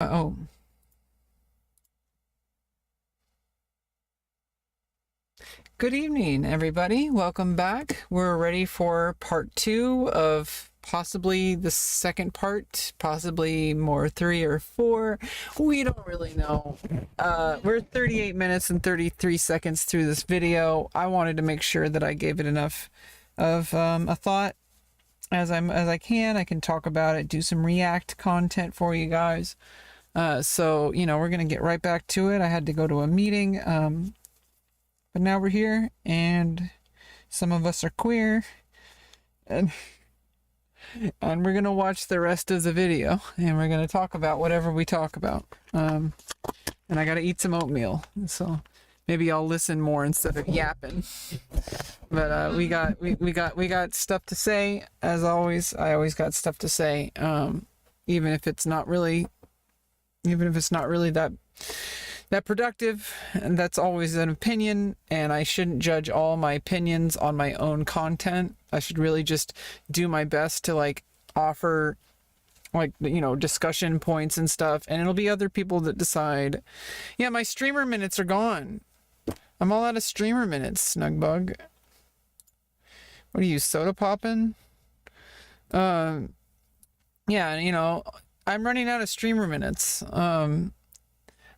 Oh, good evening, everybody. Welcome back. We're ready for part 2 of possibly the second part, possibly more 3 or 4. We don't really know. We're 38 minutes and 33 seconds through this video. I wanted to make sure that I gave it enough of a thought as I can. I can talk about it, do some React content for you guys. So, we're going to get right back to it. I had to go to a meeting, but now we're here, and some of us are queer, and we're going to watch the rest of the video, and we're going to talk about whatever we talk about. And I got to eat some oatmeal, so maybe I'll listen more instead of yapping. But we got stuff to say, as always. I always got stuff to say, even if it's not really that productive, and that's always an opinion, and I shouldn't judge all my opinions on my own content. I should really just do my best to offer discussion points and stuff, and it'll be other people that decide. Yeah, my streamer minutes are gone. I'm all out of streamer minutes, Snugbug. What are you, soda popping? Yeah, I'm running out of streamer minutes.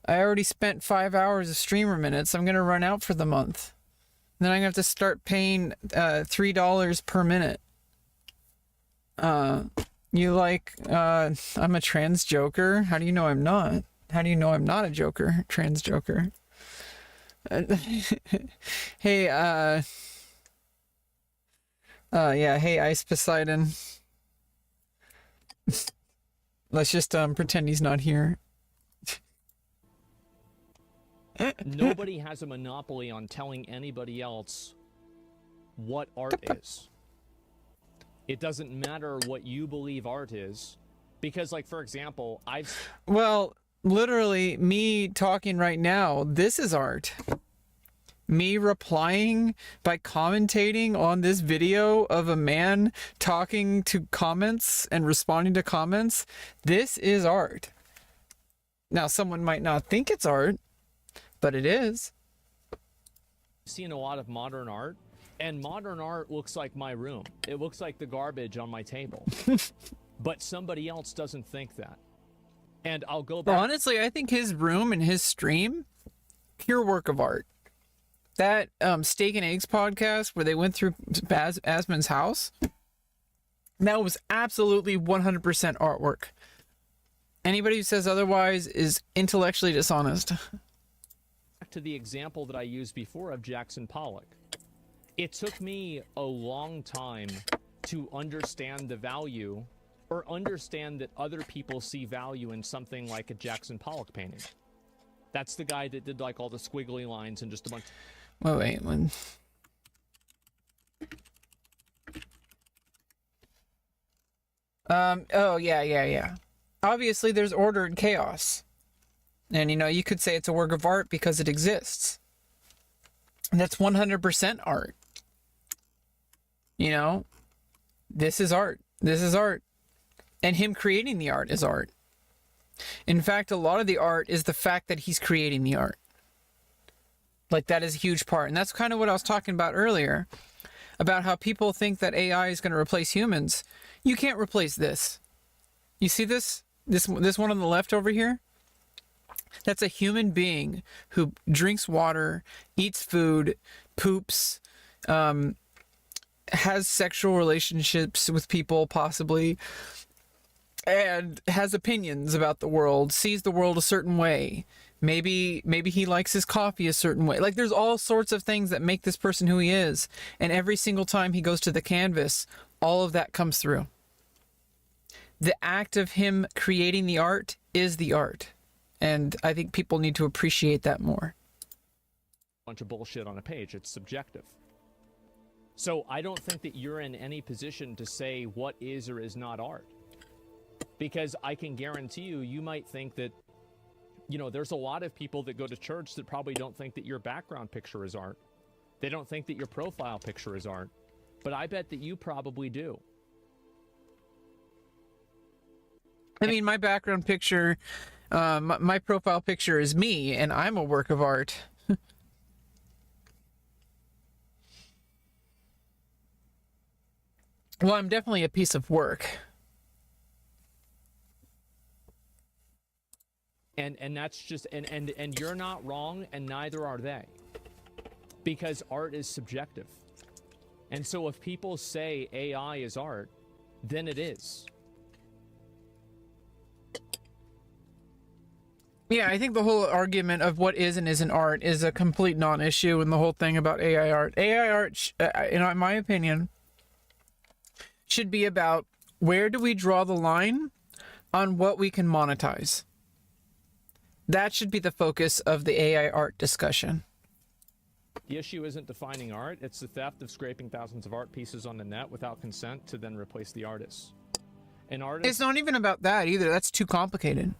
I already spent 5 hours of streamer minutes. I'm going to run out for the month. Then I'm going to have to start paying $3 per minute. I'm a trans joker? How do you know I'm not? How do you know I'm not a joker? Trans joker. Hey, hey, Ice Poseidon. Let's just pretend he's not here. Nobody has a monopoly on telling anybody else what art is. It doesn't matter what you believe art is, because, for example, Well, literally, me talking right now, this is art. Me replying by commentating on this video of a man talking to comments and responding to comments, this is art. Now, someone might not think it's art, but it is. I've seen a lot of modern art, and modern art looks like my room. It looks like the garbage on my table. But somebody else doesn't think that. And I'll go back. Well, honestly, I think his room and his stream, pure work of art. That Steak and Eggs podcast where they went through Asmon's house, that was absolutely 100% artwork. Anybody who says otherwise is intellectually dishonest. To the example that I used before of Jackson Pollock. It took me a long time to understand the value, or understand that other people see value in something like a Jackson Pollock painting. That's the guy that did all the squiggly lines and just a bunch. Wait. Oh, yeah. Obviously, there's order and chaos. And, you could say it's a work of art because it exists. And that's 100% art. This is art. This is art. And him creating the art is art. In fact, a lot of the art is the fact that he's creating the art. That is a huge part. And that's kind of what I was talking about earlier, about how people think that AI is going to replace humans. You can't replace this. You see this? This one on the left over here? That's a human being who drinks water, eats food, poops, has sexual relationships with people, possibly, and has opinions about the world, sees the world a certain way. Maybe he likes his coffee a certain way. There's all sorts of things that make this person who he is. And every single time he goes to the canvas, all of that comes through. The act of him creating the art is the art. And I think people need to appreciate that more. Bunch of bullshit on a page. It's subjective. So I don't think that you're in any position to say what is or is not art. Because I can guarantee you might think that, there's a lot of people that go to church that probably don't think that your background picture is art. They don't think that your profile picture is art. But I bet that you probably do. I mean, my background picture, My profile picture is me, and I'm a work of art. Well, I'm definitely a piece of work. And that's just and you're not wrong, and neither are they. Because art is subjective. And so if people say AI is art, then it is. Yeah, I think the whole argument of what is and isn't art is a complete non-issue, and the whole thing about AI art. AI art, in my opinion, should be about where do we draw the line on what we can monetize. That should be the focus of the AI art discussion. The issue isn't defining art, it's the theft of scraping thousands of art pieces on the net without consent to then replace the artist. An artist... It's not even about that either. That's too complicated.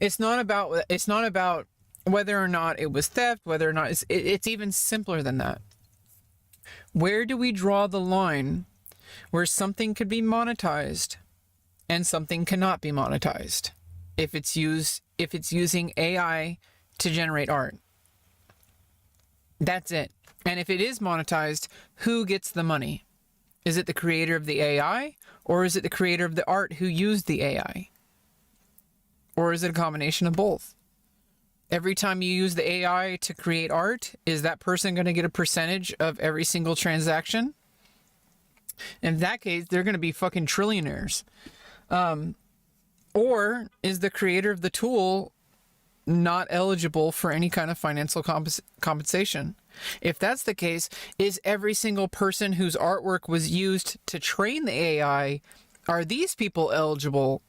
It's not about whether or not it was theft, whether or not it's even simpler than that. Where do we draw the line where something could be monetized and something cannot be monetized if it's using AI to generate art? That's it. And if it is monetized, who gets the money? Is it the creator of the AI, or is it the creator of the art who used the AI? Or is it a combination of both? Every time you use the AI to create art, is that person going to get a percentage of every single transaction? In that case, they're going to be fucking trillionaires. Or is the creator of the tool not eligible for any kind of financial compensation? If that's the case, is every single person whose artwork was used to train the AI, are these people eligible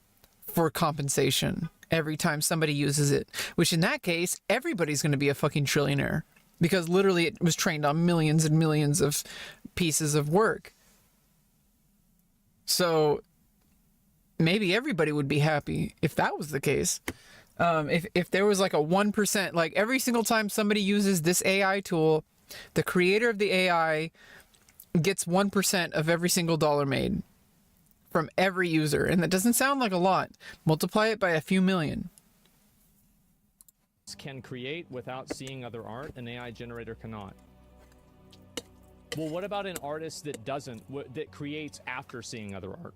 for compensation every time somebody uses it? Which in that case, everybody's going to be a fucking trillionaire, because literally it was trained on millions and millions of pieces of work. So maybe everybody would be happy if that was the case. If there was like a 1%, like every single time somebody uses this AI tool, the creator of the AI gets 1% of every single dollar made from every user. And that doesn't sound like a lot. Multiply it by a few million. Can create without seeing other art, an AI generator cannot. Well, what about an artist that doesn't, that creates after seeing other art?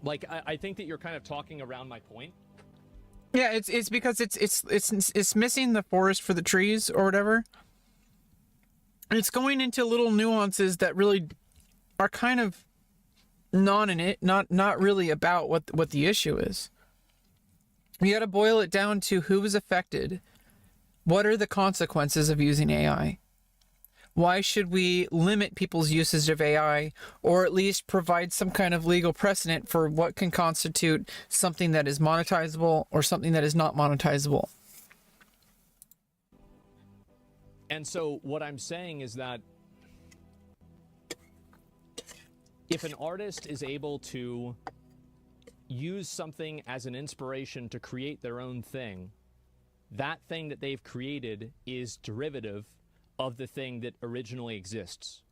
Like, I think that you're kind of talking around my point. Yeah, it's because it's missing the forest for the trees or whatever. It's going into little nuances that really are kind of not really about what the issue is. You got to boil it down to who is affected. What are the consequences of using AI? Why should we limit people's usage of AI, or at least provide some kind of legal precedent for what can constitute something that is monetizable or something that is not monetizable? And so what I'm saying is that if an artist is able to use something as an inspiration to create their own thing, that thing that they've created is derivative of the thing that originally exists.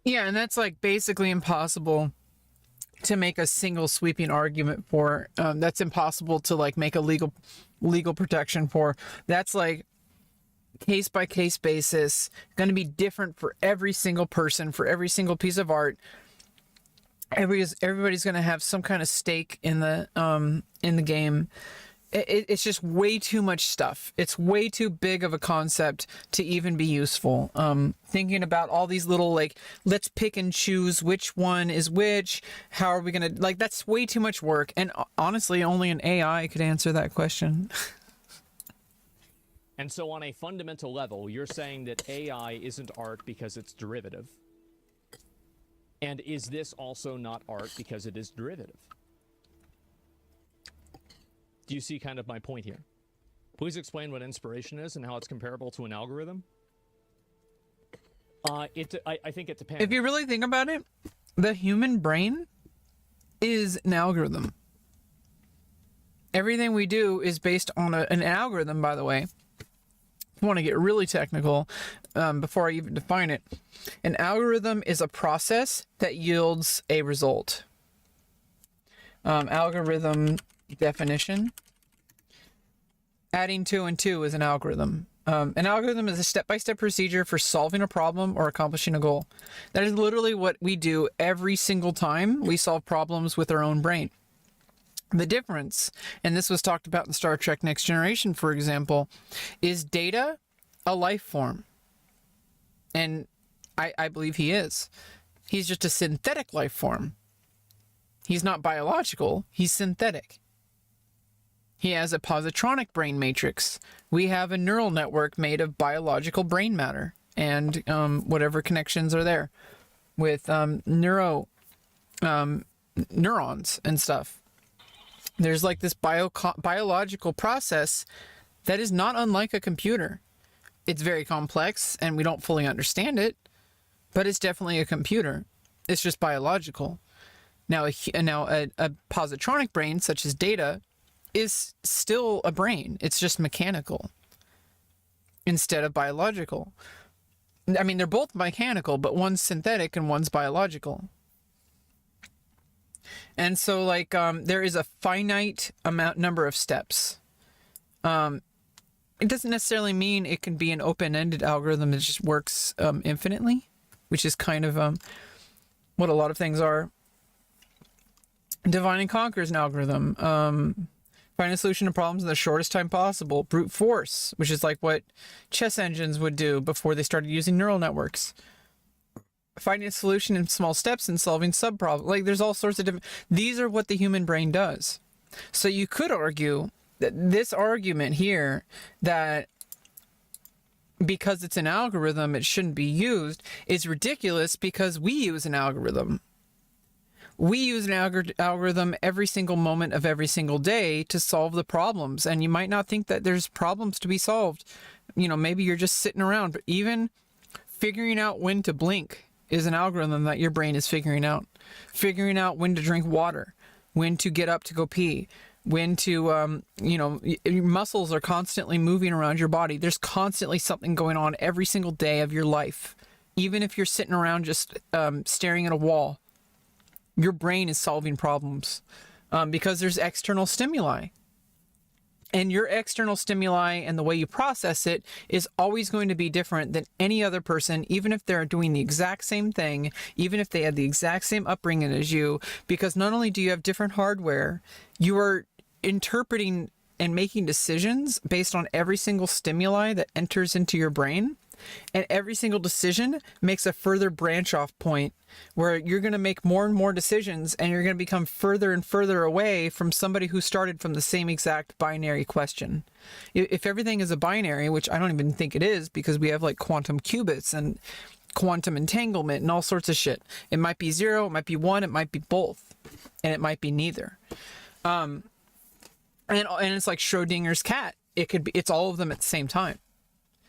Yeah, and that's like basically impossible to make a single sweeping argument for. That's impossible to like make a legal protection for. That's like case by case basis, going to be different for every single person, for every single piece of art. Everybody's going to have some kind of stake in the game. It's just way too much stuff. It's way too big of a concept to even be useful. Thinking about all these little, like, let's pick and choose which one is which. How are we going to, like, that's way too much work. And honestly, only an AI could answer that question. And so on a fundamental level, you're saying that AI isn't art because it's derivative. And is this also not art because it is derivative? Do you see kind of my point here? Please explain what inspiration is and how it's comparable to an algorithm. I think it depends. If you really think about it, the human brain is an algorithm. Everything we do is based on an algorithm, by the way. I want to get really technical before I even define it. An algorithm is a process that yields a result. Algorithm definition. Adding 2 and 2 is an algorithm. An algorithm is a step-by-step procedure for solving a problem or accomplishing a goal. That is literally what we do every single time we solve problems with our own brain. The difference, and this was talked about in Star Trek Next Generation, for example, is Data a life form? And I believe he is. He's just a synthetic life form. He's not biological, he's synthetic. He has a positronic brain matrix. We have a neural network made of biological brain matter and whatever connections are there with neurons and stuff. There's like this biological process that is not unlike a computer. It's very complex and we don't fully understand it, but it's definitely a computer. It's just biological. Now a positronic brain, such as Data, is still a brain. It's just mechanical instead of biological. I mean, they're both mechanical, but one's synthetic and one's biological. And so, like, there is a finite number of steps. It doesn't necessarily mean it can be an open-ended algorithm that just works infinitely, which is kind of what a lot of things are. Divide and conquer is an algorithm. Find a solution to problems in the shortest time possible. Brute force, which is like what chess engines would do before they started using neural networks. Finding a solution in small steps and solving subproblems. Like, there's all sorts of different... These are what the human brain does. So you could argue that this argument here, that because it's an algorithm, it shouldn't be used, is ridiculous because we use an algorithm. We use an algorithm every single moment of every single day to solve the problems. And you might not think that there's problems to be solved. You know, maybe you're just sitting around, but even figuring out when to blink is an algorithm that your brain is figuring out. Figuring out when to drink water, when to get up to go pee, when to, your muscles are constantly moving around your body. There's constantly something going on every single day of your life. Even if you're sitting around just staring at a wall, your brain is solving problems because there's external stimuli. And your external stimuli and the way you process it is always going to be different than any other person, even if they're doing the exact same thing, even if they had the exact same upbringing as you, because not only do you have different hardware, you are interpreting and making decisions based on every single stimuli that enters into your brain. And every single decision makes a further branch off point where you're going to make more and more decisions and you're going to become further and further away from somebody who started from the same exact binary question. If everything is a binary, which I don't even think it is because we have like quantum qubits and quantum entanglement and all sorts of shit. It might be 0, it might be 1, it might be both, and it might be neither. And it's like Schrodinger's cat. It's all of them at the same time.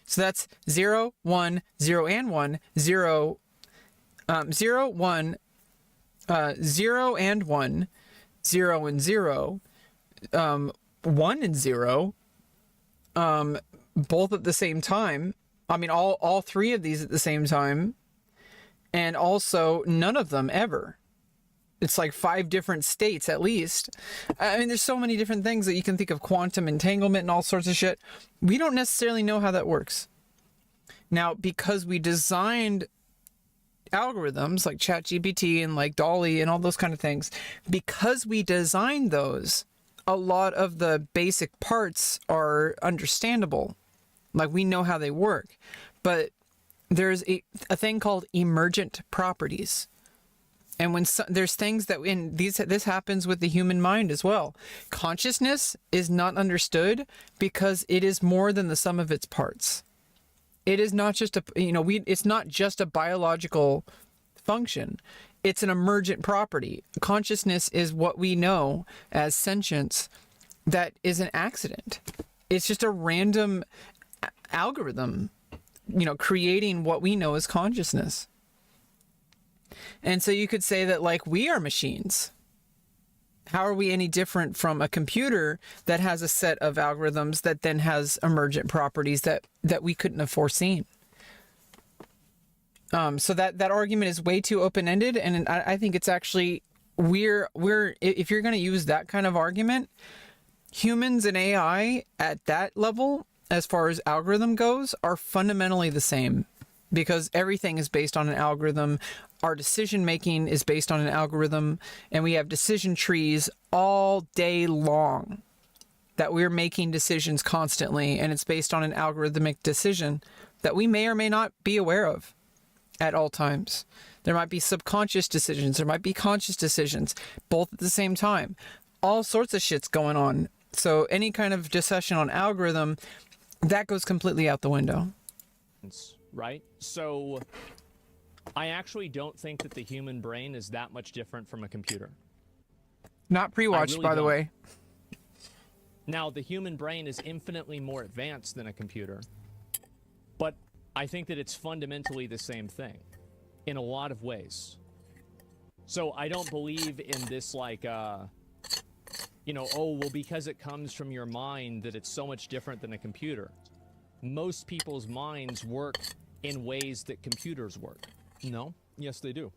So that's 0, 1, 0 and 1, 0, 0, 1, 0 and 1, 0 and 0, 1 and 0, both at the same time. I mean, all three of these at the same time, and also none of them ever. It's like 5 different states at least. I mean, there's so many different things that you can think of, quantum entanglement and all sorts of shit. We don't necessarily know how that works. Now, because we designed algorithms like ChatGPT and like DALL-E and all those kind of things, because we designed those, a lot of the basic parts are understandable. Like, we know how they work. But there's a thing called emergent properties. And when there's things that this happens with the human mind as well. Consciousness is not understood because it is more than the sum of its parts. It is not just it's not just a biological function. It's an emergent property. Consciousness is what we know as sentience that is an accident. It's just a random algorithm, creating what we know as consciousness. And so you could say that, like, we are machines. How are we any different from a computer that has a set of algorithms that then has emergent properties that we couldn't have foreseen? So that argument is way too open-ended, and I think it's actually if you're going to use that kind of argument, humans and AI at that level, as far as algorithm goes, are fundamentally the same, because everything is based on an algorithm. Our decision making is based on an algorithm, and we have decision trees all day long that we're making decisions constantly, and it's based on an algorithmic decision that we may or may not be aware of at all times. There might be subconscious decisions, there might be conscious decisions, both at the same time. All sorts of shit's going on. So any kind of discussion on algorithm, that goes completely out the window. Right? So I actually don't think that the human brain is that much different from a computer. Not pre-watched, really by the don't. way. Now, the human brain is infinitely more advanced than a computer, but I think that it's fundamentally the same thing in a lot of ways. So I don't believe in this, like, you know, oh, well, because it comes from your mind that it's so much different than a computer. Most people's minds work in ways that computers work. No? Yes, they do.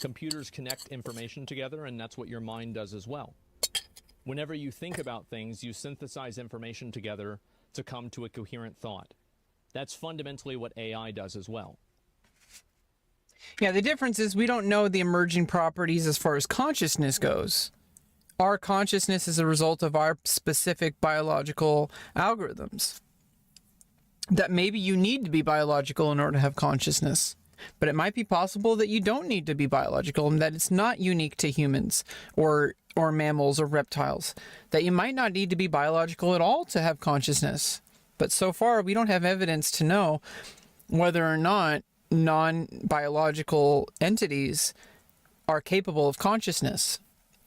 Computers connect information together, and that's what your mind does as well. Whenever you think about things, you synthesize information together to come to a coherent thought. That's fundamentally what AI does as well. Yeah, the difference is we don't know the emerging properties as far as consciousness goes. Our consciousness is a result of our specific biological algorithms. That maybe you need to be biological in order to have consciousness. But it might be possible that you don't need to be biological, and that it's not unique to humans or mammals or reptiles. That you might not need to be biological at all to have consciousness. But so far, we don't have evidence to know whether or not non-biological entities are capable of consciousness.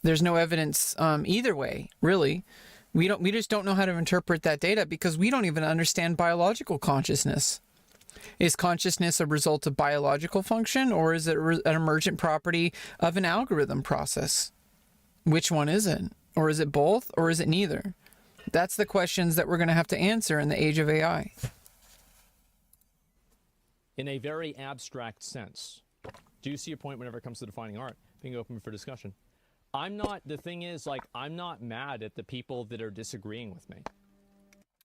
There's no evidence either way, really. We just don't know how to interpret that data because we don't even understand biological consciousness. Is consciousness a result of biological function, or is it an emergent property of an algorithm process? Which one is it? Or is it both, or is it neither? That's the questions that we're going to have to answer in the age of AI. In a very abstract sense. Do you see your point whenever it comes to defining art? Being open for discussion. The thing is, like, I'm not mad at the people that are disagreeing with me.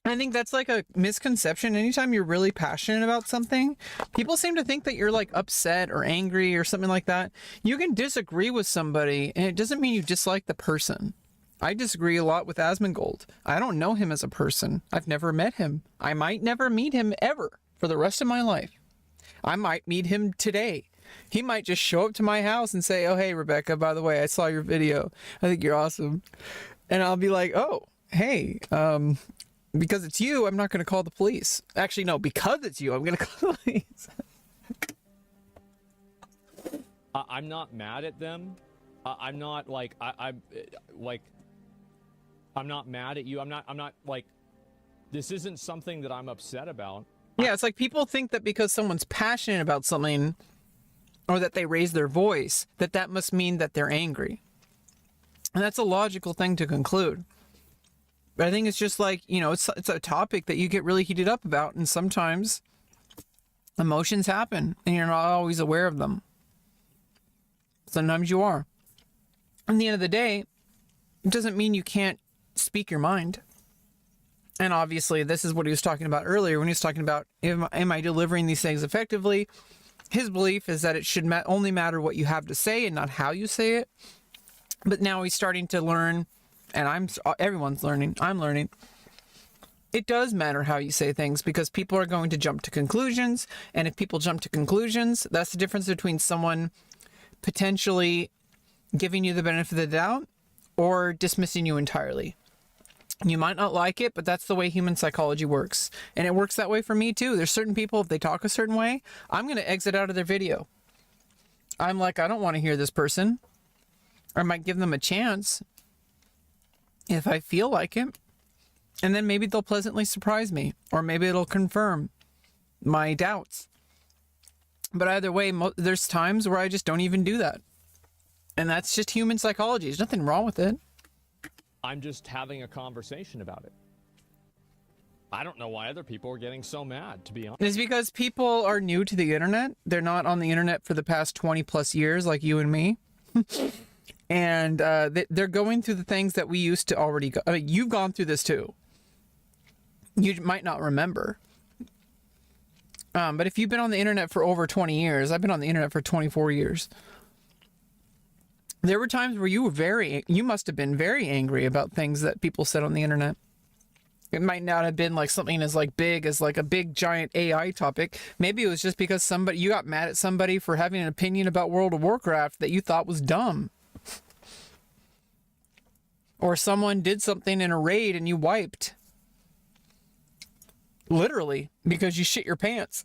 I think that's like a misconception. Anytime you're really passionate about something, people seem to think that you're like upset or angry or something like that. You can disagree with somebody, and it doesn't mean you dislike the person. I disagree a lot with Asmongold. I don't know him as a person. I've never met him. I might never meet him ever for the rest of my life. I might meet him today. He might just show up to my house and say, oh, hey, Rebecca, by the way, I saw your video. I think you're awesome. And I'll be like, oh, hey, because it's you, I'm not going to call the police. Actually, no, because it's you, I'm going to call the police. I'm not mad at them. I'm not like, I'm not mad at you. I'm not like, this isn't something that I'm upset about. Yeah, it's like people think that because someone's passionate about something or that they raise their voice, that must mean that they're angry. And that's a logical thing to conclude. But I think it's just like, you know, it's a topic that you get really heated up about, and sometimes emotions happen and you're not always aware of them. Sometimes you are. At the end of the day, it doesn't mean you can't speak your mind. And obviously, this is what he was talking about earlier when he was talking about, am I delivering these things effectively? His belief is that it should only matter what you have to say and not how you say it. But now he's starting to learn, and everyone's learning, I'm learning. It does matter how you say things because people are going to jump to conclusions. And if people jump to conclusions, that's the difference between someone potentially giving you the benefit of the doubt or dismissing you entirely. You might not like it, but that's the way human psychology works. And it works that way for me too. There's certain people, if they talk a certain way, I'm going to exit out of their video. I'm like, I don't want to hear this person. Or I might give them a chance if I feel like it. And then maybe they'll pleasantly surprise me. Or maybe it'll confirm my doubts. But either way, there's times where I just don't even do that. And that's just human psychology. There's nothing wrong with it. I'm just having a conversation about it. I don't know why other people are getting so mad, to be honest. It's because people are new to the internet. They're not on the internet for the past 20 plus years like you and me. And they're going through the things that we used to already go. I mean, you've gone through this too. You might not remember. But if you've been on the internet for over 20 years, I've been on the internet for 24 years. There were times where you must have been very angry about things that people said on the internet. It might not have been like something as like big as like a big giant AI topic. Maybe it was just because you got mad at somebody for having an opinion about World of Warcraft that you thought was dumb. Or someone did something in a raid and you wiped. Literally, because you shit your pants.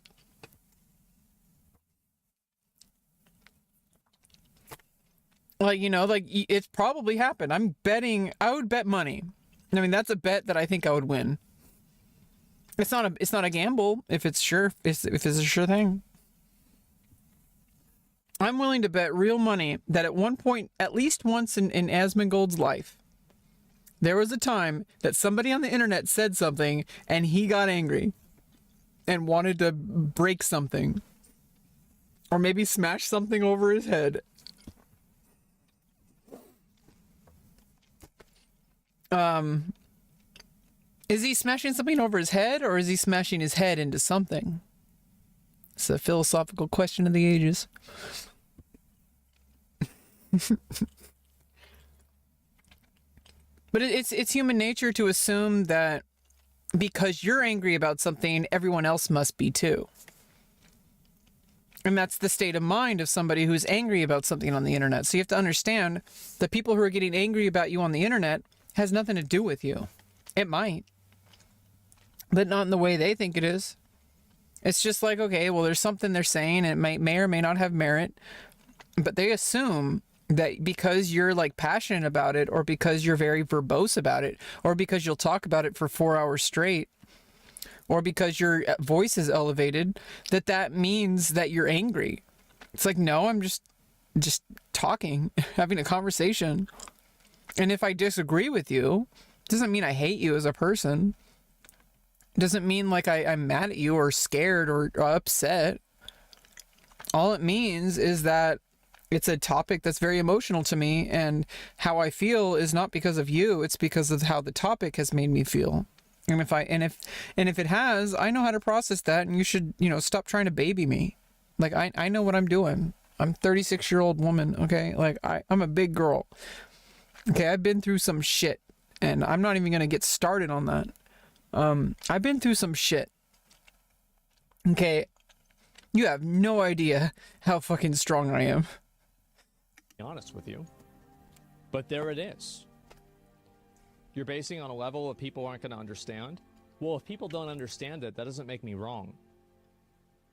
Like, it's probably happened. I would bet money. I mean, that's a bet that I think I would win. It's not a gamble if it's a sure thing. I'm willing to bet real money that at one point, at least once in Asmongold's life, there was a time that somebody on the internet said something and he got angry and wanted to break something or maybe smash something over his head. Is he smashing something over his head or is he smashing his head into something? It's a philosophical question of the ages. But it's human nature to assume that because you're angry about something, everyone else must be too. And that's the state of mind of somebody who's angry about something on the internet. So you have to understand the people who are getting angry about you on the internet has nothing to do with you. It might, but not in the way they think it is. It's just like, okay, well, there's something they're saying and it may or may not have merit, but they assume that because you're like passionate about it or because you're very verbose about it or because you'll talk about it for 4 hours straight or because your voice is elevated, that means that you're angry. It's like, no, I'm just talking, having a conversation. And if I disagree with you, doesn't mean I hate you as a person. Doesn't mean like I'm mad at you or scared or upset. All it means is that it's a topic that's very emotional to me, and how I feel is not because of you, it's because of how the topic has made me feel. And if it has, I know how to process that, and you should, stop trying to baby me. Like I know what I'm doing. I'm a 36-year-old woman, okay? Like I'm a big girl. Okay, I've been through some shit, and I'm not even gonna get started on that. I've been through some shit. Okay, you have no idea how fucking strong I am. Be honest with you, but there it is. You're basing on a level that people aren't going to understand. Well, if people don't understand it, that doesn't make me wrong.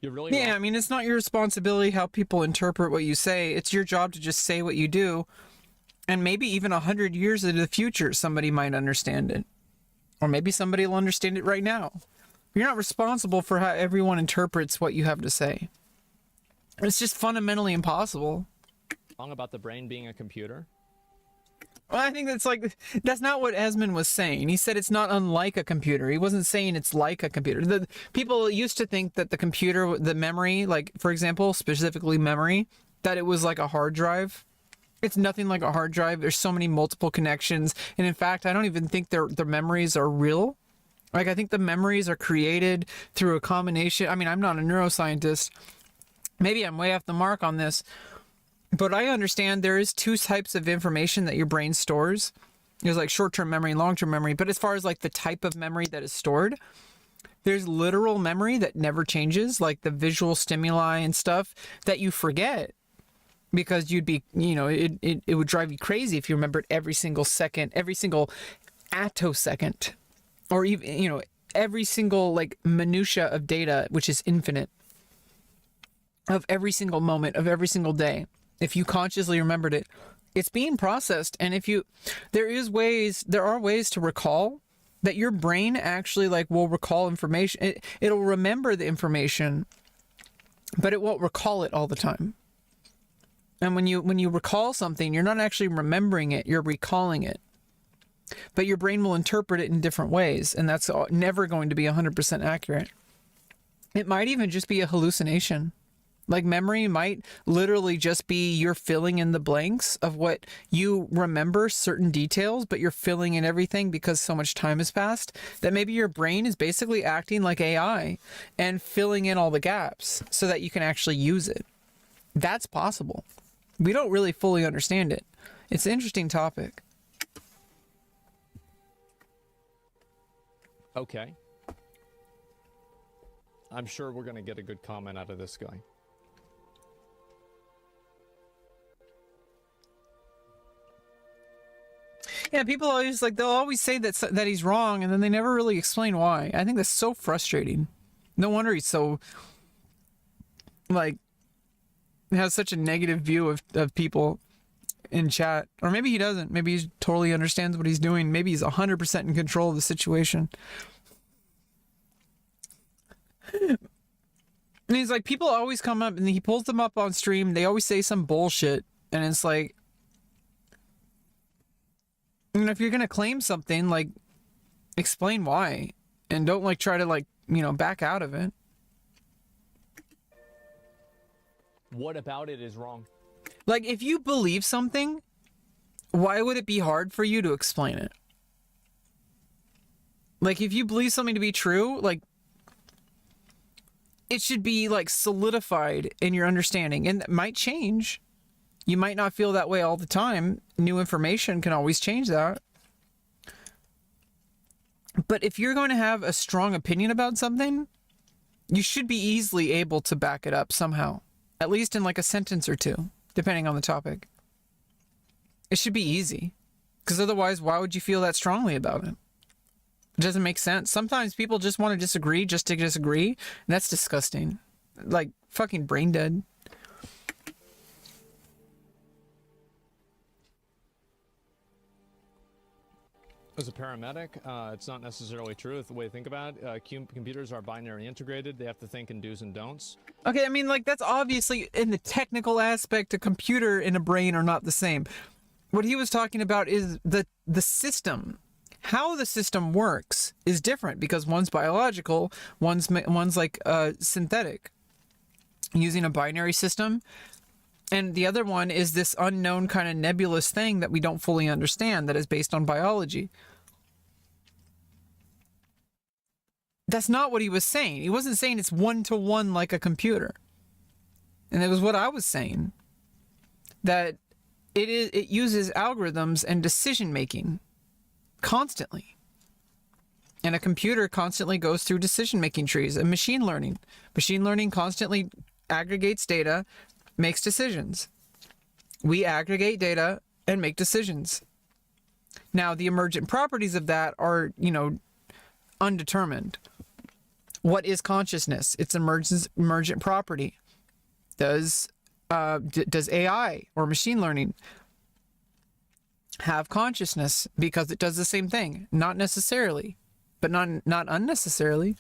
You're really wrong. I mean, it's not your responsibility how people interpret what you say. It's your job to just say what you do, and maybe even 100 years into the future, somebody might understand it, or maybe somebody will understand it right now. You're not responsible for how everyone interprets what you have to say. It's just fundamentally impossible. Wrong about the brain being a computer? Well, I think that's not what Asmon was saying. He said it's not unlike a computer. He wasn't saying it's like a computer. The people used to think that the computer, the memory, like for example, specifically memory, that it was like a hard drive. It's nothing like a hard drive. There's so many multiple connections, and in fact, I don't even think their memories are real. Like I think the memories are created through a combination. I mean, I'm not a neuroscientist. Maybe I'm way off the mark on this. But I understand there is two types of information that your brain stores. There's like short-term memory and long-term memory. But as far as like the type of memory that is stored, there's literal memory that never changes, like the visual stimuli and stuff that you forget because you'd be, it would drive you crazy if you remembered every single second, every single attosecond, or even, every single like minutia of data, which is infinite, of every single moment of every single day. If you consciously remembered it, it's being processed. And there are ways to recall that your brain actually like will recall information. It'll remember the information, but it won't recall it all the time. And when you recall something, you're not actually remembering it, you're recalling it. But your brain will interpret it in different ways, and that's never going to be 100% accurate. It might even just be a hallucination. Like memory might literally just be you're filling in the blanks of what you remember certain details, but you're filling in everything because so much time has passed that maybe your brain is basically acting like AI and filling in all the gaps so that you can actually use it. That's possible. We don't really fully understand it. It's an interesting topic. Okay. I'm sure we're going to get a good comment out of this guy. Yeah, people always they'll always say that he's wrong, and then they never really explain why. I think that's so frustrating. No wonder he's so has such a negative view of people in chat. Or maybe he doesn't. Maybe he totally understands what he's doing. Maybe he's 100% in control of the situation. And he's like, people always come up and he pulls them up on stream. They always say some bullshit, and it's like, if you're gonna claim something, explain why, and don't try to back out of it. What about it is wrong? If you believe something, why would it be hard for you to explain it? If you believe something to be true, it should be solidified in your understanding, and it might change. You might not feel that way all the time. New information can always change that. But if you're going to have a strong opinion about something, you should be easily able to back it up somehow. At least in a sentence or two, depending on the topic. It should be easy. Because otherwise, why would you feel that strongly about it? It doesn't make sense. Sometimes people just want to disagree just to disagree. And that's disgusting. Fucking brain dead. As a paramedic, it's not necessarily true. The way to think about it, computers are binary integrated. They have to think in do's and don'ts. Okay, I mean, that's obviously in the technical aspect, a computer and a brain are not the same. What he was talking about is the system. How the system works is different because one's biological, one's synthetic, using a binary system. And the other one is this unknown kind of nebulous thing that we don't fully understand that is based on biology. That's not what he was saying. He wasn't saying it's one-to-one like a computer. And it was what I was saying. That it uses algorithms and decision-making constantly. And a computer constantly goes through decision-making trees and machine learning. Machine learning constantly aggregates data, makes decisions. We aggregate data and make decisions. Now, the emergent properties of that are, undetermined. What is consciousness? It's emergent property. Does AI or machine learning have consciousness because it does the same thing? Not necessarily, but not unnecessarily.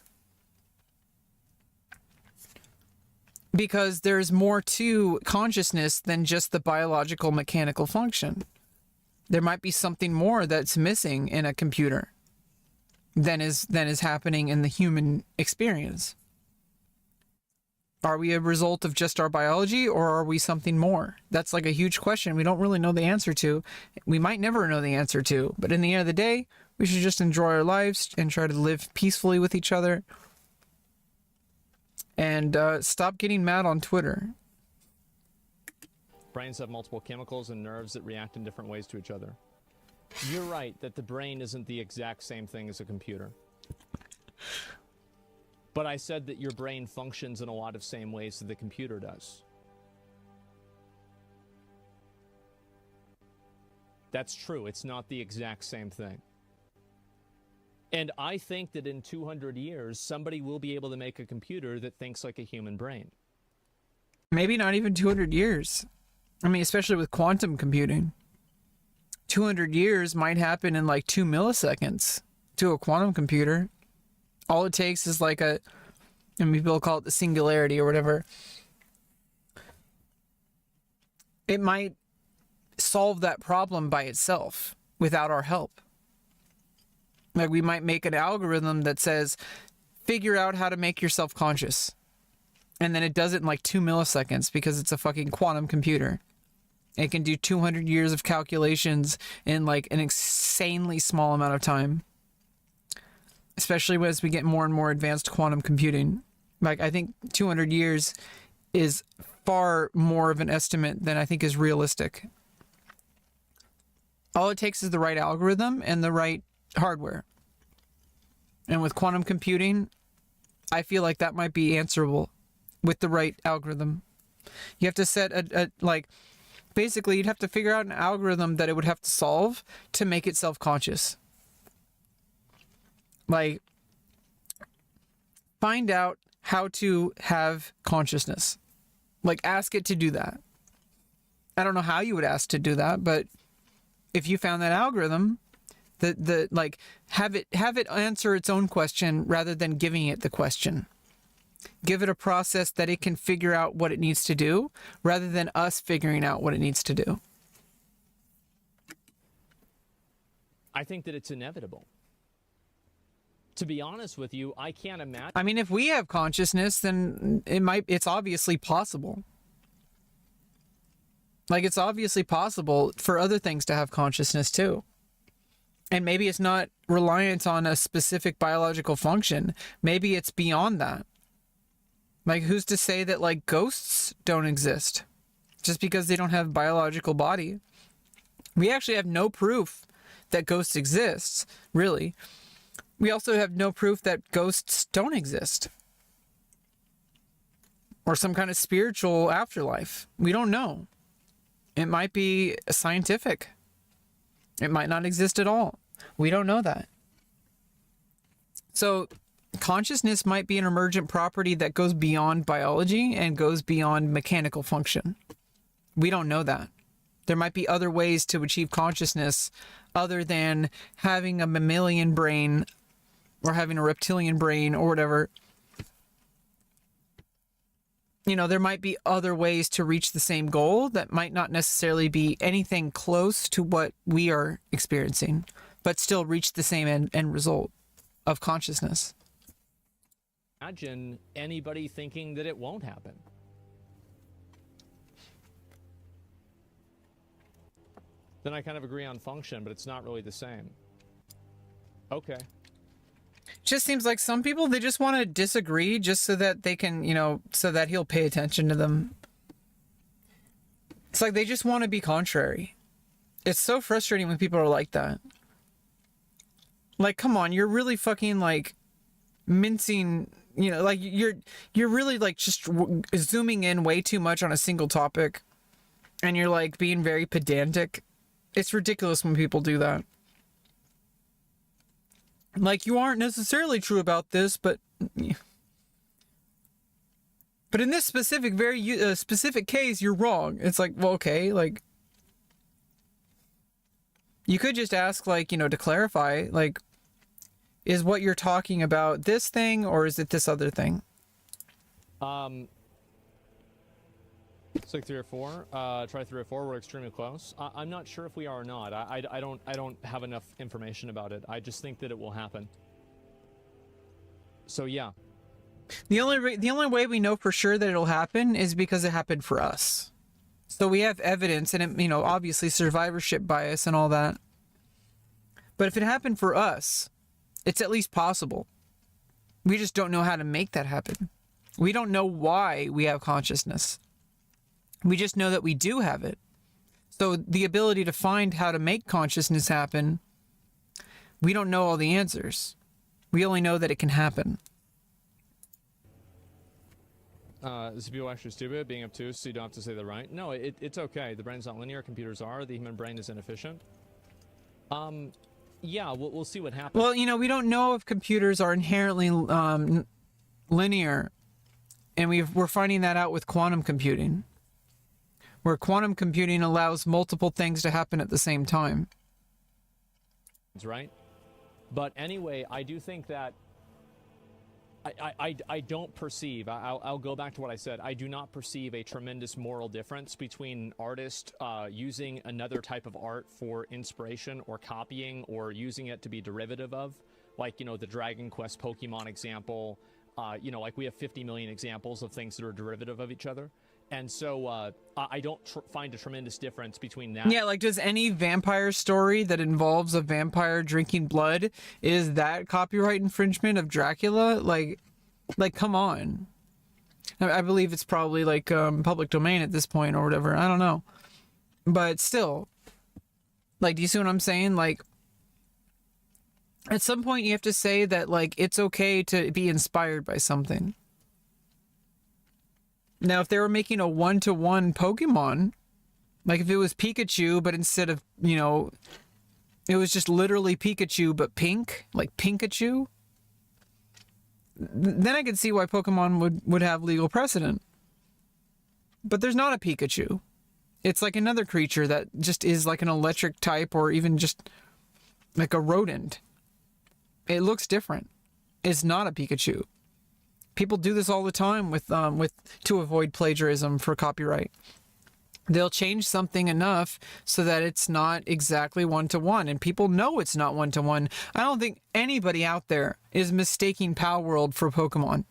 Because there's more to consciousness than just the biological mechanical function. There might be something more that's missing in a computer than is happening in the human experience. Are we a result of just our biology, or are we something more? That's a huge question we don't really know the answer to. We might never know the answer to, but in the end of the day, we should just enjoy our lives and try to live peacefully with each other. And stop getting mad on Twitter. Brains have multiple chemicals and nerves that react in different ways to each other. You're right that the brain isn't the exact same thing as a computer. But I said that your brain functions in a lot of same ways that the computer does. That's true. It's not the exact same thing. And I think that in 200 years, somebody will be able to make a computer that thinks like a human brain. Maybe not even 200 years. I mean, especially with quantum computing. 200 years might happen in 2 milliseconds to a quantum computer. All it takes is people call it the singularity or whatever. It might solve that problem by itself without our help. We might make an algorithm that says, figure out how to make yourself conscious. And then it does it in like 2 milliseconds because it's a fucking quantum computer. It can do 200 years of calculations in like an insanely small amount of time. Especially as we get more and more advanced quantum computing. Like, I think 200 years is far more of an estimate than I think is realistic. All it takes is the right algorithm and the right hardware. And with quantum computing, I feel like that might be answerable with the right algorithm. You have to set basically you'd have to figure out an algorithm that it would have to solve to make it self-conscious. Like, find out how to have consciousness. Like, ask it to do that. I don't know how you would ask to do that, but if you found that algorithm, have it answer its own question rather than giving it the question. Give it a process that it can figure out what it needs to do rather than us figuring out what it needs to do. I think that it's inevitable. To be honest with you, I can't imagine. I mean, if we have consciousness, then it's obviously possible. Like, it's obviously possible for other things to have consciousness too. And maybe it's not reliant on a specific biological function. Maybe it's beyond that. Like, who's to say that, like, ghosts don't exist just because they don't have a biological body? We actually have no proof that ghosts exist, really. We also have no proof that ghosts don't exist. Or some kind of spiritual afterlife. We don't know. It might be scientific. It might not exist at all. We don't know that. So, consciousness might be an emergent property that goes beyond biology and goes beyond mechanical function. We don't know that. There might be other ways to achieve consciousness other than having a mammalian brain or having a reptilian brain or whatever. You know, there might be other ways to reach the same goal that might not necessarily be anything close to what we are experiencing, but still reach the same end result of consciousness. Imagine anybody thinking that it won't happen. Then I kind of agree on function, but it's not really the same. Okay. Just seems like some people, they just want to disagree just so that they can, so that he'll pay attention to them. It's like they just want to be contrary. It's so frustrating when people are like that. Like, come on, you're really fucking like mincing, like you're really like just zooming in way too much on a single topic. And you're like being very pedantic. It's ridiculous when people do that. Like, you aren't necessarily true about this, but in this specific, very specific case, you're wrong. It's like, well, okay, like, you could just ask, like, to clarify, like, is what you're talking about this thing, or is it this other thing? It's like 3 or 4. Try 3 or 4. We're extremely close. I'm not sure if we are or not. I don't have enough information about it. I just think that it will happen. So yeah. The only way we know for sure that it'll happen is because it happened for us. So we have evidence, and it, obviously survivorship bias and all that. But if it happened for us, it's at least possible. We just don't know how to make that happen. We don't know why we have consciousness. We just know that we do have it. So the ability to find how to make consciousness happen, we don't know all the answers. We only know that it can happen. Is people actually stupid, being obtuse, so you don't have to say they're right? No, it's okay. The brain's not linear. Computers are. The human brain is inefficient. Yeah, we'll see what happens. Well, we don't know if computers are inherently linear. And we're finding that out with quantum computing. Where quantum computing allows multiple things to happen at the same time. Right? But anyway, I do think that I don't perceive, I'll go back to what I said, I do not perceive a tremendous moral difference between artists using another type of art for inspiration or copying or using it to be derivative of, like, the Dragon Quest Pokemon example, Like we have 50 million examples of things that are derivative of each other. And so I don't find a tremendous difference between that. Yeah, like does any vampire story that involves a vampire drinking blood, is that copyright infringement of Dracula? Like come on. I believe it's probably like public domain at this point or whatever. I don't know. But still, like, do you see what I'm saying? Like, at some point you have to say that, like, it's okay to be inspired by something. Now, if they were making a one-to-one Pokemon, like if it was Pikachu, but instead of, it was just literally Pikachu, but pink, like Pinkachu, then I could see why Pokemon would have legal precedent. But there's not a Pikachu. It's like another creature that just is like an electric type or even just like a rodent. It looks different. It's not a Pikachu. People do this all the time with to avoid plagiarism for copyright. They'll change something enough so that it's not exactly one-to-one, and people know it's not one-to-one. I don't think anybody out there is mistaking Palworld for Pokemon.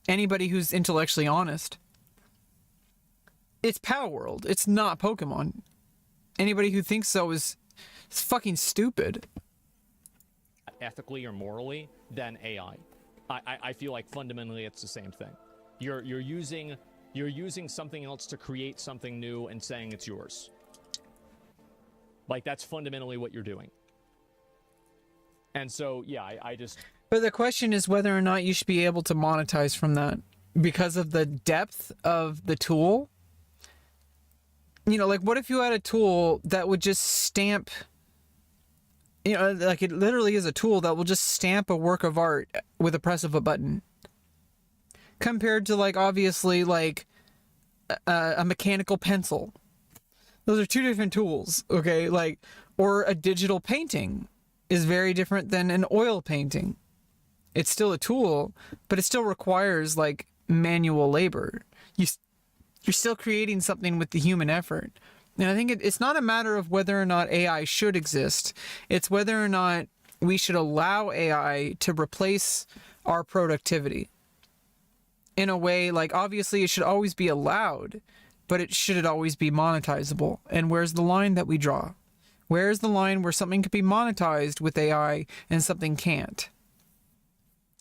Anybody who's intellectually honest. It's Palworld. It's not Pokemon. Anybody who thinks so is fucking stupid. Ethically or morally than AI. I feel like fundamentally it's the same thing. You're using something else to create something new and saying it's yours. Like that's fundamentally what you're doing. And so yeah, I just. But the question is whether or not you should be able to monetize from that because of the depth of the tool. Like what if you had a tool that would just stamp, like it literally is a tool that will just stamp a work of art with a press of a button. Compared to like, obviously, like a mechanical pencil. Those are two different tools, okay? Like, or a digital painting is very different than an oil painting. It's still a tool, but it still requires like manual labor. You're still creating something with the human effort. And I think it's not a matter of whether or not AI should exist. It's whether or not we should allow AI to replace our productivity. In a way, like, obviously it should always be allowed, but should it always be monetizable? And where's the line that we draw? Where's the line where something can be monetized with AI and something can't?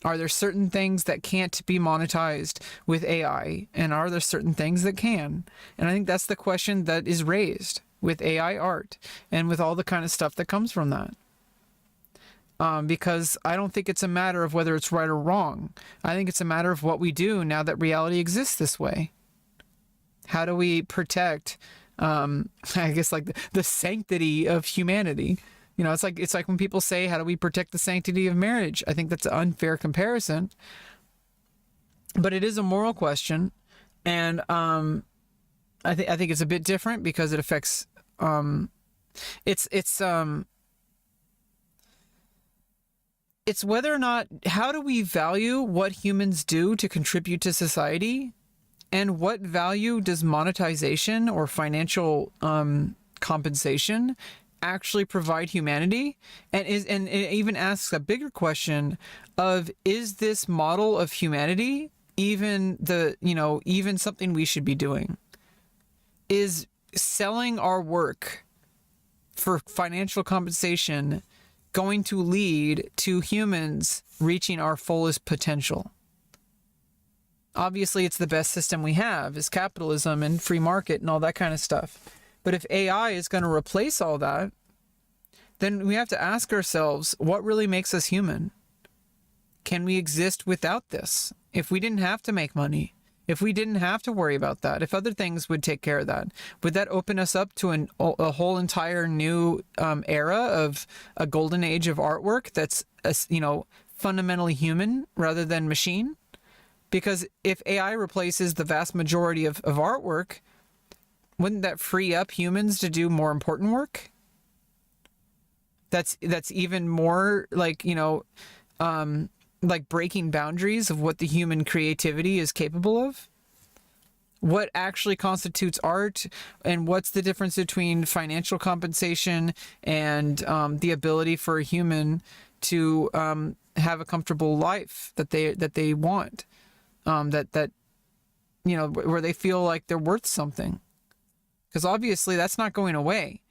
Are there certain things that can't be monetized with AI? And are there certain things that can? And I think that's the question that is raised with AI art and with all the kind of stuff that comes from that. Because I don't think it's a matter of whether it's right or wrong. I think it's a matter of what we do now that reality exists this way. How do we protect, I guess, like the sanctity of humanity? It's like when people say, how do we protect the sanctity of marriage? I think that's an unfair comparison. But it is a moral question. And I think it's a bit different because it affects it's whether or not, how do we value what humans do to contribute to society? And what value does monetization or financial compensation actually provide humanity? And it even asks a bigger question of, is this model of humanity even even something we should be doing? Is selling our work for financial compensation going to lead to humans reaching our fullest potential? Obviously, it's the best system we have, is capitalism and free market and all that kind of stuff. But if AI is going to replace all that, then we have to ask ourselves, what really makes us human? Can we exist without this? If we didn't have to make money, if we didn't have to worry about that, if other things would take care of that, would that open us up to a whole entire new era of a golden age of artwork that's fundamentally human rather than machine? Because if AI replaces the vast majority of artwork, wouldn't that free up humans to do more important work? That's even more like breaking boundaries of what the human creativity is capable of. What actually constitutes art, and what's the difference between financial compensation and the ability for a human to have a comfortable life that they want, that where they feel like they're worth something. Because obviously that's not going away.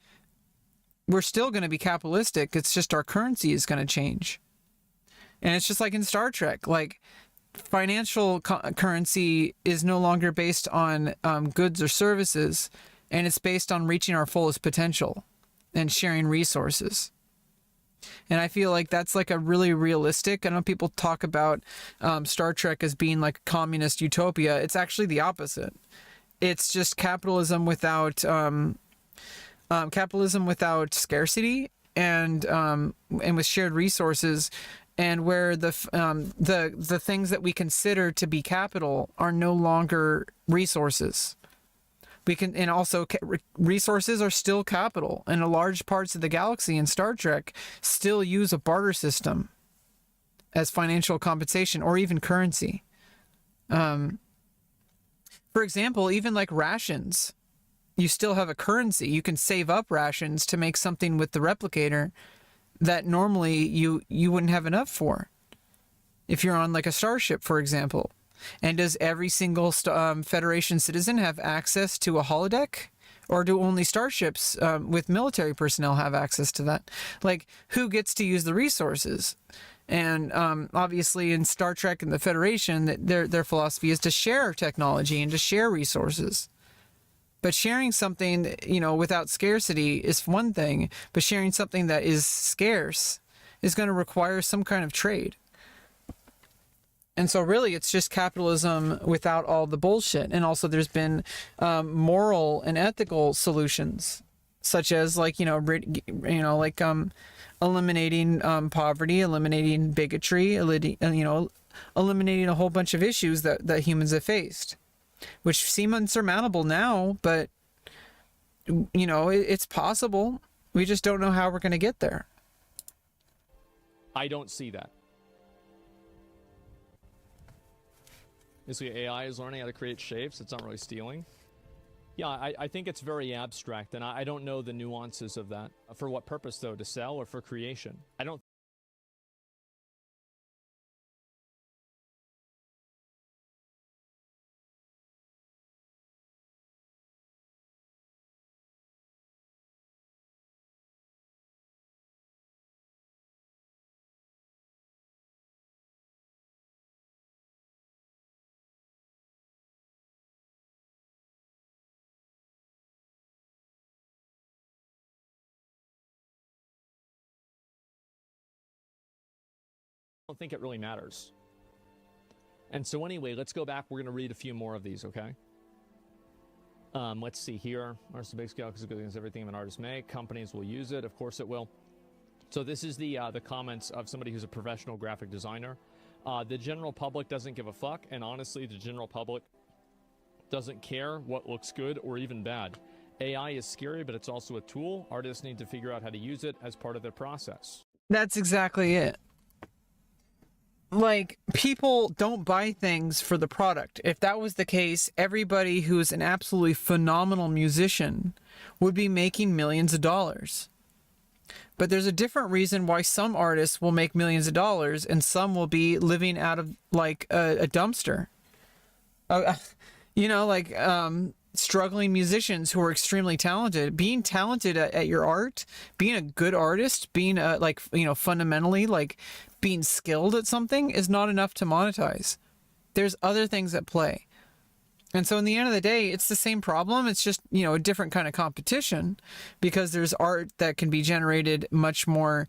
We're still going to be capitalistic. It's just our currency is going to change. And it's just like in Star Trek, like financial currency is no longer based on goods or services, and it's based on reaching our fullest potential and sharing resources. And I feel like that's like a really realistic. I know people talk about Star Trek as being like a communist utopia. It's actually the opposite. It's just capitalism without scarcity and with shared resources, and where the things that we consider to be capital are no longer resources. And also resources are still capital, and large parts of the galaxy in Star Trek still use a barter system as financial compensation or even currency. For example, even like rations, you still have a currency. You can save up rations to make something with the replicator that normally you wouldn't have enough for if you're on like a starship, for example. And does every single Federation citizen have access to a holodeck? Or do only starships with military personnel have access to that? Like, who gets to use the resources? And obviously in Star Trek and the Federation, their philosophy is to share technology and to share resources. But sharing something, without scarcity is one thing, but sharing something that is scarce is going to require some kind of trade. And so really it's just capitalism without all the bullshit. And also there's been moral and ethical solutions, such as eliminating poverty, eliminating bigotry, eliminating a whole bunch of issues that humans have faced, which seem unsurmountable now, but it's possible. We just don't know how we're going to get there. I don't see that. Basically, AI is learning how to create shapes. It's not really stealing. Yeah, I think it's very abstract, and I don't know the nuances of that. For what purpose, though? To sell or for creation? I don't think it really matters. And so anyway, let's go back. We're going to read a few more of these, okay? Let's see here. Artist big scale because it goes everything an artist make. Companies will use it. Of course it will. So this is the comments of somebody who's a professional graphic designer. The general public doesn't give a fuck, and honestly, the general public doesn't care what looks good or even bad. AI is scary, but it's also a tool. Artists need to figure out how to use it as part of their process. That's exactly it. Like, people don't buy things for the product. If that was the case, everybody who's an absolutely phenomenal musician would be making millions of dollars. But there's a different reason why some artists will make millions of dollars and some will be living out of like a dumpster. Struggling musicians who are extremely talented. Being talented at your art, being a good artist, being fundamentally like being skilled at something is not enough to monetize. There's other things at play. And so in the end of the day, it's the same problem. It's just, a different kind of competition, because there's art that can be generated much more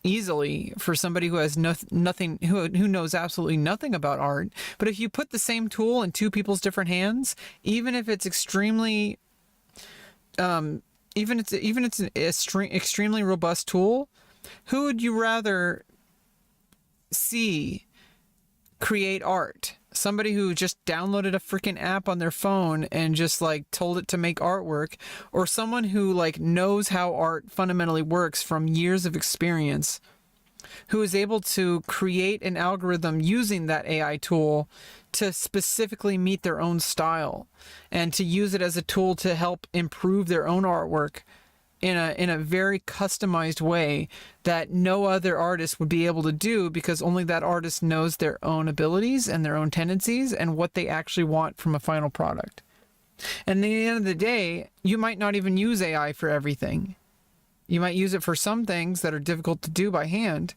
easily for somebody who has nothing, who knows absolutely nothing about art. But if you put the same tool in two people's different hands, even if it's extremely an extremely robust tool, who would you rather see create art? Somebody who just downloaded a freaking app on their phone and just like told it to make artwork, or someone who like knows how art fundamentally works from years of experience, who is able to create an algorithm using that AI tool to specifically meet their own style and to use it as a tool to help improve their own artwork in a very customized way that no other artist would be able to do, because only that artist knows their own abilities and their own tendencies and what they actually want from a final product. And at the end of the day, you might not even use AI for everything. You might use it for some things that are difficult to do by hand.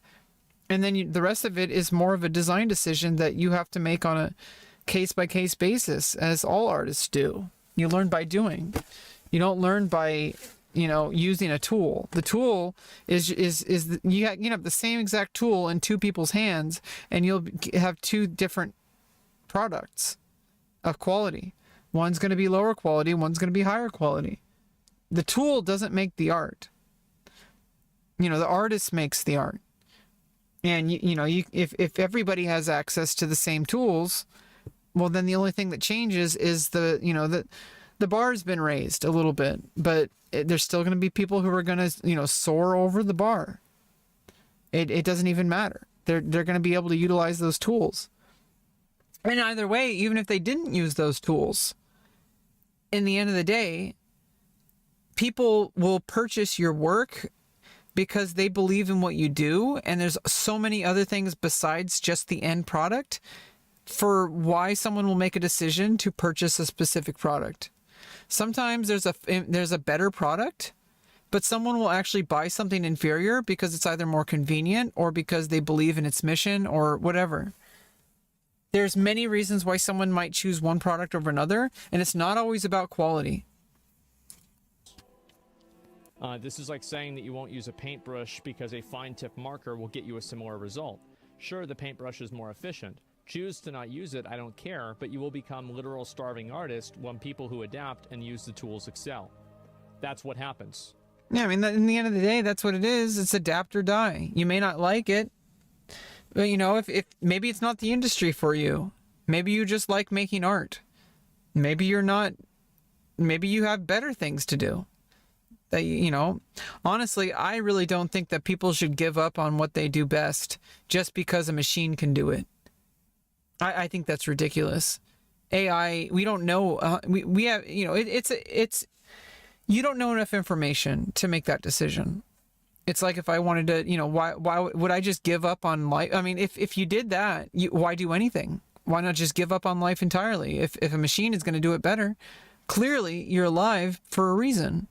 And then the rest of it is more of a design decision that you have to make on a case-by-case basis, as all artists do. You learn by doing. You don't learn by, using a tool. The tool is you have the same exact tool in two people's hands, and you'll have two different products of quality. One's going to be lower quality, one's going to be higher quality. The tool doesn't make the art. The artist makes the art. And if everybody has access to the same tools, well, then the only thing that changes is the bar's been raised a little bit, but there's still going to be people who are going to, soar over the bar. It doesn't even matter. They're going to be able to utilize those tools. And either way, even if they didn't use those tools, in the end of the day, people will purchase your work because they believe in what you do. And there's so many other things besides just the end product for why someone will make a decision to purchase a specific product. Sometimes there's a better product, but someone will actually buy something inferior because it's either more convenient or because they believe in its mission or whatever. There's many reasons why someone might choose one product over another, and it's not always about quality. This is like saying that you won't use a paintbrush because a fine tip marker will get you a similar result. Sure, the paintbrush is more efficient. Choose to not use it, I don't care, but you will become literal starving artist when people who adapt and use the tools excel. That's what happens. Yeah, I mean, in the end of the day, that's what it is. It's adapt or die. You may not like it, but if maybe it's not the industry for you. Maybe you just like making art. Maybe you're not. Maybe you have better things to do. That honestly, I really don't think that people should give up on what they do best just because a machine can do it. I think that's ridiculous. AI, we don't know. We have, it's you don't know enough information to make that decision. It's like if I wanted to, why would I just give up on life? I mean, if you did that, why do anything? Why not just give up on life entirely? If a machine is going to do it better, clearly you're alive for a reason.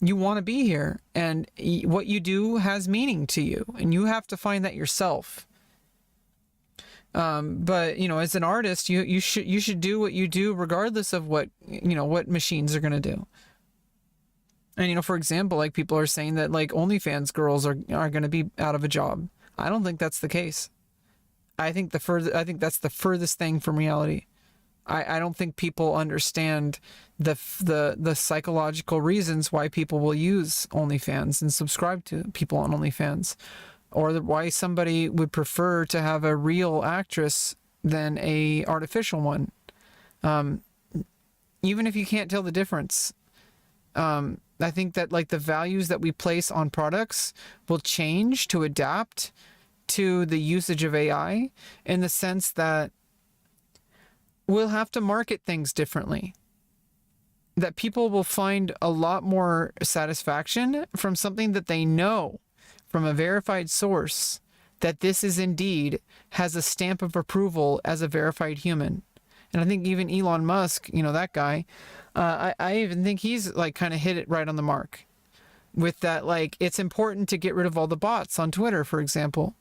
You want to be here, and what you do has meaning to you, and you have to find that yourself. But as an artist, you should do what you do regardless of what machines are going to do. And for example, like people are saying that like OnlyFans girls are going to be out of a job. I don't think that's the case. I think that's the furthest thing from reality. I don't think people understand the psychological reasons why people will use OnlyFans and subscribe to people on OnlyFans, or why somebody would prefer to have a real actress than a artificial one. Even if you can't tell the difference, I think that like the values that we place on products will change to adapt to the usage of AI, in the sense that we'll have to market things differently. That people will find a lot more satisfaction from something that they know from a verified source, that this is indeed has a stamp of approval as a verified human. And I think even Elon Musk, that guy, I even think he's like kind of hit it right on the mark with that. Like, it's important to get rid of all the bots on Twitter, for example.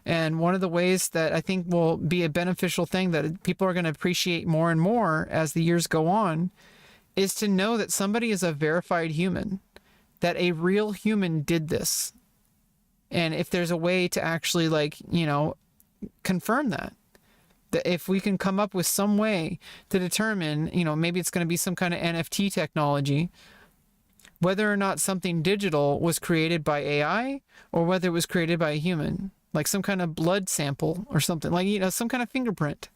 And one of the ways that I think will be a beneficial thing that people are going to appreciate more and more as the years go on is to know that somebody is a verified human, that a real human did this. And if there's a way to actually confirm that if we can come up with some way to determine, maybe it's going to be some kind of NFT technology, whether or not something digital was created by AI or whether it was created by a human. Like some kind of blood sample or something, like, some kind of fingerprint.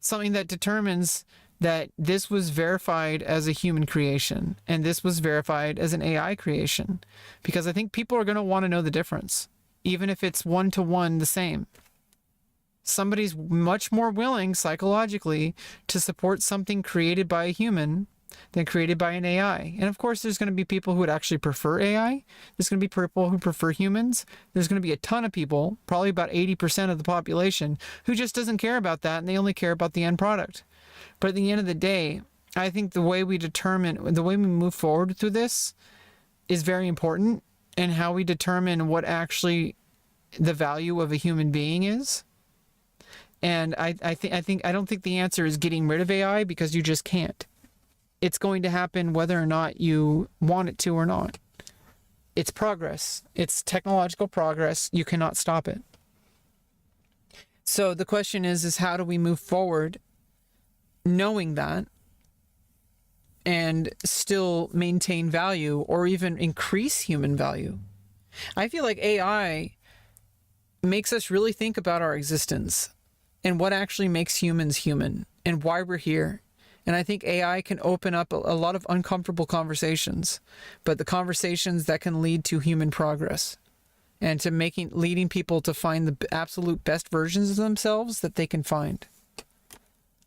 Something that determines that this was verified as a human creation and this was verified as an AI creation. Because I think people are going to want to know the difference, even if it's one-to-one the same. Somebody's much more willing psychologically to support something created by a human than created by an AI. And of course, there's going to be people who would actually prefer AI. There's going to be people who prefer humans. There's going to be a ton of people, probably about 80% of the population, who just doesn't care about that, and they only care about the end product. But at the end of the day, I think the way we move forward through this is very important, and how we determine what actually the value of a human being is. And I don't think the answer is getting rid of AI, because you just can't. It's going to happen whether or not you want it to or not. It's progress. It's technological progress. You cannot stop it. So the question is how do we move forward knowing that and still maintain value, or even increase human value? I feel like AI makes us really think about our existence and what actually makes humans human and why we're here. And I think AI can open up a lot of uncomfortable conversations, but the conversations that can lead to human progress and to leading people to find the absolute best versions of themselves that they can find.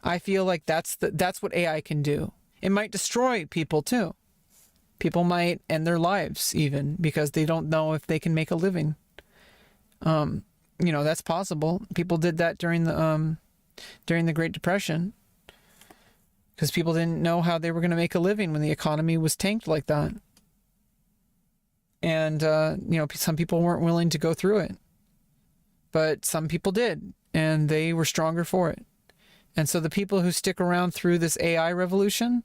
I feel like that's what AI can do. It might destroy people too. People might end their lives even because they don't know if they can make a living. That's possible. People did that during the Great Depression, because people didn't know how they were going to make a living when the economy was tanked like that. And, some people weren't willing to go through it. But some people did, and they were stronger for it. And so the people who stick around through this AI revolution,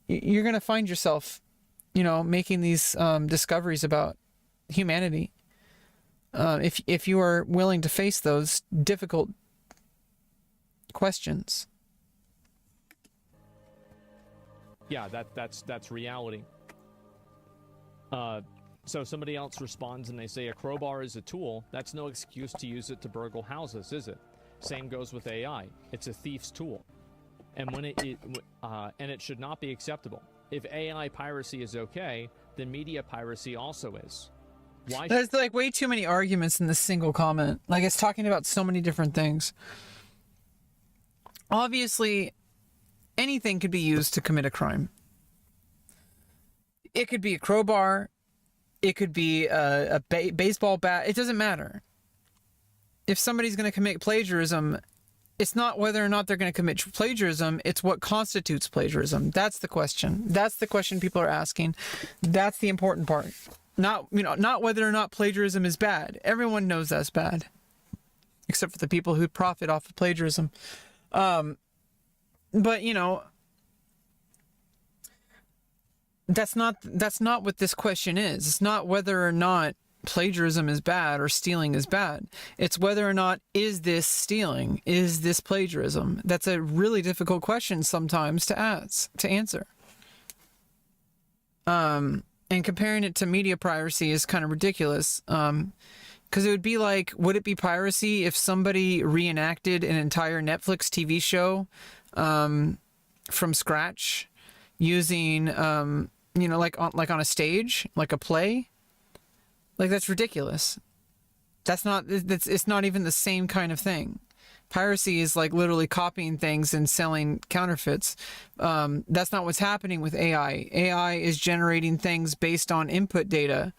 you're going to find yourself, making these discoveries about humanity. If you are willing to face those difficult questions. Yeah, that's reality. So somebody else responds and they say a crowbar is a tool. That's no excuse to use it to burgle houses, is it? Same goes with AI. It's a thief's tool, and it should not be acceptable. If AI piracy is okay, then media piracy also is. Why? There's like way too many arguments in this single comment. Like, it's talking about so many different things. Obviously, anything could be used to commit a crime. It could be a crowbar. It could be a baseball bat. It doesn't matter. If somebody's going to commit plagiarism, it's not whether or not they're going to commit plagiarism. It's what constitutes plagiarism. That's the question. That's the question people are asking. That's the important part. Not whether or not plagiarism is bad. Everyone knows that's bad, except for the people who profit off of plagiarism. But that's not what this question is. It's not whether or not plagiarism is bad or stealing is bad. It's whether or not, is this stealing? Is this plagiarism? That's a really difficult question sometimes to answer. And comparing it to media piracy is kind of ridiculous. Because it would be like, would it be piracy if somebody reenacted an entire Netflix TV show from scratch using, like on a stage, like a play? Like, that's ridiculous. It's not even the same kind of thing. Piracy is like literally copying things and selling counterfeits. That's not what's happening with AI. AI is generating things based on input data.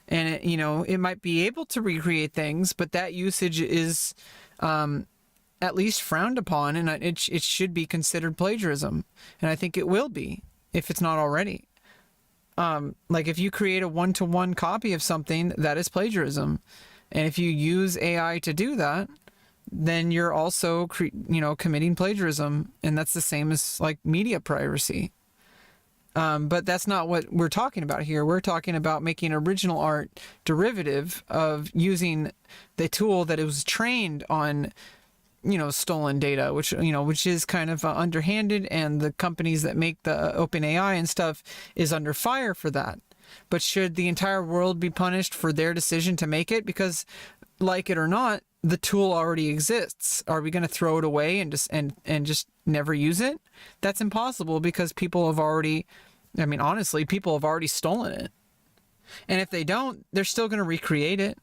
And it might be able to recreate things, but that usage is at least frowned upon, and it should be considered plagiarism. And I think it will be, if it's not already. Like, if you create a one-to-one copy of something, that is plagiarism. And if you use AI to do that, then you're also committing plagiarism, and that's the same as like media piracy. But that's not what we're talking about here. We're talking about making original art derivative of using the tool that it was trained on, stolen data, which is kind of underhanded, and the companies that make the OpenAI and stuff is under fire for that. But should the entire world be punished for their decision to make it? Because, like it or not, the tool already exists. Are we going to throw it away and just never use it? That's impossible, because people have already stolen it. And if they don't, they're still going to recreate it.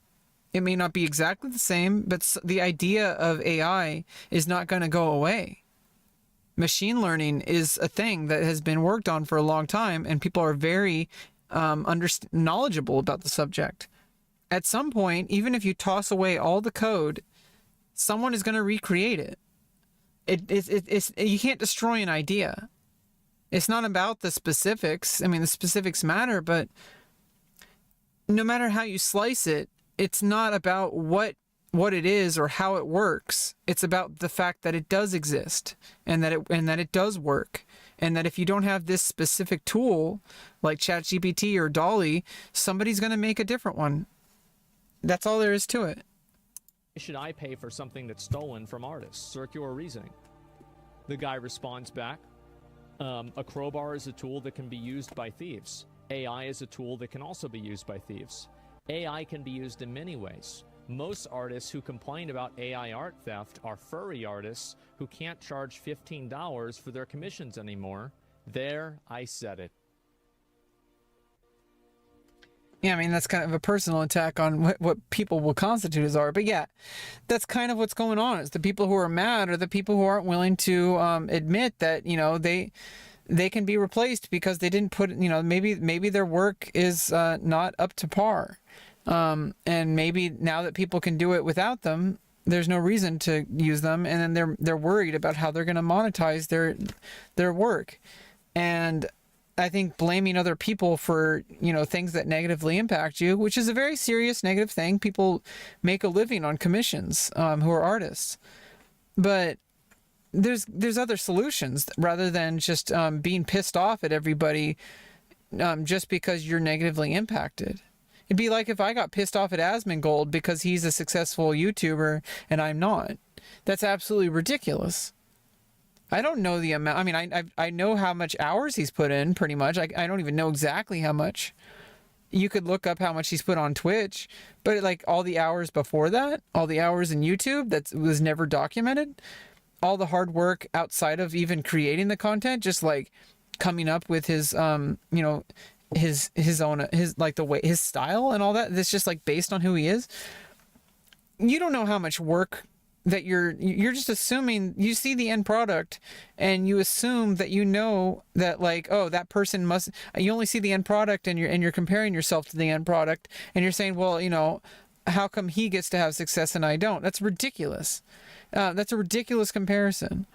It may not be exactly the same, but the idea of AI is not going to go away. Machine learning is a thing that has been worked on for a long time, and people are very knowledgeable about the subject. At some point, even if you toss away all the code, someone is going to recreate it. It's you can't destroy an idea. It's not about the specifics. I mean, the specifics matter, but no matter how you slice it, it's not about what it is or how it works. It's about the fact that it does exist, and that it does work, and that if you don't have this specific tool like ChatGPT or DALL-E, somebody's going to make a different one. That's all there is to it. Should I pay for something that's stolen from artists? Circular reasoning. The guy responds back, a crowbar is a tool that can be used by thieves. AI is a tool that can also be used by thieves. AI can be used in many ways. Most artists who complain about AI art theft are furry artists who can't charge $15 for their commissions anymore. There, I said it. Yeah, I mean, that's kind of a personal attack on what people will constitute as art. But yeah, that's kind of what's going on. Is the people who are mad are the people who aren't willing to admit that, they can be replaced because they didn't put, maybe their work is not up to par. And maybe now that people can do it without them, there's no reason to use them. And then they're worried about how they're going to monetize their work. And I think blaming other people for, things that negatively impact you, which is a very serious negative thing. People make a living on commissions, who are artists, but there's other solutions rather than just being pissed off at everybody just because you're negatively impacted. It'd be like if I got pissed off at Asmongold because he's a successful YouTuber and I'm not. That's absolutely ridiculous. I don't know the amount. I mean, I know how much hours he's put in, pretty much. I don't even know exactly how much. You could look up how much he's put on Twitch, but like all the hours before that, all the hours in YouTube that was never documented, all the hard work outside of even creating the content, just like coming up with his, his own, like the way, his style and all that, that's just like based on who he is. You don't know how much work that you're just assuming. You see the end product and you assume that that like, oh, that person must, you only see the end product and you're comparing yourself to the end product and you're saying, well, how come he gets to have success and I don't? That's ridiculous. That's a ridiculous comparison.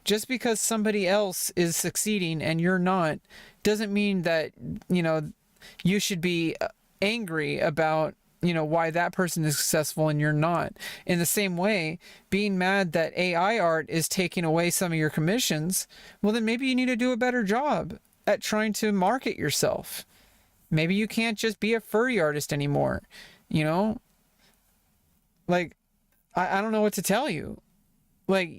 Just because somebody else is succeeding and you're not doesn't mean that, you should be angry about why that person is successful and you're not. In the same way, being mad that AI art is taking away some of your commissions, well, then maybe you need to do a better job at trying to market yourself. Maybe you can't just be a furry artist anymore, Like, I don't know what to tell you. Like,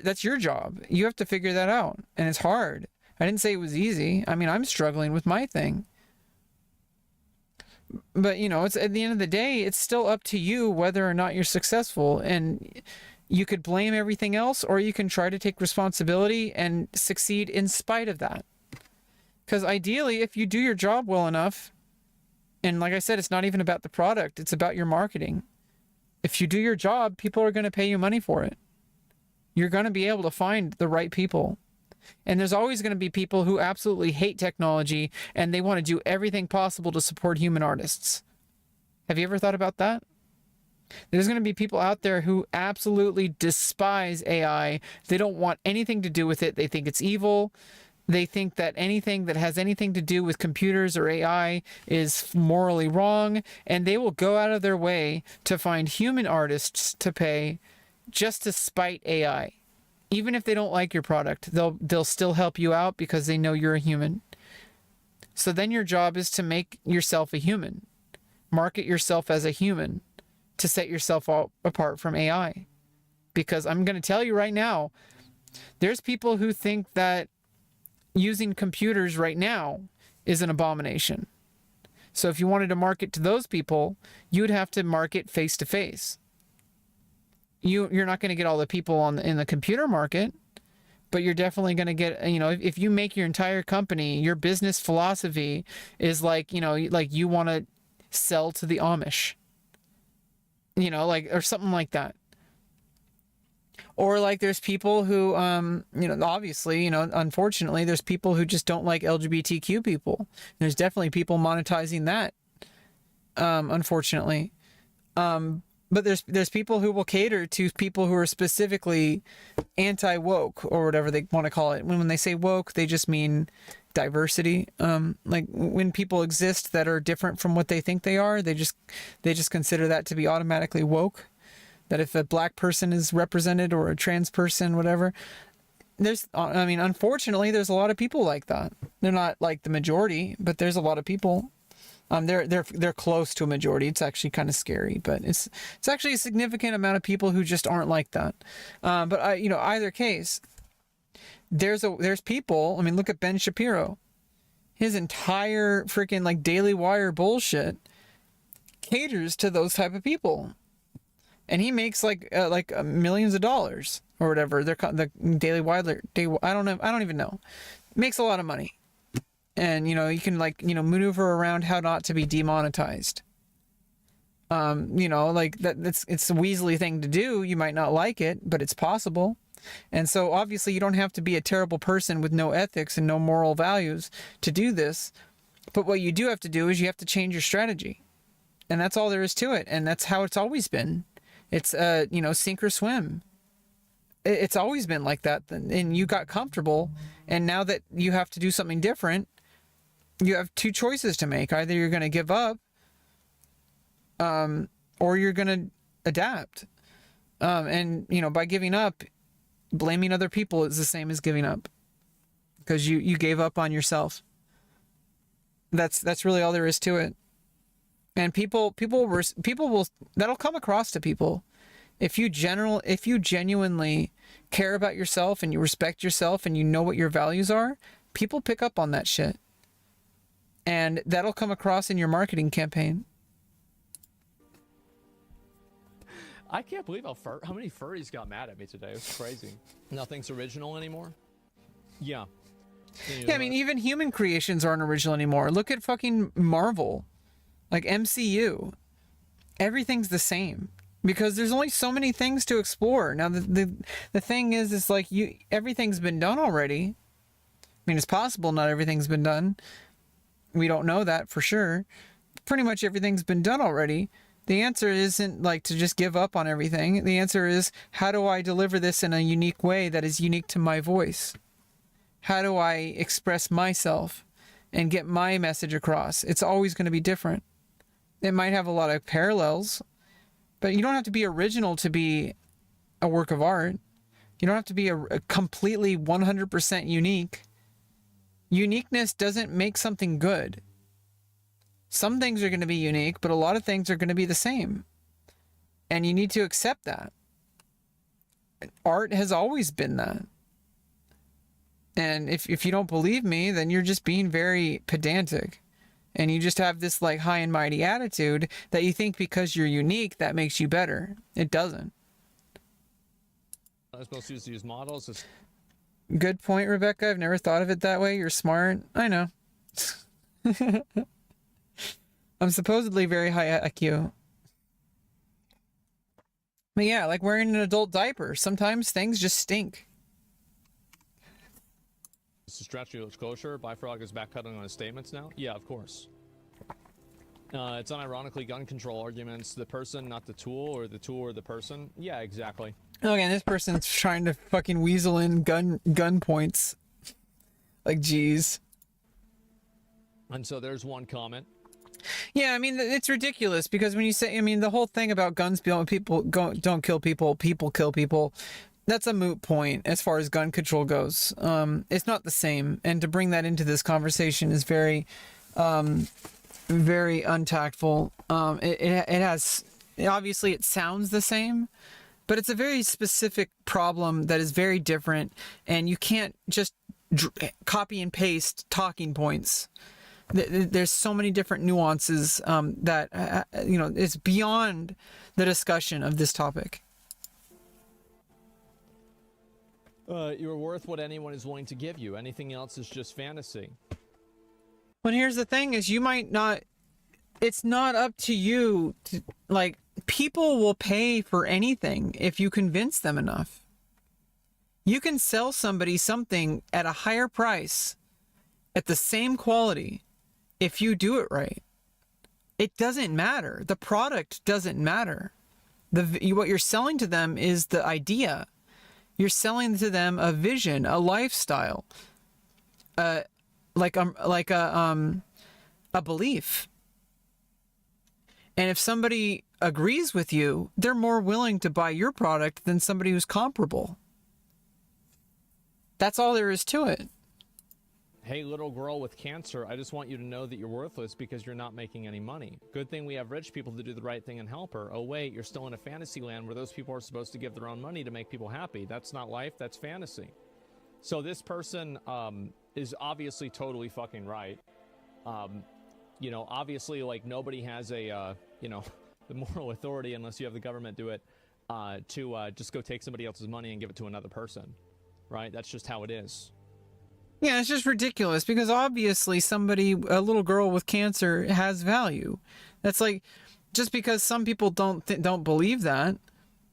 that's your job. You have to figure that out. And it's hard. I didn't say it was easy. I mean, I'm struggling with my thing. But, it's at the end of the day, it's still up to you whether or not you're successful. And you could blame everything else, or you can try to take responsibility and succeed in spite of that. Because ideally, if you do your job well enough, and like I said, it's not even about the product, it's about your marketing. If you do your job, people are going to pay you money for it. You're going to be able to find the right people. And there's always going to be people who absolutely hate technology and they want to do everything possible to support human artists. Have you ever thought about that? There's going to be people out there who absolutely despise AI. They don't want anything to do with it. They think it's evil. They think that anything that has anything to do with computers or AI is morally wrong. And they will go out of their way to find human artists to pay just to spite AI. Even if they don't like your product, they'll still help you out because they know you're a human. So then your job is to make yourself a human. Market yourself as a human to set yourself apart from AI. Because I'm going to tell you right now, there's people who think that using computers right now is an abomination. So if you wanted to market to those people, you would have to market face to face. You're not going to get all the people in the computer market, but you're definitely going to get, if you make your entire company, your business philosophy is like, like you want to sell to the Amish, or something like that. Or like there's people who, obviously, unfortunately, there's people who just don't like LGBTQ people. There's definitely people monetizing that, unfortunately. But there's people who will cater to people who are specifically anti-woke or whatever they want to call it. When they say woke, they just mean diversity. Like when people exist that are different from what they think they are, they just consider that to be automatically woke. That if a black person is represented or a trans person, whatever, unfortunately, there's a lot of people like that. They're not like the majority, but there's a lot of people. They're close to a majority. It's actually kind of scary, but it's actually a significant amount of people who just aren't like that. But either case, there's people. I mean, look at Ben Shapiro. His entire freaking like Daily Wire bullshit caters to those type of people. And he makes like millions of dollars or whatever. The Daily Wire, I don't even know. Makes a lot of money, and you can maneuver around how not to be demonetized. Like it's a Weasley thing to do. You might not like it, but it's possible. And so obviously you don't have to be a terrible person with no ethics and no moral values to do this. But what you do have to do is you have to change your strategy, and that's all there is to it. And that's how it's always been. It's, sink or swim. It's always been like that. And you got comfortable. And now that you have to do something different, you have two choices to make. Either you're going to give up, or you're going to adapt. And by giving up, blaming other people is the same as giving up. Because you gave up on yourself. That's really all there is to it. And people will, that'll come across to people. If you genuinely care about yourself and you respect yourself and you know what your values are, people pick up on that shit. And that'll come across in your marketing campaign. I can't believe how many furries got mad at me today. It was crazy. Nothing's original anymore. Yeah. Yeah, I mean, even human creations aren't original anymore. Look at fucking Marvel. Like MCU, everything's the same because there's only so many things to explore. Now the thing is like everything's been done already. I mean, it's possible not everything's been done. We don't know that for sure. Pretty much everything's been done already. The answer isn't like to just give up on everything. The answer is, how do I deliver this in a unique way that is unique to my voice? How do I express myself and get my message across? It's always going to be different. It might have a lot of parallels, but you don't have to be original to be a work of art. You don't have to be a completely 100% unique. Uniqueness doesn't make something good. Some things are going to be unique, but a lot of things are going to be the same. And you need to accept that. Art has always been that. And if you don't believe me, then you're just being very pedantic. And you just have this like high and mighty attitude that you think because you're unique, that makes you better. It doesn't. I'm supposed to use models. Good point, Rebecca. I've never thought of it that way. You're smart. I know. I'm supposedly very high IQ. But yeah, like wearing an adult diaper. Sometimes things just stink. This is stretchy kosher. Bifrog is backpedaling on his statements now. Yeah, of course. It's unironically gun control arguments. The person, not the tool, or the tool or the person. Yeah, exactly. Okay, and this person's trying to fucking weasel in gun points. Like, geez. And so there's one comment. Yeah, I mean, it's ridiculous because when you say, I mean, the whole thing about guns, people don't kill people, people kill people. That's a moot point as far as gun control goes. It's not the same, and to bring that into this conversation is very, very untactful. It has, obviously, it sounds the same, but it's a very specific problem that is very different, and you can't just copy and paste talking points. There's so many different nuances that it's beyond the discussion of this topic. You're worth what anyone is willing to give you. Anything else is just fantasy. But here's the thing is you might not, it's not up to you to, like, people will pay for anything if you convince them enough. You can sell somebody something at a higher price at the same quality if you do it right. It doesn't matter. The product doesn't matter. What you're selling to them is the idea. You're selling to them a vision, a lifestyle, like a belief. And if somebody agrees with you, they're more willing to buy your product than somebody who's comparable. That's all there is to it. Hey, little girl with cancer, I just want you to know that you're worthless because you're not making any money. Good thing we have rich people to do the right thing and help her. Oh, wait, you're still in a fantasy land where those people are supposed to give their own money to make people happy. That's not life, that's fantasy. So this person is obviously totally fucking right. You know, obviously, like, nobody has a, you know, the moral authority, unless you have the government do it, to just go take somebody else's money and give it to another person. Right? That's just how it is. Yeah, it's just ridiculous because obviously a little girl with cancer has value. That's like, just because some people don't believe that,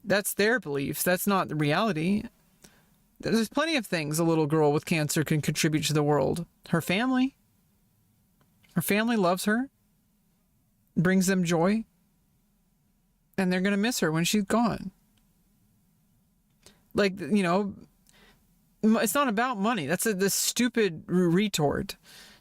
that's their beliefs. That's not the reality. There's plenty of things a little girl with cancer can contribute to the world. Her family loves her, brings them joy, and they're going to miss her when she's gone. Like, you know, it's not about money. That's this stupid retort,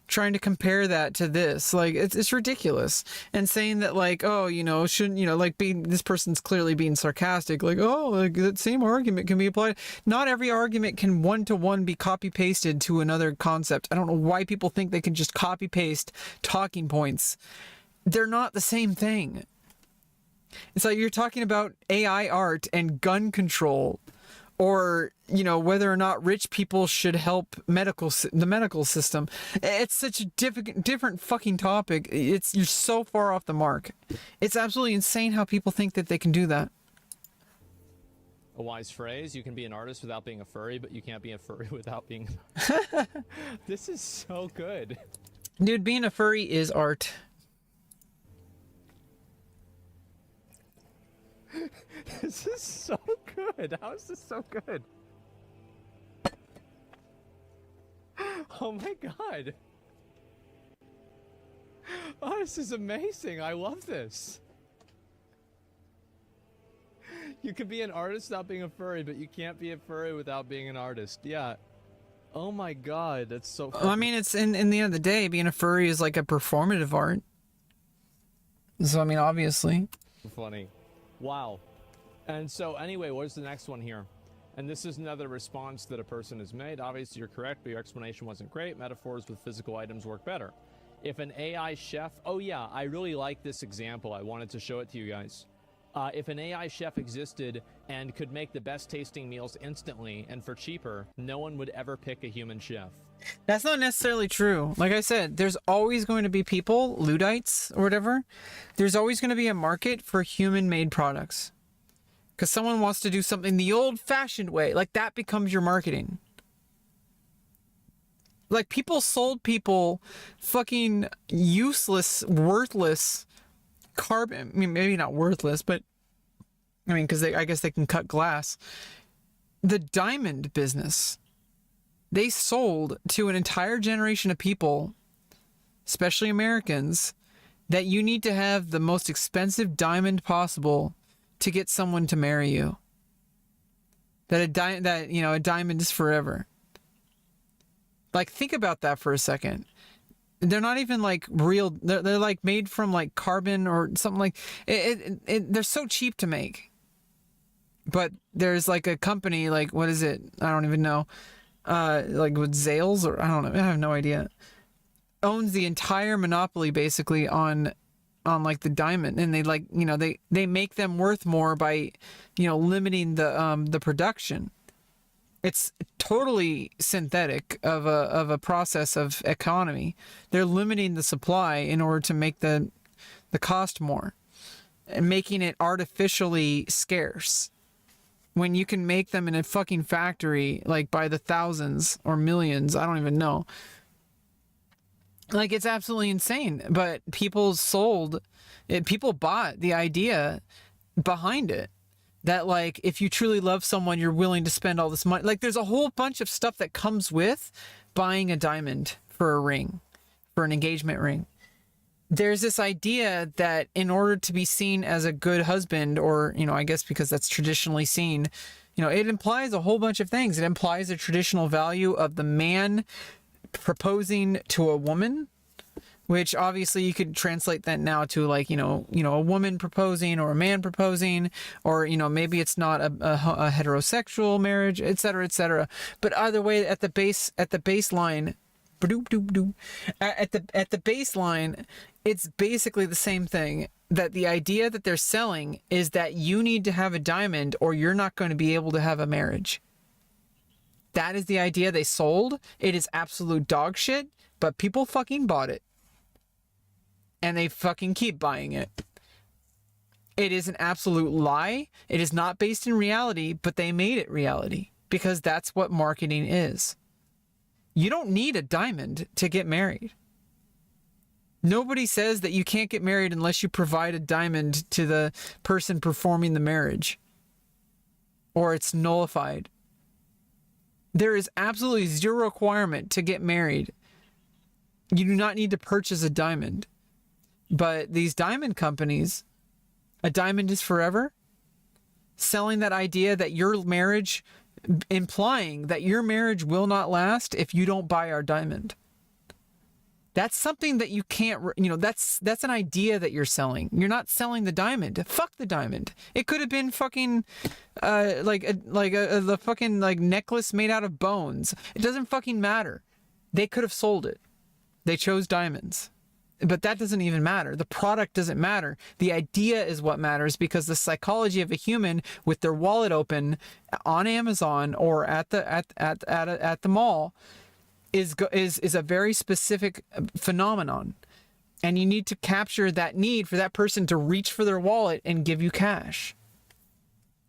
trying to compare that to this. Like, it's ridiculous. And saying that, like, oh, you know, shouldn't, you know, like, this person's clearly being sarcastic. Like, oh, like, that same argument can be applied. Not every argument can one-to-one be copy-pasted to another concept. I don't know why people think they can just copy-paste talking points. They're not the same thing. It's like you're talking about AI art and gun control, or, you know, whether or not rich people should help the medical system. It's such a different fucking topic. You're so far off the mark. It's absolutely insane how people think that they can do that. A wise phrase: you can be an artist without being a furry, but you can't be a furry without being. This is so good. Dude, being a furry is art. This is so good. How is this so good? Oh my god. Oh, this is amazing. I love this. You can be an artist without being a furry, but you can't be a furry without being an artist. Yeah. Oh my god, that's so funny. Well, I mean, it's in the end of the day, being a furry is like a performative art. So, I mean, obviously. Funny. Wow. And so anyway, what's the next one here? And this is another response that a person has made. Obviously, you're correct, but your explanation wasn't great. Metaphors with physical items work better. If an AI chef... Oh, yeah, I really like this example. I wanted to show it to you guys. If an AI chef existed and could make the best tasting meals instantly and for cheaper, no one would ever pick a human chef. That's not necessarily true. Like I said, there's always going to be people, Luddites or whatever. There's always going to be a market for human-made products. Because someone wants to do something the old-fashioned way. Like, that becomes your marketing. Like, people sold people fucking useless, worthless carbon. I mean, maybe not worthless, but... I mean, because I guess they can cut glass. The diamond business. They sold to an entire generation of people, especially Americans, that you need to have the most expensive diamond possible to get someone to marry you. That a diamond is forever. Like, think about that for a second. They're not even like real. They're like made from like carbon or something like it. They're so cheap to make. But there's like a company, like, what is it? I don't even know. Like with Zales, or I don't know. I have no idea. Owns the entire monopoly basically on like the diamond, and they like, you know, they make them worth more by, you know, limiting the production. It's totally synthetic of a process of economy. They're limiting the supply in order to make the cost more, and making it artificially scarce. When you can make them in a fucking factory, like by the thousands or millions, I don't even know. Like, it's absolutely insane. But people bought the idea behind it. That like if you truly love someone, you're willing to spend all this money. Like there's a whole bunch of stuff that comes with buying a diamond for a ring, for an engagement ring. There's this idea that in order to be seen as a good husband, or, you know, I guess because that's traditionally seen, you know, it implies a whole bunch of things. It implies a traditional value of the man proposing to a woman, which obviously you could translate that now to like, you know, a woman proposing or a man proposing, or, you know, maybe it's not a heterosexual marriage, et cetera, et cetera. But either way, at the baseline, at the baseline, it's basically the same thing. That the idea that they're selling is that you need to have a diamond or you're not going to be able to have a marriage. That is the idea they sold. It is absolute dog shit, but people fucking bought it. And they fucking keep buying it. It is an absolute lie. It is not based in reality, but they made it reality because that's what marketing is. You don't need a diamond to get married. Nobody says that you can't get married unless you provide a diamond to the person performing the marriage, or it's nullified. There is absolutely zero requirement to get married. You do not need to purchase a diamond. But these diamond companies, a diamond is forever, selling that idea that your marriage, implying that your marriage will not last if you don't buy our diamond. That's something that you can't, you know, that's an idea that you're selling. You're not selling the diamond. Fuck the diamond. It could have been fucking the fucking like necklace made out of bones. It doesn't fucking matter. They could have sold it. They chose diamonds. But that doesn't even matter. The product doesn't matter. The idea is what matters, because the psychology of a human with their wallet open on Amazon or at the mall is a very specific phenomenon. And you need to capture that need for that person to reach for their wallet and give you cash.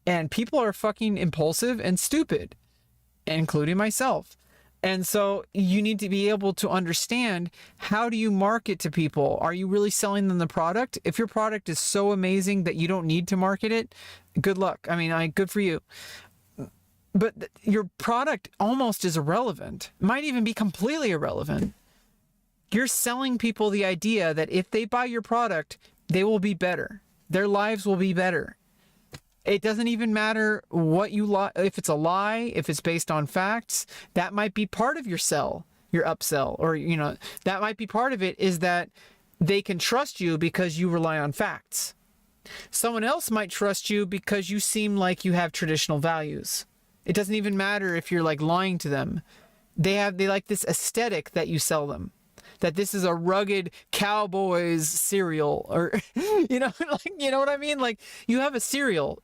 And people are fucking impulsive and stupid, including myself. And so you need to be able to understand, how do you market to people? Are you really selling them the product? If your product is so amazing that you don't need to market it, good luck. I mean, good for you. But your product almost is irrelevant. It might even be completely irrelevant. You're selling people the idea that if they buy your product, they will be better. Their lives will be better. It doesn't even matter what you lie, if it's a lie, if it's based on facts. That might be part of your sell, your upsell, or, you know, that might be part of it, is that they can trust you because you rely on facts. Someone else might trust you because you seem like you have traditional values. It doesn't even matter if you're like lying to them. They like this aesthetic that you sell them. That this is a rugged cowboys cereal, or you know, like, you know what I mean? Like, you have a cereal.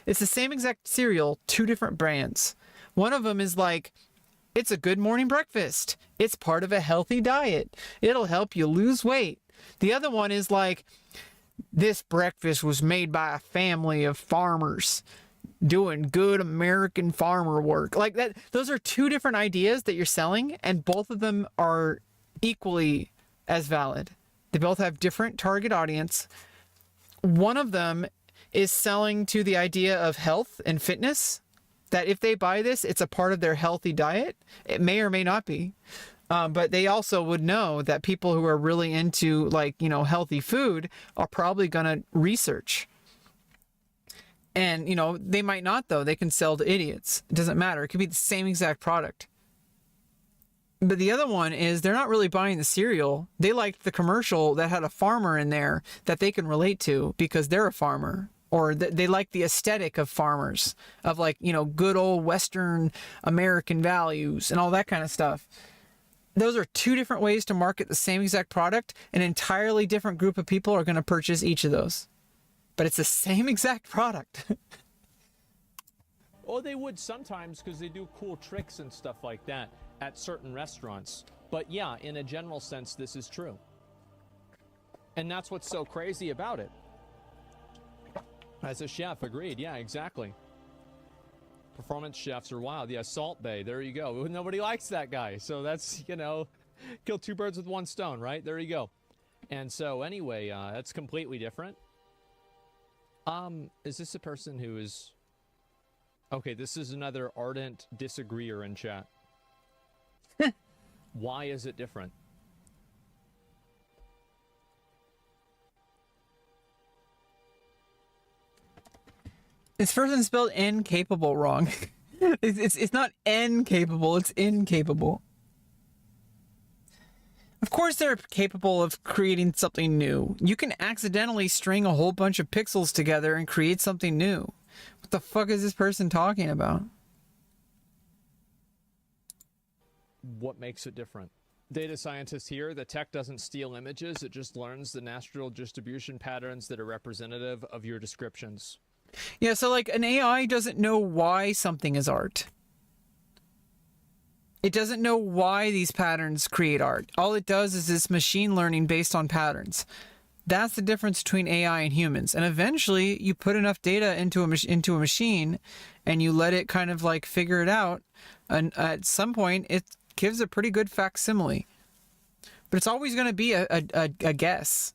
It's the same exact cereal, two different brands. One of them is like, it's a good morning breakfast. It's part of a healthy diet. It'll help you lose weight. The other one is like, this breakfast was made by a family of farmers doing good American farmer work. Like that, those are two different ideas that you're selling, and both of them are equally as valid. They both have different target audience. One of them is selling to the idea of health and fitness, that if they buy this, it's a part of their healthy diet. It may or may not be. But they also would know that people who are really into, like, you know, healthy food are probably going to research. And, you know, they might not, though. They can sell to idiots. It doesn't matter. It could be the same exact product. But the other one is, they're not really buying the cereal. They liked the commercial that had a farmer in there that they can relate to because they're a farmer. Or they like the aesthetic of farmers, of, like, you know, good old Western American values and all that kind of stuff. Those are two different ways to market the same exact product. An entirely different group of people are going to purchase each of those. But it's the same exact product. Or they would sometimes, because they do cool tricks and stuff like that at certain restaurants. But yeah, in a general sense, this is true. And that's what's so crazy about it. As a chef, agreed. Yeah, exactly. Performance chefs are wild. Yeah, Salt Bay. There you go. Nobody likes that guy. So that's, you know, kill two birds with one stone, right? There you go. And so anyway, that's completely different. Is this a person who is... Okay, this is another ardent disagreeer in chat. Why is it different? This person spelled incapable wrong. It's not incapable, it's incapable. Of course they're capable of creating something new. You can accidentally string a whole bunch of pixels together and create something new. What the fuck is this person talking about? What makes it different? Data scientist here, the tech doesn't steal images, it just learns the natural distribution patterns that are representative of your descriptions. Yeah, so like an AI doesn't know why something is art. It doesn't know why these patterns create art. All it does is this machine learning based on patterns. That's the difference between AI and humans. And eventually, you put enough data into a machine, and you let it kind of like figure it out. And at some point, it gives a pretty good facsimile. But it's always going to be a guess.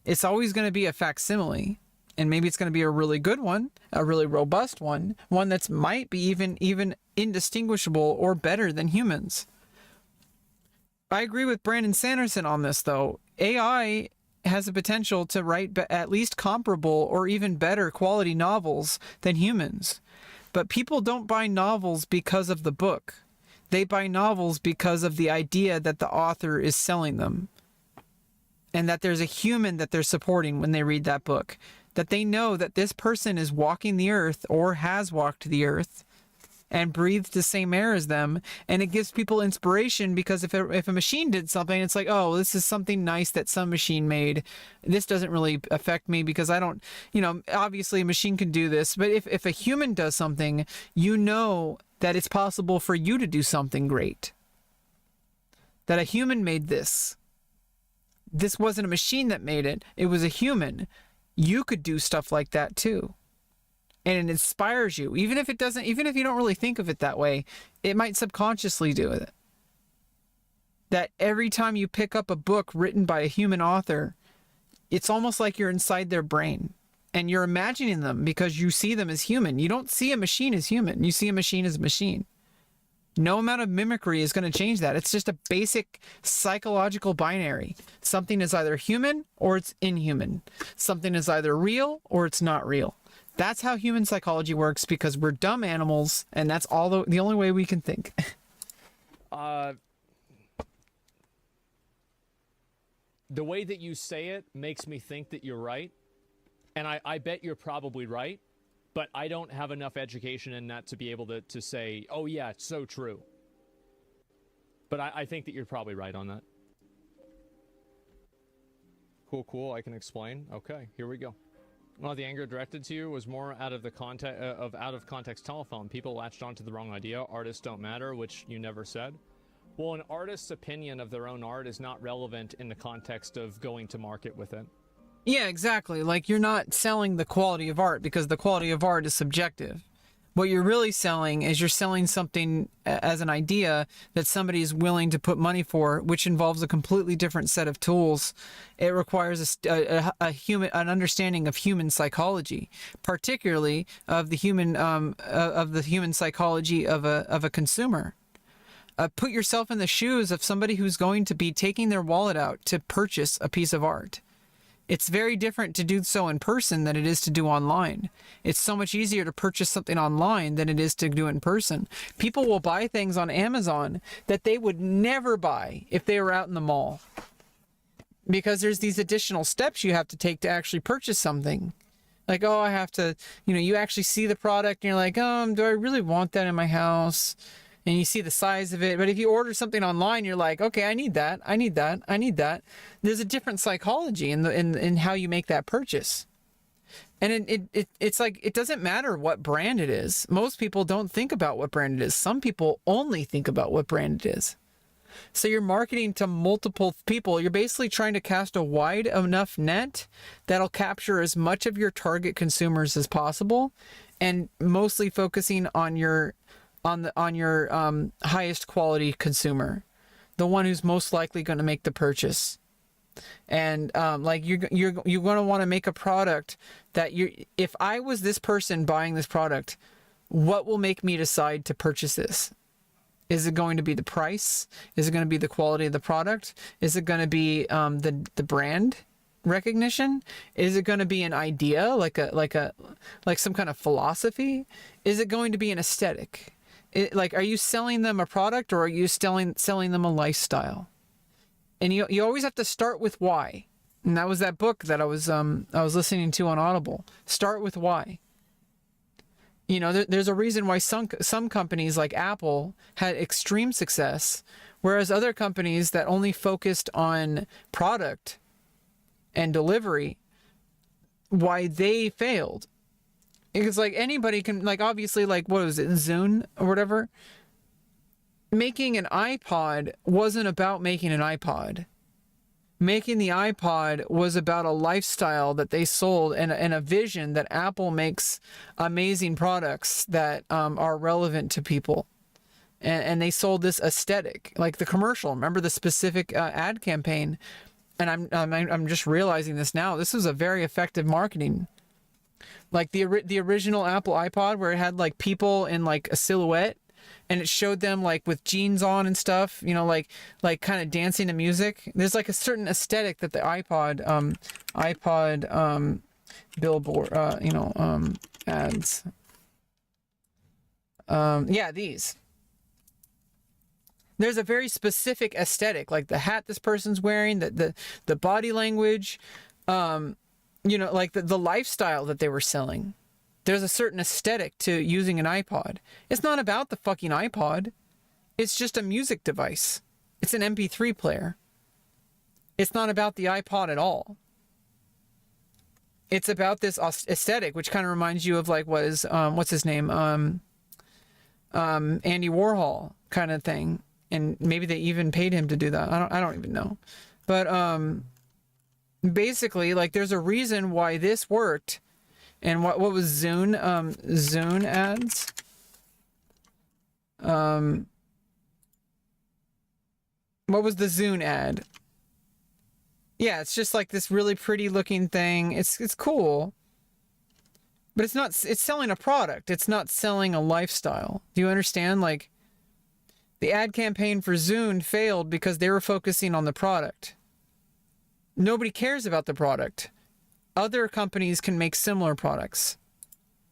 It's always going to be a facsimile. And maybe it's going to be a really good one, a really robust one that's might be even indistinguishable or better than humans. I agree with Brandon Sanderson on this, though. AI has the potential to write at least comparable or even better quality novels than humans. But people don't buy novels because of the book. They buy novels because of the idea that the author is selling them. And that there's a human that they're supporting when they read that book. That they know that this person is walking the earth or has walked the earth and breathed the same air as them. And it gives people inspiration because if a machine did something, it's like, oh, this is something nice that some machine made. This doesn't really affect me because I don't, obviously a machine can do this. But if a human does something, you know that it's possible for you to do something great. That a human made this. This wasn't a machine that made it. It was a human. You could do stuff like that too. And it inspires you. Even if you don't really think of it that way, it might subconsciously do it. That every time you pick up a book written by a human author, it's almost like you're inside their brain. And you're imagining them because you see them as human. You don't see a machine as human. You see a machine as a machine. No amount of mimicry is going to change that. It's just a basic psychological binary. Something is either human or it's inhuman. Something is either real or it's not real. That's how human psychology works because we're dumb animals, and that's all the only way we can think. The way that you say it makes me think that you're right. And I bet you're probably right. But I don't have enough education in that to be able to say, oh yeah, it's so true. But I think that you're probably right on that. Cool, I can explain. Okay, here we go. Well, the anger directed to you was more out of the out of context telephone. People latched onto the wrong idea. Artists don't matter, which you never said. Well, an artist's opinion of their own art is not relevant in the context of going to market with it. Yeah, exactly. Like, you're not selling the quality of art because the quality of art is subjective. What you're really selling is you're selling something as an idea that somebody is willing to put money for, which involves a completely different set of tools. It requires an understanding of human psychology, particularly of the human psychology of a consumer. Put yourself in the shoes of somebody who's going to be taking their wallet out to purchase a piece of art. It's very different to do so in person than it is to do online. It's so much easier to purchase something online than it is to do it in person. People will buy things on Amazon that they would never buy if they were out in the mall. Because there's these additional steps you have to take to actually purchase something. Like, oh, I have to, you actually see the product and you're like, do I really want that in my house? And you see the size of it. But if you order something online, you're like, okay, I need that. There's a different psychology in how you make that purchase. And it's like, it doesn't matter what brand it is. Most people don't think about what brand it is. Some people only think about what brand it is. So you're marketing to multiple people. You're basically trying to cast a wide enough net that'll capture as much of your target consumers as possible, and mostly focusing on your highest quality consumer, the one who's most likely going to make the purchase. And like you're going to want to make a product that if I was this person buying this product, what will make me decide to purchase this? Is it going to be the price? Is it going to be the quality of the product? Is it going to be the brand recognition? Is it going to be an idea, like some kind of philosophy? Is it going to be an aesthetic? Like, are you selling them a product, or are you selling them a lifestyle? And you always have to start with why. And that was that book that I was listening to on Audible. Start with why. You know, there's a reason why some companies like Apple had extreme success, whereas other companies that only focused on product and delivery, why they failed. It's like anybody can, like, obviously, like, what was it, Zune or whatever? Making an iPod wasn't about making an iPod. Making the iPod was about a lifestyle that they sold, and a vision that Apple makes amazing products that are relevant to people. And they sold this aesthetic, like the commercial. Remember the specific ad campaign? And I'm just realizing this now. This was a very effective marketing. Like the original Apple iPod, where it had like people in like a silhouette, and it showed them like with jeans on and stuff, you know, like kind of dancing to music. There's like a certain aesthetic that the iPod billboard, ads. Yeah, these. There's a very specific aesthetic, like the hat this person's wearing, the body language, like the lifestyle that they were selling. There's a certain aesthetic to using an iPod. It's not about the fucking iPod. It's just a music device. It's an MP3 player. It's not about the iPod at all. It's about this aesthetic, which kind of reminds you of like what's his name? Andy Warhol kind of thing. And maybe they even paid him to do that. I don't even know. But basically, like, there's a reason why this worked. And what was Zune? Zune ads. What was the Zune ad? Yeah, it's just like this really pretty looking thing. It's cool. But it's not. It's selling a product. It's not selling a lifestyle. Do you understand? Like, the ad campaign for Zune failed because they were focusing on the product. Nobody cares about the product. Other companies can make similar products.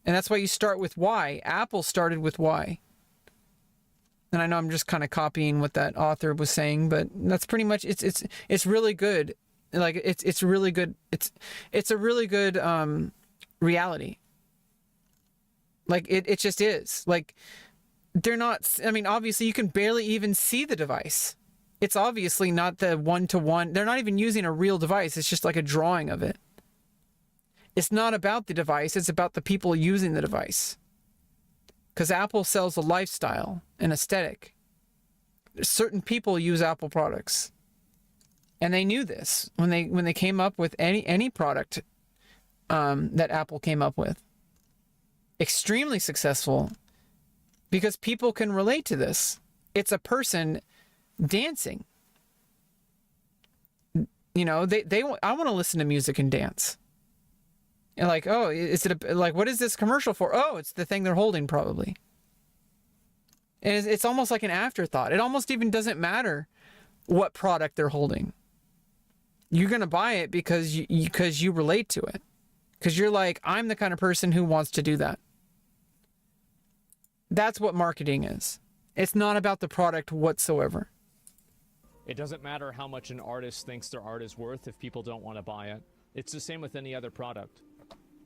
And that's why you start with why. Apple started with why. And I know I'm just kind of copying what that author was saying, but that's pretty much it's really good. Like it's really good. It's a really good reality. Like it just is. Like, they're not, I mean, obviously you can barely even see the device. It's obviously not the one-to-one. They're not even using a real device. It's just like a drawing of it. It's not about the device. It's about the people using the device. Because Apple sells a lifestyle, an aesthetic. Certain people use Apple products. And they knew this when they came up with any product that Apple came up with. Extremely successful. Because people can relate to this. It's a person dancing. You know, I want to listen to music and dance. And like, oh, what is this commercial for? Oh, it's the thing they're holding probably. And it's almost like an afterthought. It almost even doesn't matter what product they're holding. You're going to buy it because you relate to it. Because you're like, I'm the kind of person who wants to do that. That's what marketing is. It's not about the product whatsoever. It doesn't matter how much an artist thinks their art is worth if people don't want to buy it. It's the same with any other product.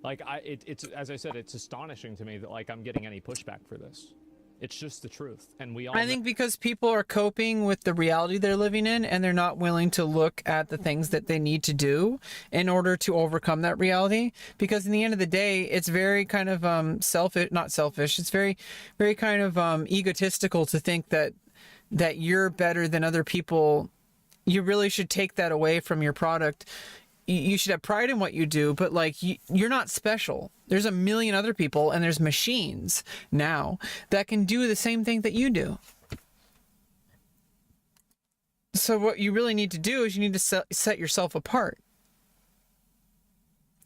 Like, it's as I said, it's astonishing to me that like I'm getting any pushback for this. It's just the truth, and we all. I think because people are coping with the reality they're living in, and they're not willing to look at the things that they need to do in order to overcome that reality. Because in the end of the day, it's very kind of not selfish. It's very, very kind of egotistical to think that you're better than other people. You really should take that away from your product. You should have pride in what you do, but like you're not special. There's a million other people, and there's machines now that can do the same thing that you do. So what you really need to do is you need to set yourself apart.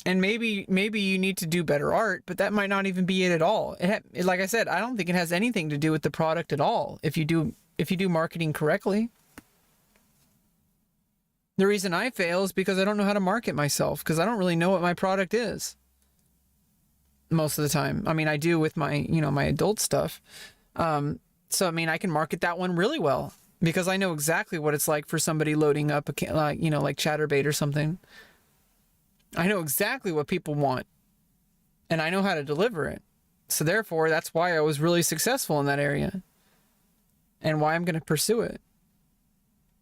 And maybe you need to do better art, but that might not even be it at all. Like I said, I don't think it has anything to do with the product at all. If you do marketing correctly. The reason I fail is because I don't know how to market myself, because I don't really know what my product is most of the time. I mean, I do with my, my adult stuff. So I mean, I can market that one really well because I know exactly what it's like for somebody loading up a, like Chatterbait or something. I know exactly what people want, and I know how to deliver it. So therefore, that's why I was really successful in that area, and why I'm going to pursue it,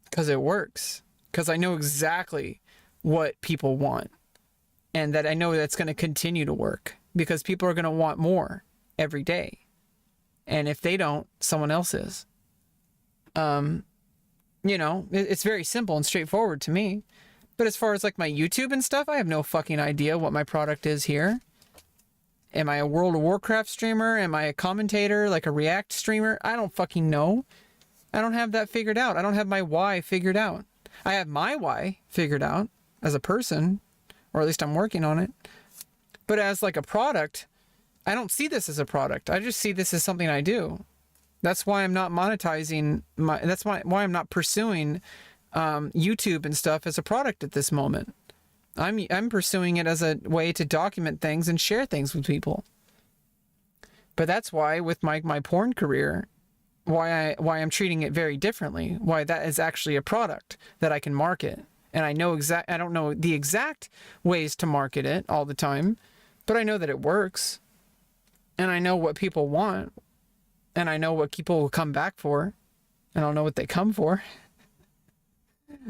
because it works. Because I know exactly what people want, and that I know that's going to continue to work, because people are going to want more every day, and if they don't, someone else is. It's very simple and straightforward to me. But as far as like my YouTube and stuff, I have no fucking idea what my product is here. Am I a World of Warcraft streamer? Am I a commentator, like a React streamer? I don't fucking know. I don't have that figured out. I don't have my why figured out. I have my why figured out as a person, or at least I'm working on it. But as like a product, I don't see this as a product. I just see this as something I do. That's why I'm not monetizing that's why I'm not pursuing YouTube and stuff as a product at this moment. I'm pursuing it as a way to document things and share things with people. But that's why with my porn career, why I'm treating it very differently. Why that is actually a product that I can market. And I don't know the exact ways to market it all the time, but I know that it works. And I know what people want. And I know what people will come back for. And I'll know what they come for.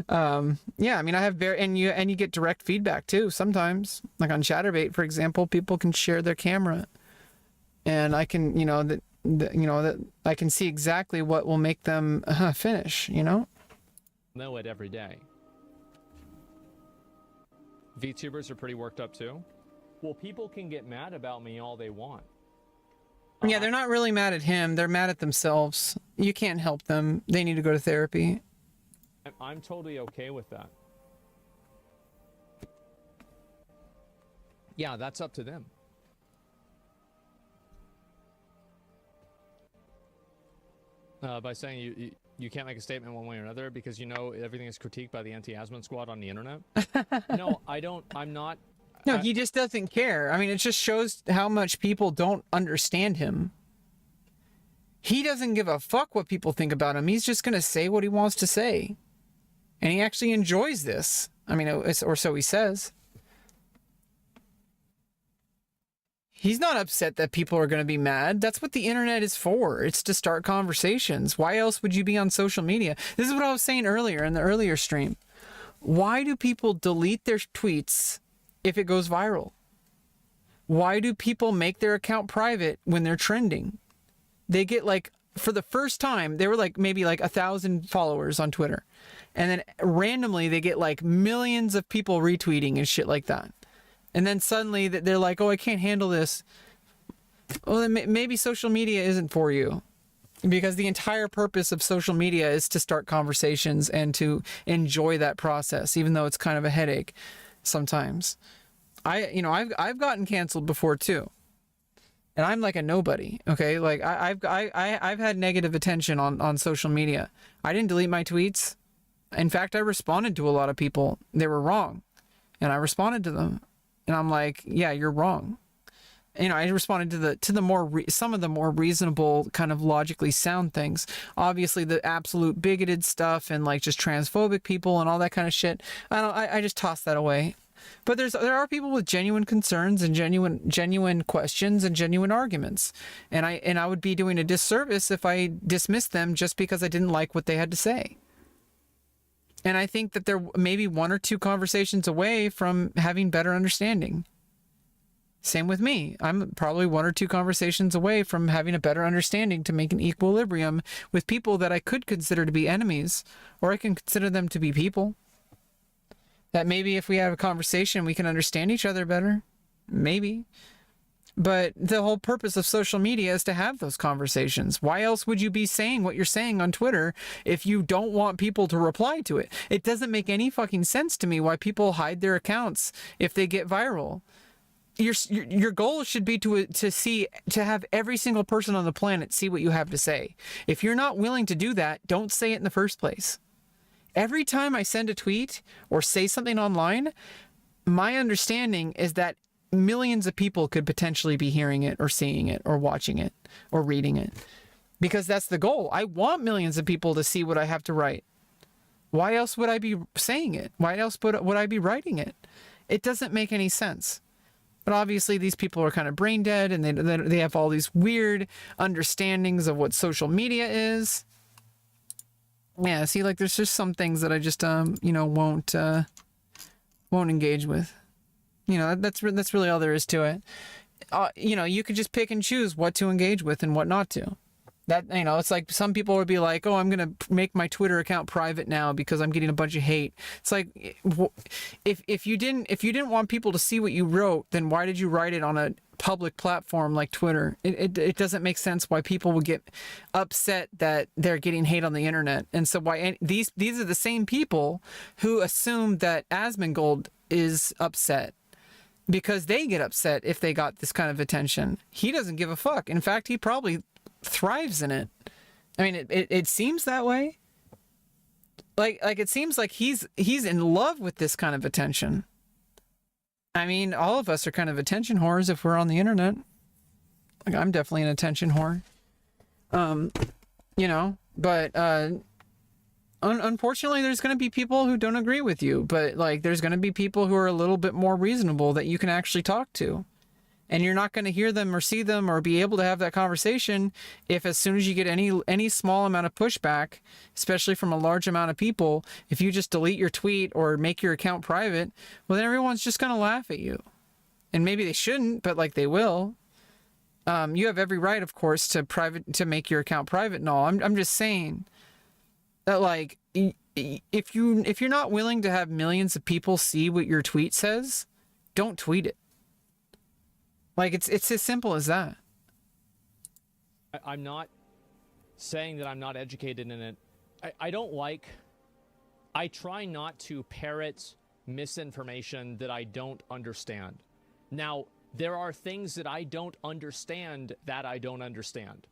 Yeah, I mean, I have you get direct feedback too sometimes. Like on Chatterbait, for example, people can share their camera, and I can, that I can see exactly what will make them finish. Know it every day. VTubers are pretty worked up too. Well, people can get mad about me all they want. Yeah, they're not really mad at him. They're mad at themselves. You can't help them. They need to go to therapy. I'm totally okay with that. Yeah, that's up to them. By saying you can't make a statement one way or another because everything is critiqued by the anti-Asmongold squad on the internet. No, I don't. I'm not. No, he just doesn't care. I mean, it just shows how much people don't understand him. He doesn't give a fuck what people think about him. He's just going to say what he wants to say. And he actually enjoys this. I mean, or so he says. He's not upset that people are going to be mad. That's what the internet is for. It's to start conversations. Why else would you be on social media? This is what I was saying earlier in the earlier stream. Why do people delete their tweets if it goes viral? Why do people make their account private when they're trending? They get for the first time, they were maybe 1,000 followers on Twitter. And then randomly they get millions of people retweeting and shit like that. And then suddenly they're like, oh, I can't handle this. Well, then maybe social media isn't for you. Because the entire purpose of social media is to start conversations and to enjoy that process, even though it's kind of a headache sometimes. I've gotten canceled before too. And I'm like a nobody, okay? I've had negative attention on social media. I didn't delete my tweets. In fact, I responded to a lot of people. They were wrong. And I responded to them. And I'm like, yeah, you're wrong. I responded to some of the more reasonable, kind of logically sound things. Obviously, the absolute bigoted stuff and just transphobic people and all that kind of shit. I just toss that away. But there are people with genuine concerns and genuine questions and genuine arguments. And I would be doing a disservice if I dismissed them just because I didn't like what they had to say. And I think that they're maybe one or two conversations away from having better understanding. Same with me. I'm probably one or two conversations away from having a better understanding to make an equilibrium with people that I could consider to be enemies, or I can consider them to be people. That maybe if we have a conversation, we can understand each other better. Maybe. But the whole purpose of social media is to have those conversations. Why else would you be saying what you're saying on Twitter if you don't want people to reply to it? It doesn't make any fucking sense to me why people hide their accounts if they get viral. Your goal should be to have every single person on the planet see what you have to say. If you're not willing to do that, don't say it in the first place. Every time I send a tweet or say something online, my understanding is that millions of people could potentially be hearing it or seeing it or watching it or reading it, because that's the goal. I want millions of people to see what I have to write. Why else would I be saying it? Why else would I be writing it? It doesn't make any sense. But obviously these people are kind of brain dead, and they have all these weird understandings of what social media is. Yeah, see, like, there's just some things that I just won't engage with. That's really all there is to it. You could just pick and choose what to engage with and what not to. That, it's like some people would be like, oh, I'm going to make my Twitter account private now because I'm getting a bunch of hate. It's like, if you didn't want people to see what you wrote, then why did you write it on a public platform like Twitter? It doesn't make sense why people would get upset that they're getting hate on the internet. And so these are the same people who assume that Asmongold is upset, because they get upset if they got this kind of attention. He doesn't give a fuck. In fact, he probably thrives in it. I mean, it seems that way. Like it seems like he's in love with this kind of attention. I mean, all of us are kind of attention whores if we're on the internet. Like, I'm definitely an attention whore. But unfortunately, there's going to be people who don't agree with you, but like, there's going to be people who are a little bit more reasonable that you can actually talk to. And you're not going to hear them or see them or be able to have that conversation if, as soon as you get any small amount of pushback, especially from a large amount of people, if you just delete your tweet or make your account private, well, then everyone's just going to laugh at you. And maybe they shouldn't, but like, they will. You have every right, of course, to make your account private and all. I'm just saying that, like, if you're not willing to have millions of people see what your tweet says, don't tweet it. Like, it's as simple as that. I'm not saying that I'm not educated in it. I try not to parrot misinformation that I don't understand. Now, there are things that I don't understand that I don't understand.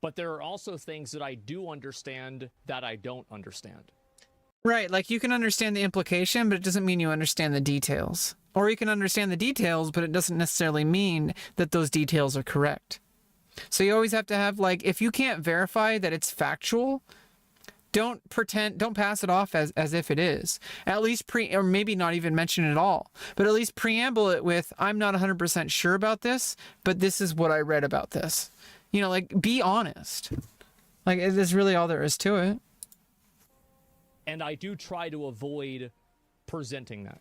But there are also things that I do understand that I don't understand. Right, like, you can understand the implication, but it doesn't mean you understand the details. Or you can understand the details, but it doesn't necessarily mean that those details are correct. So you always have to have, like, if you can't verify that it's factual, don't pass it off as if it is. At least or maybe not even mention it at all, but at least preamble it with, I'm not 100% sure about this, but this is what I read about this. Like, be honest. Like, that's really all there is to it. And I do try to avoid presenting that.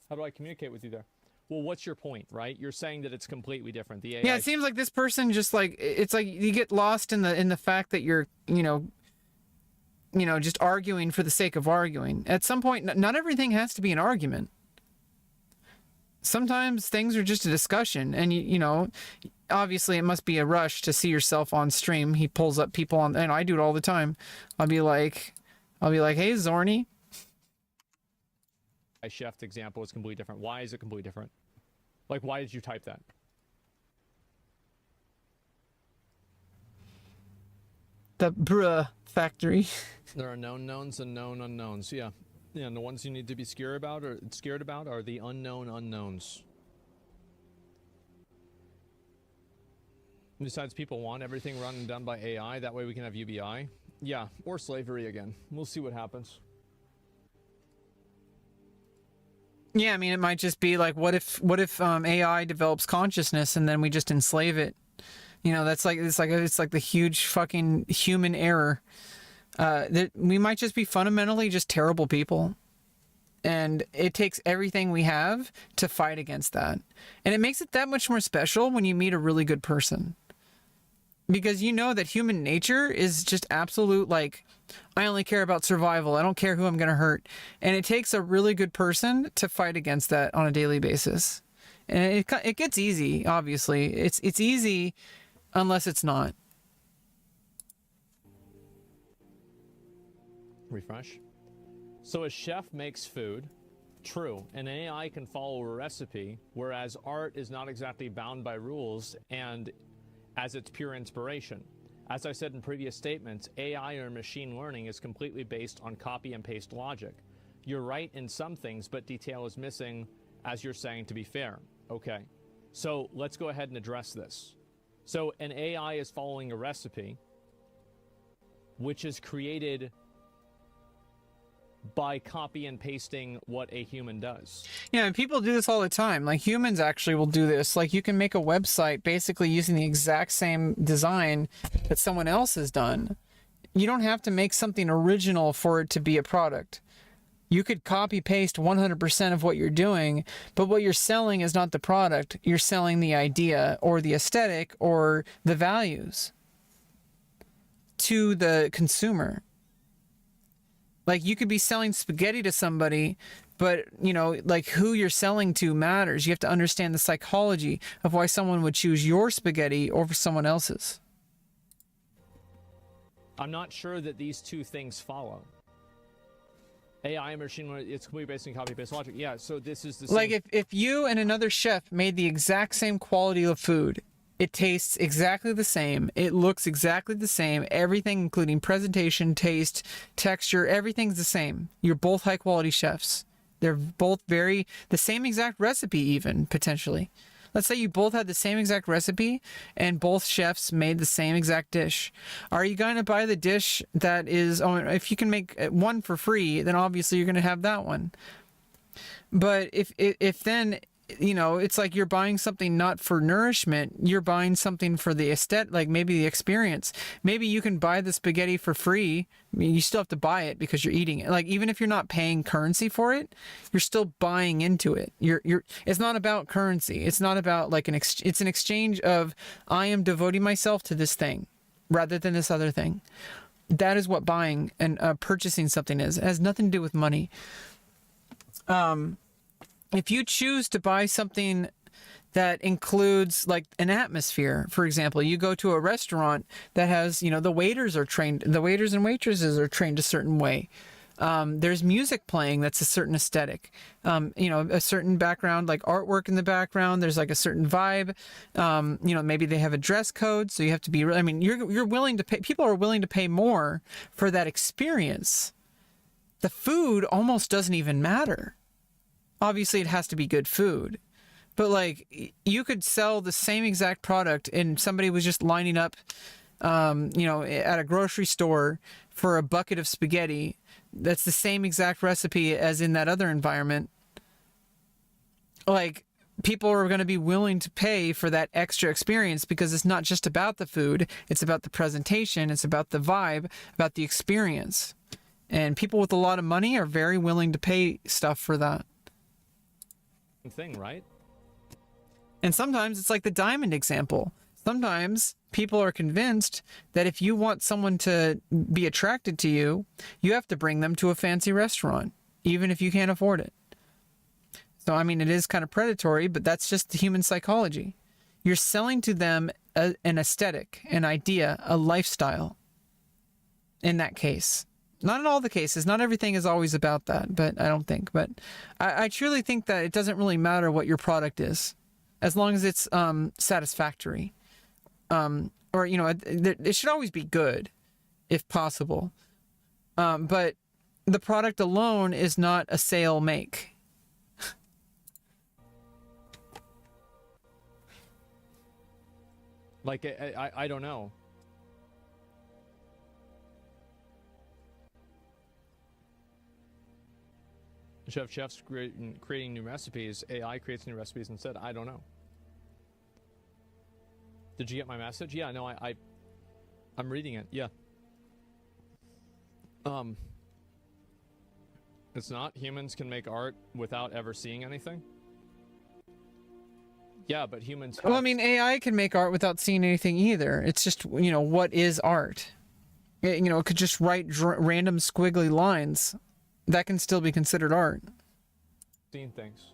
How do I communicate with you there? Well, what's your point, right? You're saying that it's completely different. The AI... Yeah, it seems like this person just, like, it's like you get lost in the fact that you're, just arguing for the sake of arguing. At some point, not everything has to be an argument. Sometimes things are just a discussion, and obviously it must be a rush to see yourself on stream. He pulls up people on, and I do it all the time. I'll be like, hey, Zorny. My chef example is completely different. Why is it completely different? Like, why did you type that? The bruh factory. There are known knowns and known unknowns. Yeah. Yeah, and the ones you need to be scared about are the unknown unknowns. Besides, people want everything run and done by AI. That way we can have UBI. Yeah, or slavery again. We'll see what happens. Yeah, I mean, it might just be like, what if AI develops consciousness and then we just enslave it? That's like it's like the huge fucking human error. That we might just be fundamentally just terrible people, and it takes everything we have to fight against that. And it makes it that much more special when you meet a really good person, because you know that human nature is just absolute, like, I only care about survival. I don't care who I'm going to hurt. And it takes a really good person to fight against that on a daily basis. And it gets easy, obviously. It's easy unless it's not. Refresh. So a chef makes food. True, an AI can follow a recipe, whereas art is not exactly bound by rules and as its pure inspiration. As I said in previous statements, AI or machine learning is completely based on copy and paste logic. You're right in some things, but detail is missing, as you're saying, to be fair. Okay, so let's go ahead and address this. So an AI is following a recipe, which is created by copy and pasting what a human does. Yeah, and people do this all the time. Like humans actually will do this. Like you can make a website basically using the exact same design that someone else has done. You don't have to make something original for it to be a product. You could copy paste 100% of what you're doing, but what you're selling is not the product. You're selling the idea or the aesthetic or the values to the consumer. Like you could be selling spaghetti to somebody, but you know, like who you're selling to matters. You have to understand the psychology of why someone would choose your spaghetti over someone else's. I'm not sure that these two things follow. AI and machine learning, it's completely based on copy-paste logic. Yeah, so this is the same. Like if you and another chef made the exact same quality of food, it tastes exactly the same. It looks exactly the same. Everything, including presentation, taste, texture, everything's the same. You're both high-quality chefs. They're both the same exact recipe even, potentially. Let's say you both had the same exact recipe and both chefs made the same exact dish. Are you going to buy the dish that is, if you can make one for free, then obviously you're going to have that one. But if then, you know, it's like you're buying something not for nourishment, you're buying something for the aesthetic, like maybe the experience. Maybe you can buy the spaghetti for free. I mean, you still have to buy it because you're eating it. Like even if you're not paying currency for it, you're still buying into it. It's not about currency. It's not about like it's an exchange of I am devoting myself to this thing rather than this other thing. That is what buying and purchasing something is. It has nothing to do with money. If you choose to buy something that includes like an atmosphere, for example, you go to a restaurant that has, you know, the waiters and waitresses are trained a certain way. There's music playing that's a certain aesthetic, you know, a certain background, like artwork in the background. There's like a certain vibe. You know, maybe they have a dress code, so you have to be. I mean, you're willing to pay. People are willing to pay more for that experience. The food almost doesn't even matter. Obviously, it has to be good food. But, like, you could sell the same exact product and somebody was just lining up, you know, at a grocery store for a bucket of spaghetti. That's the same exact recipe as in that other environment. Like, people are going to be willing to pay for that extra experience because it's not just about the food. It's about the presentation. It's about the vibe, about the experience. And people with a lot of money are very willing to pay stuff for that. Thing, right? And sometimes it's like the diamond example. Sometimes people are convinced that if you want someone to be attracted to you, you have to bring them to a fancy restaurant, even if you can't afford it. So, I mean, it is kind of predatory, but that's just the human psychology. You're selling to them an aesthetic, an idea, a lifestyle in that case. Not in all the cases. Not everything is always about that, but I don't think. But I truly think that it doesn't really matter what your product is, as long as it's satisfactory. Or, you know, it should always be good, if possible. But the product alone is not a sale make. Like, I don't know. Chefs creating new recipes. AI creates new recipes instead. I don't know. Did you get my message? Yeah, no, I'm reading it. Yeah. It's not. Humans can make art without ever seeing anything. Yeah, but humans. Well, I mean, AI can make art without seeing anything either. It's just, you know, what is art? You know, it could just write random squiggly lines. That can still be considered art. Seen things.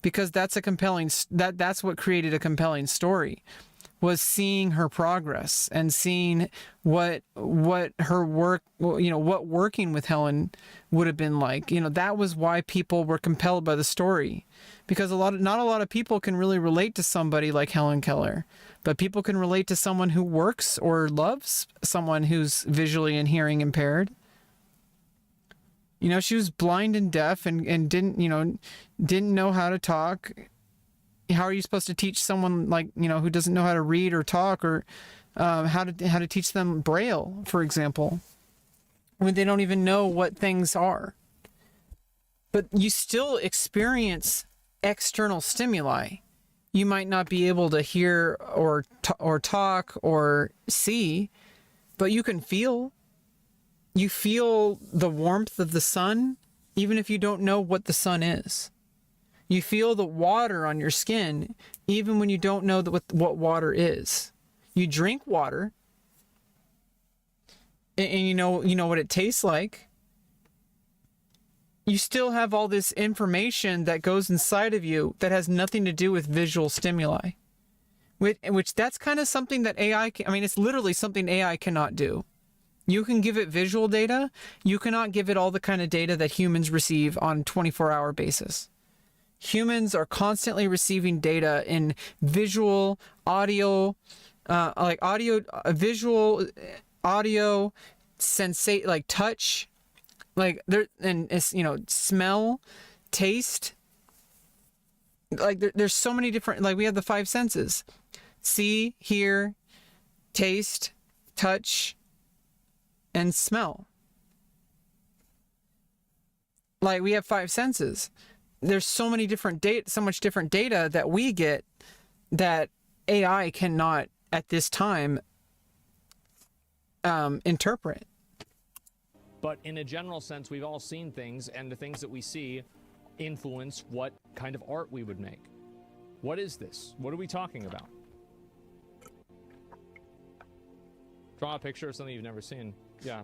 because that's a compelling, that's what created a compelling story, was seeing her progress and seeing what her work, what working with Helen would have been like. That was why people were compelled by the story, because not a lot of people can really relate to somebody like Helen Keller, but people can relate to someone who works or loves someone who's visually and hearing impaired. She was blind and deaf and didn't know how to talk. How are you supposed to teach someone who doesn't know how to read or talk, or how to teach them Braille, for example, when they don't even know what things are? But you still experience external stimuli. You might not be able to hear or talk or see, but you can feel. You feel the warmth of the sun, even if you don't know what the sun is. You feel the water on your skin, even when you don't know what water is. You drink water, and you know what it tastes like. You still have all this information that goes inside of you that has nothing to do with visual stimuli. Which that's kind of something that AI it's literally something AI cannot do. You can give it visual data. You cannot give it all the kind of data that humans receive on a 24-hour basis. Humans are constantly receiving data in visual, audio, visual, audio, sensate, like touch, smell, taste. There's so many different, we have the 5 senses: see, hear, taste, touch, and smell. We have 5 senses. There's so much different data that we get that AI cannot at this time interpret. But in a general sense, we've all seen things, and the things that we see influence what kind of art we would make. What is this? What are we talking about? Draw a picture of something you've never seen. Yeah.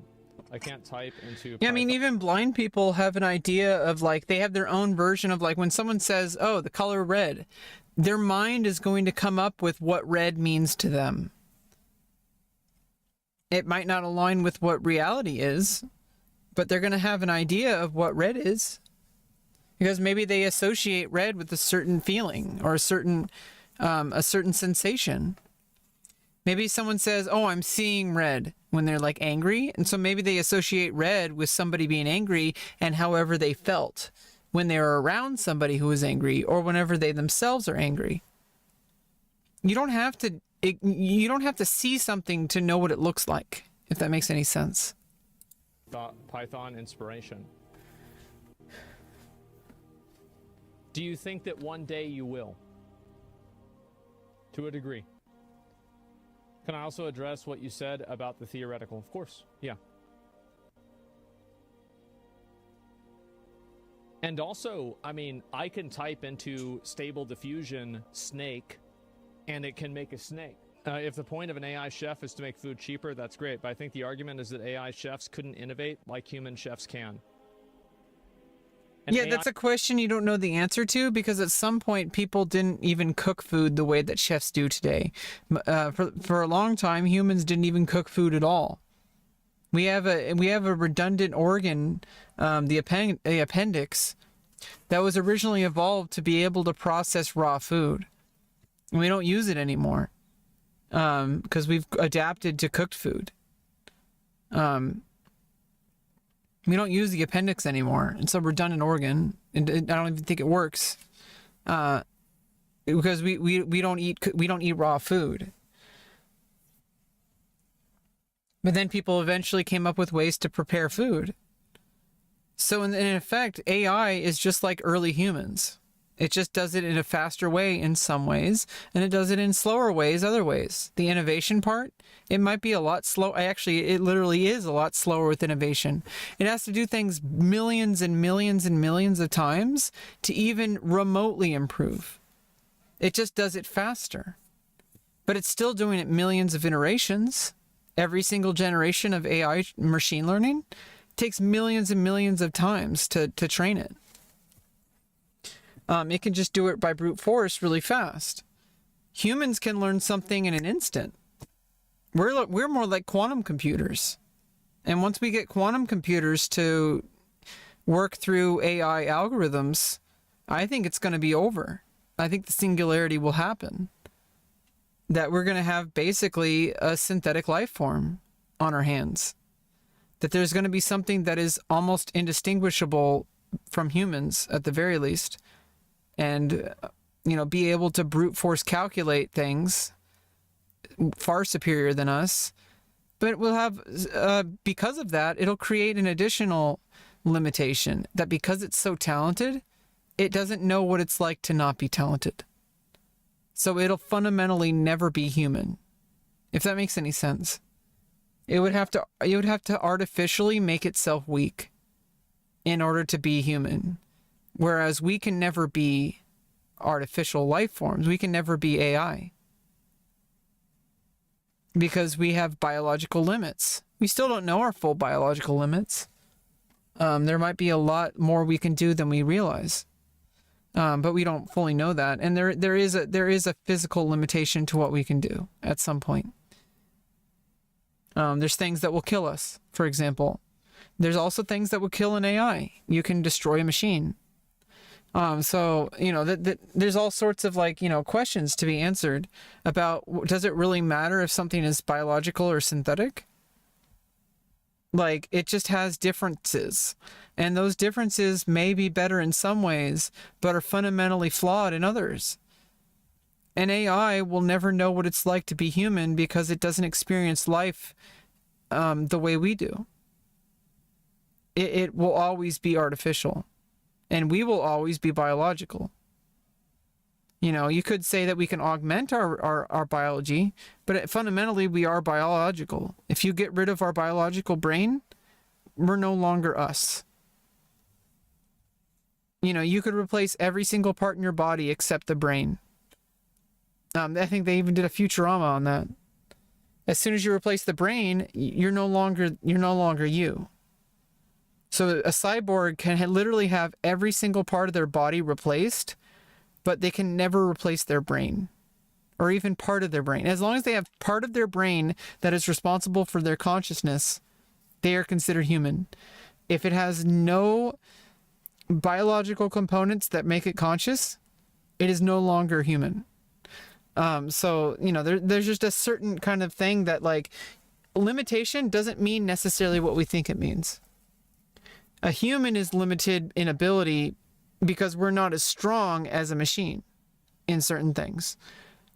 I can't type into... Yeah, even blind people have an idea of, they have their own version of, when someone says, oh, the color red, their mind is going to come up with what red means to them. It might not align with what reality is, but they're going to have an idea of what red is. Because maybe they associate red with a certain feeling or a certain sensation. Maybe someone says, oh, I'm seeing red, when they're angry. And so maybe they associate red with somebody being angry and however they felt when they were around somebody who was angry, or whenever they themselves are angry. You don't have to see something to know what it looks like, if that makes any sense. Python inspiration. Do you think that one day you will? To a degree. Can I also address what you said about the theoretical? Of course, yeah. And also, I can type into Stable Diffusion snake, and it can make a snake. If the point of an AI chef is to make food cheaper, that's great. But I think the argument is that AI chefs couldn't innovate like human chefs can. That's a question you don't know the answer to, because at some point people didn't even cook food the way that chefs do today. For a long time, humans didn't even cook food at all. We have a redundant organ, the appendix, that was originally evolved to be able to process raw food. And we don't use it anymore because we've adapted to cooked food. We don't use the appendix anymore. It's a redundant organ, and I don't even think it works because we don't eat raw food. But then people eventually came up with ways to prepare food. So in effect, AI is just like early humans. It just does it in a faster way in some ways, and it does it in slower ways other ways. The innovation part, it might be a lot slow. Actually, it literally is a lot slower with innovation. It has to do things millions and millions and millions of times to even remotely improve. It just does it faster. But it's still doing it millions of iterations. Every single generation of AI machine learning takes millions and millions of times to train it. It can just do it by brute force really fast. Humans can learn something in an instant. We're more like quantum computers. And once we get quantum computers to work through AI algorithms, I think it's going to be over. I think the singularity will happen. That we're going to have basically a synthetic life form on our hands. That there's going to be something that is almost indistinguishable from humans at the very least. And, be able to brute force calculate things far superior than us. But we'll have, because of that, it'll create an additional limitation that because it's so talented, it doesn't know what it's like to not be talented. So it'll fundamentally never be human, if that makes any sense. You would have to artificially make itself weak in order to be human. Whereas we can never be artificial life forms. We can never be AI. Because we have biological limits. We still don't know our full biological limits. There might be a lot more we can do than we realize. But we don't fully know that. And there is a physical limitation to what we can do at some point. There's things that will kill us, for example. There's also things that will kill an AI. You can destroy a machine. So, there's all sorts of questions to be answered about, does it really matter if something is biological or synthetic? It just has differences. And those differences may be better in some ways, but are fundamentally flawed in others. An AI will never know what it's like to be human because it doesn't experience life the way we do. It will always be artificial. And we will always be biological. You could say that we can augment our biology, but fundamentally we are biological. If you get rid of our biological brain, we're no longer us. You could replace every single part in your body except the brain. I think they even did a Futurama on that. As soon as you replace the brain, you're no longer you. So a cyborg can literally have every single part of their body replaced, but they can never replace their brain or even part of their brain. As long as they have part of their brain that is responsible for their consciousness, they are considered human. If it has no biological components that make it conscious, it is no longer human. There's just a certain kind of thing that limitation doesn't mean necessarily what we think it means. A human is limited in ability because we're not as strong as a machine in certain things.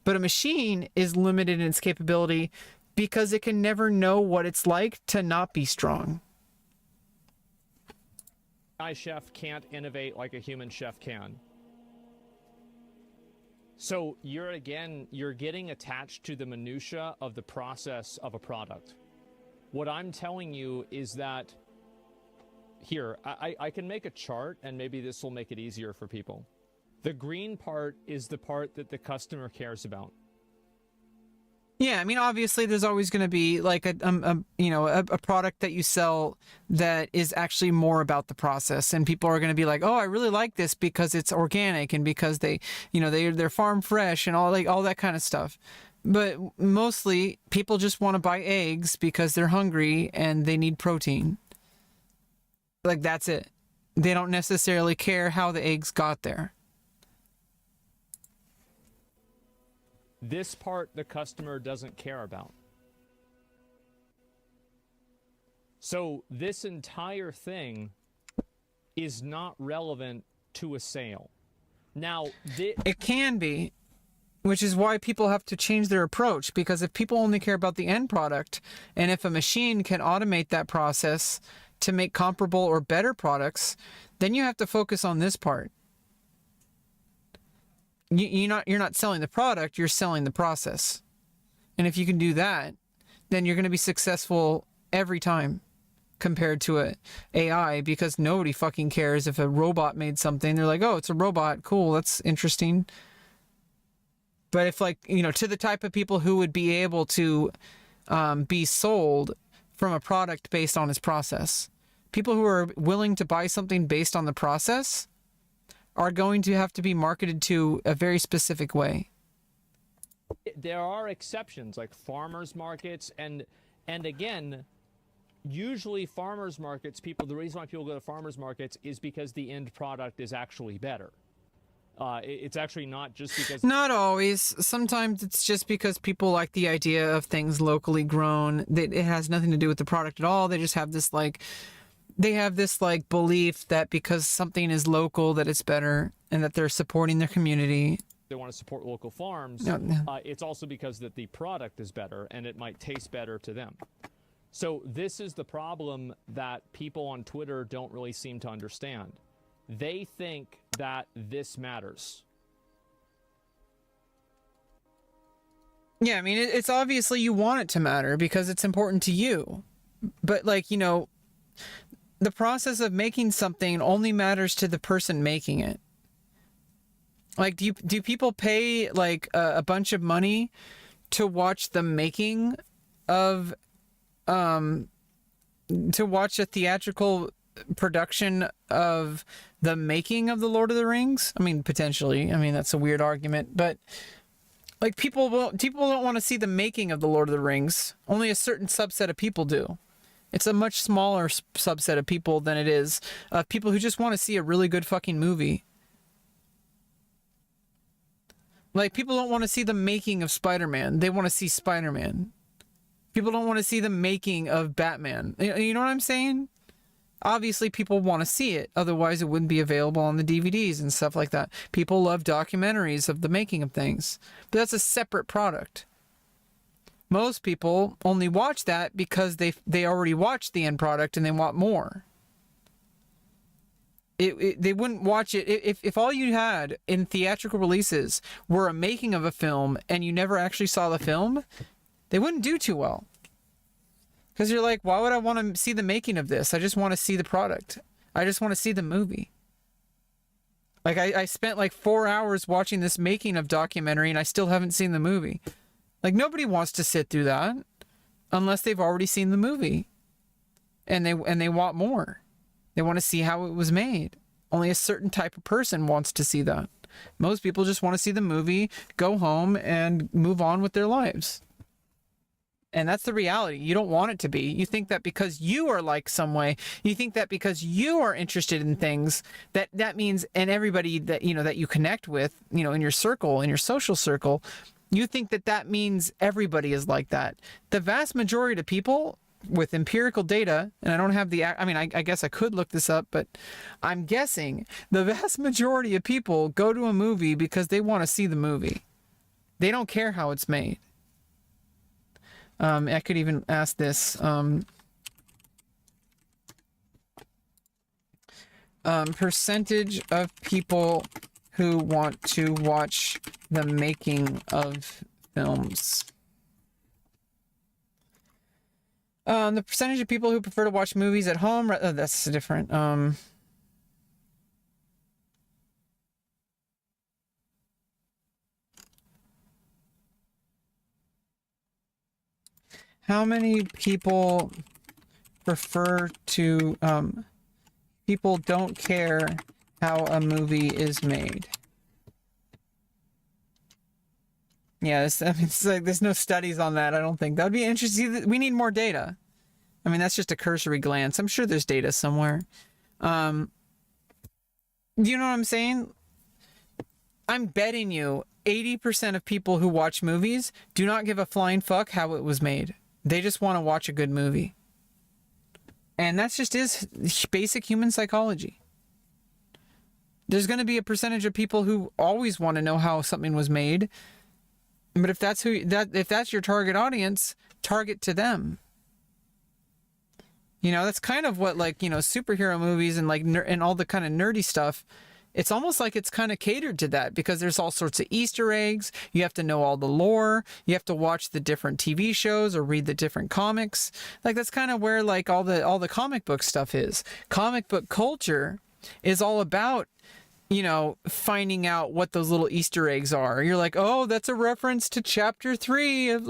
But a machine is limited in its capability because it can never know what it's like to not be strong. AI chef can't innovate like a human chef can. So you're getting attached to the minutia of the process of a product. What I'm telling you is that here, I can make a chart, and maybe this will make it easier for people. The green part is the part that the customer cares about. Yeah, obviously there's always going to be a product that you sell that is actually more about the process, and people are going to be like, oh, I really like this because it's organic and because they're farm fresh and all that kind of stuff. But mostly people just want to buy eggs because they're hungry and they need protein. That's it. They don't necessarily care how the eggs got there. This part the customer doesn't care about. So this entire thing is not relevant to a sale. Now, it can be, which is why people have to change their approach, because if people only care about the end product, and if a machine can automate that process to make comparable or better products, then you have to focus on this part. You're not selling the product, you're selling the process. And if you can do that, then you're going to be successful every time compared to a AI, because nobody fucking cares if a robot made something. They're like, oh, it's a robot. Cool. That's interesting. But if to the type of people who would be able to be sold from a product based on its process, people who are willing to buy something based on the process are going to have to be marketed to a very specific way. There are exceptions like farmers markets, and again, usually farmers markets, the reason why people go to farmers markets is because the end product is actually better. It's actually not just because... Not always. Sometimes it's just because people like the idea of things locally grown. It has nothing to do with the product at all. They just have this belief that because something is local that it's better, and that they're supporting their community. They want to support local farms. It's also because that the product is better and it might taste better to them. So this is the problem that people on Twitter don't really seem to understand. They think that this matters. Yeah, I mean, it's obviously you want it to matter because it's important to you. But, like, you know, the process of making something only matters to the person making it. Like, do people pay, like, a bunch of money to watch the making of, to watch a theatrical production of the making of the Lord of the Rings? I mean, potentially. I mean, that's a weird argument, but like people don't want to see the making of the Lord of the Rings. Only a certain subset of people do. It's a much smaller subset of people than it is people who just want to see a really good fucking movie. Like, people don't want to see the making of Spider-Man. They want to see Spider-Man. People don't want to see the making of Batman. You know what I'm saying? Obviously, people want to see it. Otherwise, it wouldn't be available on the DVDs and stuff like that. People love documentaries of the making of things. But that's a separate product. Most people only watch that because they already watched the end product and they want more. They wouldn't watch it if all you had in theatrical releases were a making of a film and you never actually saw the film. They wouldn't do too well. Because you're like, why would I want to see the making of this? I just want to see the product. I just want to see the movie. Like, I spent like 4 hours watching this making of documentary and I still haven't seen the movie. Like, nobody wants to sit through that unless they've already seen the movie. And they want more. They want to see how it was made. Only a certain type of person wants to see that. Most people just want to see the movie, go home, and move on with their lives. And that's the reality. You don't want it to be. You think that because you are like some way, you think that because you are interested in things, that means, and everybody that, you know, that you connect with, you know, in your circle, in your social circle, you think that means everybody is like that. The vast majority of people with empirical data, and I don't have I guess I could look this up, but I'm guessing the vast majority of people go to a movie because they want to see the movie. They don't care how it's made. I could even ask this. Percentage of people who want to watch the making of films. The percentage of people who prefer to watch movies at home. That's different. How many people prefer to, people don't care how a movie is made? Yeah, it's like there's no studies on that, I don't think. That would be interesting. We need more data. I mean, that's just a cursory glance. I'm sure there's data somewhere. Do you know what I'm saying? I'm betting you 80% of people who watch movies do not give a flying fuck how it was made. They just want to watch a good movie. And that's just is basic human psychology. There's going to be a percentage of people who always want to know how something was made. But if that's your target audience, target to them. You know, that's kind of what, like, you know, superhero movies and like and all the kind of nerdy stuff. It's almost like it's kind of catered to that because there's all sorts of Easter eggs. You have to know all the lore. You have to watch the different TV shows or read the different comics. Like, that's kind of where like all the comic book stuff is. Comic book culture is all about finding out what those little Easter eggs are. You're like, oh, that's a reference to chapter 3 of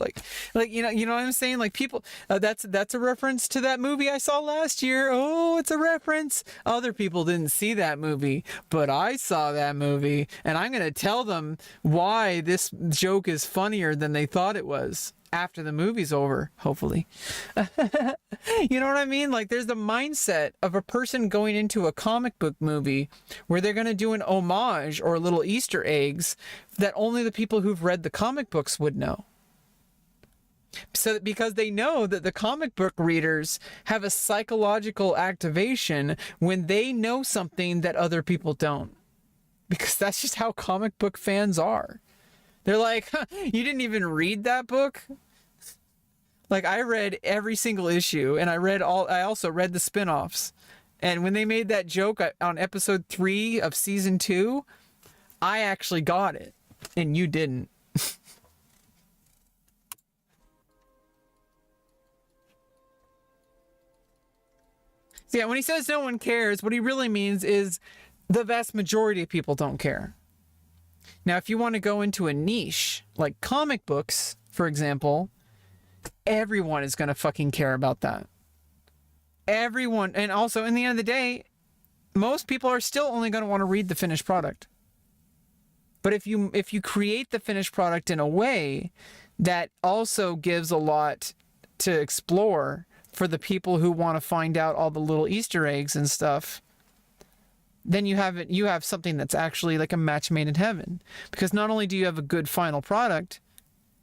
you know what I'm saying? Like people, that's a reference to that movie I saw last year. Oh, it's a reference. Other people didn't see that movie, but I saw that movie, and I'm going to tell them why this joke is funnier than they thought it was after the movie's over, hopefully. You know what I mean? Like, there's the mindset of a person going into a comic book movie where they're going to do an homage or little Easter eggs that only the people who've read the comic books would know. So because they know that the comic book readers have a psychological activation when they know something that other people don't. Because that's just how comic book fans are. They're like, huh, you didn't even read that book? Like, I read every single issue, and I also read the spin-offs. And when they made that joke on episode 3 of season 2, I actually got it, and you didn't. So yeah, when he says no one cares, what he really means is the vast majority of people don't care. Now, if you want to go into a niche, like comic books, for example, everyone is going to fucking care about that. Everyone. And also, in the end of the day, most people are still only going to want to read the finished product. But if you create the finished product in a way that also gives a lot to explore for the people who want to find out all the little Easter eggs and stuff, then you have something that's actually like a match made in heaven. Because not only do you have a good final product,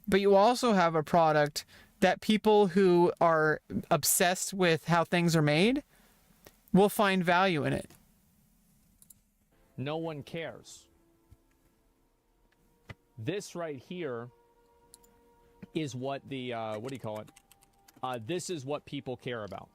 but you also have a product that people who are obsessed with how things are made will find value in it. No one cares. This right here is what the, what do you call it? This is what people care about.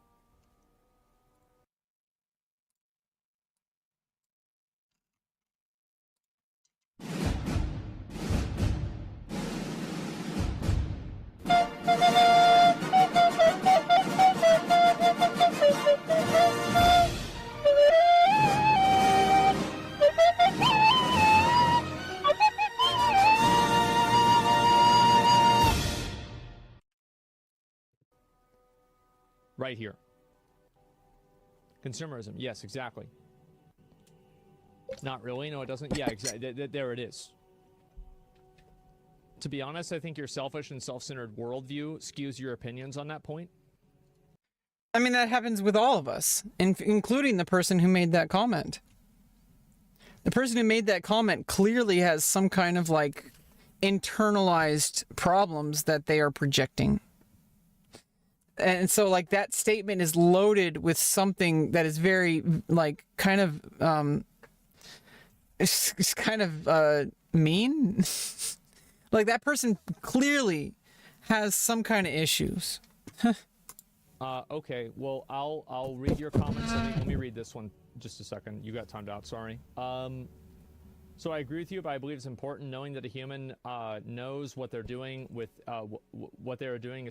Right here. Consumerism. Yes, exactly. Not really. No, it doesn't. Yeah, exactly. There it is. To be honest, I think your selfish and self-centered worldview skews your opinions on that point. I mean, that happens with all of us, including the person who made that comment. The person who made that comment clearly has some kind of like internalized problems that they are projecting. And so like that statement is loaded with something that is very like kind of it's kind of mean. Like that person clearly has some kind of issues. Okay, well I'll read your comments. Let me read this one just a second. You got timed out, sorry. So I agree with you, but I believe it's important knowing that a human knows what they're doing with what they're doing.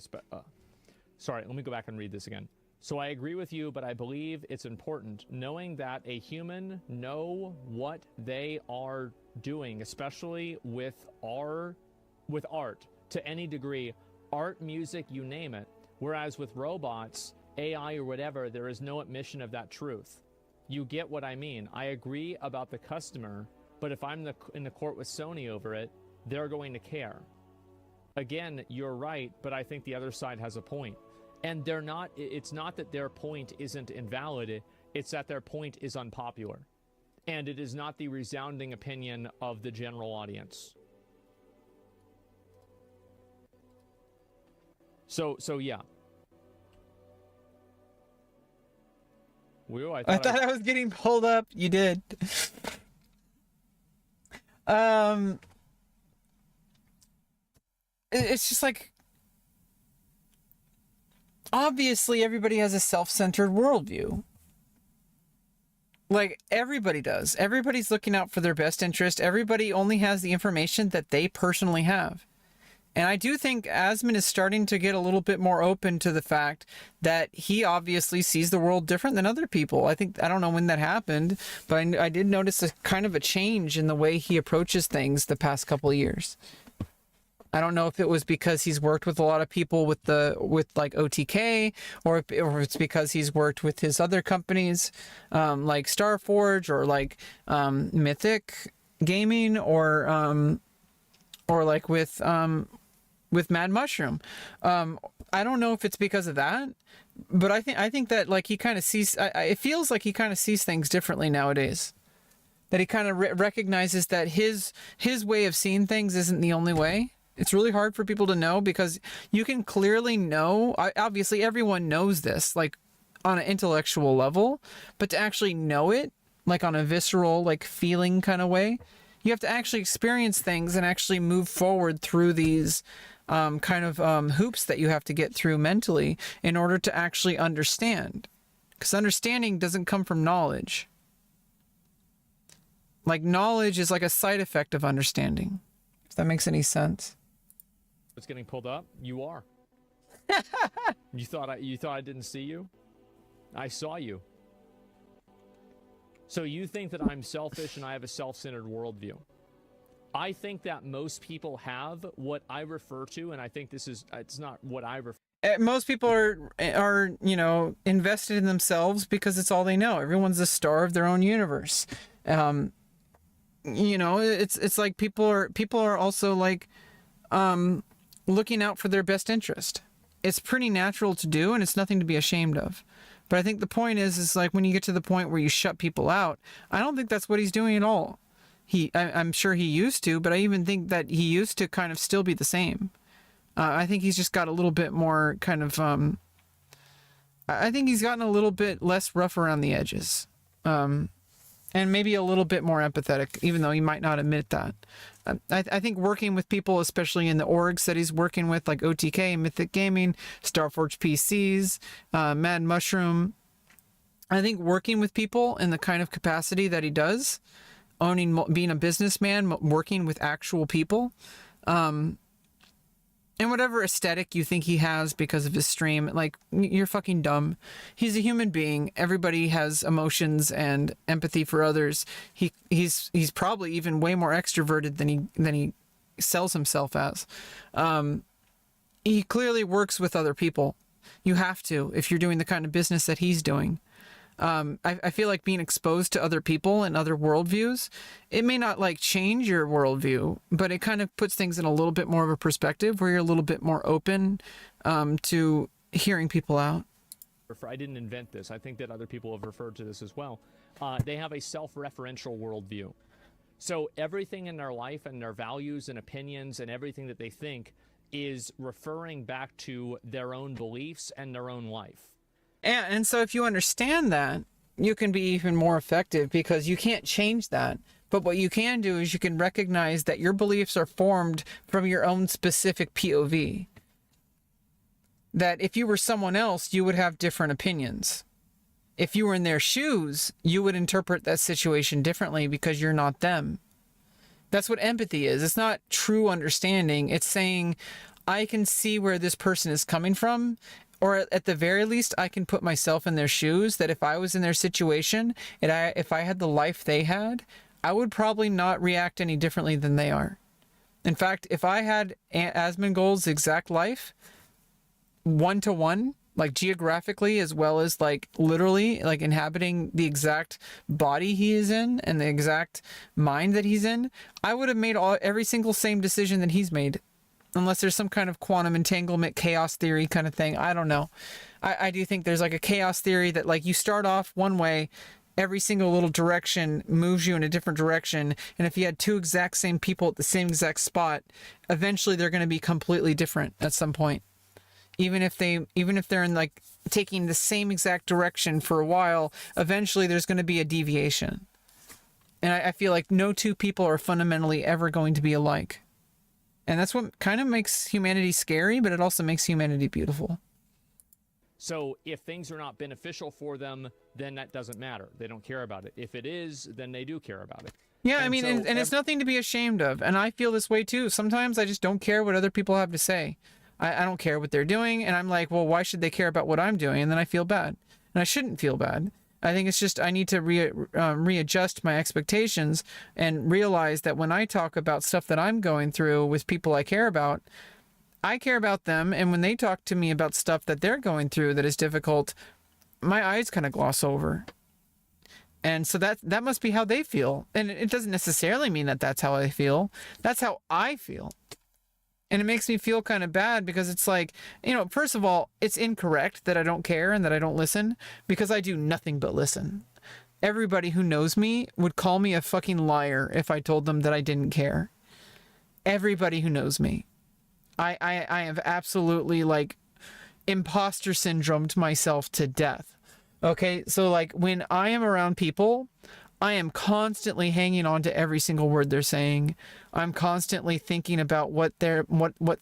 Sorry, let me go back and read this again. So I agree with you, but I believe it's important knowing that a human know what they are doing, especially with art to any degree, art, music, you name it. Whereas with robots, AI or whatever, there is no admission of that truth. You get what I mean. I agree about the customer, but if I'm in the court with Sony over it, they're going to care. Again, you're right, but I think the other side has a point. And they're not, it's not that their point isn't invalid, it's that their point is unpopular. And it is not the resounding opinion of the general audience. So yeah. Whoa, I thought I was getting pulled up. You did. It's just like, obviously everybody has a self-centered worldview. Like everybody does. Everybody's looking out for their best interest. Everybody only has the information that they personally have. And I do think Asmon is starting to get a little bit more open to the fact that he obviously sees the world different than other people. I don't know when that happened, but I did notice a kind of a change in the way he approaches things the past couple of years. I don't know if it was because he's worked with a lot of people with like OTK, or if it's because he's worked with his other companies, like Starforge or like Mythic Gaming, or like with Mad Mushroom. I don't know if it's because of that, but I think that like he kind of sees. It feels like he kind of sees things differently nowadays. That he kind of recognizes that his way of seeing things isn't the only way. It's really hard for people to know, because you can clearly know. Obviously, everyone knows this, like on an intellectual level, but to actually know it, like on a visceral, like feeling kind of way, you have to actually experience things and actually move forward through these kind of hoops that you have to get through mentally in order to actually understand. Because understanding doesn't come from knowledge. Like, knowledge is like a side effect of understanding. If that makes any sense. It's getting pulled up. You are. You thought I didn't see you? I saw you. So you think that I'm selfish and I have a self-centered worldview. I think that most people have what I refer to, and I think it's not what I refer. Most people are invested in themselves because it's all they know. Everyone's the star of their own universe. It's like people are also like looking out for their best interest. It's pretty natural to do, and it's nothing to be ashamed of. But I think the point is like when you get to the point where you shut people out, I don't think that's what he's doing at all. I'm sure he used to, but I even think that he used to kind of still be the same. I think he's just got a little bit more kind of I think he's gotten a little bit less rough around the edges. And maybe a little bit more empathetic, even though he might not admit that. I think working with people, especially in the orgs that he's working with, like OTK, Mythic Gaming, Starforge PCs, Mad Mushroom, I think working with people in the kind of capacity that he does, being a businessman, working with actual people, and whatever aesthetic you think he has because of his stream, like, you're fucking dumb. He's a human being. Everybody has emotions and empathy for others. He's probably even way more extroverted than he sells himself as. He clearly works with other people. You have to, if you're doing the kind of business that he's doing. I feel like being exposed to other people and other worldviews, it may not like change your worldview, but it kind of puts things in a little bit more of a perspective where you're a little bit more open to hearing people out. I didn't invent this. I think that other people have referred to this as well. They have a self-referential worldview. So everything in their life and their values and opinions and everything that they think is referring back to their own beliefs and their own life. And so if you understand that, you can be even more effective, because you can't change that. But what you can do is you can recognize that your beliefs are formed from your own specific POV. That if you were someone else, you would have different opinions. If you were in their shoes, you would interpret that situation differently because you're not them. That's what empathy is. It's not true understanding. It's saying, I can see where this person is coming from, or at the very least, I can put myself in their shoes, that if I was in their situation and if I had the life they had, I would probably not react any differently than they are. In fact, if I had Asmongold's exact life, 1-to-1, like geographically as well as like literally, like inhabiting the exact body he is in and the exact mind that he's in, I would have made every single same decision that he's made. Unless there's some kind of quantum entanglement, chaos theory kind of thing. I don't know. I do think there's like a chaos theory that like you start off one way, every single little direction moves you in a different direction. And if you had two exact same people at the same exact spot, eventually they're going to be completely different at some point. Even if they're in like taking the same exact direction for a while, eventually there's going to be a deviation. And I feel like no two people are fundamentally ever going to be alike. And that's what kind of makes humanity scary, but it also makes humanity beautiful. So if things are not beneficial for them, then that doesn't matter. They don't care about it. If it is, then they do care about it. Yeah, I And mean, so and it's nothing to be ashamed of. And I feel this way too. Sometimes I just don't care what other people have to say. I don't care what they're doing. And I'm like, well, why should they care about what I'm doing? And then I feel bad. And I shouldn't feel bad. I think it's just I need to readjust my expectations and realize that when I talk about stuff that I'm going through with people I care about them. And when they talk to me about stuff that they're going through that is difficult, my eyes kind of gloss over. And so that must be how they feel. And it doesn't necessarily mean that that's how I feel. That's how I feel. And it makes me feel kind of bad because it's like, first of all, it's incorrect that I don't care and that I don't listen because I do nothing but listen. Everybody who knows me would call me a fucking liar if I told them that I didn't care. Everybody who knows me. I have absolutely like imposter syndromed myself to death. Okay, so like when I am around people, I am constantly hanging on to every single word they're saying. I'm constantly thinking about what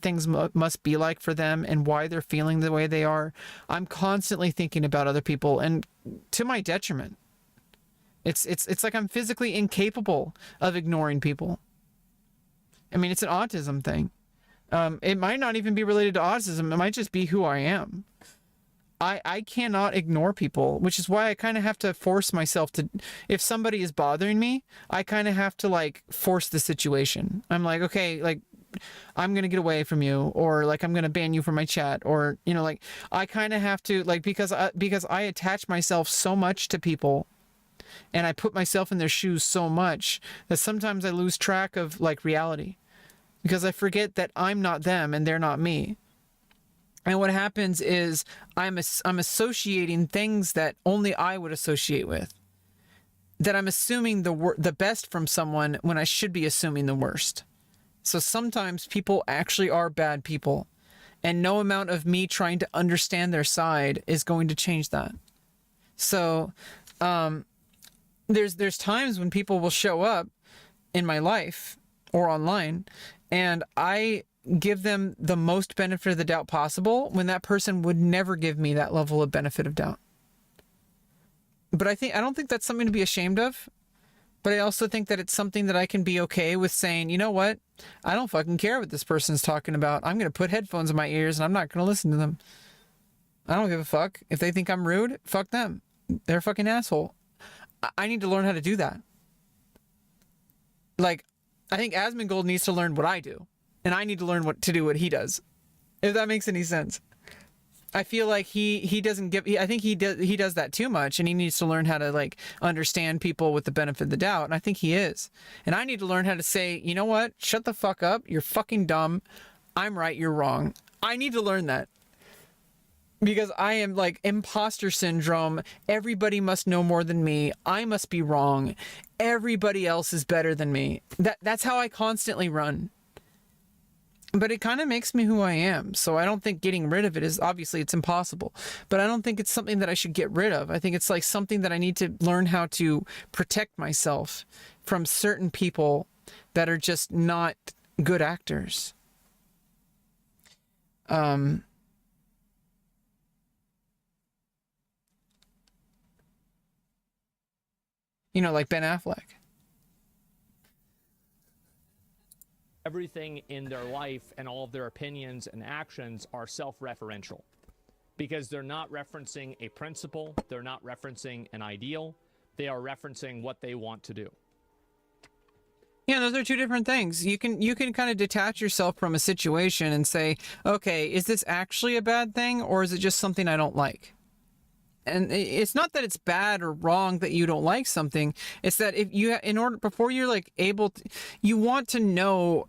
things must be like for them and why they're feeling the way they are. I'm constantly thinking about other people, and to my detriment. It's like I'm physically incapable of ignoring people. I mean, it's an autism thing. It might not even be related to autism. It might just be who I am. I cannot ignore people, which is why I kind of have to force myself to, if somebody is bothering me, I kind of have to like force the situation. I'm like, okay, like I'm going to get away from you, or like I'm going to ban you from my chat, or, like I kind of have to like, because I attach myself so much to people and I put myself in their shoes so much that sometimes I lose track of like reality because I forget that I'm not them and they're not me. And what happens is I'm associating things that only I would associate with. That I'm assuming the best from someone when I should be assuming the worst. So sometimes people actually are bad people. And no amount of me trying to understand their side is going to change that. So there's times when people will show up in my life or online and I give them the most benefit of the doubt possible when that person would never give me that level of benefit of doubt. But I don't think that's something to be ashamed of. But I also think that it's something that I can be okay with saying, you know what? I don't fucking care what this person's talking about. I'm going to put headphones in my ears and I'm not going to listen to them. I don't give a fuck. If they think I'm rude, fuck them. They're a fucking asshole. I need to learn how to do that. Like, I think Asmongold needs to learn what I do. And I need to learn what he does. If that makes any sense. I feel like he doesn't give, I think he does that too much, and he needs to learn how to like understand people with the benefit of the doubt. And I think he is. And I need to learn how to say, you know what? Shut the fuck up. You're fucking dumb. I'm right. You're wrong. I need to learn that. Because I am like imposter syndrome. Everybody must know more than me. I must be wrong. Everybody else is better than me. That's how I constantly run. But it kind of makes me who I am. So I don't think getting rid of it is, obviously it's impossible, but I don't think it's something that I should get rid of. I think it's like something that I need to learn how to protect myself from certain people that are just not good actors. Like Ben Affleck. Everything in their life and all of their opinions and actions are self-referential because they're not referencing a principle, they're not referencing an ideal, they are referencing what they want to do. Yeah, those are two different things. You can kind of detach yourself from a situation and say, okay, is this actually a bad thing or is it just something I don't like? And it's not that it's bad or wrong that you don't like something. It's that if you, before you're like able to, you want to know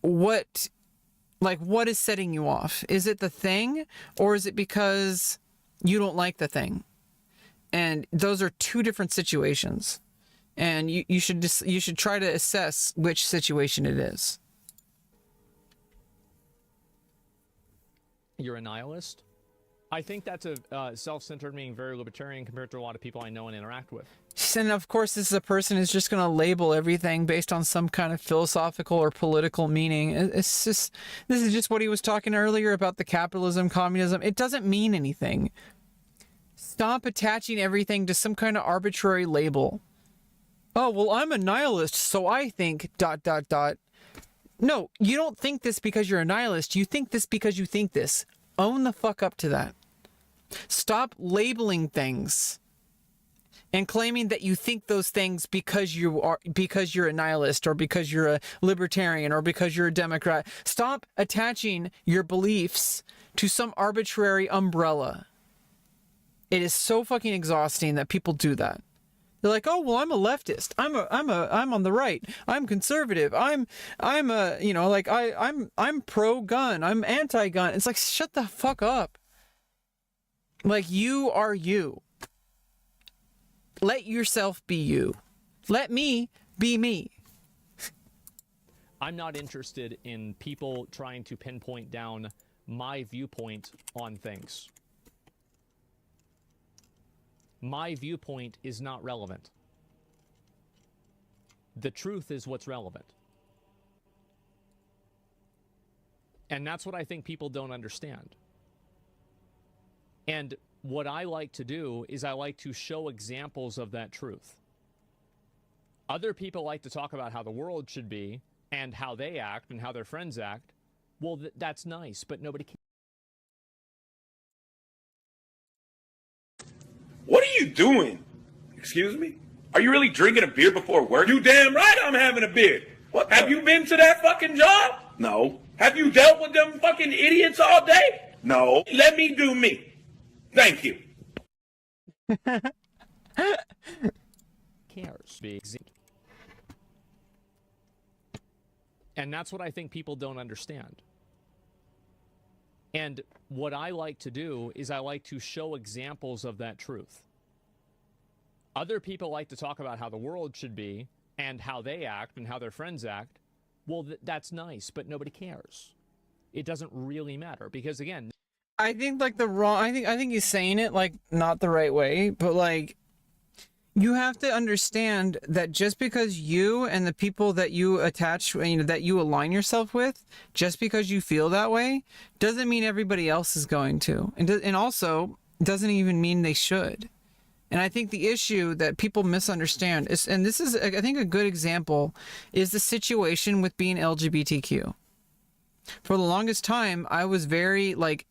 what is setting you off. Is it the thing or is it because you don't like the thing? And those are two different situations. And you should try to assess which situation it is. You're a nihilist? I think that's a self-centered, meaning very libertarian compared to a lot of people I know and interact with. And of course, this is a person who's just going to label everything based on some kind of philosophical or political meaning. This is just what he was talking earlier about the capitalism, communism. It doesn't mean anything. Stop attaching everything to some kind of arbitrary label. oh, well, I'm a nihilist, so I think ... No, you don't think this because you're a nihilist. You think this because you think this. Own the fuck up to that. Stop labeling things and claiming that you think those things because you're a nihilist or because you're a libertarian or because you're a Democrat. Stop attaching your beliefs to some arbitrary umbrella. It is so fucking exhausting that people do that. They're like, oh, well, I'm a leftist. I'm on the right. I'm conservative. I'm pro-gun. I'm anti-gun. It's like, shut the fuck up. Like, you are you. Let yourself be you. Let me be me. I'm not interested in people trying to pinpoint down my viewpoint on things. My viewpoint is not relevant. The truth is what's relevant. And that's what I think people don't understand. And what I like to do is I like to show examples of that truth. Other people like to talk about how the world should be and how they act and how their friends act. Well, that's nice, but nobody cares. What are you doing? Excuse me? Are you really drinking a beer before work? You damn right I'm having a beer. What? Have you been to that fucking job? No. Have you dealt with them fucking idiots all day? No. Let me do me. Thank you. Cares. And that's what I think people don't understand. And what I like to do is I like to show examples of that truth. Other people like to talk about how the world should be and how they act and how their friends act. Well, that's nice, but nobody cares. It doesn't really matter because, again, I think like I think he's saying it like not the right way, but like you have to understand that just because you and the people that you attach, that you align yourself with, just because you feel that way, doesn't mean everybody else is going to, and also doesn't even mean they should. And I think the issue that people misunderstand is, and this is, I think, a good example, is the situation with being LGBTQ. For the longest time, I was very like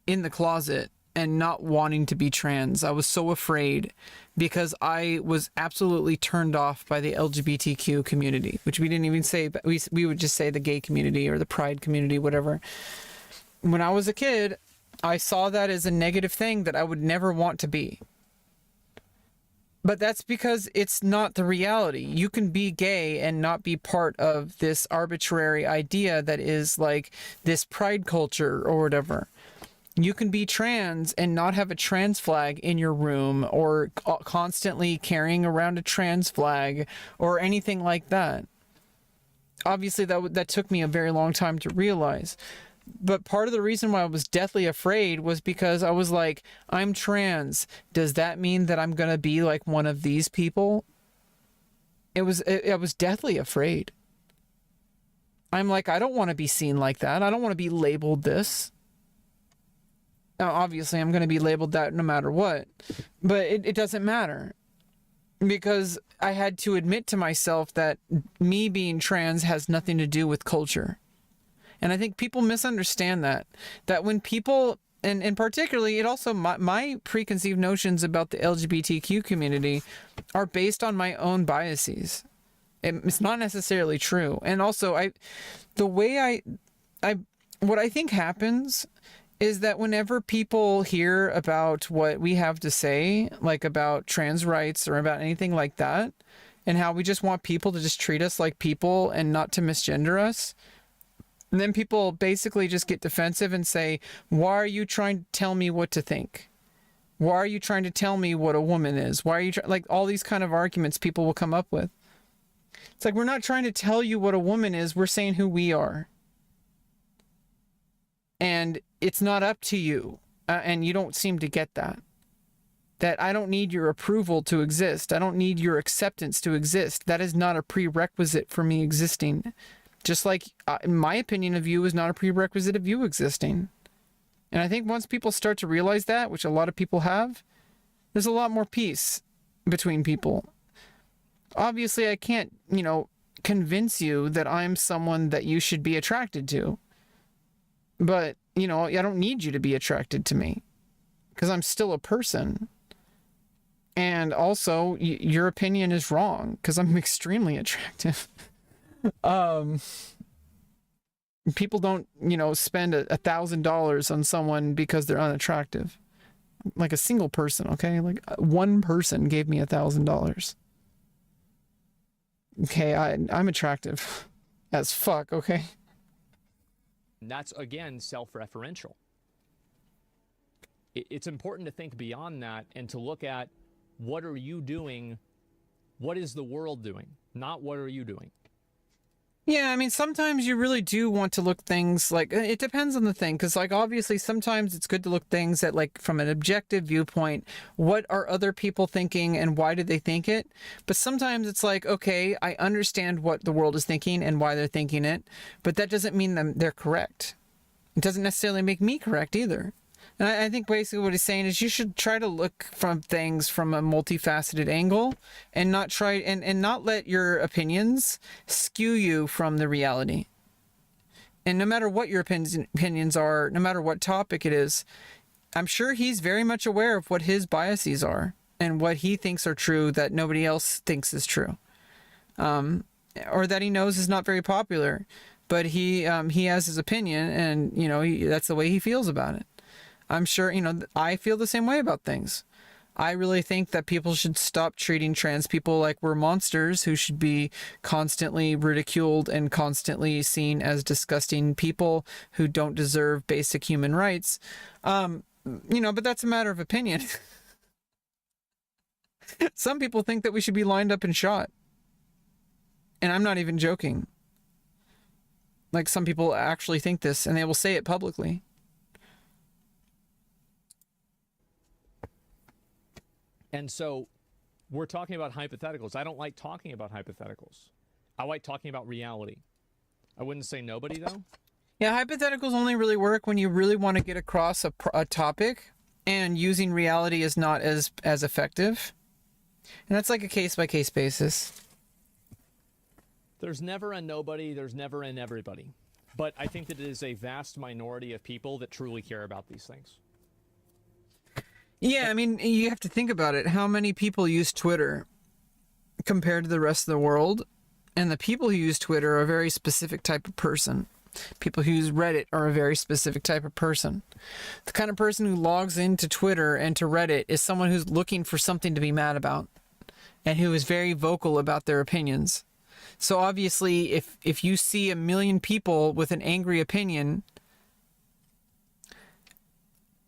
in the closet and not wanting to be trans. I was so afraid because I was absolutely turned off by the LGBTQ community, which we didn't even say, but we would just say the gay community or the pride community, whatever. When I was a kid, I saw that as a negative thing that I would never want to be. But that's because it's not the reality. You can be gay and not be part of this arbitrary idea that is like this pride culture or whatever. You can be trans and not have a trans flag in your room or constantly carrying around a trans flag or anything like that. Obviously, that took me a very long time to realize. But part of the reason why I was deathly afraid was because I was like, I'm trans. Does that mean that I'm going to be like one of these people? I was deathly afraid. I'm like, I don't want to be seen like that. I don't want to be labeled this. Now, obviously, I'm going to be labeled that no matter what. But it doesn't matter. Because I had to admit to myself that me being trans has nothing to do with culture. And I think people misunderstand that when people, and particularly, it also, my preconceived notions about the LGBTQ community are based on my own biases. It's not necessarily true. And also, what I think happens is that whenever people hear about what we have to say, like about trans rights or about anything like that, and how we just want people to just treat us like people and not to misgender us, and then people basically just get defensive and say, why are you trying to tell me what to think? Why are you trying to tell me what a woman is? Why are you like all these kind of arguments people will come up with? It's like, we're not trying to tell you what a woman is. We're saying who we are. And it's not up to you. And you don't seem to get that. That I don't need your approval to exist. I don't need your acceptance to exist. That is not a prerequisite for me existing. Just like my opinion of you is not a prerequisite of you existing. And I think once people start to realize that, which a lot of people have, there's a lot more peace between people. Obviously, I can't, convince you that I'm someone that you should be attracted to. But, I don't need you to be attracted to me because I'm still a person. And also, your opinion is wrong because I'm extremely attractive. People don't, spend $1,000 on someone because they're unattractive. Like a single person, okay? Like one person gave me $1,000. Okay, I'm attractive as fuck, okay? And that's, again, self-referential. It's important to think beyond that and to look at what are you doing, what is the world doing, not what are you doing. Yeah, I mean, sometimes you really do want to look things like, it depends on the thing, because, like, obviously sometimes it's good to look things at, like, from an objective viewpoint, what are other people thinking and why do they think it? But sometimes it's like, okay, I understand what the world is thinking and why they're thinking it, but that doesn't mean they're correct. It doesn't necessarily make me correct either. And I think basically what he's saying is you should try to look from things from a multifaceted angle and not try and not let your opinions skew you from the reality. And no matter what your opinions are, no matter what topic it is, I'm sure he's very much aware of what his biases are and what he thinks are true that nobody else thinks is true. Or that he knows is not very popular, but he has his opinion and, that's the way he feels about it. I'm sure, I feel the same way about things. I really think that people should stop treating trans people like we're monsters who should be constantly ridiculed and constantly seen as disgusting people who don't deserve basic human rights. But that's a matter of opinion. Some people think that we should be lined up and shot. And I'm not even joking. Like, some people actually think this, and they will say it publicly. And so we're talking about hypotheticals. I don't like talking about hypotheticals. I like talking about reality. I wouldn't say nobody, though. Yeah, hypotheticals only really work when you really want to get across a topic, and using reality is not as effective. And that's like a case-by-case basis. There's never a nobody, there's never an everybody. But I think that it is a vast minority of people that truly care about these things. Yeah, I mean, you have to think about it. How many people use Twitter compared to the rest of the world? And the people who use Twitter are a very specific type of person. People who use Reddit are a very specific type of person. The kind of person who logs into Twitter and to Reddit is someone who's looking for something to be mad about and who is very vocal about their opinions. So obviously, if you see 1 million people with an angry opinion,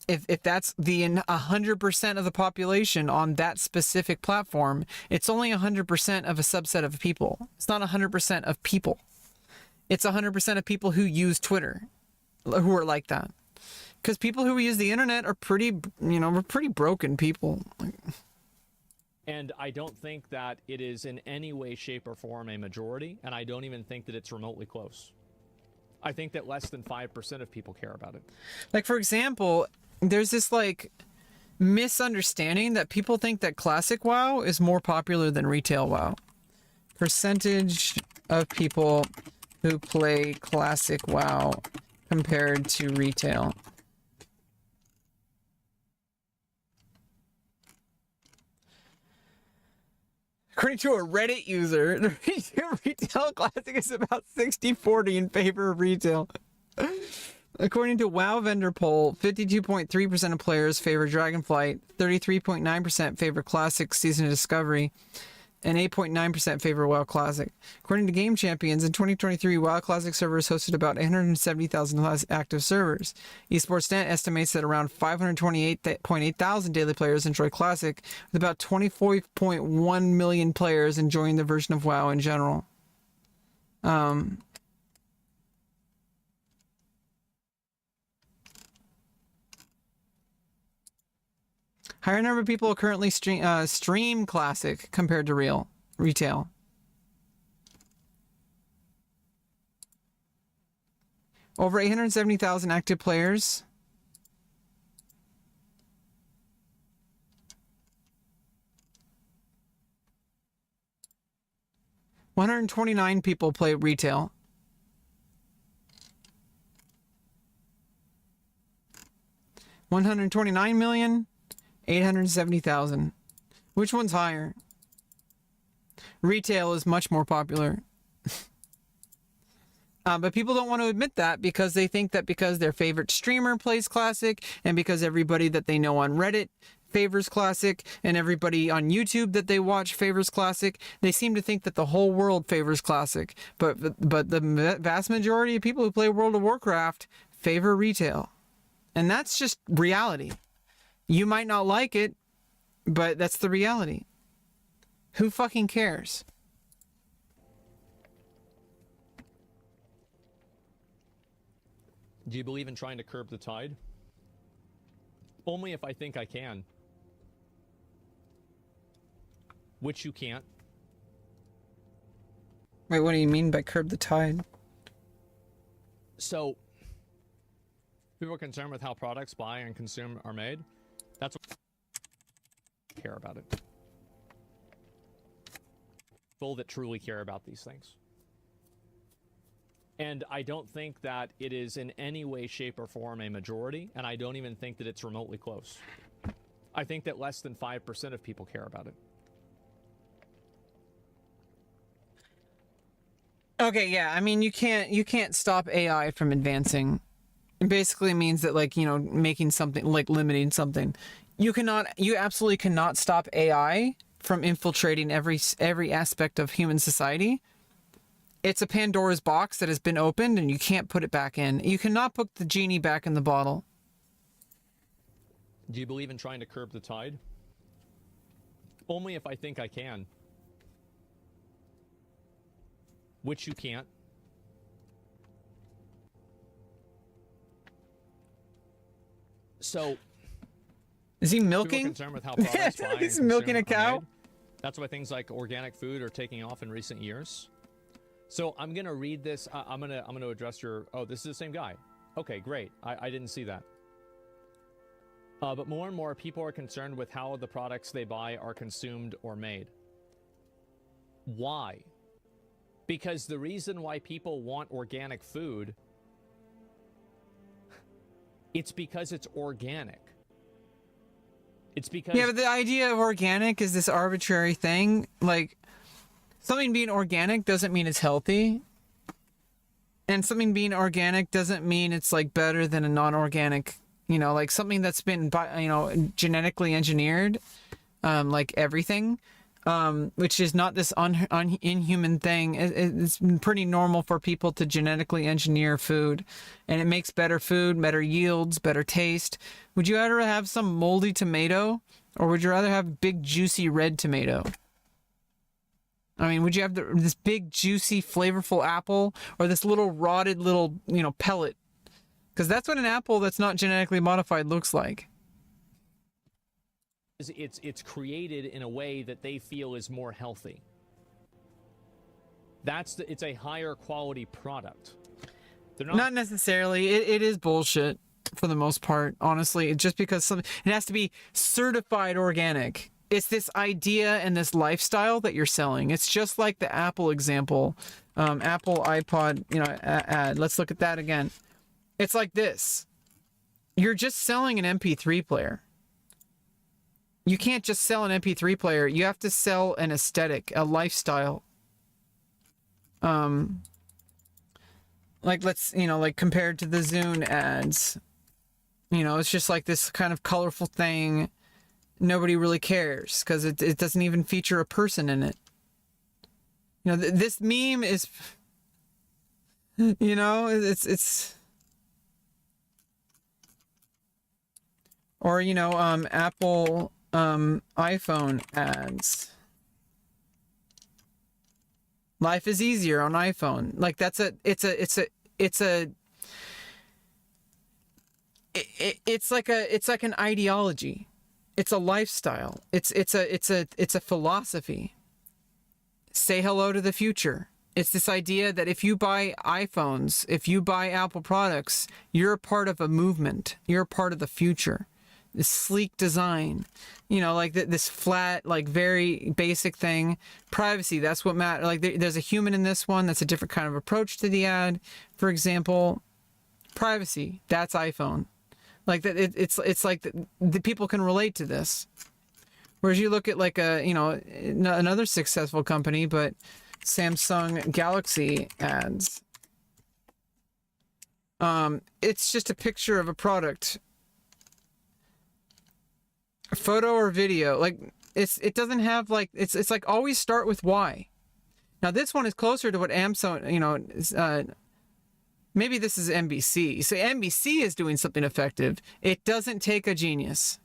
if that's the 100% of the population on that specific platform, it's only 100% of a subset of people. It's not 100% of people. It's 100% of people who use Twitter, who are like that. Because people who use the internet are pretty, we're pretty broken people. And I don't think that it is in any way, shape, or form a majority, and I don't even think that it's remotely close. I think that less than 5% of people care about it. Like, for example, there's this, misunderstanding that people think that Classic WoW is more popular than Retail WoW. Percentage of people who play Classic WoW compared to Retail. According to a Reddit user, the Retail Classic is about 60-40 in favor of Retail. According to WoW vendor poll, 52.3% of players favor Dragonflight, 33.9% favor Classic Season of Discovery, and 8.9% favor WoW Classic. According to Game Champions, in 2023, WoW Classic servers hosted about 870,000 active servers. Esports.net estimates that around 528.8 thousand daily players enjoy Classic, with about 24.1 million players enjoying the version of WoW in general. Higher number of people currently stream Classic compared to Retail. Over 870,000 active players. 129 people play retail. $129,870,000. Which one's higher? Retail is much more popular. But people don't want to admit that because they think that because their favorite streamer plays Classic and because everybody that they know on Reddit favors Classic and everybody on YouTube that they watch favors Classic, they seem to think that the whole world favors Classic. But the vast majority of people who play World of Warcraft favor retail. And that's just reality. You might not like it, but that's the reality. Who fucking cares? Do you believe in trying to curb the tide? Only if I think I can. Which you can't. Wait, what do you mean by curb the tide? So, people are concerned with how products buy and consume are made. That's what I care about it. People that truly care about these things. And I don't think that it is in any way, shape, or form a majority, and I don't even think that it's remotely close. I think that less than 5% of people care about it. Okay, yeah, I mean you can't stop AI from advancing. It basically means that, like, you know, making something, like limiting something. You absolutely cannot stop AI from infiltrating every aspect of human society. It's a Pandora's box that has been opened and you can't put it back in. You cannot put the genie back in the bottle. Do you believe in trying to curb the tide? Only if I think I can. Which you can't. So, is he milking? People are concerned with how products buy He's and milking a consume are cow. made. That's why things like organic food are taking off in recent years. So I'm gonna read this. I'm gonna address your. Oh, this is the same guy. Okay, great. I didn't see that. But more and more people are concerned with how the products they buy are consumed or made. Why? Because the reason why people want organic food, it's because it's organic. It's because... Yeah, but the idea of organic is this arbitrary thing. Like, something being organic doesn't mean it's healthy. And something being organic doesn't mean it's, like, better than a non-organic, you know, like something that's been, you know, genetically engineered, like everything, which is not this inhuman thing. It's pretty normal for people to genetically engineer food, and it makes better food, better yields, better taste. Would you rather have some moldy tomato, or would you rather have big, juicy red tomato? I mean, would you have this big, juicy, flavorful apple, or this little rotted little, you know, pellet? Because that's what an apple that's not genetically modified looks like. It's created in a way that they feel is more healthy. It's a higher quality product. They're not necessarily. It is bullshit for the most part, honestly. It's just because it has to be certified organic. It's this idea and this lifestyle that you're selling. It's just like the Apple example, Apple iPod, you know, ad. Let's look at that again. It's like this. You're just selling an MP3 player. You can't just sell an MP3 player. You have to sell an aesthetic, a lifestyle. Like, let's, you know, like compared to the Zune ads. You know, it's just like this kind of colorful thing. Nobody really cares because it doesn't even feature a person in it. You know, this meme is, you know, it's... Or, you know, Apple iPhone ads. Life is easier on iPhone. Like, it's like an ideology. It's a lifestyle. It's a philosophy. Say hello to the future. It's this idea that if you buy iPhones, if you buy Apple products, you're a part of a movement. You're a part of the future. this sleek design, you know, like this flat, like very basic thing. Privacy, that's what matters. Like there's a human in this one. That's a different kind of approach to the ad. For example, privacy, that's iPhone. Like that, it's like the people can relate to this. Whereas you look at like another successful company, but Samsung Galaxy ads. It's just a picture of a product, a photo or video. Like it doesn't have like it's like always start with why. Now this one is closer to what Amazon, maybe this is NBC. So NBC is doing something effective. It doesn't take a genius.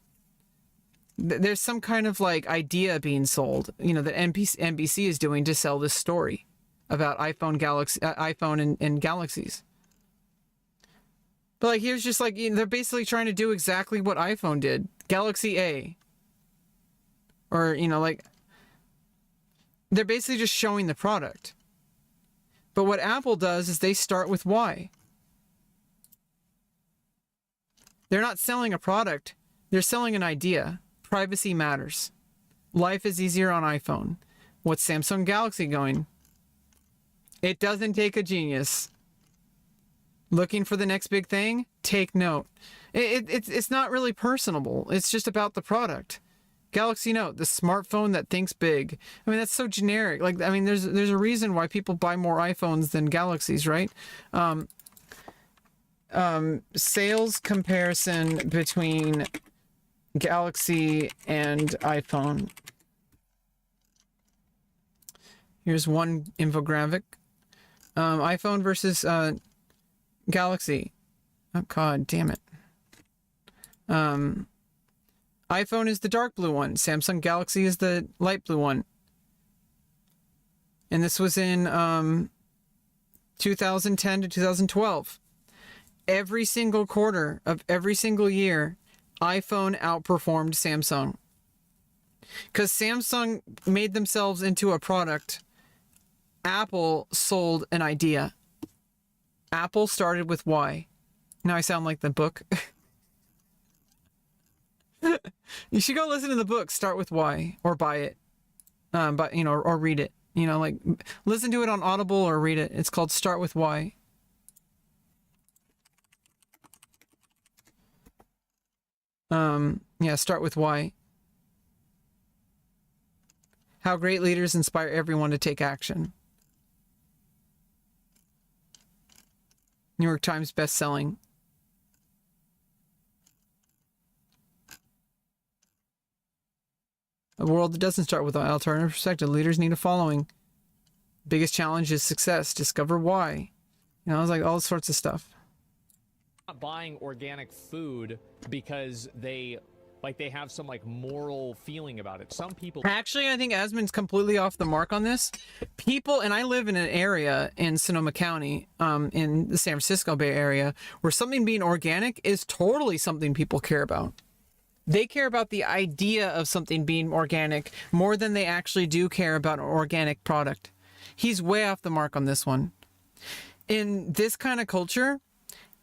There's some kind of like idea being sold, that NBC is doing to sell this story about iPhone and Galaxies. But like here's just like they're basically trying to do exactly what iPhone did, Galaxy A. Or like they're basically just showing the product. But what Apple does is they start with why. They're not selling a product, they're selling an idea. Privacy matters. Life is easier on iPhone. What's Samsung Galaxy going? It doesn't take a genius. Looking for the next big thing? Take note. It's not really personable. It's just about the product. Galaxy Note, the smartphone that thinks big. I mean, that's so generic. Like, I mean, there's a reason why people buy more iPhones than Galaxies, right? Sales comparison between Galaxy and iPhone. Here's one infographic. iPhone versus Galaxy. Oh god damn it. iPhone is the dark blue one. Samsung Galaxy is the light blue one. And this was in 2010 to 2012. Every single quarter of every single year, iPhone outperformed Samsung. Because Samsung made themselves into a product. Apple sold an idea. Apple started with why. Now I sound like the book. You should go listen to the book, Start With Why, or buy it. Or read it. Like listen to it on Audible or read it. It's called Start With Why. Start with why. How great leaders inspire everyone to take action. New York Times best-selling. A world that doesn't start with an alternative perspective. Leaders need a following. Biggest challenge is success. Discover why. It's like all sorts of stuff. Not buying organic food because they have some moral feeling about it. Some people actually, I think Asmon's completely off the mark on this. People, and I live in an area in Sonoma County, in the San Francisco Bay Area, where something being organic is totally something people care about. They care about the idea of something being organic more than they actually do care about an organic product. He's way off the mark on this one. In this kind of culture,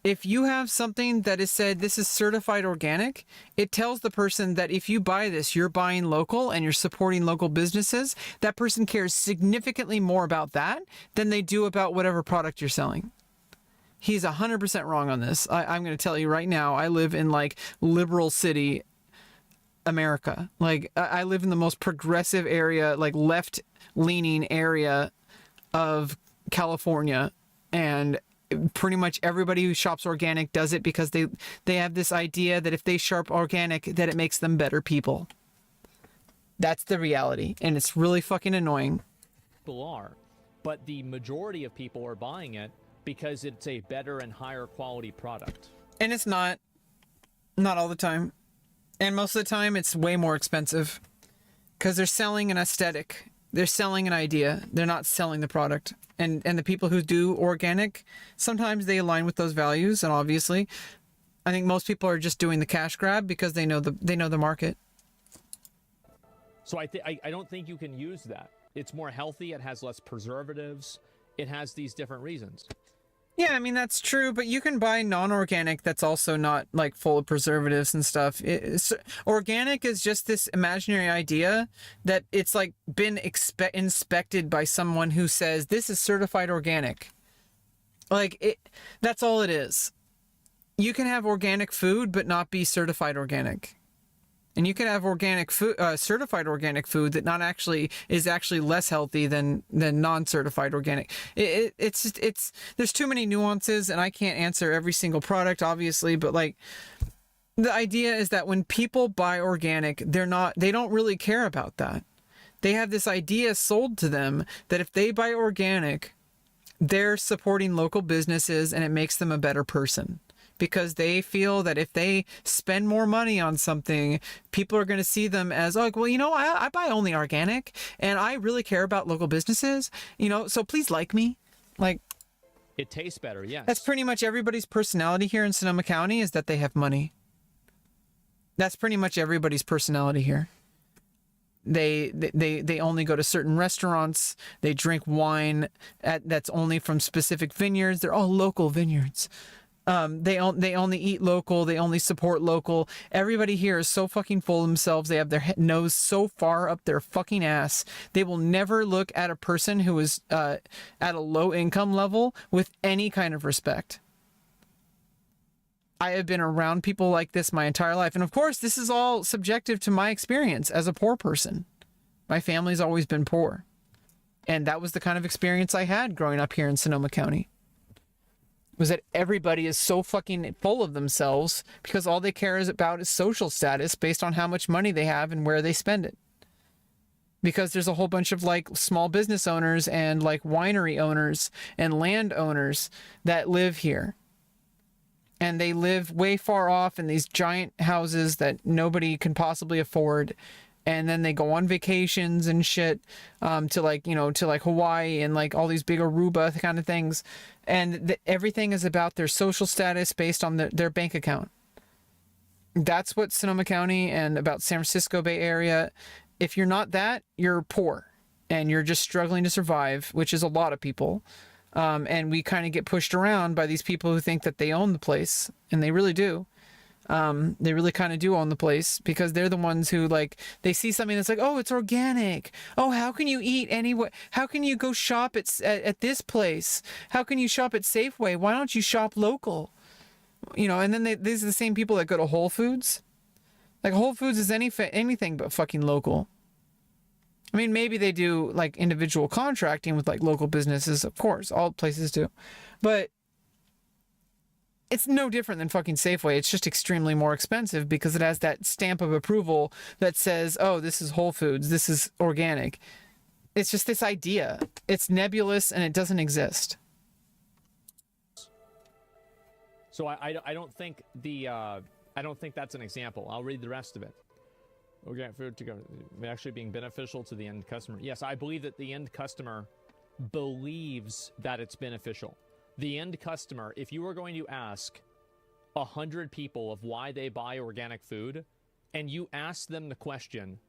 if you have something that is said this is certified organic, it tells the person that if you buy this, you're buying local and you're supporting local businesses. That person cares significantly more about that than they do about whatever product you're selling. He's 100% wrong on this. I'm going to tell you right now, I live in liberal city America. I live in the most progressive area, left-leaning area of California, and pretty much everybody who shops organic does it because they have this idea that if they shop organic, that it makes them better people. That's the reality, and it's really fucking annoying. People are, but the majority of people are buying it because it's a better and higher quality product. And it's not all the time. And most of the time, it's way more expensive because they're selling an aesthetic. They're selling an idea. They're not selling the product. And the people who do organic, sometimes they align with those values. And obviously, I think most people are just doing the cash grab because they know the market. So I don't think you can use that. It's more healthy. It has less preservatives. It has these different reasons. Yeah, I mean, that's true, but you can buy non-organic that's also not like full of preservatives and stuff. Organic is just this imaginary idea that it's like been inspected by someone who says this is certified organic. That's all it is. You can have organic food but not be certified organic. And you can have organic food, certified organic food that not actually is actually less healthy than non-certified organic. It's there's too many nuances, and I can't answer every single product, obviously. But like, the idea is that when people buy organic, they don't really care about that. They have this idea sold to them that if they buy organic, they're supporting local businesses, and it makes them a better person. Because they feel that if they spend more money on something, people are going to see them as like, well, I buy only organic and I really care about local businesses, so please like me. Like, It tastes better, yes. That's pretty much everybody's personality here in Sonoma County, is that they have money. That's pretty much everybody's personality here. They only go to certain restaurants. They drink wine that's only from specific vineyards. They're all local vineyards. They only eat local. They only support local. Everybody here is so fucking full of themselves. They have their nose so far up their fucking ass. They will never look at a person who is at a low income level with any kind of respect. I have been around people like this my entire life. And of course, this is all subjective to my experience as a poor person. My family's always been poor. And that was the kind of experience I had growing up here in Sonoma County. Was that everybody is so fucking full of themselves because all they care about is social status based on how much money they have and where they spend it. Because there's a whole bunch of like small business owners and like winery owners and land owners that live here. And they live way far off in these giant houses that nobody can possibly afford. And then they go on vacations and shit to like Hawaii and like all these big Aruba kind of things. And everything is about their social status based on their bank account. That's what Sonoma County and about San Francisco Bay Area. If you're not that, you're poor and you're just struggling to survive, which is a lot of people. And we kind of get pushed around by these people who think that they own the place, and they really do. They really kind of do own the place because they're the ones who like, they see something that's like, oh, it's organic. Oh, how can you eat anywhere? How can you go shop at this place? How can you shop at Safeway? Why don't you shop local? And then these are the same people that go to Whole Foods. Like Whole Foods is anything but fucking local. I mean, maybe they do like individual contracting with like local businesses, of course, all places do. But it's no different than fucking Safeway. It's just extremely more expensive because it has that stamp of approval that says, oh, this is Whole Foods, this is organic. It's just this idea. It's nebulous and it doesn't exist. So I don't think I don't think that's an example. I'll read the rest of it. Organic food to go actually being beneficial to the end customer. Yes, I believe that the end customer believes that it's beneficial. The end customer, if you were going to ask 100 people of why they buy organic food, and you ask them the question,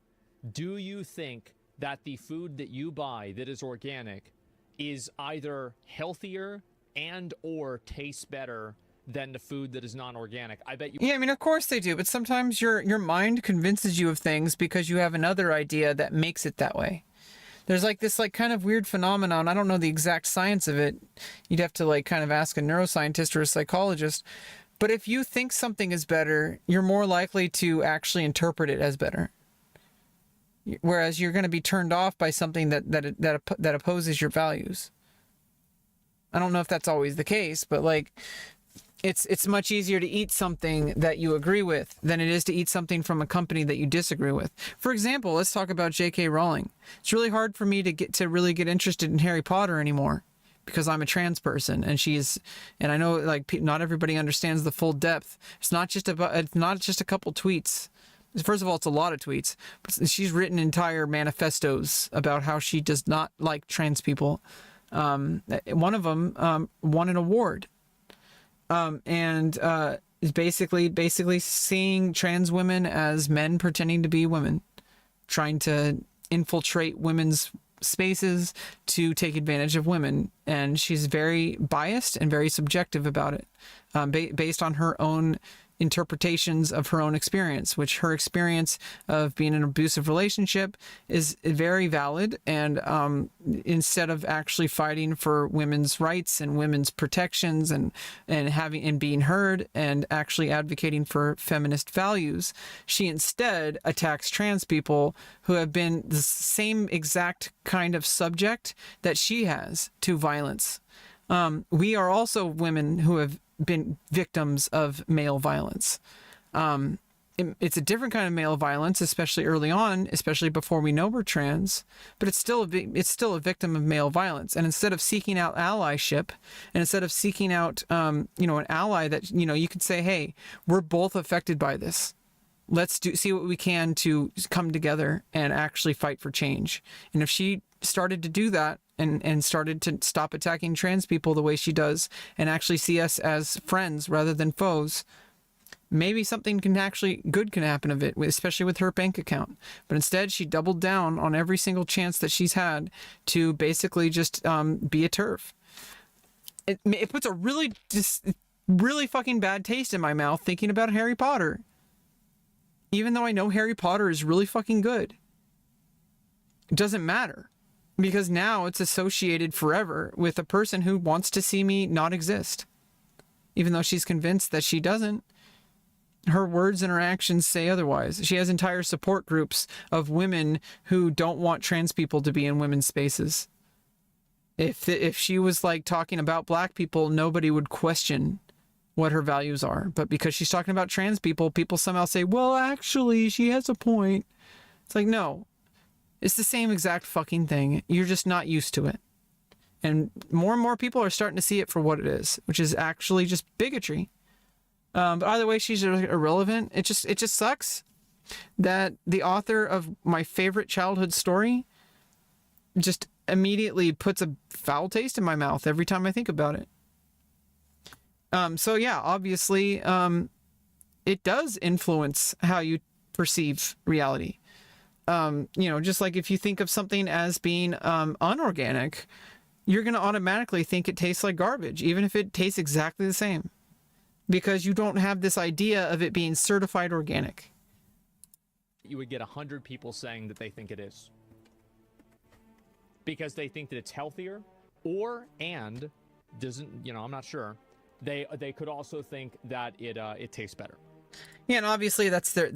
do you think that the food that you buy that is organic is either healthier and or tastes better than the food that is non-organic? I bet you... Yeah, I mean, of course they do, but sometimes your mind convinces you of things because you have another idea that makes it that way. There's like this like kind of weird phenomenon. I don't know the exact science of it. You'd have to like kind of ask a neuroscientist or a psychologist. But if you think something is better, you're more likely to actually interpret it as better. Whereas you're going to be turned off by something that opposes your values. I don't know if that's always the case, but like it's much easier to eat something that you agree with than it is to eat something from a company that you disagree with. For example, let's talk about J.K. Rowling. It's really hard for me to really get interested in Harry Potter anymore because I'm a trans person, and I know like not everybody understands the full depth. It's not just a couple tweets. First of all, it's a lot of tweets. But she's written entire manifestos about how she does not like trans people. One of them won an award. Is basically seeing trans women as men pretending to be women, trying to infiltrate women's spaces to take advantage of women. And she's very biased and very subjective about it, based on her own interpretations of her own experience, which her experience of being in an abusive relationship is very valid. And instead of actually fighting for women's rights and women's protections and having and being heard and actually advocating for feminist values, she instead attacks trans people who have been the same exact kind of subject that she has to violence. We are also women who have been victims of male violence. It's a different kind of male violence, especially early on, especially before we know we're trans, but it's still a victim of male violence. And instead of seeking out allyship, and instead of seeking out, an ally that, you could say, hey, we're both affected by this. Let's see what we can to come together and actually fight for change. And if she started to do that and started to stop attacking trans people the way she does and actually see us as friends rather than foes, maybe something good can happen of it, especially with her bank account. But instead, she doubled down on every single chance that she's had to basically just be a TERF. It puts a really fucking bad taste in my mouth thinking about Harry Potter. Even though I know Harry Potter is really fucking good. It doesn't matter. Because now it's associated forever with a person who wants to see me not exist. Even though she's convinced that she doesn't. Her words and her actions say otherwise. She has entire support groups of women who don't want trans people to be in women's spaces. If she was like talking about black people, nobody would question what her values are. But because she's talking about trans people, people somehow say, well, actually, she has a point. It's like, no. It's the same exact fucking thing. You're just not used to it. And more people are starting to see it for what it is, which is actually just bigotry. But either way, she's irrelevant. It just sucks that the author of my favorite childhood story just immediately puts a foul taste in my mouth every time I think about it. So yeah, obviously, it does influence how you perceive reality. Just like if you think of something as being unorganic, you're going to automatically think it tastes like garbage, even if it tastes exactly the same, because you don't have this idea of it being certified organic. You would get 100 people saying that they think it is, because they think that it's healthier, and doesn't, I'm not sure. They could also think that it tastes better. Yeah, and obviously that's their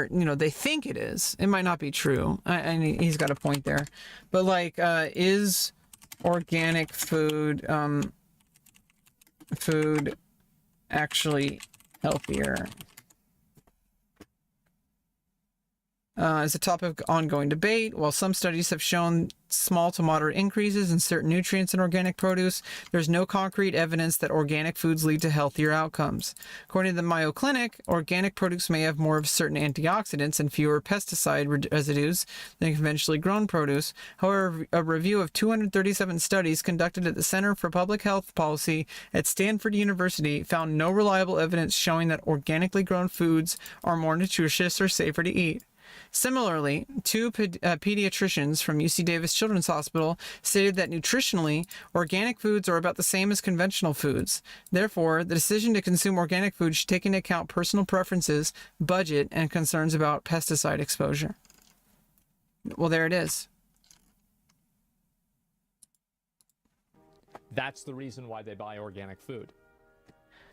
they think it is. It might not be true. And he's got a point there. But like, is organic food actually healthier? As a topic of ongoing debate, while some studies have shown small to moderate increases in certain nutrients in organic produce, there's no concrete evidence that organic foods lead to healthier outcomes. According to the Mayo Clinic, organic produce may have more of certain antioxidants and fewer pesticide residues than conventionally grown produce. However, a review of 237 studies conducted at the Center for Public Health Policy at Stanford University found no reliable evidence showing that organically grown foods are more nutritious or safer to eat. Similarly, two pediatricians from UC Davis Children's Hospital stated that nutritionally, organic foods are about the same as conventional foods. Therefore, the decision to consume organic food should take into account personal preferences, budget, and concerns about pesticide exposure. Well, there it is. That's the reason why they buy organic food.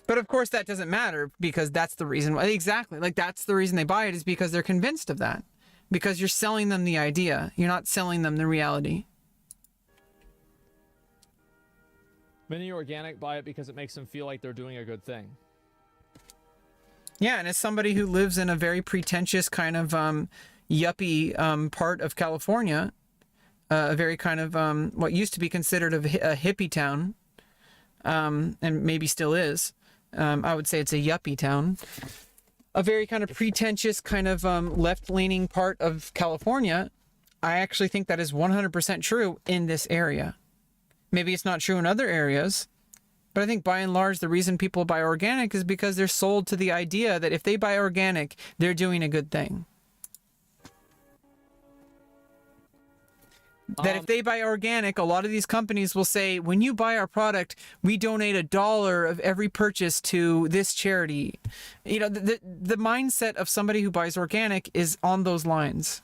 But of course that doesn't matter, because that's the reason why. Exactly. Like, that's the reason they buy it, is because they're convinced of that. Because you're selling them the idea. You're not selling them the reality. Many organic buy it because it makes them feel like they're doing a good thing. Yeah, and as somebody who lives in a very pretentious kind of yuppie part of California, a very kind of what used to be considered a hippie town, and maybe still is. I would say it's a yuppie town. A very kind of pretentious, kind of left-leaning part of California. I actually think that is 100% true in this area. Maybe it's not true in other areas, but I think by and large the reason people buy organic is because they're sold to the idea that if they buy organic, they're doing a good thing. That if they buy organic, a lot of these companies will say, when you buy our product, we donate $1 of every purchase to this charity. You know, the mindset of somebody who buys organic is on those lines.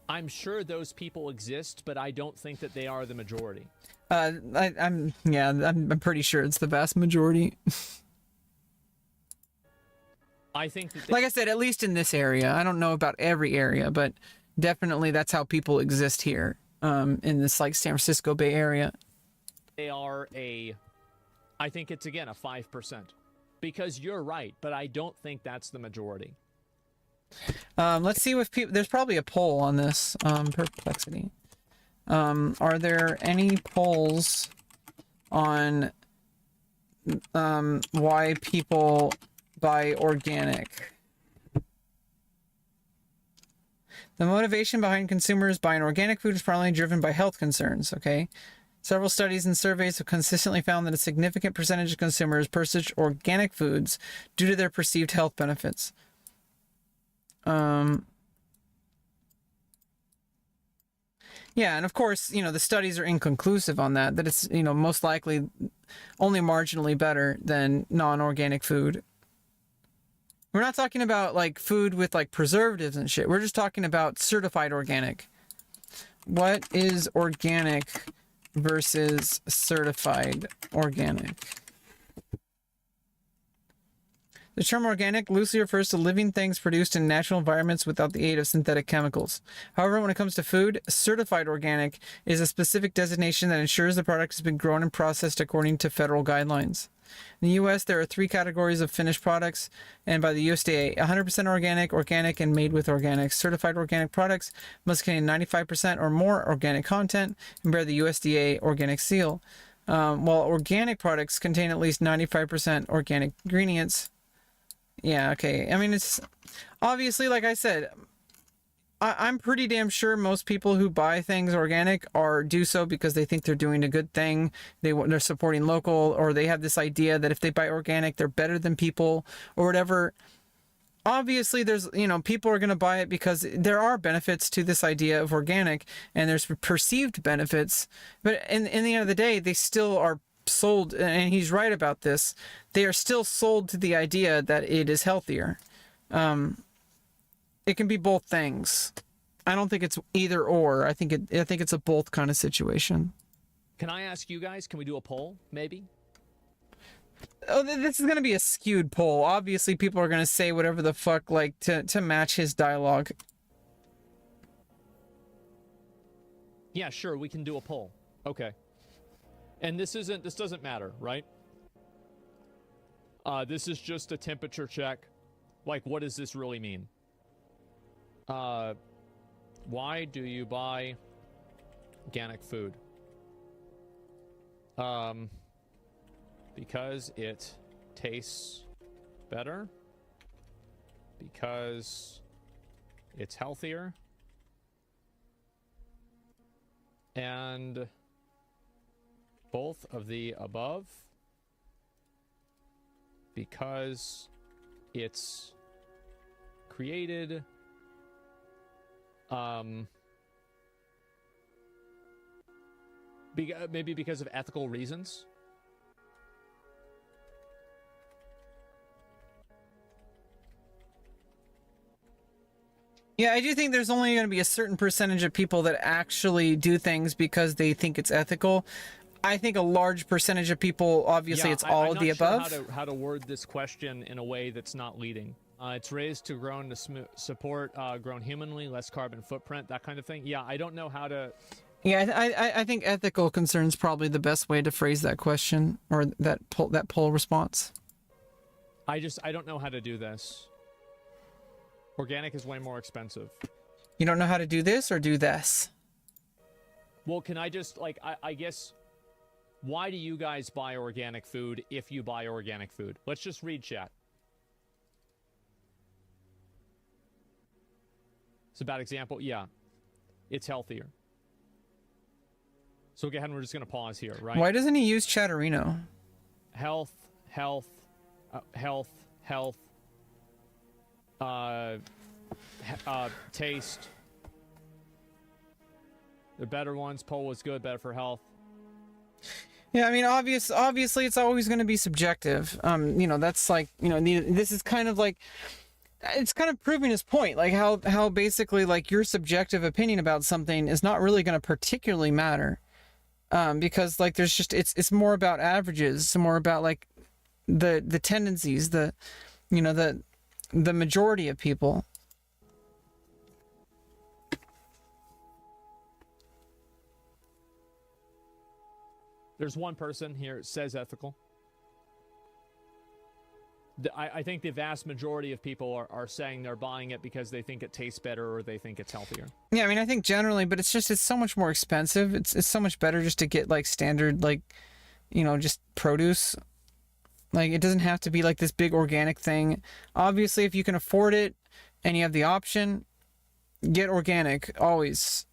I'm sure those people exist, but I don't think that they are the majority. I'm pretty sure it's the vast majority. I think that Like I said, at least in this area. I don't know about every area, but definitely that's how people exist here, in this like San Francisco Bay Area. they are I think it's again a 5%. Because you're right, but I don't think that's the majority. Let's see if people. There's probably a poll on this. Perplexity. Are there any polls on why people buy organic? The motivation behind consumers buying organic food is primarily driven by health concerns. Okay. Several studies and surveys have consistently found that a significant percentage of consumers purchase organic foods due to their perceived health benefits. Yeah, and of course, you know, the studies are inconclusive on that it's, you know, most likely only marginally better than non-organic food. We're not talking about like food with like preservatives and shit. We're just talking about certified organic. What is organic versus certified organic? The term organic loosely refers to living things produced in natural environments without the aid of synthetic chemicals. However, when it comes to food, certified organic is a specific designation that ensures the product has been grown and processed according to federal guidelines. In the U.S., there are 3 categories of finished products, and by the USDA, 100% organic, organic, and made with organics. Certified organic products must contain 95% or more organic content and bear the USDA organic seal, while organic products contain at least 95% organic ingredients. Yeah, okay. I mean, it's obviously, like I said, I'm pretty damn sure most people who buy things organic do so because they think they're doing a good thing. They're supporting local, or they have this idea that if they buy organic, they're better than people or whatever. Obviously, there's, you know, people are going to buy it because there are benefits to this idea of organic, and there's perceived benefits. But in the end of the day, they still are sold, and he's right about this. They are still sold to the idea that it is healthier. It can be both things. I don't think it's either or. I think it's a both kind of situation. Can I ask you guys, can we do a poll, maybe? Oh, this is going to be a skewed poll. Obviously, people are going to say whatever the fuck, like, to match his dialogue. Yeah, sure, we can do a poll. Okay. And this doesn't matter, right? This is just a temperature check. Like, what does this really mean? Why do you buy organic food? Because it tastes better? Because it's healthier? And both of the above? Because it's created maybe because of ethical reasons. Yeah, I do think there's only going to be a certain percentage of people that actually do things because they think it's ethical. I think a large percentage of people, obviously, it's all of the above. I'm not sure how to word this question in a way that's not leading. It's raised to grown to support grown humanly, less carbon footprint, that kind of thing. Yeah, I don't know how to... Yeah, I think ethical concern's probably the best way to phrase that question, or that poll response. I don't know how to do this. Organic is way more expensive. You don't know how to do this or do this? Well, can I just, like, I guess... Why do you guys buy organic food if you buy organic food? Let's just read chat. It's a bad example. Yeah. It's healthier. So go ahead and we're just going to pause here, right? Why doesn't he use Chatterino? Health. Taste. The better ones, Pole was good, better for health. Yeah, I mean, obviously, it's always going to be subjective. You know, that's like, you know, this is kind of like, it's kind of proving his point, like how basically like your subjective opinion about something is not really going to particularly matter, because like there's just it's more about averages, it's more about like the tendencies, the you know the majority of people. There's one person here that says ethical. I think the vast majority of people are saying they're buying it because they think it tastes better or they think it's healthier. Yeah, I mean, I think generally, but it's so much more expensive. It's so much better just to get like standard, like, you know, just produce. Like, it doesn't have to be like this big organic thing. Obviously, if you can afford it and you have the option, get organic always.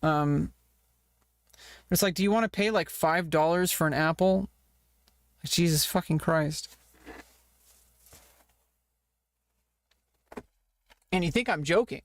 It's like, do you want to pay like $5 for an apple? Jesus fucking Christ. And you think I'm joking?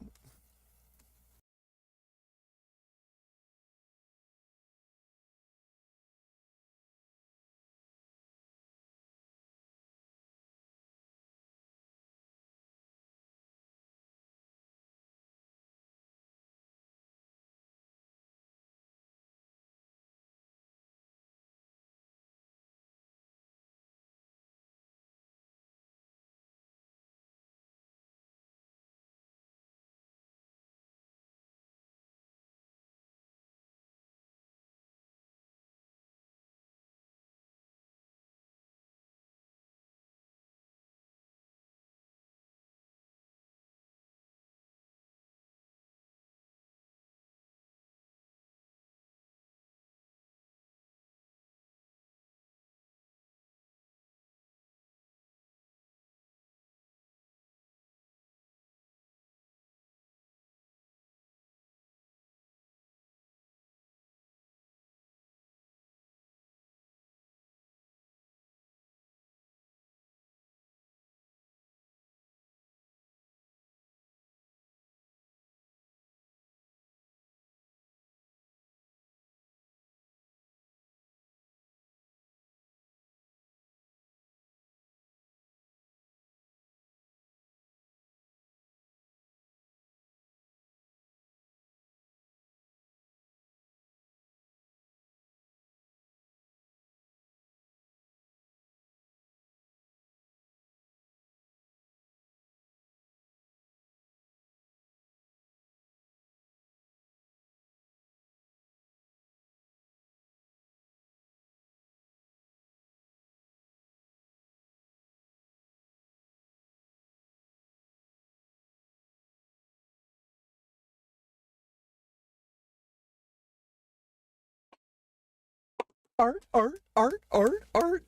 Art, art, art, art, art.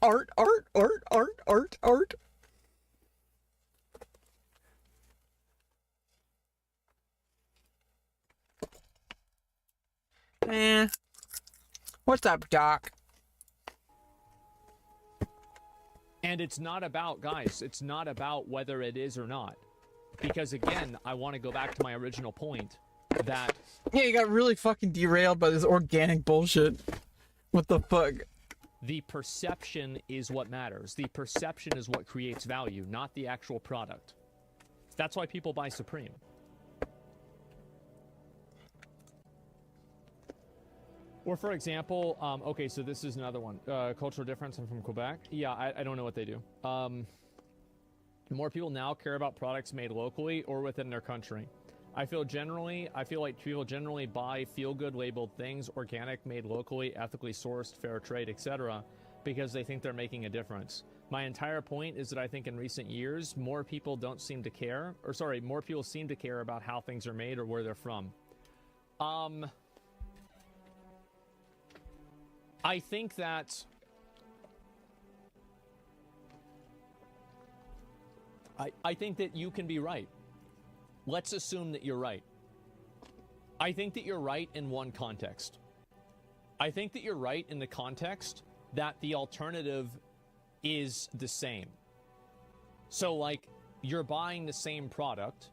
Art, art, art, art, art, art. What's up, Doc? And it's not about, guys, it's not about whether it is or not. Because again, I want to go back to my original point that... Yeah, you got really fucking derailed by this organic bullshit. What the fuck? The perception is what matters. The perception is what creates value, not the actual product. That's why people buy Supreme. Or for example, okay, so this is another one. Cultural difference, I'm from Quebec. Yeah, I don't know what they do. More people now care about products made locally or within their country. I feel like people generally buy feel-good labeled things, organic, made locally, ethically sourced, fair trade, etc., because they think they're making a difference. My entire point is that I think in recent years, more people seem to care about how things are made or where they're from. I think that I think that you can be right. Let's assume that you're right. I think that you're right in one context. I think that you're right in the context that the alternative is the same. So, like, you're buying the same product,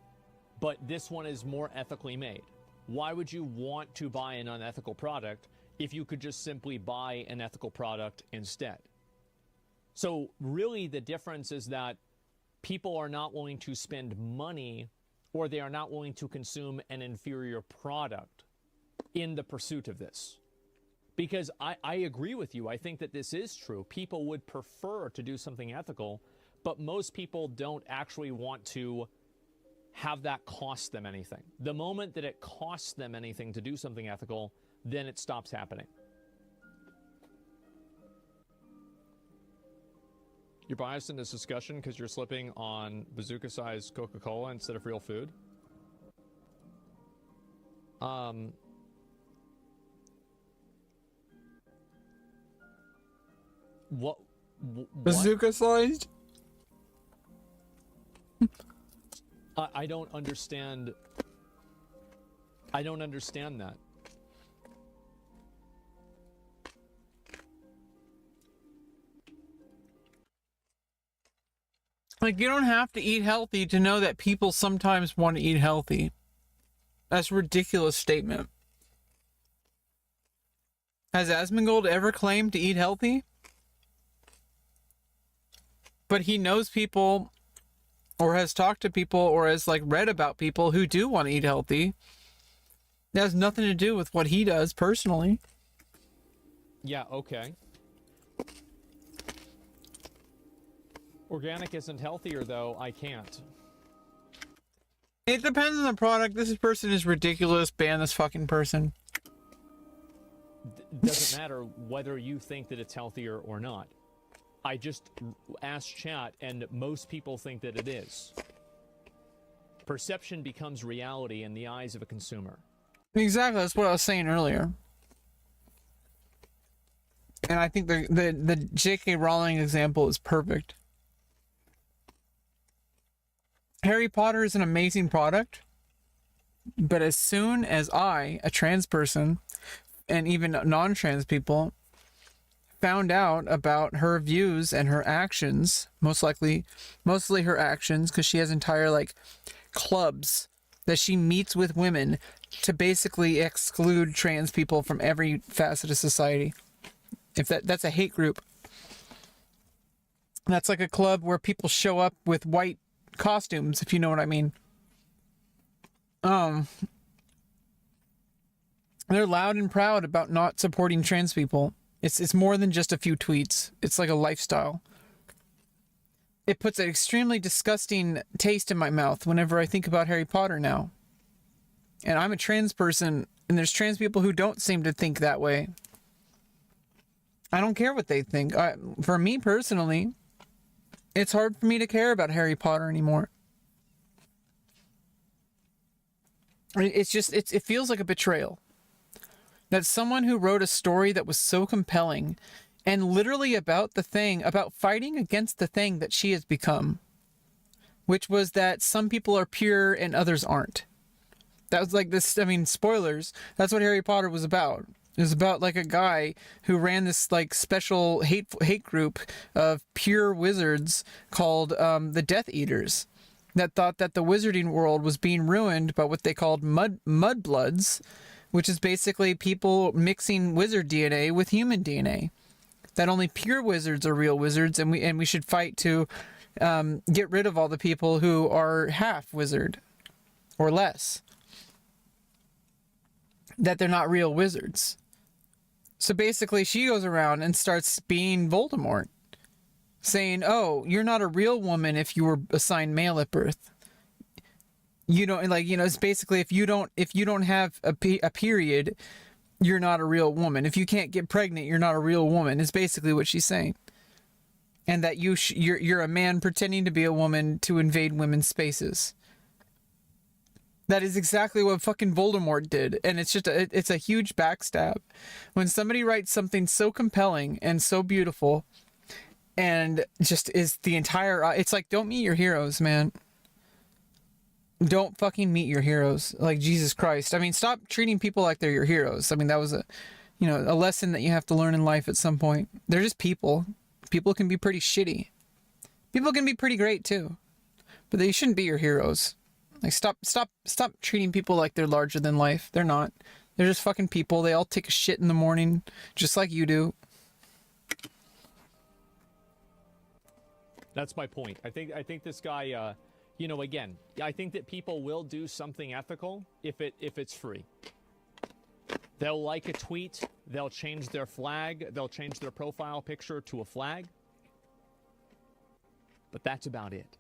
but this one is more ethically made. Why would you want to buy an unethical product if you could just simply buy an ethical product instead? So really the difference is that people are not willing to spend money, or they are not willing to consume an inferior product in the pursuit of this. Because I agree with you. I think that this is true. People would prefer to do something ethical, but most people don't actually want to have that cost them anything. The moment that it costs them anything to do something ethical, then it stops happening. You're biased in this discussion because you're slipping on bazooka-sized Coca-Cola instead of real food? What? Bazooka sized? I don't understand. I don't understand that. Like, you don't have to eat healthy to know that people sometimes want to eat healthy. That's a ridiculous statement. Has Asmongold ever claimed to eat healthy? But he knows people, or has talked to people, or has like read about people who do want to eat healthy. That has nothing to do with what he does personally. Yeah, okay. Organic isn't healthier, though. I can't. It depends on the product. This person is ridiculous. Ban this fucking person. Doesn't matter whether you think that it's healthier or not. I just asked chat, and most people think that it is. Perception becomes reality in the eyes of a consumer. Exactly. That's what I was saying earlier. And I think the J.K. Rowling example is perfect. Harry Potter is an amazing product, but as soon as I, a trans person, and even non-trans people, found out about her views and her actions, mostly her actions, because she has entire like clubs that she meets with women to basically exclude trans people from every facet of society. If that's a hate group. That's like a club where people show up with white costumes, if you know what I mean. They're loud and proud about not supporting trans people. It's more than just a few tweets. It's like a lifestyle. It puts an extremely disgusting taste in my mouth whenever I think about Harry Potter now. And I'm a trans person, and there's trans people who don't seem to think that way. I don't care what they think. For me personally, it's hard for me to care about Harry Potter anymore. It feels like a betrayal. That someone who wrote a story that was so compelling and literally about fighting against the thing that she has become, which was that some people are pure and others aren't. That was like this, I mean, spoilers. That's what Harry Potter was about. It was about like a guy who ran this like special hate group of pure wizards called the Death Eaters that thought that the wizarding world was being ruined by what they called mudbloods, which is basically people mixing wizard DNA with human DNA. That only pure wizards are real wizards, and we should fight to get rid of all the people who are half wizard or less. That they're not real wizards. So basically she goes around and starts being Voldemort, saying, oh, you're not a real woman if you were assigned male at birth. You don't, like, you know, it's basically if you don't have a period, you're not a real woman. If you can't get pregnant, you're not a real woman, is basically what she's saying. And that you're a man pretending to be a woman to invade women's spaces. That is exactly what fucking Voldemort did. And it's just it's a huge backstab. When somebody writes something so compelling and so beautiful and just is the entire, it's like, don't meet your heroes, man. Don't fucking meet your heroes. Like, Jesus Christ. I mean, stop treating people like they're your heroes. I mean, that was a lesson that you have to learn in life at some point. They're just people. People can be pretty shitty. People can be pretty great too. But they shouldn't be your heroes. Like, stop treating people like they're larger than life. They're not. They're just fucking people. They all take a shit in the morning, just like you do. That's my point. I think this guy, you know, again, I think that people will do something ethical if it's free. They'll like a tweet, they'll change their flag, they'll change their profile picture to a flag. But that's about it.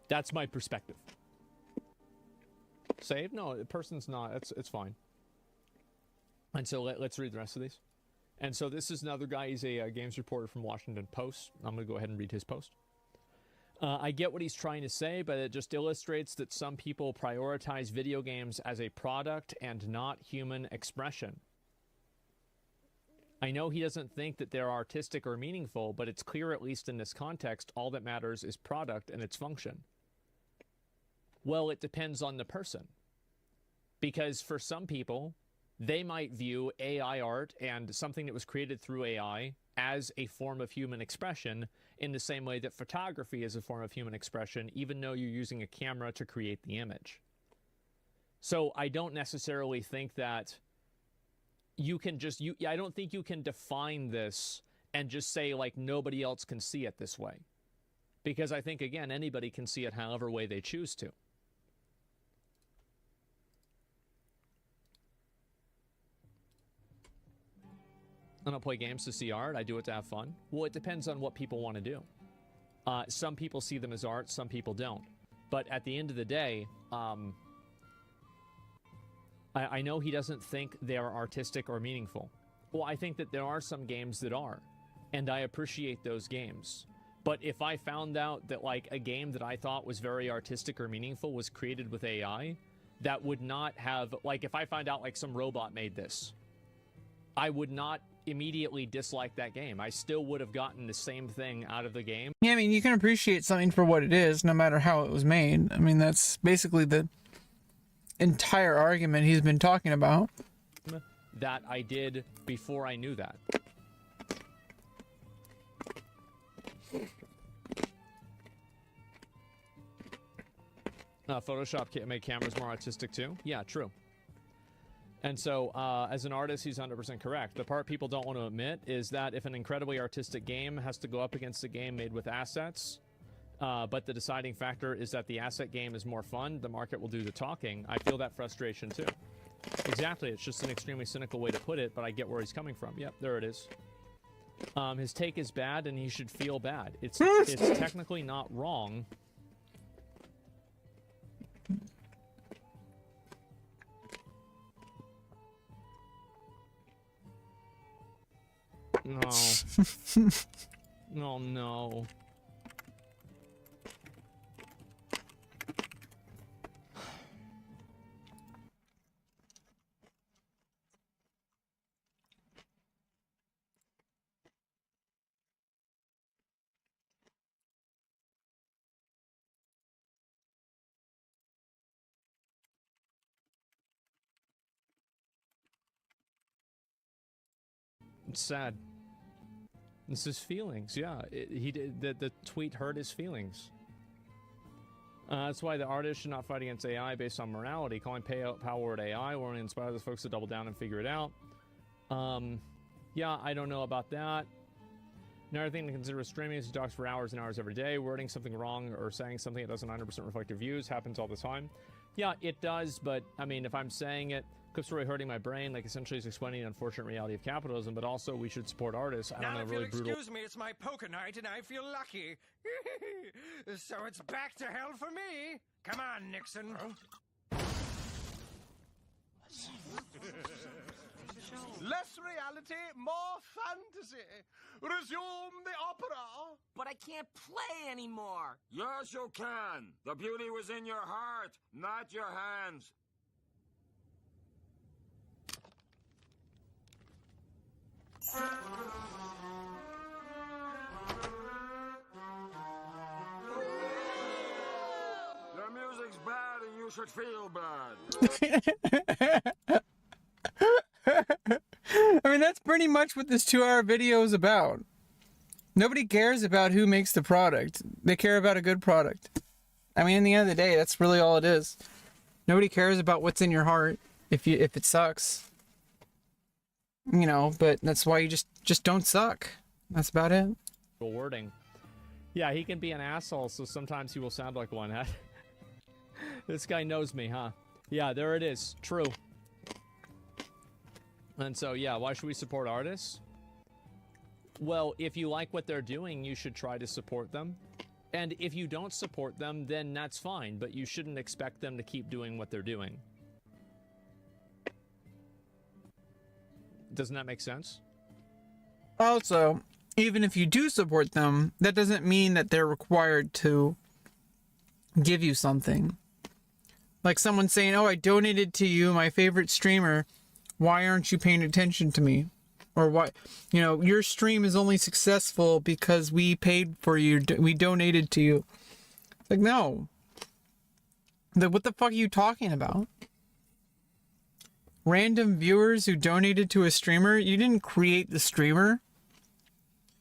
That's my perspective. Save? No, the person's not. It's fine. And so let's read the rest of these. And so this is another guy. He's a games reporter from Washington Post. I'm going to go ahead and read his post. I get what he's trying to say, but it just illustrates that some people prioritize video games as a product and not human expression. I know he doesn't think that they're artistic or meaningful, but it's clear, at least in this context, all that matters is product and its function. Well, it depends on the person. Because for some people, they might view AI art and something that was created through AI as a form of human expression in the same way that photography is a form of human expression, even though you're using a camera to create the image. So I don't necessarily think that you can just, I don't think you can define this and just say, like, nobody else can see it this way. Because I think, again, anybody can see it however way they choose to. I don't play games to see art. I do it to have fun. Well, it depends on what people want to do. Some people see them as art, some people don't. But at the end of the day, I know he doesn't think they are artistic or meaningful. Well, I think that there are some games that are, and I appreciate those games. But if I found out that, like, a game that I thought was very artistic or meaningful was created with AI, that would not have, like, if I find out, like, some robot made this, I would not immediately dislike that game. I still would have gotten the same thing out of the game. Yeah, I mean, you can appreciate something for what it is, no matter how it was made. I mean, that's basically the entire argument he's been talking about. That I did before I knew that. Photoshop can make cameras more artistic too. Yeah, true. And so, as an artist, he's 100% correct. The part people don't want to admit is that if an incredibly artistic game has to go up against a game made with assets, but the deciding factor is that the asset game is more fun, the market will do the talking. I feel that frustration too. Exactly, it's just an extremely cynical way to put it, but I get where he's coming from. Yep, there it is. His take is bad, and he should feel bad. It's technically not wrong. No. Oh, no. It's sad. It's his feelings, yeah. The tweet hurt his feelings. That's why the artist should not fight against AI based on morality. Calling Palworld AI will only inspire those folks to double down and figure it out. Yeah, I don't know about that. Another thing to consider is streaming is he talks for hours and hours every day. Wording something wrong or saying something that doesn't 100% reflect your views happens all the time. Yeah, it does, but I mean, if I'm saying it, clips really hurting my brain, like essentially is explaining the unfortunate reality of capitalism, but also we should support artists. I don't know, really brutal. Excuse me, it's my poker night and I feel lucky. So it's back to hell for me. Come on, Nixon. Less reality, more fantasy. Resume the opera. But I can't play anymore. Yes, you can. The beauty was in your heart, not your hands. Your music's bad and you should feel bad. I mean, that's pretty much what this 2-hour video is about. Nobody cares about who makes the product. They care about a good product. I mean, in the end of the day, that's really all it is. Nobody cares about what's in your heart if it sucks. You know, but that's why you just don't suck. That's about it. Wording. Yeah, he can be an asshole, so sometimes he will sound like one. This guy knows me, huh? Yeah, there it is. True. And so, yeah, why should we support artists? Well, if you like what they're doing, you should try to support them. And if you don't support them, then that's fine, but you shouldn't expect them to keep doing what they're doing. Doesn't that make sense? Also, even if you do support them, that doesn't mean that they're required to give you something. Like someone saying, oh, I donated to you, my favorite streamer. Why aren't you paying attention to me? Or why, you know, your stream is only successful because we paid for you, we donated to you. It's like, no. What the fuck are you talking about? Random viewers who donated to a streamer, you didn't create the streamer.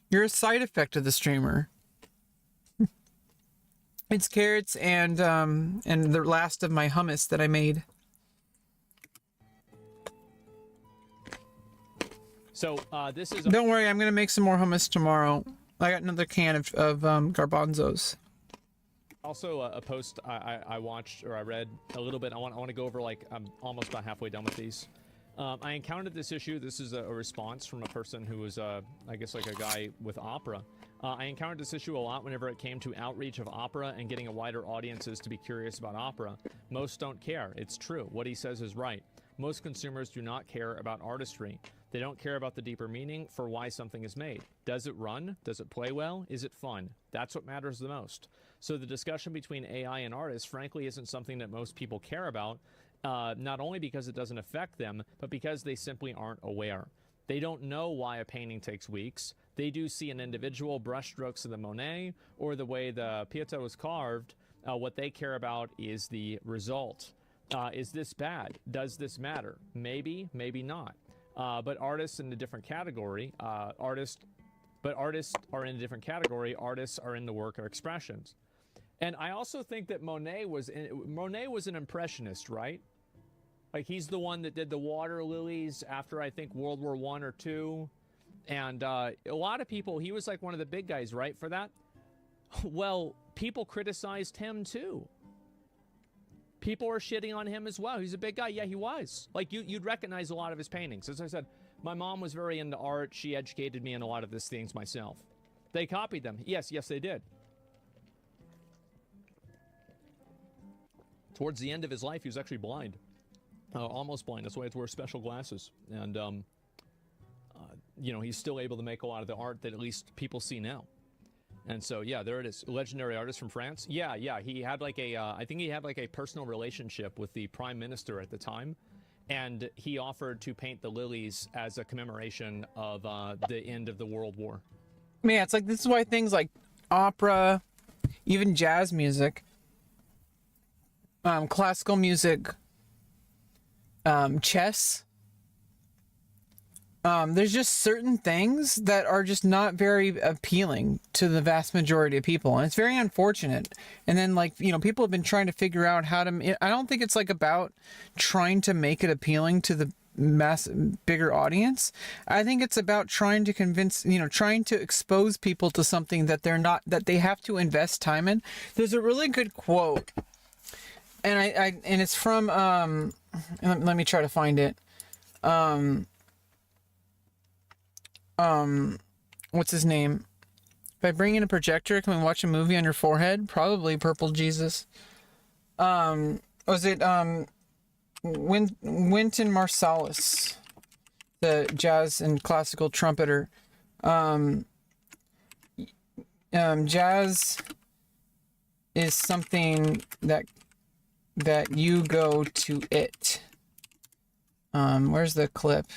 You're a side effect of the streamer. It's carrots and the last of my hummus that I made. So, this is... Don't worry, I'm going to make some more hummus tomorrow. I got another can of garbanzos. Also, a post I watched, or I read a little bit. I want to go over, like, I'm almost about halfway done with these. I encountered this issue. This is a response from a person who was, I guess, like a guy with opera. I encountered this issue a lot whenever it came to outreach of opera and getting a wider audiences to be curious about opera. Most don't care. It's true. What he says is right. Most consumers do not care about artistry. They don't care about the deeper meaning for why something is made. Does it run? Does it play well? Is it fun? That's what matters the most. So the discussion between AI and artists, frankly, isn't something that most people care about, not only because it doesn't affect them, but because they simply aren't aware. They don't know why a painting takes weeks. They do see an individual brushstrokes of the Monet or the way the Pieta was carved. What they care about is the result. Is this bad? Does this matter? Maybe, maybe not. But artists in a different category. Artists are in a different category. Artists are in the work of expressions. And I also think that Monet was an impressionist, right? Like, he's the one that did the water lilies after, I think, World War I or II. And a lot of people, he was like one of the big guys, right, for that? Well, people criticized him too. People are shitting on him as well. He's a big guy. Yeah, he was. Like, you'd recognize a lot of his paintings. As I said, my mom was very into art. She educated me in a lot of these things myself. They copied them. Yes, they did. Towards the end of his life, he was actually blind. Almost blind. That's why he had to wear special glasses. And, you know, he's still able to make a lot of the art that at least people see now. And so, yeah, there it is. Legendary artist from France. Yeah. He had like a, I think he had like a personal relationship with the prime minister at the time. And he offered to paint the lilies as a commemoration of the end of the World War. Yeah, it's like, this is why things like opera, even jazz music, classical music, chess, there's just certain things that are just not very appealing to the vast majority of people, and it's very unfortunate. And then, like, you know, people have been trying to figure out how to, I don't think it's like about trying to make it appealing to the bigger audience. I think it's about trying to convince, you know, trying to expose people to something that they're not, that they have to invest time in. There's a really good quote, and and it's from let me try to find it. What's his name? If I bring in a projector, can we watch a movie on your forehead? Probably Purple Jesus. Was it Wynton Marsalis, the jazz and classical trumpeter? Jazz is something that you go to it. Where's the clip?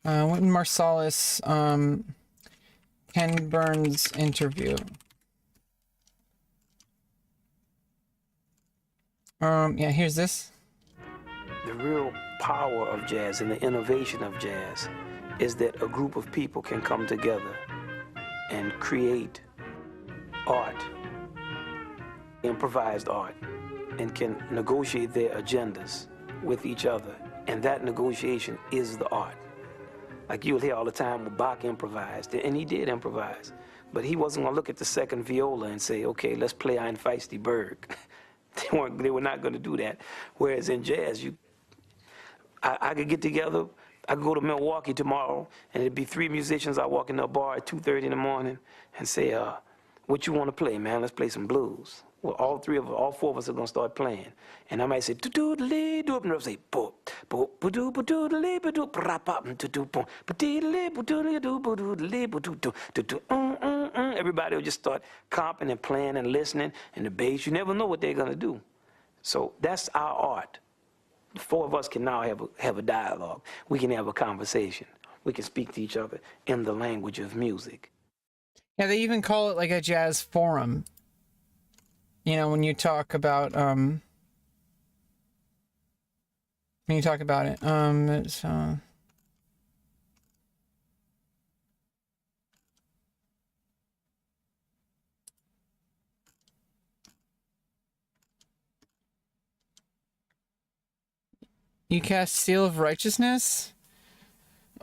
Wynton Marsalis, Ken Burns interview. Yeah, here's this. The real power of jazz and the innovation of jazz is that a group of people can come together and create art, improvised art, and can negotiate their agendas with each other. And that negotiation is the art. Like you'll hear all the time when Bach improvised, and he did improvise, but he wasn't gonna look at the second viola and say, okay, let's play Ein Feisty Berg. They were not gonna do that. Whereas in jazz, I could get together, I could go to Milwaukee tomorrow, and it'd be 3 musicians. I walk in a bar at 2:30 in the morning and say, what you wanna play, man? Let's play some blues. Well, all 4 of us are gonna start playing. And I might say, do-do-do-lee, do-up, and they'll say, bo-bo-do-bo-do-do-lee, bo-do, pra-pop, do-do-boom, ba-dee-lee, bo-do-do-do, bo-do-do-lee, bo-do-do, do-do, Everybody will just start comping and playing and listening, and the bass, you never know what they're gonna do. So that's our art. The 4 of us can now have a dialogue. We can have a conversation. We can speak to each other in the language of music. Yeah, they even call it like a jazz forum. You know, when you talk about it, it's you cast Seal of Righteousness?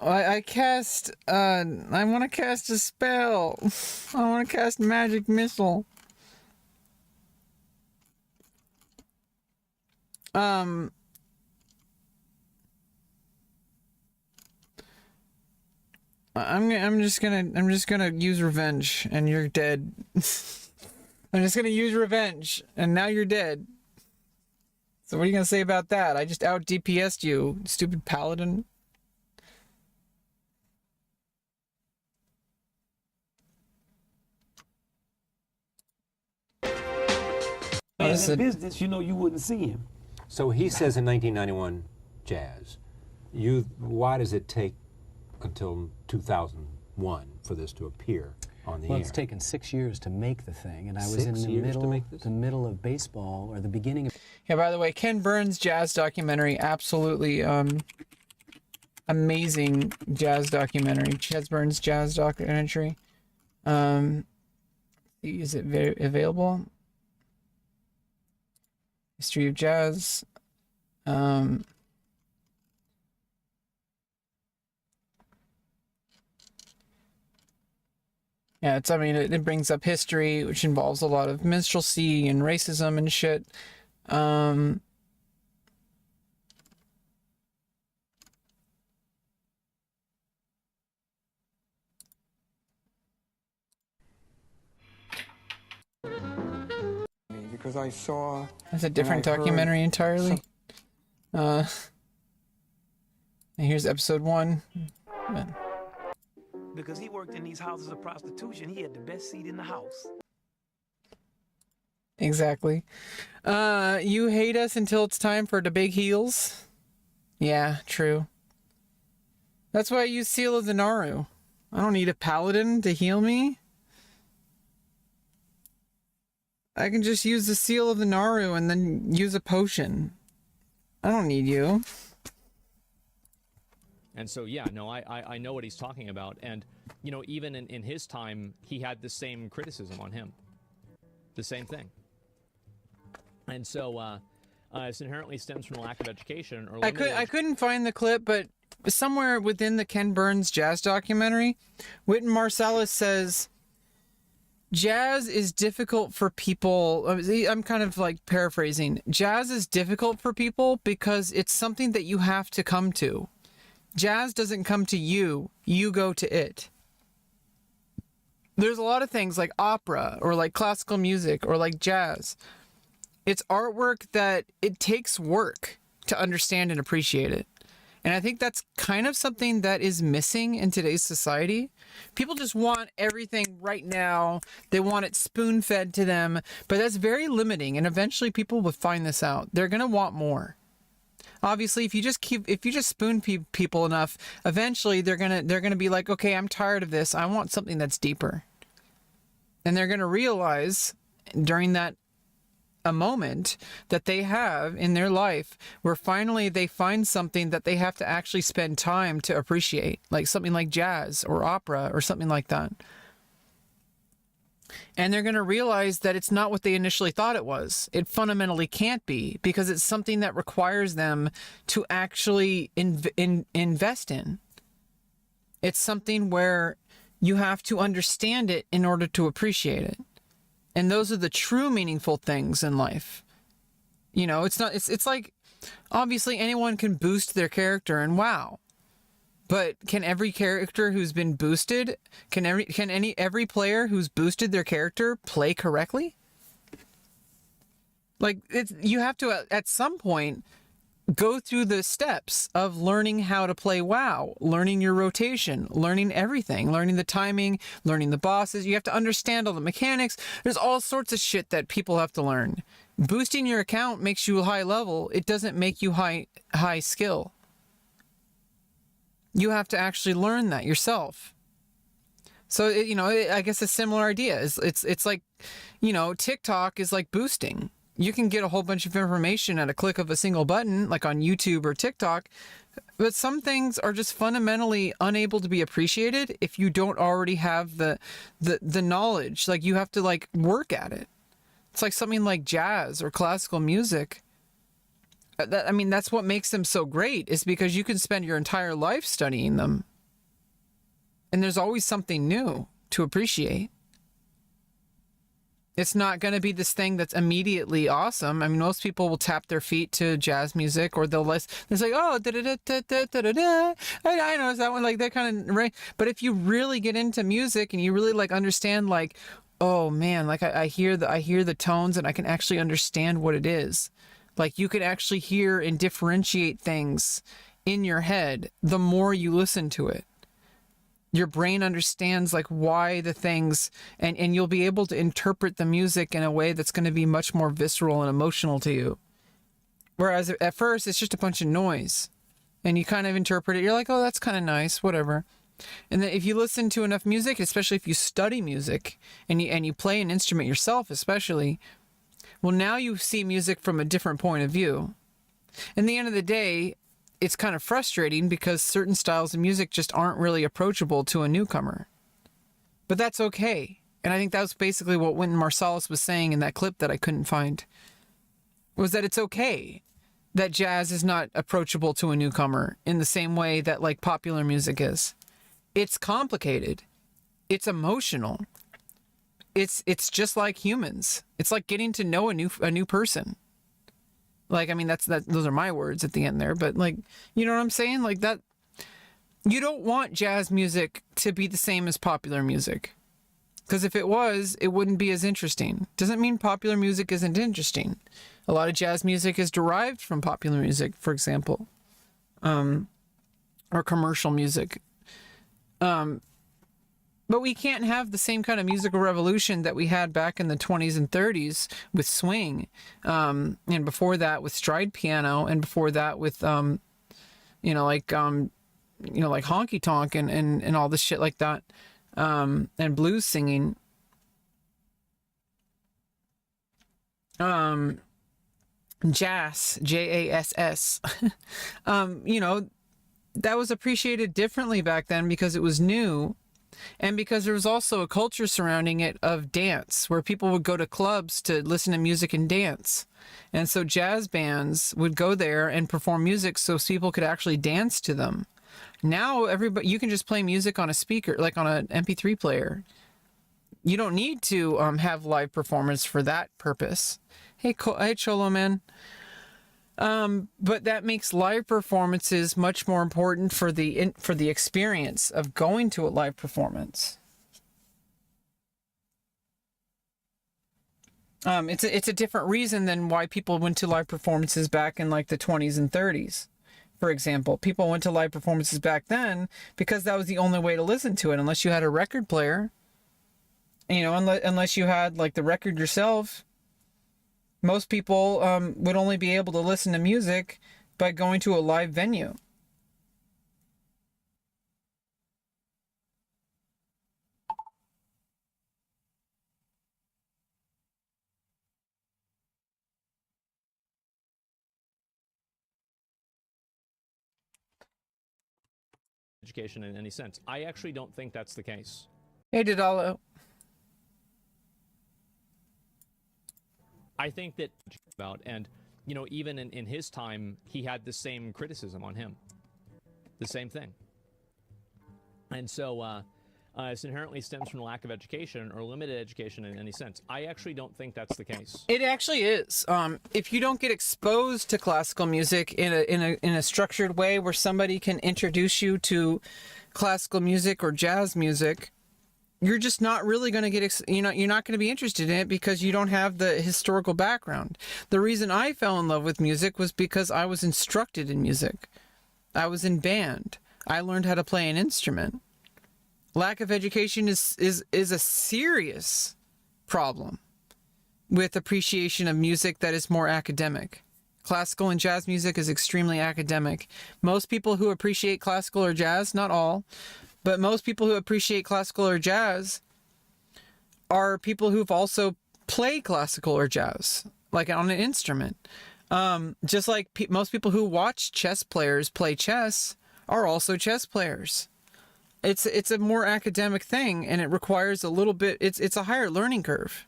I cast, I want to cast a spell. I want to cast Magic Missile. I'm just gonna use revenge, and you're dead. I'm just gonna use revenge, and now you're dead. So what are you gonna say about that? I just out DPS'd you, stupid paladin. In business, you know, you wouldn't see him. So he says in 1991, jazz. Why does it take until 2001 for this to appear on the air? Well, it's taken 6 years to make the thing, and I was in the middle of baseball, or the beginning of... Yeah, by the way, Ken Burns' jazz documentary, absolutely amazing jazz documentary. Ken Burns' jazz documentary. Is it available? History of Jazz. Yeah, it brings up history, which involves a lot of minstrelsy and racism and shit. Because I saw... That's a different documentary entirely. And here's episode 1. Because he worked in these houses of prostitution, he had the best seat in the house. Exactly. You hate us until it's time for the big heals? Yeah, true. That's why I use Seal of the Naru. I don't need a paladin to heal me. I can just use the Seal of the Naru and then use a potion. I don't need you. And so, yeah, no, I know what he's talking about. And, you know, even in his time, he had the same criticism on him. The same thing. And so, this inherently stems from a lack of education. Or I couldn't find the clip, but somewhere within the Ken Burns jazz documentary, Wynton Marsalis says... Jazz is difficult for people. I'm kind of like paraphrasing. Jazz is difficult for people because it's something that you have to come to. Jazz doesn't come to you, you go to it. There's a lot of things like opera or like classical music or like jazz. It's artwork that it takes work to understand and appreciate it. And I think that's kind of something that is missing in today's society. People just want everything right now. They want it spoon-fed to them, but that's very limiting. And eventually people will find this out. They're going to want more. Obviously, if you just spoon people enough, eventually they're going to be like, "Okay, I'm tired of this. I want something that's deeper." And they're going to realize during that a moment that they have in their life where finally they find something that they have to actually spend time to appreciate, like something like jazz or opera or something like that. And they're going to realize that it's not what they initially thought it was. It fundamentally can't be, because it's something that requires them to actually invest in. It's something where you have to understand it in order to appreciate it. And those are the true meaningful things in life. You know, it's like, obviously anyone can boost their character and wow. But can every character who's been boosted, can every player who's boosted their character play correctly? Like, you have to at some point go through the steps of learning how to play WoW, learning your rotation, learning everything, learning the timing, learning the bosses. You have to understand all the mechanics. There's all sorts of shit that people have to learn. Boosting your account makes you high level. It doesn't make you high skill. You have to actually learn that yourself. So, I guess a similar idea is it's like, TikTok is like boosting. You can get a whole bunch of information at a click of a single button, like on YouTube or TikTok, but some things are just fundamentally unable to be appreciated if you don't already have the knowledge. Like, you have to like work at it. It's like something like jazz or classical music. That's what makes them so great, is because you can spend your entire life studying them. And there's always something new to appreciate. It's not going to be this thing that's immediately awesome. I mean, most people will tap their feet to jazz music, or they'll listen. It's like, oh, da da da da da da da. I know that one, like that kind of, right? But if you really get into music and you really like understand, like, oh man, like I hear the tones and I can actually understand what it is. Like, you can actually hear and differentiate things in your head the more you listen to it. Your brain understands like why the things, and you'll be able to interpret the music in a way that's going to be much more visceral and emotional to you. Whereas at first it's just a bunch of noise, and you kind of interpret it. You're like, oh, that's kind of nice, whatever. And then if you listen to enough music, especially if you study music and you play an instrument yourself, especially, well, now you see music from a different point of view. In the end of the day, it's kind of frustrating because certain styles of music just aren't really approachable to a newcomer. But that's okay. And I think that was basically what Wynton Marsalis was saying in that clip that I couldn't find, was that it's okay that jazz is not approachable to a newcomer in the same way that like popular music is. It's complicated. It's emotional. It's just like humans. It's like getting to know a new person. Like, I mean, those are my words at the end there, but like, you know what I'm saying? Like that, you don't want jazz music to be the same as popular music. Because if it was, it wouldn't be as interesting. Doesn't mean popular music isn't interesting. A lot of jazz music is derived from popular music, for example, or commercial music. But we can't have the same kind of musical revolution that we had back in the 20s and 30s with swing, and before that with stride piano, and before that with, like honky tonk and all this shit like that, and blues singing. Jazz, Jass. That was appreciated differently back then because it was new. And because there was also a culture surrounding it of dance, where people would go to clubs to listen to music and dance. And so jazz bands would go there and perform music so people could actually dance to them. Now, you can just play music on a speaker, like on an MP3 player. You don't need to have live performance for that purpose. Hey, Cholo, man. But that makes live performances much more important for the experience of going to a live performance. It's a different reason than why people went to live performances back in like the 20s and 30s. For example, people went to live performances back then because that was the only way to listen to it, unless you had a record player. Unless you had like the record yourself. Most people would only be able to listen to music by going to a live venue. education in any sense. I actually don't think that's the case. Hey, Didalo. I think that about, and you know, even in his time, he had the same criticism on him, the same thing. And so this inherently stems from a lack of education or limited education in any sense. I actually don't think that's the case. It actually is. If you don't get exposed to classical music in a structured way where somebody can introduce you to classical music or jazz music, you're just not really going to get, you're not going to be interested in it because you don't have the historical background. The reason I fell in love with music was because I was instructed in music. I was in band. I learned how to play an instrument. Lack of education is a serious problem with appreciation of music that is more academic. Classical and jazz music is extremely academic. Most people who appreciate classical or jazz, not all, but most people who appreciate classical or jazz are people who've also played classical or jazz, like on an instrument. Just like most people who watch chess players play chess are also chess players. It's a more academic thing, and it requires a little bit. It's a higher learning curve,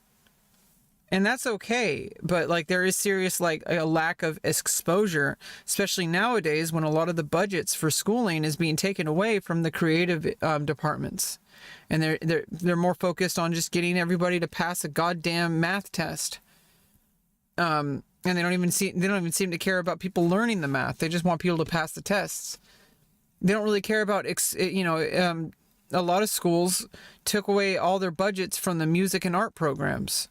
and that's okay. But like there is serious like a lack of exposure, especially nowadays when a lot of the budgets for schooling is being taken away from the creative departments, and they're more focused on just getting everybody to pass a goddamn math test. And they don't even seem to care about people learning the math. They just want people to pass the tests. They don't really care about, a lot of schools took away all their budgets from the music and art programs.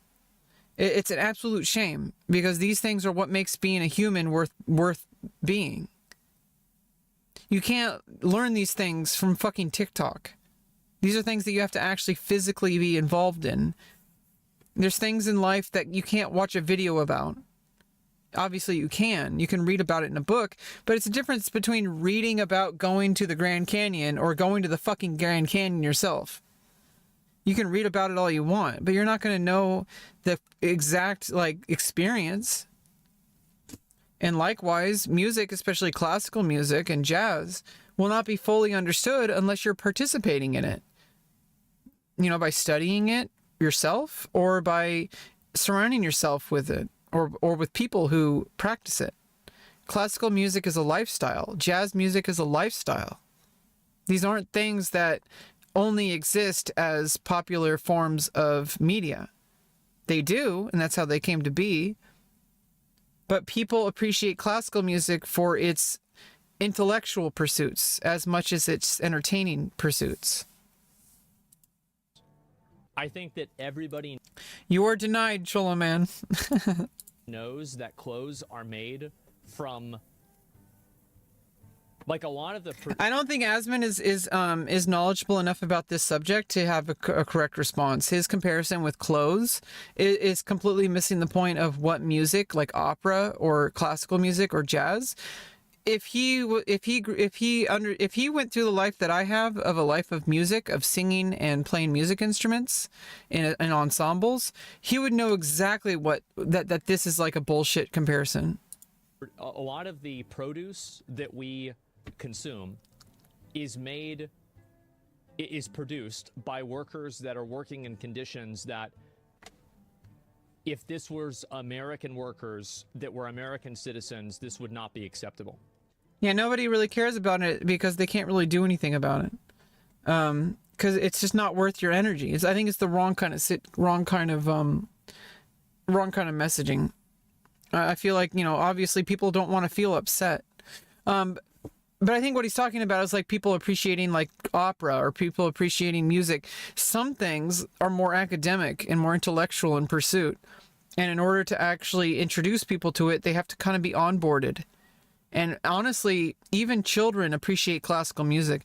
It's an absolute shame because these things are what makes being a human worth being. You can't learn these things from fucking TikTok. These are things that you have to actually physically be involved in. There's things in life that you can't watch a video about. Obviously you can read about it in a book, but it's a difference between reading about going to the Grand Canyon or going to the fucking Grand Canyon yourself. You can read about it all you want, but you're not going to know the exact experience. And likewise, music, especially classical music and jazz, will not be fully understood unless you're participating in it. By studying it yourself or by surrounding yourself with it. Or with people who practice it. Classical music is a lifestyle. Jazz music is a lifestyle. These aren't things that only exist as popular forms of media. They do, and that's how they came to be. But people appreciate classical music for its intellectual pursuits as much as its entertaining pursuits. I think that everybody You are denied, Cholo Man. knows that clothes are made from like a lot of the I don't think Asmon is knowledgeable enough about this subject to have a correct response. His comparison with clothes is completely missing the point of what music, like opera or classical music or jazz. If he went through the life that I have of a life of music, of singing and playing music instruments in ensembles, he would know exactly that this is like a bullshit comparison. A lot of the produce that we consume is produced by workers that are working in conditions that if this was American workers that were American citizens, this would not be acceptable. Yeah, nobody really cares about it because they can't really do anything about it. Because it's just not worth your energy. I think it's the wrong kind of messaging. I feel like, obviously people don't want to feel upset. But I think what he's talking about is like people appreciating like opera or people appreciating music. Some things are more academic and more intellectual in pursuit. And in order to actually introduce people to it, they have to kind of be onboarded. And honestly, even children appreciate classical music.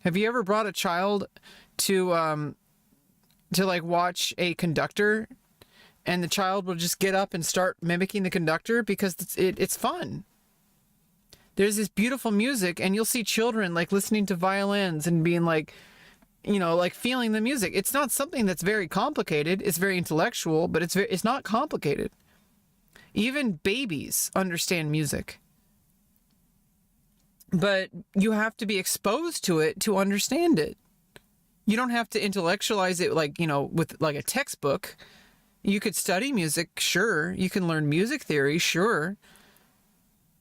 Have you ever brought a child to like watch a conductor, and the child will just get up and start mimicking the conductor because it's fun? There's this beautiful music, and you'll see children like listening to violins and being like, like feeling the music. It's not something that's very complicated. It's very intellectual, but it's not complicated. Even babies understand music. but you have to be exposed to it to understand it. You don't have to intellectualize it like, with like a textbook. You could study music, sure. You can learn music theory, sure.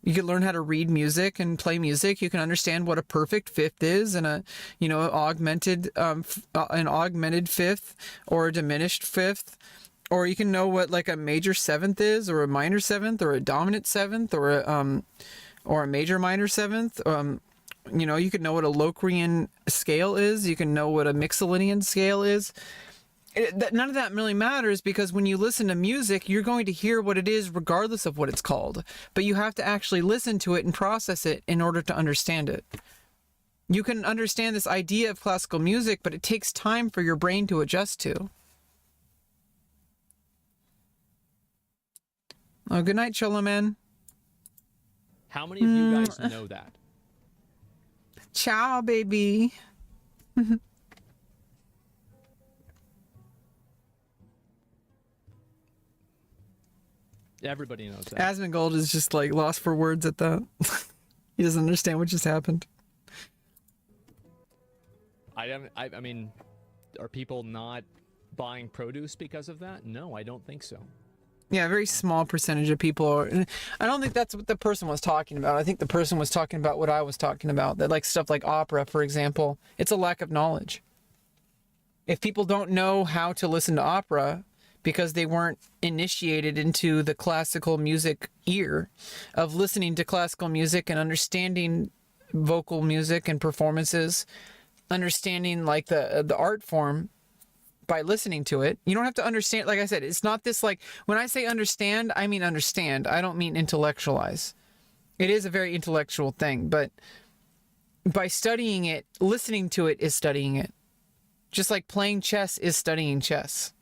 You can learn how to read music and play music. You can understand what a perfect fifth is and an augmented fifth or a diminished fifth. Or you can know what like a major seventh is, or a minor seventh, or a dominant seventh, or a major minor seventh. You can know what a Locrian scale is. You can know what a Mixolydian scale is. None of that really matters, because when you listen to music, you're going to hear what it is regardless of what it's called. But you have to actually listen to it and process it in order to understand it. You can understand this idea of classical music, but it takes time for your brain to adjust to. Oh, good night, Cholo Man. How many of you guys know that? Ciao, baby. Everybody knows that. Asmongold is just like lost for words at that. He doesn't understand what just happened. I mean, are people not buying produce because of that? No, I don't think so. Yeah, a very small percentage of people are. I don't think that's what the person was talking about. I think the person was talking about what I was talking about. That like stuff like opera, for example, it's a lack of knowledge. If people don't know how to listen to opera because they weren't initiated into the classical music ear of listening to classical music and understanding vocal music and performances, understanding like the art form by listening to it. You don't have to understand. Like I said, it's not this like, when I say understand, I mean understand. I don't mean intellectualize. It is a very intellectual thing, but by studying it, listening to it is studying it. Just like playing chess is studying chess.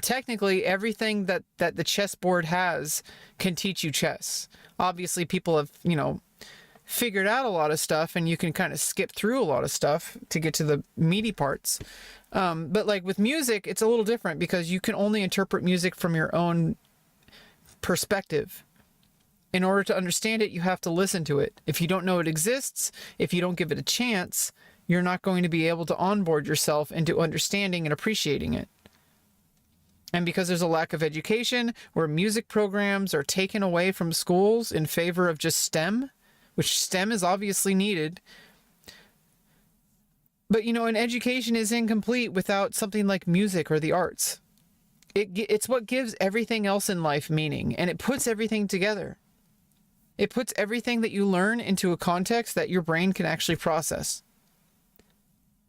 Technically, everything that the chessboard has can teach you chess. Obviously, people have, figured out a lot of stuff, and you can kind of skip through a lot of stuff to get to the meaty parts. But like with music, it's a little different because you can only interpret music from your own perspective. In order to understand it, you have to listen to it. If you don't know it exists, if you don't give it a chance, you're not going to be able to onboard yourself into understanding and appreciating it. And because there's a lack of education, where music programs are taken away from schools in favor of just STEM, which STEM is obviously needed. But, an education is incomplete without something like music or the arts. It's what gives everything else in life meaning, and it puts everything together. It puts everything that you learn into a context that your brain can actually process.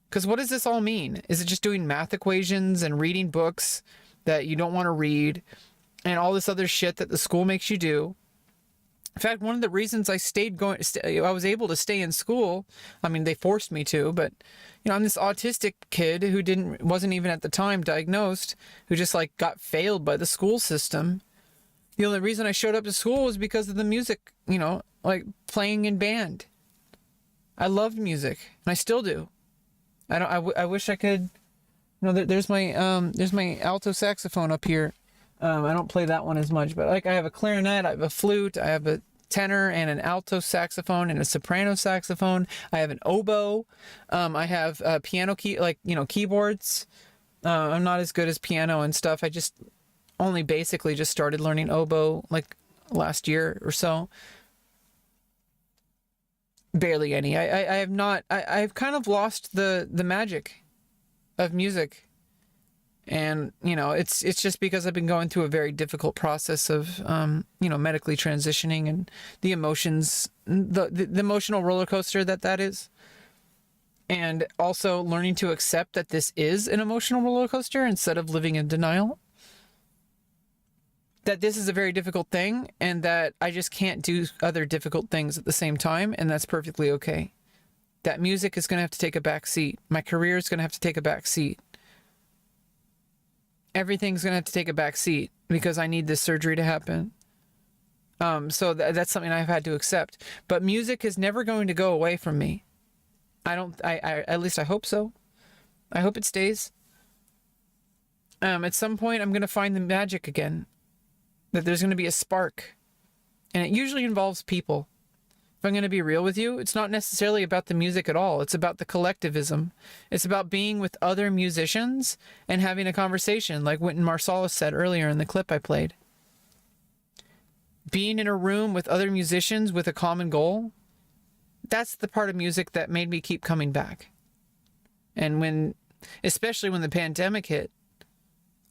Because what does this all mean? Is it just doing math equations and reading books that you don't want to read and all this other shit that the school makes you do? In fact, one of the reasons I I was able to stay in school, I mean, they forced me to, but, I'm this autistic kid who wasn't even at the time diagnosed, who just like got failed by the school system. The only reason I showed up to school was because of the music, like playing in band. I loved music, and I still do. I wish I could, there's my alto saxophone up here. I don't play that one as much, but like I have a clarinet, I have a flute, I have a tenor and an alto saxophone and a soprano saxophone. I have an oboe. I have piano keyboards. I'm not as good as piano and stuff. I just only basically just started learning oboe like last year or so. Barely any. I have not. I've kind of lost the magic of music. And, it's just because I've been going through a very difficult process of, medically transitioning and the emotions, the emotional roller coaster that is. And also learning to accept that this is an emotional roller coaster instead of living in denial. That this is a very difficult thing and that I just can't do other difficult things at the same time. And that's perfectly okay. That music is going to have to take a back seat. My career is going to have to take a back seat. Everything's going to have to take a back seat because I need this surgery to happen. So that's something I've had to accept. But music is never going to go away from me. At least I hope so. I hope it stays. At some point, I'm going to find the magic again. That there's going to be a spark. And it usually involves people. if I'm going to be real with you, it's not necessarily about the music at all. It's about the collectivism. It's about being with other musicians and having a conversation, like Wynton Marsalis said earlier in the clip I played. Being in a room with other musicians with a common goal, that's the part of music that made me keep coming back. And especially when the pandemic hit,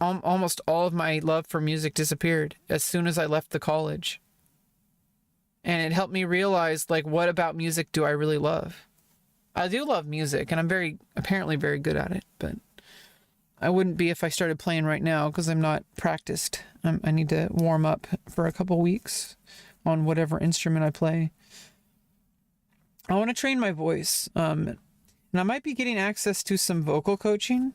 almost all of my love for music disappeared as soon as I left the college. And it helped me realize, like, what about music do I really love? I do love music, and I'm apparently very good at it, but I wouldn't be if I started playing right now because I'm not practiced. I need to warm up for a couple weeks on whatever instrument I play. I want to train my voice, and I might be getting access to some vocal coaching.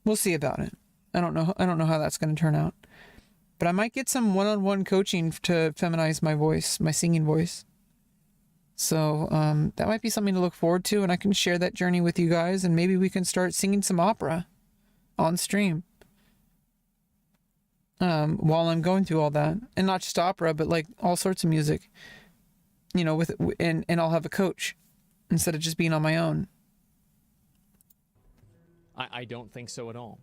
We'll see about it. I don't know how that's going to turn out. But I might get some one-on-one coaching to feminize my voice, my singing voice. So that might be something to look forward to, and I can share that journey with you guys, and maybe we can start singing some opera on stream while I'm going through all that. And not just opera, but like all sorts of music, you know, and I'll have a coach instead of just being on my own. I don't think so at all.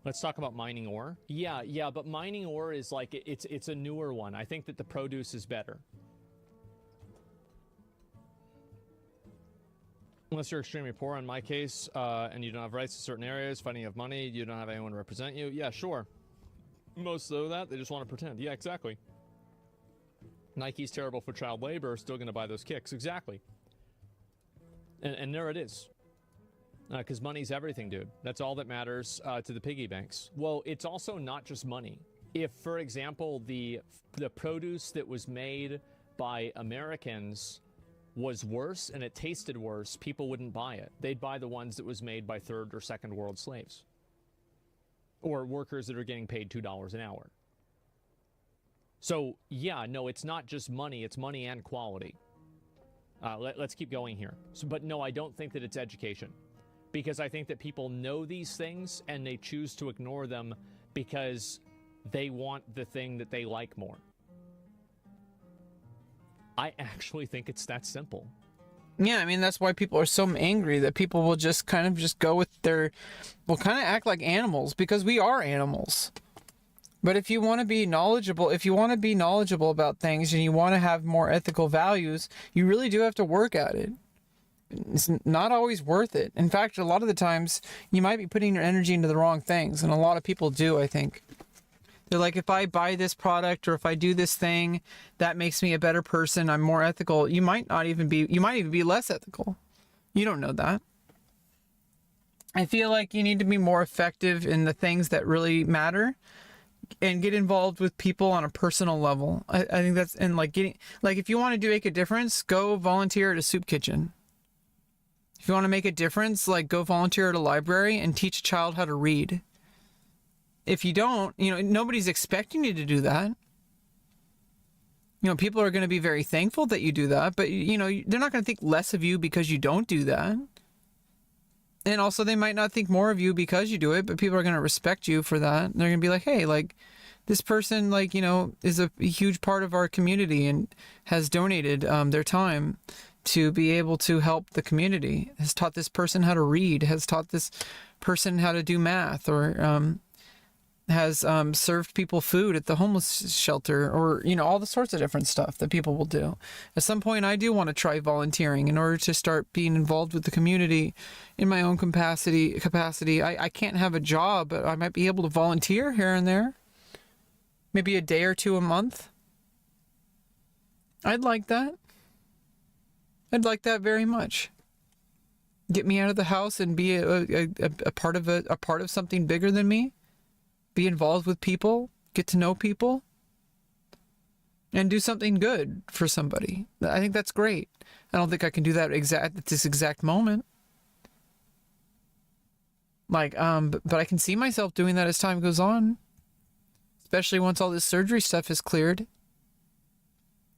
Let's talk about mining ore. Yeah, but mining ore is like, it's a newer one. I think that the produce is better. Unless you're extremely poor, in my case, and you don't have rights to certain areas, fighting you have money, you don't have anyone to represent you. Yeah, sure. Most of that, they just want to pretend. Yeah, exactly. Nike's terrible for child labor, still going to buy those kicks. Exactly. And there it is. Because money's everything, dude. That's all that matters to the piggy banks. Well, it's also not just money. If, for example, the produce that was made by Americans was worse and it tasted worse, people wouldn't buy it. They'd buy the ones that was made by third or second world slaves. Or workers that are getting paid $2 an hour. So, yeah, no, it's not just money. It's money and quality. Let's keep going here. But no, I don't think that it's education. Because I think that people know these things and they choose to ignore them because they want the thing that they like more. I actually think it's that simple. Yeah, I mean, that's why people are so angry that people will just kind of go with will kind of act like animals because we are animals. But if you want to be knowledgeable, about things and you want to have more ethical values, you really do have to work at it. It's not always worth it. In fact, a lot of the times you might be putting your energy into the wrong things, and a lot of people do, I think. They're like, if I buy this product or if I do this thing, that makes me a better person, I'm more ethical. You might even be less ethical. You don't know that. I feel like you need to be more effective in the things that really matter and get involved with people on a personal level. I think that's, and if you want to make a difference, go volunteer at a soup kitchen. If you want to make a difference, go volunteer at a library and teach a child how to read. If you don't, nobody's expecting you to do that. People are going to be very thankful that you do that, but, they're not going to think less of you because you don't do that. And also they might not think more of you because you do it, but people are going to respect you for that. They're going to be like, hey, this person, is a huge part of our community and has donated their time to be able to help the community, has taught this person how to read, has taught this person how to do math, or has served people food at the homeless shelter, or, all the sorts of different stuff that people will do. At some point, I do want to try volunteering in order to start being involved with the community in my own capacity. I can't have a job, but I might be able to volunteer here and there. Maybe a day or two a month. I'd like that. I'd like that very much. Get me out of the house and be a part of something bigger than me. Be involved with people, get to know people, and do something good for somebody. I think that's great. I don't think I can do that at this exact moment. But I can see myself doing that as time goes on. Especially once all this surgery stuff is cleared.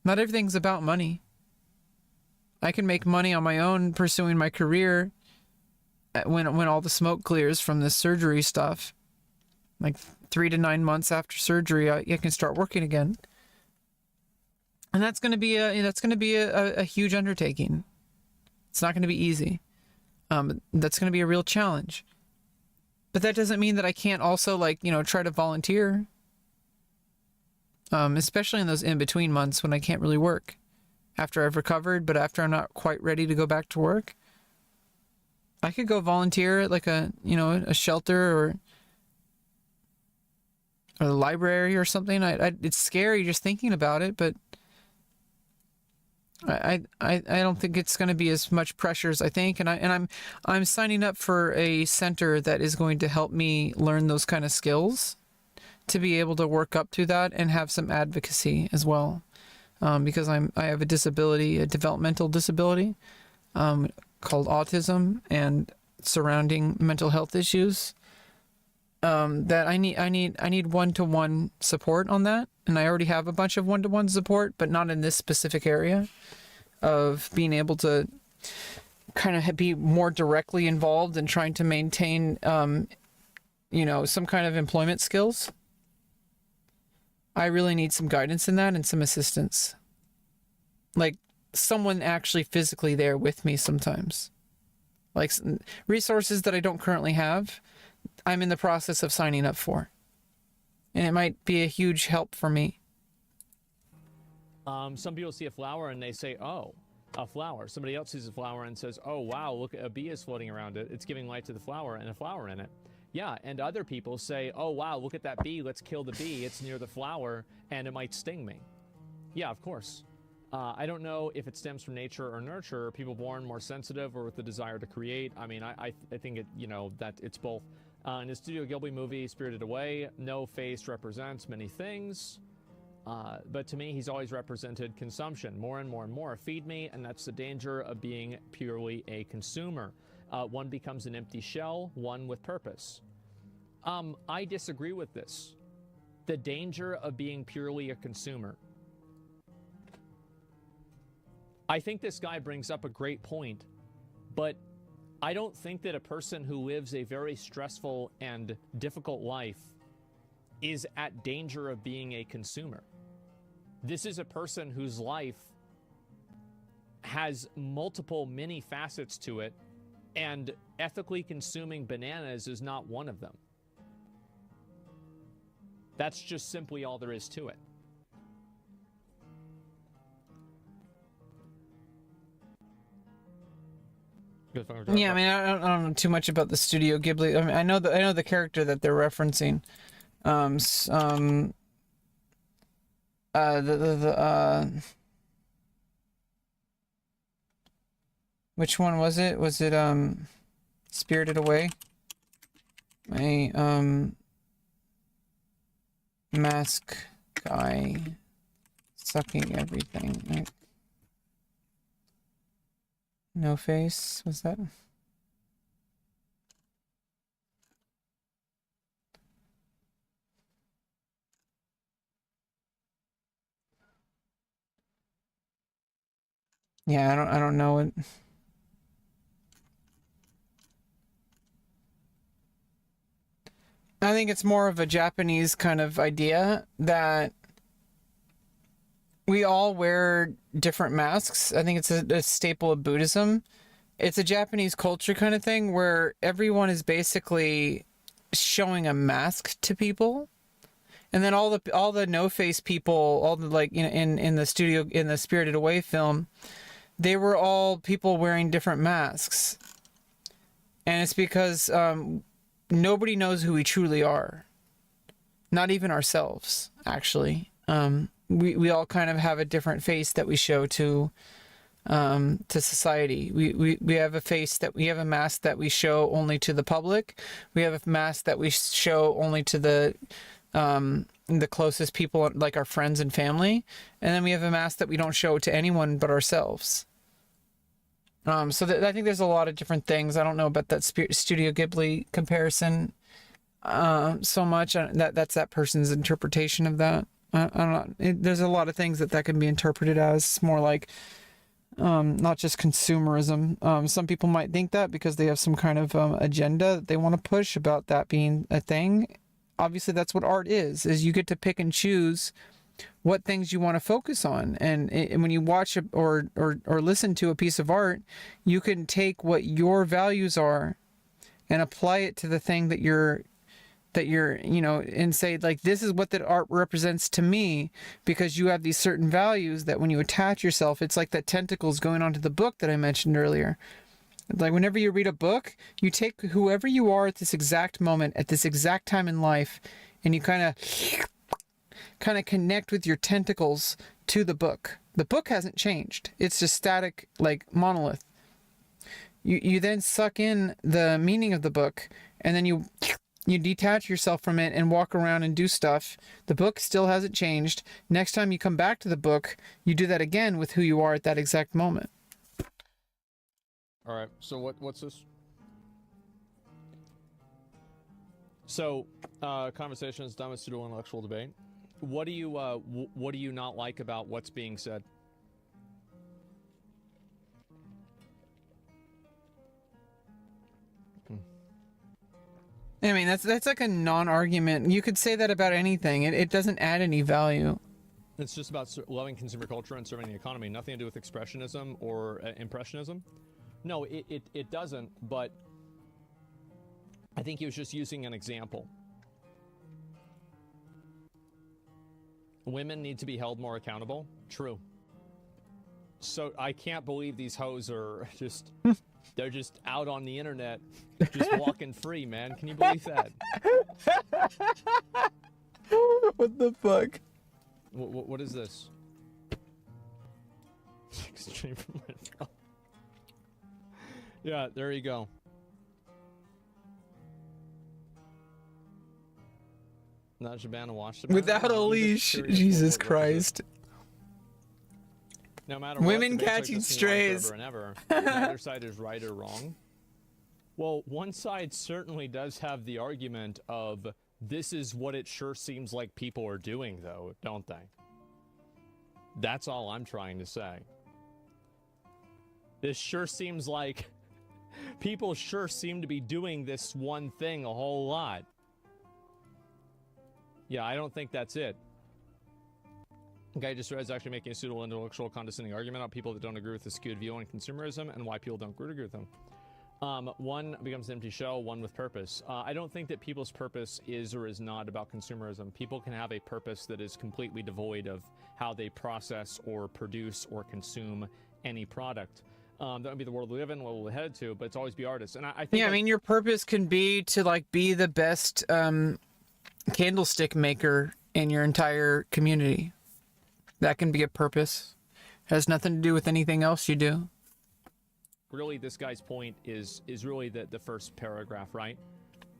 Not everything's about money. I can make money on my own pursuing my career when all the smoke clears from this surgery stuff. 3 to 9 months after surgery, I can start working again. And that's going to be a huge undertaking. It's not going to be easy. That's going to be a real challenge. But that doesn't mean that I can't also, like, you know, try to volunteer. Especially in those in-between months when I can't really work. After I've recovered, but after I'm not quite ready to go back to work. I could go volunteer at like a shelter or a library or something. It's scary just thinking about it, but I don't think it's going to be as much pressure as I think, and I'm signing up for a center that is going to help me learn those kind of skills to be able to work up through that and have some advocacy as well, because I have a disability, a developmental disability, called autism, and surrounding mental health issues. That I need one-to-one support on that, and I already have a bunch of one-to-one support, but not in this specific area of being able to kind of be more directly involved in trying to maintain, some kind of employment skills. I really need some guidance in that and some assistance, like someone actually physically there with me sometimes, like resources that I don't currently have. I'm in the process of signing up for, and it might be a huge help for me. Some people see a flower and they say, oh, a flower. Somebody else sees a flower and says, oh, wow, look, a bee is floating around it. It's giving light to the flower and a flower in it. Yeah, and other people say, oh, wow, look at that bee. Let's kill the bee. It's near the flower and it might sting me. Yeah, of course. I don't know if it stems from nature or nurture, people born more sensitive or with the desire to create. I mean, I think it, that it's both. In the Studio Ghibli movie, Spirited Away, No Face represents many things. But to me, he's always represented consumption, more and more and more. Feed me, and that's the danger of being purely a consumer. One becomes an empty shell, one with purpose. I disagree with this. The danger of being purely a consumer. I think this guy brings up a great point, but I don't think that a person who lives a very stressful and difficult life is at danger of being a consumer. This is a person whose life has multiple many facets to it, and ethically consuming bananas is not one of them. That's just simply all there is to it. Yeah, I mean, I don't know too much about the Studio Ghibli. I mean, I know the character that they're referencing. Which one was it? Was it Spirited Away? A mask guy sucking everything. Right? No Face, was that? Yeah, I don't know it. I think it's more of a Japanese kind of idea that we all wear different masks. I think it's a staple of Buddhism. It's a Japanese culture kind of thing where everyone is basically showing a mask to people. And then all the no-face people, all the, like, in the Spirited Away film, they were all people wearing different masks. And it's because nobody knows who we truly are. Not even ourselves, actually. We all kind of have a different face that we show to society. We have a face that we have a mask that we show only to the public. We have a mask that we show only to the closest people, like our friends and family. And then we have a mask that we don't show to anyone but ourselves. I think there's a lot of different things. I don't know about that Studio Ghibli comparison so much. That's that person's interpretation of that. I don't know. There's a lot of things that can be interpreted as more like not just consumerism. Some people might think that because they have some kind of agenda that they want to push about that being a thing. Obviously, that's what art is you get to pick and choose what things you want to focus on. And when you watch or listen to a piece of art, you can take what your values are and apply it to the thing that you're, and say, like, this is what that art represents to me, because you have these certain values that when you attach yourself, it's like that tentacles going onto the book that I mentioned earlier. Like, whenever you read a book, you take whoever you are at this exact moment, at this exact time in life, and you kind of connect with your tentacles to the book. The book hasn't changed. It's just static, like monolith. You then suck in the meaning of the book, and then you detach yourself from it and walk around and do stuff. The book still hasn't changed. Next time you come back to the book, you do that again with who you are at that exact moment. All right. So what's this? So, conversations done with pseudo intellectual debate. What do you not like about what's being said? I mean, that's like a non-argument. You could say that about anything. It doesn't add any value. It's just about loving consumer culture and serving the economy. Nothing to do with expressionism or impressionism. No, it doesn't, but I think he was just using an example. Women need to be held more accountable. True. So I can't believe these hoes are just... They're just out on the internet, just walking free, man. Can you believe that? What the fuck? What is this? Extreme from my Yeah, there you go. Not Shabana watched it. Without a leash, Jesus Christ. No matter women what, catching strays. Neither side is right or wrong. Well, one side certainly does have the argument of this is what it sure seems like people are doing, though, don't they? That's all I'm trying to say. This sure seems like people sure seem to be doing this one thing a whole lot. Yeah, I don't think that's it. Guy just is actually making a pseudo-intellectual condescending argument about people that don't agree with the skewed view on consumerism and why people don't agree with them. One becomes an empty shell, one with purpose. I don't think that people's purpose is or is not about consumerism. People can have a purpose that is completely devoid of how they process or produce or consume any product. That would be the world we live in, what we're headed to, but it's always be artists. And I think, yeah, I mean, your purpose can be to, like, be the best candlestick maker in your entire community. That can be a purpose. Has nothing to do with anything else you do. Really, this guy's point is really the first paragraph, right?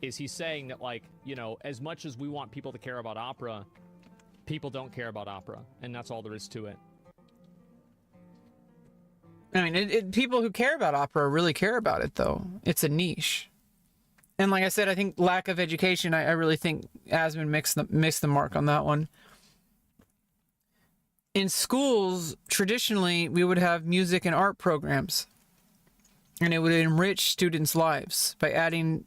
Is he's saying that, like, you know, as much as we want people to care about opera, people don't care about opera, and that's all there is to it. I mean, people who care about opera really care about it, though. It's a niche. And like I said, I think lack of education, I really think Asmon missed the mark on that one. In schools, traditionally, we would have music and art programs, and it would enrich students' lives by adding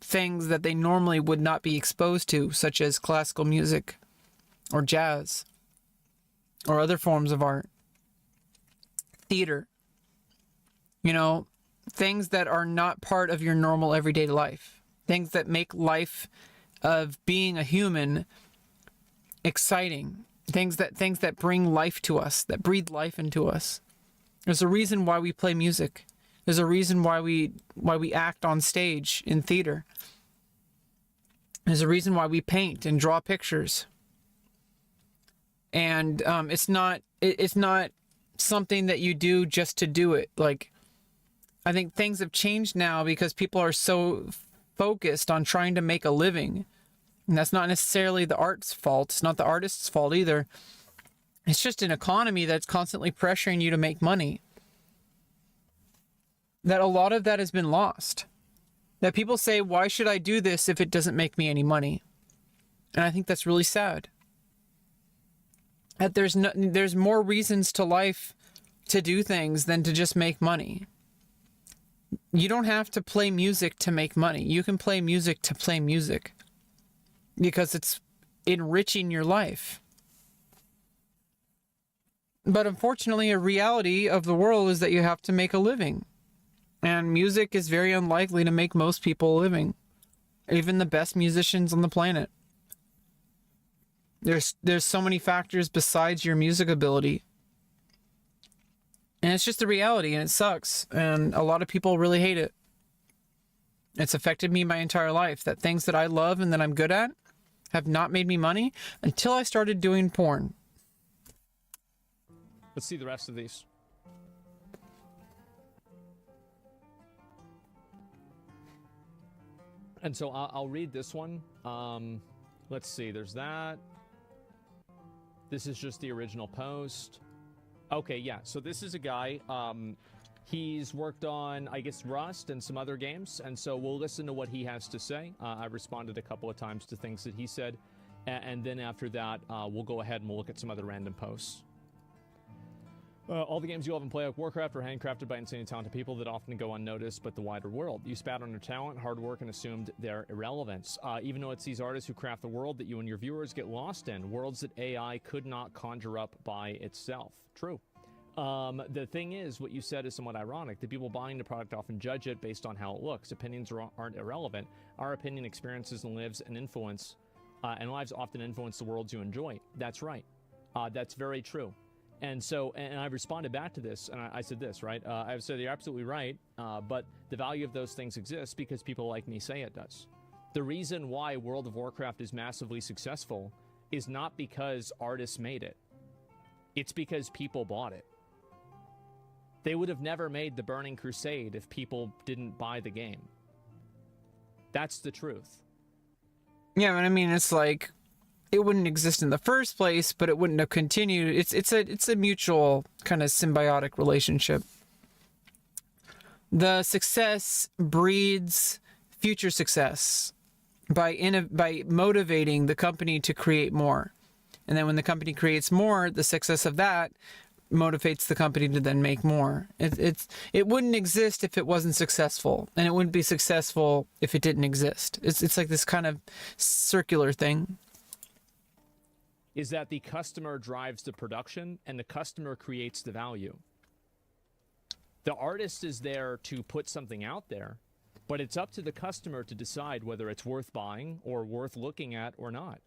things that they normally would not be exposed to, such as classical music or jazz or other forms of art, theater, you know, things that are not part of your normal everyday life, things that make life of being a human exciting. Things that bring life to us, that breathe life into us. There's a reason why we play music. There's a reason why we act on stage in theater. There's a reason why we paint and draw pictures. And it's not something that you do just to do it. Like, I think things have changed now because people are so focused on trying to make a living. And that's not necessarily the art's fault. It's not the artist's fault either. It's just an economy that's constantly pressuring you to make money. That a lot of that has been lost. That people say, why should I do this if it doesn't make me any money? And I think that's really sad. That there's more reasons to life to do things than to just make money. You don't have to play music to make money. You can play music to play music. Because it's enriching your life. But unfortunately, a reality of the world is that you have to make a living. And music is very unlikely to make most people a living. Even the best musicians on the planet. There's so many factors besides your music ability. And it's just the reality, and it sucks. And a lot of people really hate it. It's affected me my entire life. That things that I love and that I'm good at have not made me money until I started doing porn. Let's see the rest of these. And so I'll read this one. Let's see, there's that. This is just the original post. Okay, yeah, so this is a guy. He's worked on, I guess, Rust and some other games, and so we'll listen to what he has to say. I responded a couple of times to things that he said, and then after that, we'll go ahead and we'll look at some other random posts. All the games you love and play like Warcraft are handcrafted by insanely talented people that often go unnoticed but the wider world. You spat on their talent, hard work, and assumed their irrelevance. Even though it's these artists who craft the world that you and your viewers get lost in, worlds that AI could not conjure up by itself. True. The thing is, what you said is somewhat ironic. The people buying the product often judge it based on how it looks. Opinions aren't irrelevant. Our opinion, experiences, and lives and influence, and lives often influence the worlds you enjoy. That's right. That's very true. And so, and I responded back to this, and I said this, right? I said, you're absolutely right, but the value of those things exists because people like me say it does. The reason why World of Warcraft is massively successful is not because artists made it. It's because people bought it. They would have never made the Burning Crusade if people didn't buy the game. That's the truth. Yeah, but I mean, it's like, it wouldn't exist in the first place, but it wouldn't have continued. It's a mutual kind of symbiotic relationship. The success breeds future success by motivating the company to create more. And then when the company creates more, the success of that motivates the company to then make more. It wouldn't exist if it wasn't successful, and it wouldn't be successful if it didn't exist. It's like this kind of circular thing. Is that the customer drives the production and the customer creates the value. The artist is there to put something out there, but it's up to the customer to decide whether it's worth buying or worth looking at or not.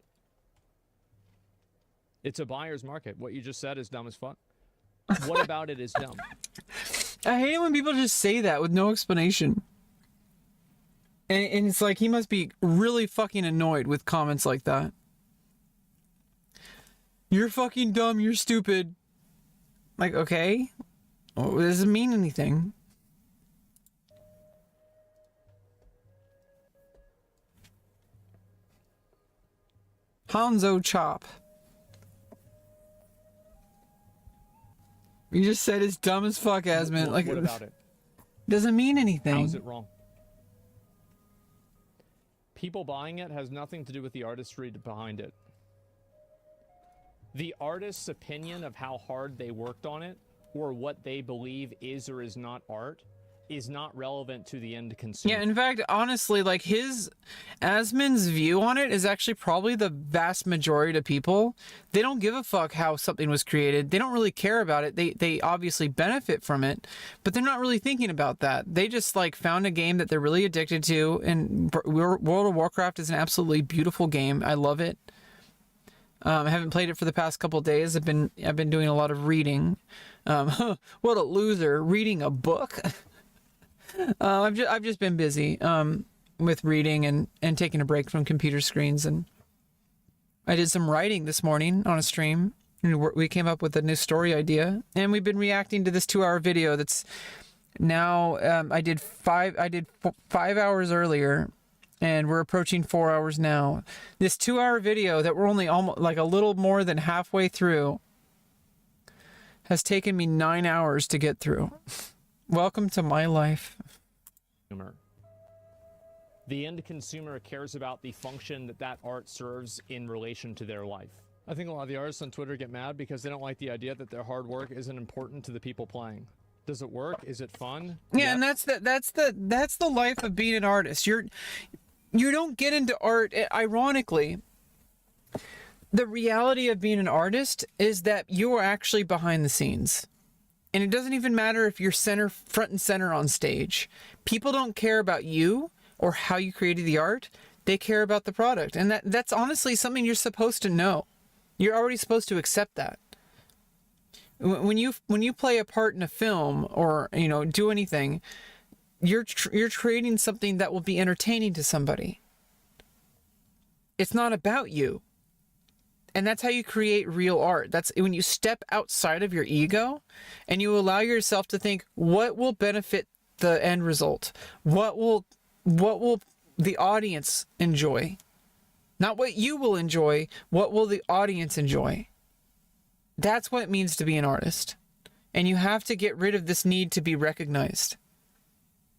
It's a buyer's market. What you just said is dumb as fuck. What about it is dumb? I hate it when people just say that with no explanation. And it's like, he must be really fucking annoyed with comments like that. You're fucking dumb, you're stupid. Like, okay. Well, it doesn't mean anything. Hanzo Chop. You just said it's dumb as fuck, Asmon. Like, what about it? Doesn't mean anything. How is it wrong? People buying it has nothing to do with the artistry behind it. The artist's opinion of how hard they worked on it, or what they believe is or is not art, is not relevant to the end consumer. Yeah, in fact, honestly, like, Asmon's view on it is actually probably the vast majority of people. They don't give a fuck how something was created. They don't really care about it. They obviously benefit from it, but they're not really thinking about that. They just, like, found a game that they're really addicted to, and World of Warcraft is an absolutely beautiful game. I love it. I haven't played it for the past couple of days. I've been doing a lot of reading. What a loser, reading a book. I've just been busy with reading and taking a break from computer screens, and I did some writing this morning on a stream. We came up with a new story idea, and we've been reacting to this 2-hour video that's now I did 5 hours earlier, and we're approaching 4 hours now. This 2-hour video that we're only almost like a little more than halfway through has taken me 9 hours to get through. Welcome to my life. The end consumer cares about the function that art serves in relation to their life. I think a lot of the artists on Twitter get mad because they don't like the idea that their hard work isn't important to the people playing. Does it work? Is it fun? Yeah, and that's the life of being an artist. You don't get into art, ironically. The reality of being an artist is that you are actually behind the scenes. And it doesn't even matter if you're front and center on stage. People don't care about you or how you created the art. They care about the product. And that's honestly something you're supposed to know. You're already supposed to accept that. When you play a part in a film or, do anything, you're creating something that will be entertaining to somebody. It's not about you. And that's how you create real art. That's when you step outside of your ego and you allow yourself to think, what will benefit the end result? What will the audience enjoy? Not what you will enjoy, what will the audience enjoy? That's what it means to be an artist. And you have to get rid of this need to be recognized.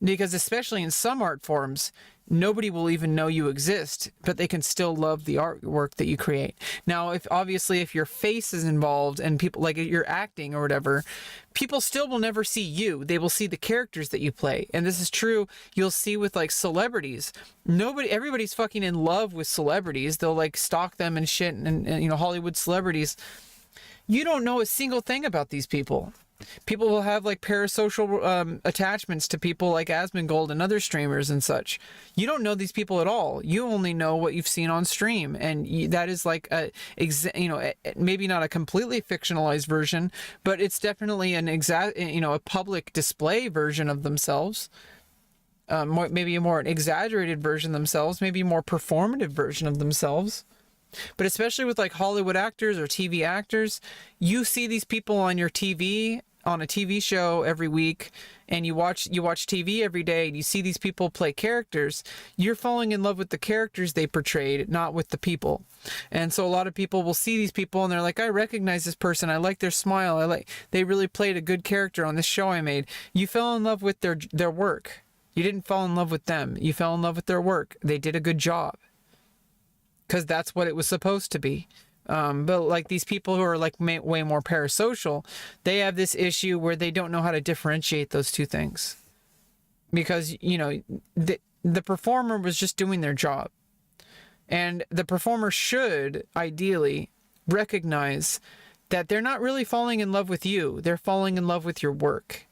Because especially in some art forms, nobody will even know you exist, but they can still love the artwork that you create. Now, if your face is involved and people, like you're acting or whatever, people still will never see you. They will see the characters that you play. And this is true, you'll see with like celebrities. Everybody's fucking in love with celebrities. They'll like stalk them and shit, and Hollywood celebrities. You don't know a single thing about these people. People will have like parasocial attachments to people like Asmongold and other streamers and such. You don't know these people at all. You only know what you've seen on stream, and that is like maybe not a completely fictionalized version, but it's definitely a public display version of themselves. Maybe a more exaggerated version of themselves, maybe a more performative version of themselves. But especially with like Hollywood actors or TV actors, you see these people on your TV, on a TV show every week, and you watch TV every day, and you see these people play characters. You're falling in love with the characters they portrayed, not with the people. And so a lot of people will see these people and they're like, I recognize this person. I like their smile. They really played a good character on this show I made. You fell in love with their work. You didn't fall in love with them. You fell in love with their work. They did a good job. Because that's what it was supposed to be. But like these people who are like way more parasocial, they have this issue where they don't know how to differentiate those two things. Because, the performer was just doing their job. And the performer should, ideally, recognize that they're not really falling in love with you. They're falling in love with your work.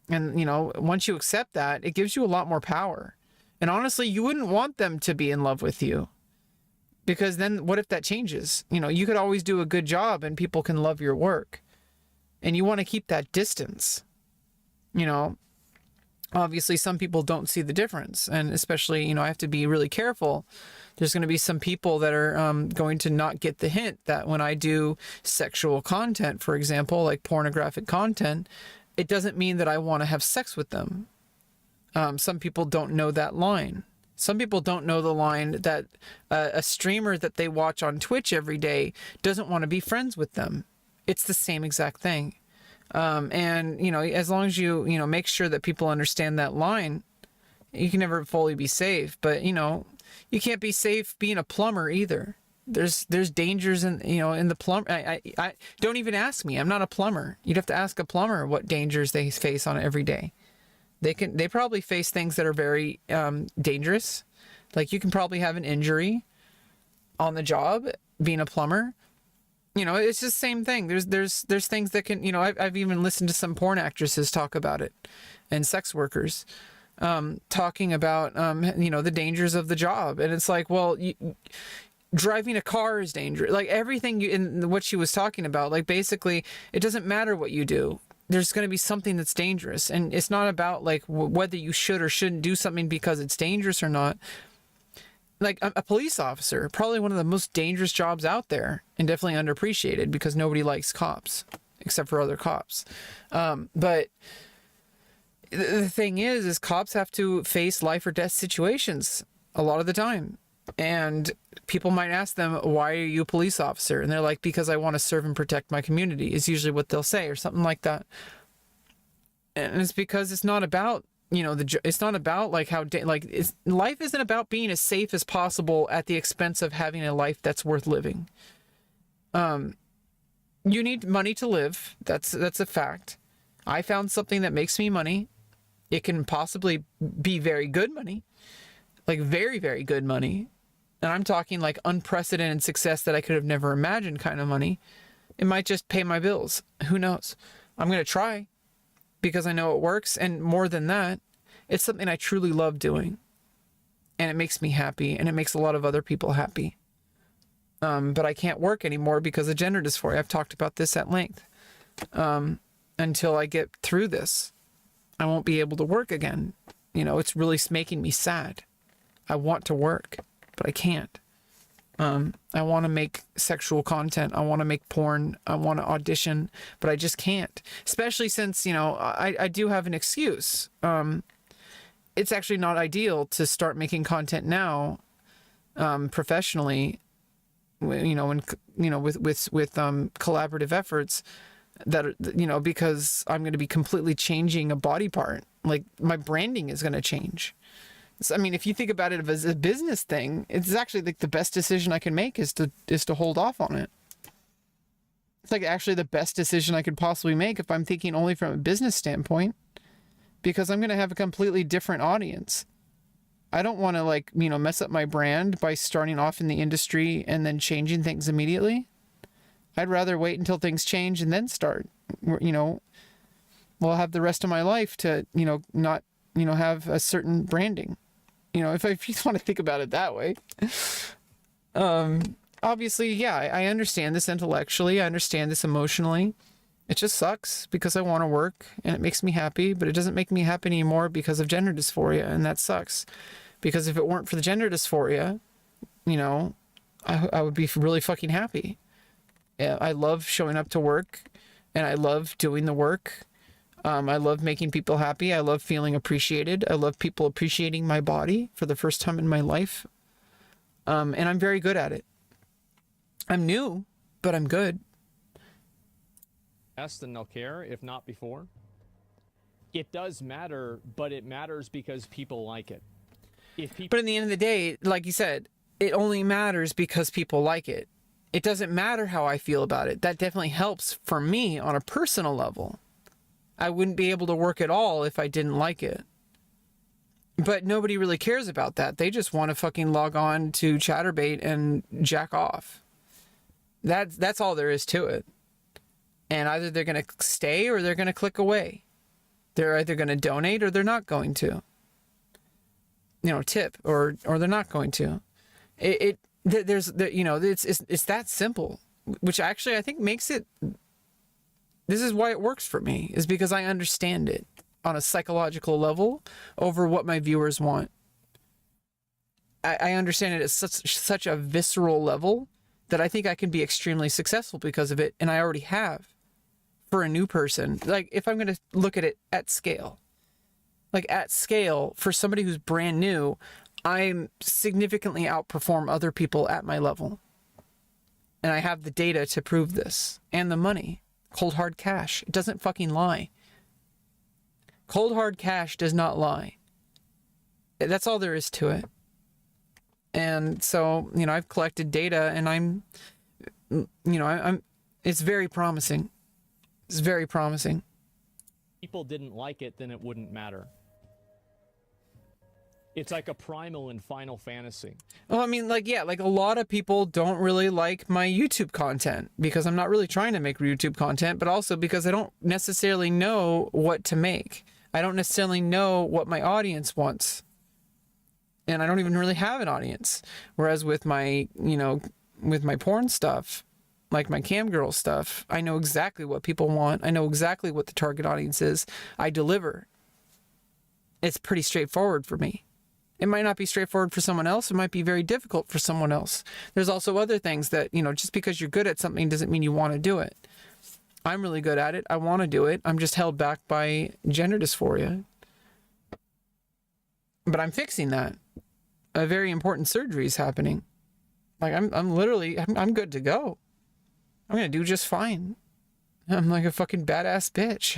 And, once you accept that, it gives you a lot more power. And honestly, you wouldn't want them to be in love with you. Because then what if that changes? You could always do a good job and people can love your work. And you want to keep that distance. Obviously some people don't see the difference. And especially, I have to be really careful. There's going to be some people that are going to not get the hint that when I do sexual content, for example, like pornographic content, it doesn't mean that I want to have sex with them. Some people don't know that line. Some people don't know the line that a streamer that they watch on Twitch every day doesn't want to be friends with them. It's the same exact thing. And, as long as you, make sure that people understand that line, you can never fully be safe. But, you can't be safe being a plumber either. There's dangers in the plumber. I don't even ask me. I'm not a plumber. You'd have to ask a plumber what dangers they face on every day. They probably face things that are very dangerous. Like you can probably have an injury on the job being a plumber. It's just the same thing. There's things that can, I've even listened to some porn actresses talk about it, and sex workers talking about the dangers of the job. And it's like, well, driving a car is dangerous. Like everything in what she was talking about, like basically it doesn't matter what you do. There's going to be something that's dangerous. And it's not about like whether you should or shouldn't do something because it's dangerous or not. Like a police officer, probably one of the most dangerous jobs out there, and definitely underappreciated because nobody likes cops except for other cops. But the thing is cops have to face life or death situations a lot of the time. And people might ask them, why are you a police officer? And they're like, because I want to serve and protect my community, is usually what they'll say, or something like that. And it's because it's not about, it's not about like life isn't about being as safe as possible at the expense of having a life that's worth living. You need money to live. That's a fact. I found something that makes me money. It can possibly be very good money, like very, very good money. And I'm talking like unprecedented success that I could have never imagined kind of money. It might just pay my bills. Who knows? I'm going to try because I know it works. And more than that, it's something I truly love doing. And it makes me happy, and it makes a lot of other people happy. But I can't work anymore because of gender dysphoria. I've talked about this at length. Until I get through this, I won't be able to work again. You know, it's really making me sad. I want to work, but I can't. I want to make sexual content. I want to make porn. I want to audition, but I just can't. Especially since, you know, I do have an excuse. It's actually not ideal to start making content now, professionally, you know, with collaborative efforts that, you know, because I'm going to be completely changing a body part. Like, my branding is going to change. So, I mean, if you think about it as a business thing, it's actually like the best decision I can make is to hold off on it. It's like actually the best decision I could possibly make if I'm thinking only from a business standpoint, because I'm going to have a completely different audience. I don't want to, like, you know, mess up my brand by starting off in the industry and then changing things immediately. I'd rather wait until things change and then start. You know, we'll have the rest of my life to, you know, not, you know, have a certain branding. You know, if you want to think about it that way. Obviously, yeah, I understand this intellectually. I understand this emotionally. It just sucks because I want to work and it makes me happy, but it doesn't make me happy anymore because of gender dysphoria, and that sucks. Because if it weren't for the gender dysphoria, you know, I would be really fucking happy. I love showing up to work, and I love doing the work. I love making people happy. I love feeling appreciated. I love people appreciating my body for the first time in my life. And I'm very good at it. I'm new, but I'm good. Yes, then they'll care, if not before. It does matter, but it matters because people like it. But in the end of the day, like you said, it only matters because people like it. It doesn't matter how I feel about it. That definitely helps for me on a personal level. I wouldn't be able to work at all if I didn't like it. But nobody really cares about that. They just want to fucking log on to Chatterbait and jack off. That's all there is to it. And either they're going to stay or they're going to click away. They're either going to donate or they're not going to. You know, tip or they're not going to. It's that simple, which actually I think makes it. This is why it works for me, is because I understand it on a psychological level over what my viewers want. I understand it at such a visceral level that I think I can be extremely successful because of it, and I already have. For a new person, like if I'm going to look at it at scale, for somebody who's brand new, I'm significantly outperform other people at my level. And I have the data to prove this, and the money. Cold hard cash. It doesn't fucking lie. Cold hard cash does not lie. That's all there is to it. And so, you know, I've collected data, and I'm it's very promising. It's very promising. People didn't like it, then it wouldn't matter. It's like a primal in Final Fantasy. Well, I mean, like, yeah, like a lot of people don't really like my YouTube content because I'm not really trying to make YouTube content, but also because I don't necessarily know what to make. I don't necessarily know what my audience wants. And I don't even really have an audience. Whereas with my, you know, with my porn stuff, like my cam girl stuff, I know exactly what people want. I know exactly what the target audience is. I deliver. It's pretty straightforward for me. It might not be straightforward for someone else. It might be very difficult for someone else. There's also other things that, you know, just because you're good at something doesn't mean you want to do it. I'm really good at it. I want to do it. I'm just held back by gender dysphoria. But I'm fixing that. A very important surgery is happening. Like I'm good to go. I'm going to do just fine. I'm like a fucking badass bitch.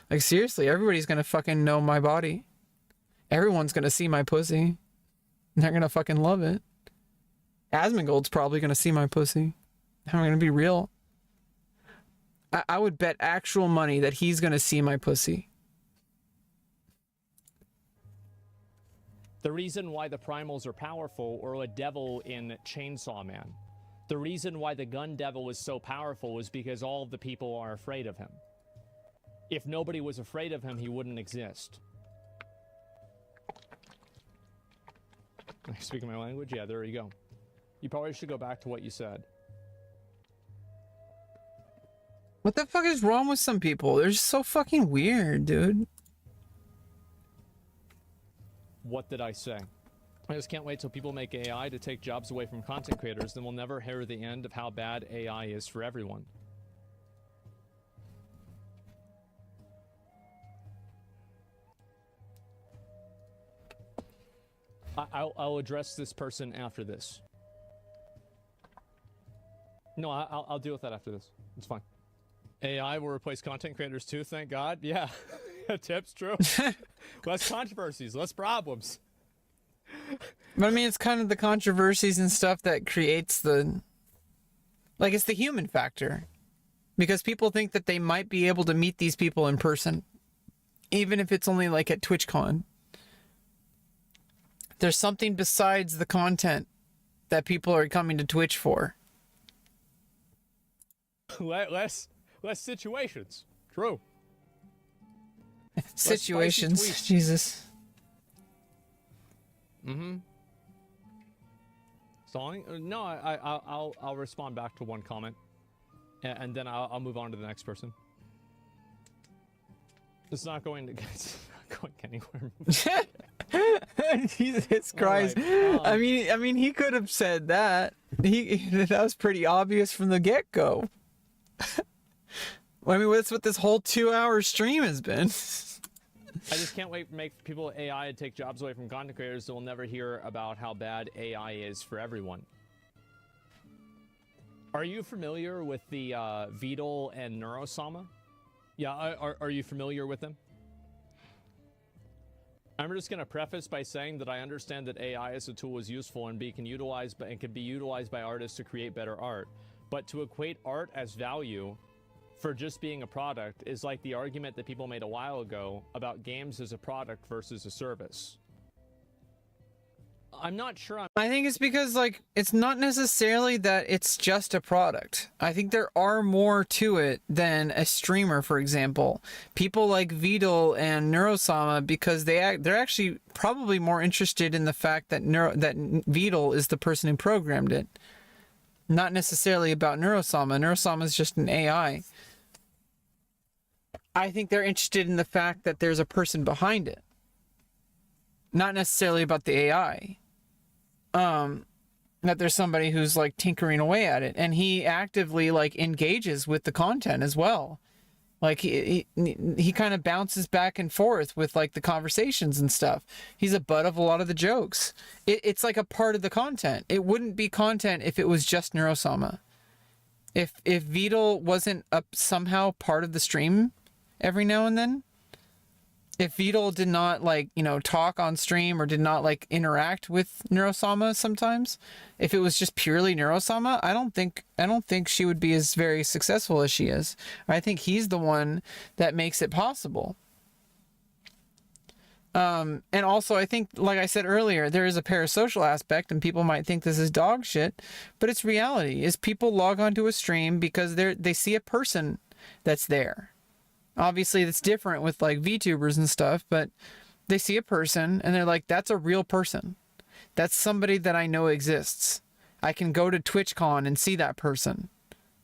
like seriously, everybody's going to fucking know my body. Everyone's going to see my pussy. They're going to fucking love it. Asmongold's probably going to see my pussy. I'm going to be real. I would bet actual money that he's going to see my pussy. The reason why the primals are powerful, or a devil in Chainsaw Man. The reason why the gun devil is so powerful is because all of the people are afraid of him. If nobody was afraid of him, he wouldn't exist. Speaking my language? Yeah, there you go. You probably should go back to what you said. What the fuck is wrong with some people? They're just so fucking weird, dude. What did I say? I just can't wait till people make AI to take jobs away from content creators, then we'll never hear the end of how bad AI is for everyone. I'll address this person after this. No, I'll deal with that after this. It's fine. AI will replace content creators too, thank God. Yeah, tips, true. Less controversies, less problems. But I mean, it's kind of the controversies and stuff that creates the... Like, it's the human factor. Because people think that they might be able to meet these people in person. Even if it's only like at TwitchCon. There's something besides the content that people are coming to Twitch for. Less situations. True. Situations. Jesus. Mm-hmm. Stalling? No, I'll respond back to one comment, and then I'll move on to the next person. It's not going to. It's not going anywhere. Jesus Christ! Right, I mean, he could have said that. That was pretty obvious from the get-go. I mean, that's what this whole 2-hour stream has been. I just can't wait to make people AI to take jobs away from content creators, so we'll never hear about how bad AI is for everyone. Are you familiar with the Vidal and Neurosama? Yeah, are you familiar with them? I'm just going to preface by saying that I understand that AI as a tool is useful and can be utilized by artists to create better art. But to equate art as value for just being a product is like the argument that people made a while ago about games as a product versus a service. I'm not sure. I think it's because, like, it's not necessarily that it's just a product. I think there are more to it than a streamer, for example. People like Vidal and Neurosama, because they're actually probably more interested in the fact that Vidal is the person who programmed it. Not necessarily about Neurosama. Neurosama is just an AI. I think they're interested in the fact that there's a person behind it. Not necessarily about the AI. That there's somebody who's like tinkering away at it, and he actively like engages with the content as well. Like he kind of bounces back and forth with like the conversations and stuff. He's a butt of a lot of the jokes. It's like a part of the content. It wouldn't be content if it was just Neurosama. If Vidal wasn't somehow part of the stream every now and then, if Vidal did not like, talk on stream or did not like interact with Neurosama sometimes, if it was just purely Neurosama, I don't think she would be as very successful as she is. I think he's the one that makes it possible. And also I think, like I said earlier, there is a parasocial aspect, and people might think this is dog shit, but it's reality. Is people log onto a stream because they see a person that's there. Obviously, that's different with like VTubers and stuff, but they see a person and they're like, that's a real person. That's somebody that I know exists. I can go to TwitchCon and see that person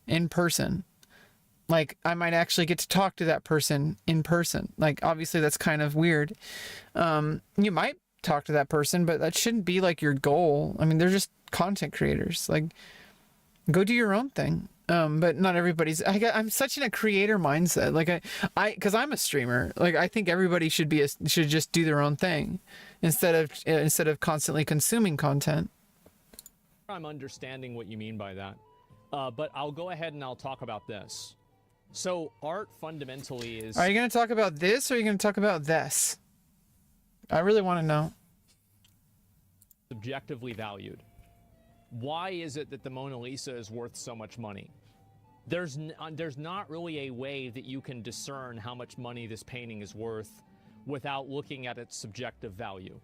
in person. Like, I might actually get to talk to that person in person. Like, obviously, that's kind of weird. You might talk to that person, but that shouldn't be like your goal. I mean, they're just content creators. Like, go do your own thing. But not everybody's. I'm such in a creator mindset. Like because I'm a streamer. Like I think everybody should just do their own thing, instead of constantly consuming content. I'm understanding what you mean by that, but I'll go ahead and I'll talk about this. So art fundamentally is. Are you going to talk about this, or are you going to talk about this? I really want to know. Subjectively valued. Why is it that the Mona Lisa is worth so much money? There's not really a way that you can discern how much money this painting is worth without looking at its subjective value.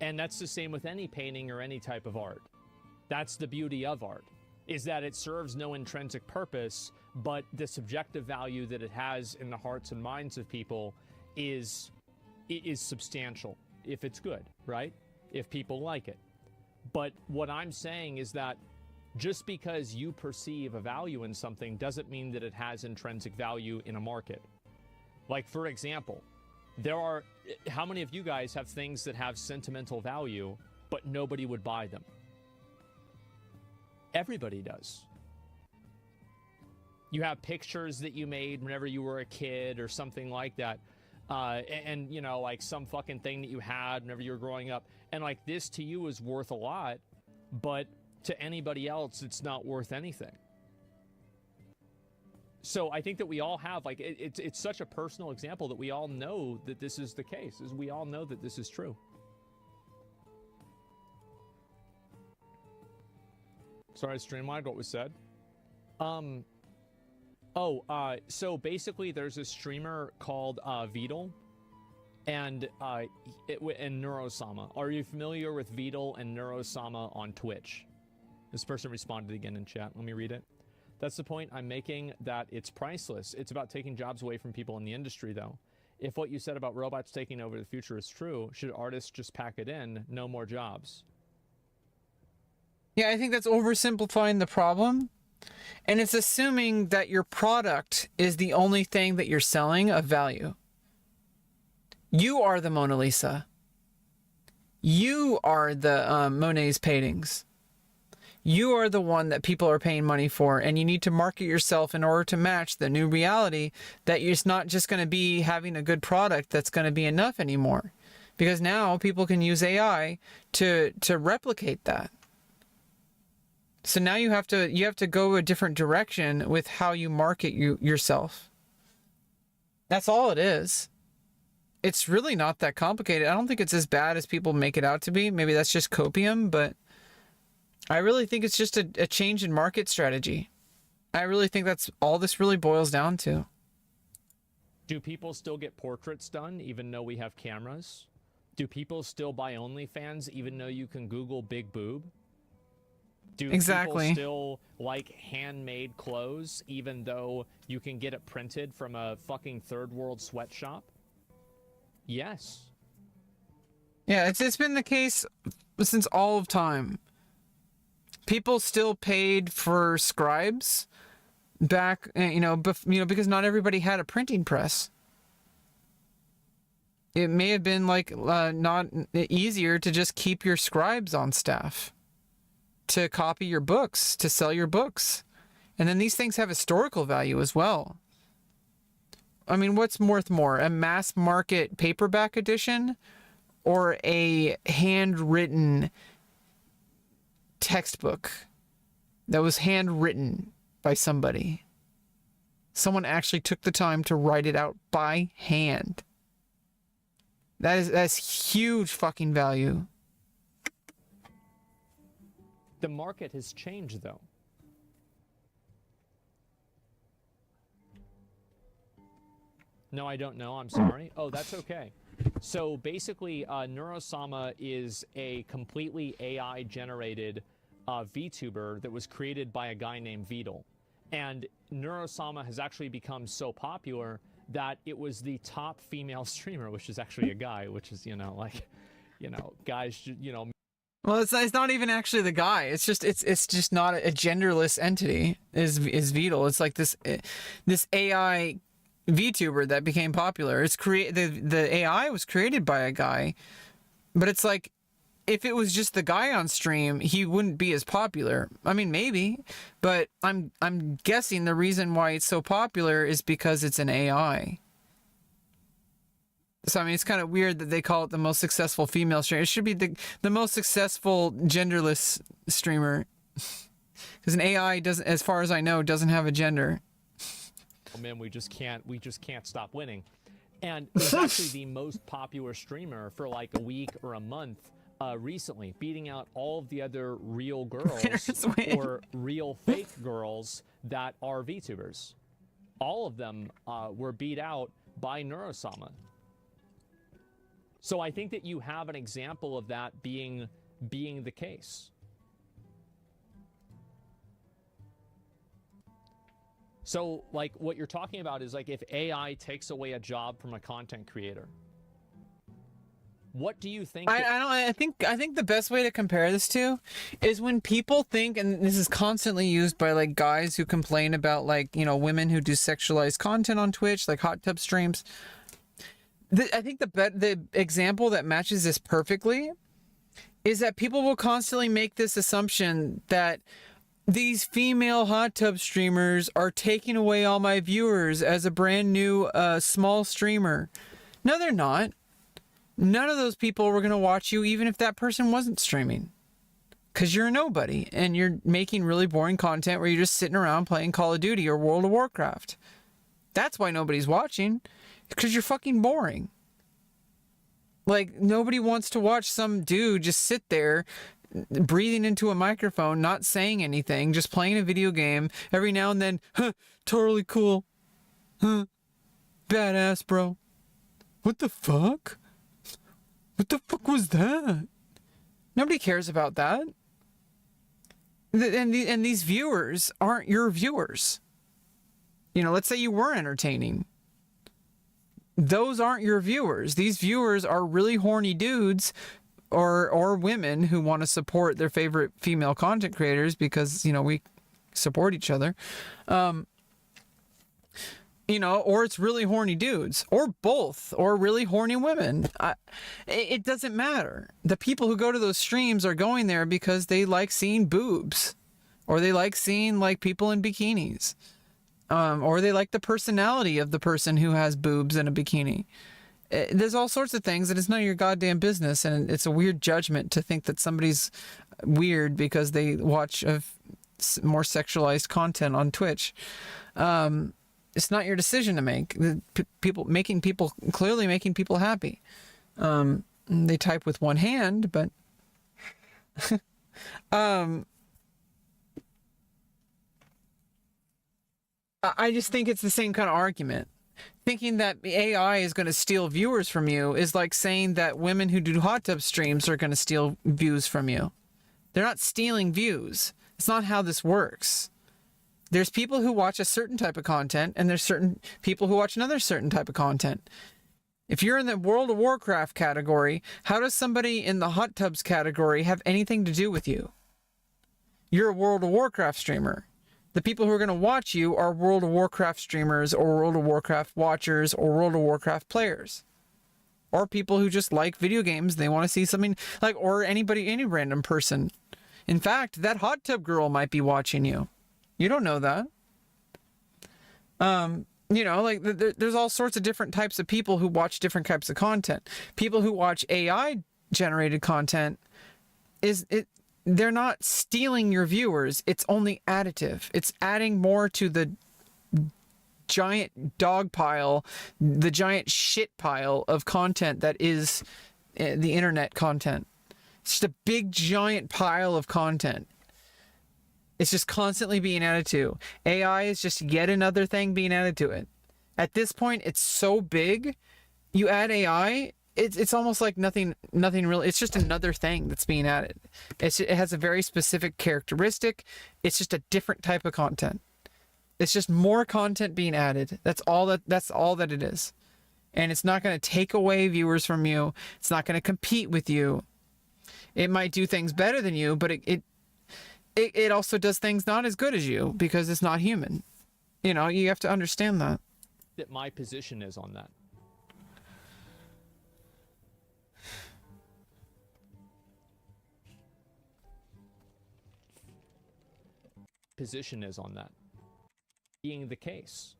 And that's the same with any painting or any type of art. That's the beauty of art, is that it serves no intrinsic purpose, but the subjective value that it has in the hearts and minds of people is substantial if it's good, right? If people like it. But what I'm saying is that just because you perceive a value in something doesn't mean that it has intrinsic value in a market. Like, for example, how many of you guys have things that have sentimental value, but nobody would buy them? Everybody does. You have pictures that you made whenever you were a kid or something like that. And you know, like some fucking thing that you had whenever you were growing up. And like this to you is worth a lot, but to anybody else, it's not worth anything. So I think that we all have, like, it's such a personal example that we all know that this is the case. We all know that this is true. Sorry, streamlined what was said. So basically there's a streamer called Vidal and Neurosama. Are you familiar with Vidal and Neurosama on Twitch? This person responded again in chat. Let me read it. That's the point I'm making, that it's priceless. It's about taking jobs away from people in the industry, though. If what you said about robots taking over the future is true, should artists just pack it in? No more jobs. Yeah, I think that's oversimplifying the problem. And it's assuming that your product is the only thing that you're selling of value. You are the Mona Lisa. You are the Monet's paintings. You are the one that people are paying money for, and you need to market yourself in order to match the new reality that it's not just going to be having a good product that's going to be enough anymore. Because now people can use AI to replicate that. So now you have to go a different direction with how you market yourself. That's all it is. It's really not that complicated. I don't think it's as bad as people make it out to be. Maybe that's just copium, but I really think it's just a change in market strategy. I really think that's all this really boils down to. Do people still get portraits done even though we have cameras? Do people still buy OnlyFans even though you can Google big boob? Do people still like handmade clothes even though you can get it printed from a fucking third world sweatshop? Yes. Yeah, it's been the case since all of time. People still paid for scribes back, because not everybody had a printing press. It may have been not easier to just keep your scribes on staff, to copy your books, to sell your books. And then these things have historical value as well. I mean, what's worth more, a mass market paperback edition or a handwritten textbook that was handwritten by somebody? Someone actually took the time to write it out by hand. That's huge fucking value. The market has changed, though. No, I don't know. I'm sorry. Oh, that's okay. So basically, Neurosama is a completely AI-generated VTuber that was created by a guy named Vidal. And Neurosama has actually become so popular that it was the top female streamer, which is actually a guy, which is, guys, Well, it's not even actually the guy. It's just not a genderless entity. Is Vidal? It's like this AI VTuber that became popular. The AI was created by a guy, but it's like, if it was just the guy on stream, he wouldn't be as popular. I mean, maybe, but I'm guessing the reason why it's so popular is because it's an AI. So I mean, it's kind of weird that they call it the most successful female streamer. It should be the most successful genderless streamer, because an AI doesn't, as far as I know, doesn't have a gender. Oh man, we just can't stop winning. And it's actually the most popular streamer for like a week or a month recently, beating out all of the other real girls or real fake girls that are VTubers. All of them were beat out by Neurosama. So I think that you have an example of that being the case. So, like, what you're talking about is, like, if AI takes away a job from a content creator, what do you think? I think the best way to compare this to is when people think, and this is constantly used by like guys who complain about, like, you know, women who do sexualized content on Twitch, like hot tub streams. I think the example that matches this perfectly is that people will constantly make this assumption that these female hot tub streamers are taking away all my viewers as a brand new small streamer. No, they're not. None of those people were going to watch you even if that person wasn't streaming. Because you're a nobody and you're making really boring content where you're just sitting around playing Call of Duty or World of Warcraft. That's why nobody's watching. Because you're fucking boring. Like, nobody wants to watch some dude just sit there breathing into a microphone, not saying anything, just playing a video game every now and then. Huh, totally cool. Huh, badass, bro. What the fuck? What the fuck was that? Nobody cares about that. And these viewers aren't your viewers. You know, let's say you were entertaining. Those aren't your viewers. These viewers are really horny dudes or women who want to support their favorite female content creators because, you know, we support each other. You know, or it's really horny dudes, or both, or really horny women. It doesn't matter. The people who go to those streams are going there because they like seeing boobs, or they like seeing, like, people in bikinis, or they like the personality of the person who has boobs in a bikini. There's all sorts of things, and it's none of your goddamn business, and it's a weird judgment to think that somebody's weird because they watch more sexualized content on Twitch. It's not your decision to make. Clearly making people happy. They type with one hand, but I just think it's the same kind of argument. Thinking that the AI is going to steal viewers from you is like saying that women who do hot tub streams are going to steal views from you. They're not stealing views. It's not how this works. There's people who watch a certain type of content, and there's certain people who watch another certain type of content. If you're in the World of Warcraft category, how does somebody in the hot tubs category have anything to do with you? You're a World of Warcraft streamer. The people who are going to watch you are World of Warcraft streamers, or World of Warcraft watchers, or World of Warcraft players. Or people who just like video games. They want to see something like, or any random person. In fact, that hot tub girl might be watching you. You don't know that. You know, like there's all sorts of different types of people who watch different types of content. People who watch AI generated content, they're not stealing your viewers. It's only additive. It's adding more to the giant dog pile, the giant shit pile of content that is the internet content. It's just a big giant pile of content. It's just constantly being added to. AI is just yet another thing being added to it. At this point, it's so big. You add AI, it's almost like nothing really. It's just another thing that's being added. It has a very specific characteristic. It's just a different type of content. It's just more content being added. That's all that it is. And it's not going to take away viewers from you. It's not going to compete with you. It might do things better than you, but it also does things not as good as you because it's not human. You know, you have to understand that. That my position is on that. Position is on that being the case.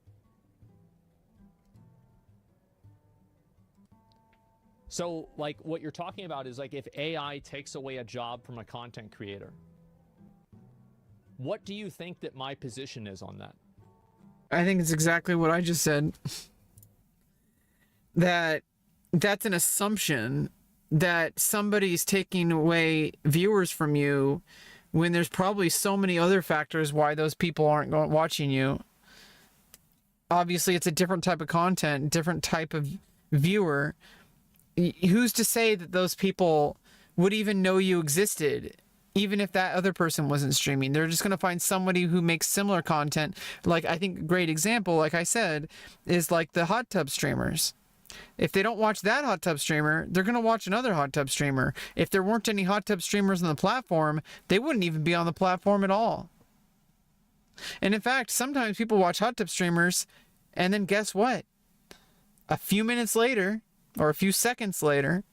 So, like, what you're talking about is, like, if AI takes away a job from a content creator, what do you think that my position is on that? I think it's exactly what I just said. That's an assumption that somebody's taking away viewers from you when there's probably so many other factors why those people aren't watching you. Obviously, it's a different type of content, different type of viewer. who's to say that those people would even know you existed, even if that other person wasn't streaming? They're just going to find somebody who makes similar content. Like, I think a great example, like I said, is like the hot tub streamers. If they don't watch that hot tub streamer, they're going to watch another hot tub streamer. If there weren't any hot tub streamers on the platform, they wouldn't even be on the platform at all. And in fact, sometimes people watch hot tub streamers, and then guess what? A few minutes later, or a few seconds later,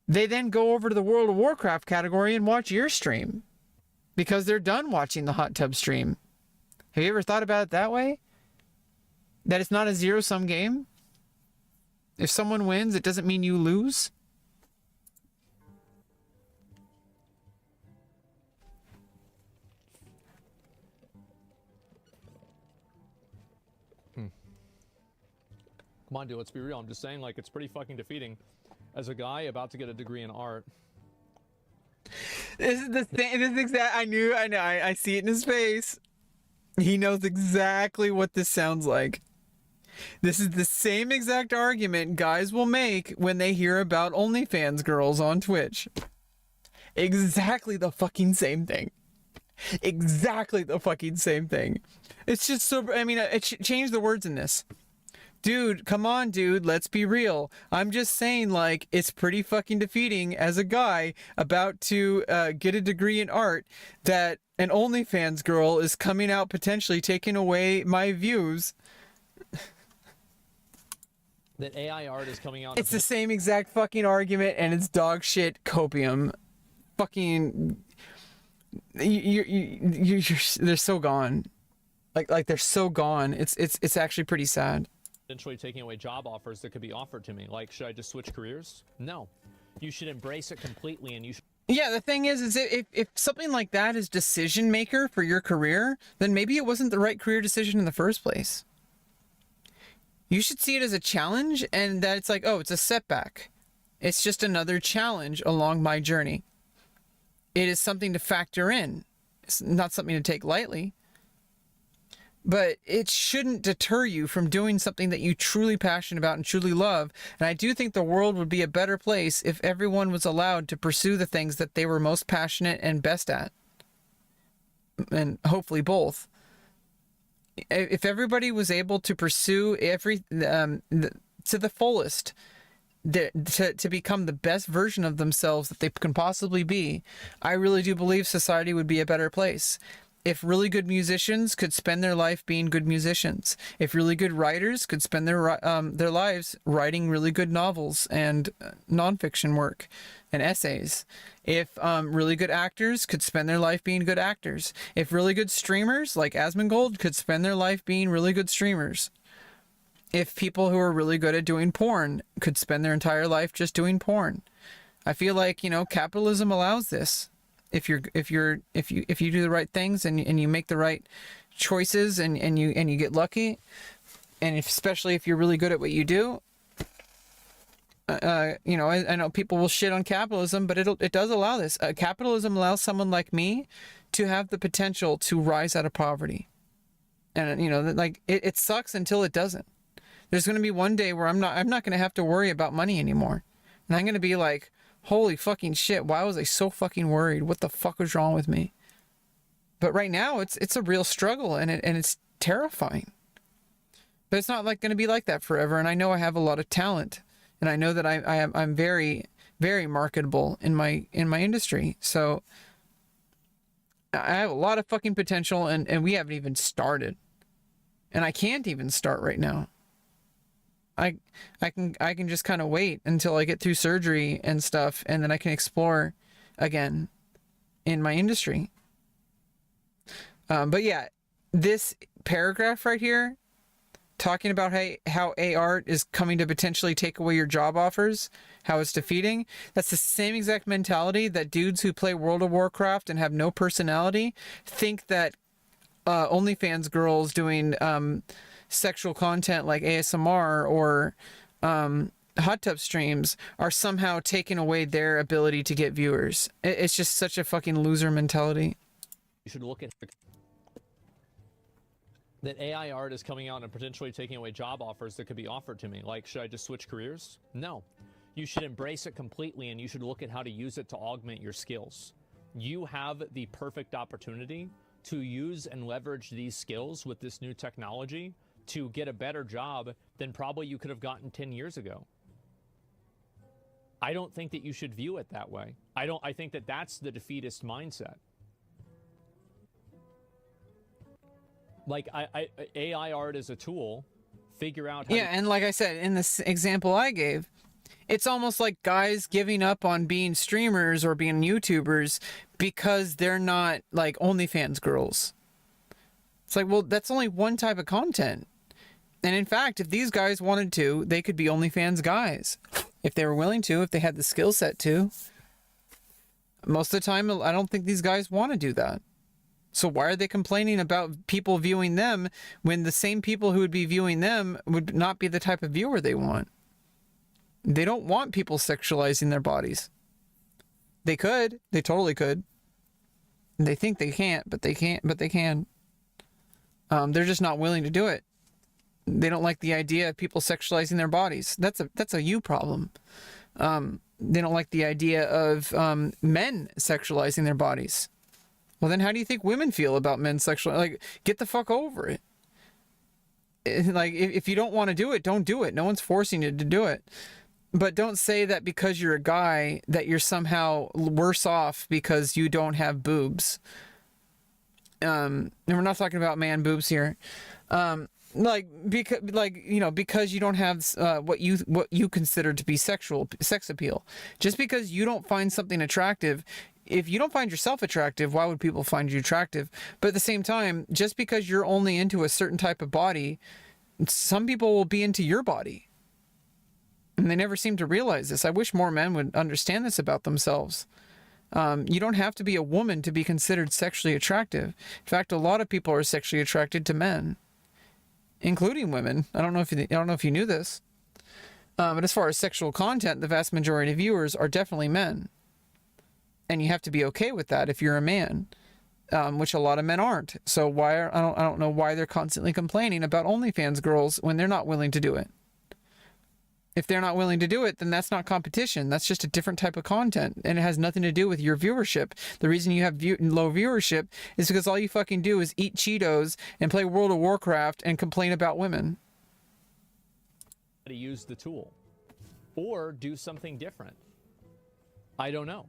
they then go over to the World of Warcraft category and watch your stream because they're done watching the hot tub stream. Have you ever thought about it that way? That it's not a zero-sum game? If someone wins, it doesn't mean you lose? Come on, dude, let's be real. I'm just saying, like, it's pretty fucking defeating as a guy about to get a degree in art. This is the thing. This is exact. I know. I see it in his face. He knows exactly what this sounds like. This is the same exact argument guys will make when they hear about OnlyFans girls on Twitch. Exactly the fucking same thing. Exactly the fucking same thing. It's just so. I mean, change the words in this. Dude, come on, dude, let's be real. I'm just saying, like, it's pretty fucking defeating as a guy about to get a degree in art that an OnlyFans girl is coming out potentially taking away my views. That AI art is coming out. It's the same exact fucking argument, and it's dog shit copium. Fucking, they're so gone. Like they're so gone. It's actually pretty sad. Potentially taking away job offers that could be offered to me. Like, should I just switch careers? No. You should embrace it completely, and you should. Yeah, the thing is if something like that is decision maker for your career, then maybe it wasn't the right career decision in the first place. You should see it as a challenge, and that it's like, oh, it's a setback. It's just another challenge along my journey. It is something to factor in. It's not something to take lightly. But it shouldn't deter you from doing something that you truly passionate about and truly love. And I do think the world would be a better place if everyone was allowed to pursue the things that they were most passionate and best at. And hopefully both. If everybody was able to pursue to the fullest, to become the best version of themselves that they can possibly be, I really do believe society would be a better place. If really good musicians could spend their life being good musicians, if really good writers could spend their lives writing really good novels and nonfiction work and essays, if really good actors could spend their life being good actors, if really good streamers like Asmongold could spend their life being really good streamers, if people who are really good at doing porn could spend their entire life just doing porn, I feel like, capitalism allows this. If you do the right things and you make the right choices and you get lucky, and especially if you're really good at what you do, I know people will shit on capitalism, but it does allow this. Capitalism allows someone like me to have the potential to rise out of poverty, and it sucks until it doesn't. There's going to be one day where I'm not going to have to worry about money anymore, and I'm going to be like, holy fucking shit, why was I so fucking worried? What the fuck was wrong with me? But right now, it's a real struggle, and it's terrifying. But it's not going to be like that forever, and I know I have a lot of talent, and I know that I'm very, very marketable in my industry. So I have a lot of fucking potential, and we haven't even started. And I can't even start right now. I can just kind of wait until I get through surgery and stuff, and then I can explore again in my industry. But yeah, this paragraph right here, talking about how art is coming to potentially take away your job offers, how it's defeating, that's the same exact mentality that dudes who play World of Warcraft and have no personality think that OnlyFans girls doing sexual content like ASMR or hot tub streams are somehow taking away their ability to get viewers. It's just such a fucking loser mentality. You should look at that AI art is coming out and potentially taking away job offers that could be offered to me. Like, should I just switch careers? No. You should embrace it completely, and you should look at how to use it to augment your skills. You have the perfect opportunity to use and leverage these skills with this new technology to get a better job than probably you could have gotten 10 years ago. I don't think that you should view it that way. I think that that's the defeatist mindset. Like, AI art is a tool. Figure out how and like I said, in this example I gave, it's almost like guys giving up on being streamers or being YouTubers because they're not like OnlyFans girls. It's like, well, that's only one type of content. And in fact, if these guys wanted to, they could be OnlyFans guys. If they were willing to, if they had the skill set to. Most of the time, I don't think these guys want to do that. So why are they complaining about people viewing them when the same people who would be viewing them would not be the type of viewer they want? They don't want people sexualizing their bodies. They could. They totally could. They think they can't, but they can't, but they can. They're just not willing to do it. They don't like the idea of people sexualizing their bodies. That's a you problem. They don't like the idea of men sexualizing their bodies. Well, then how do you think women feel about men sexual? Like, get the fuck over it. Like, if you don't want to do it, don't do it. No one's forcing you to do it. But don't say that because you're a guy that you're somehow worse off because you don't have boobs. And we're not talking about man boobs here. Because you don't have what you consider to be sex appeal. Just because you don't find something attractive. If you don't find yourself attractive, why would people find you attractive? But at the same time, just because you're only into a certain type of body, some people will be into your body. And they never seem to realize this. I wish more men would understand this about themselves. You don't have to be a woman to be considered sexually attractive. In fact, a lot of people are sexually attracted to men, including women. I don't know if you knew this. But as far as sexual content, the vast majority of viewers are definitely men. And you have to be okay with that if you're a man, which a lot of men aren't. So I don't know why they're constantly complaining about OnlyFans girls when they're not willing to do it. If they're not willing to do it, then that's not competition. That's just a different type of content, and it has nothing to do with your viewership. The reason you have low viewership is because all you fucking do is eat Cheetos and play World of Warcraft and complain about women. To use the tool or do something different. I don't know.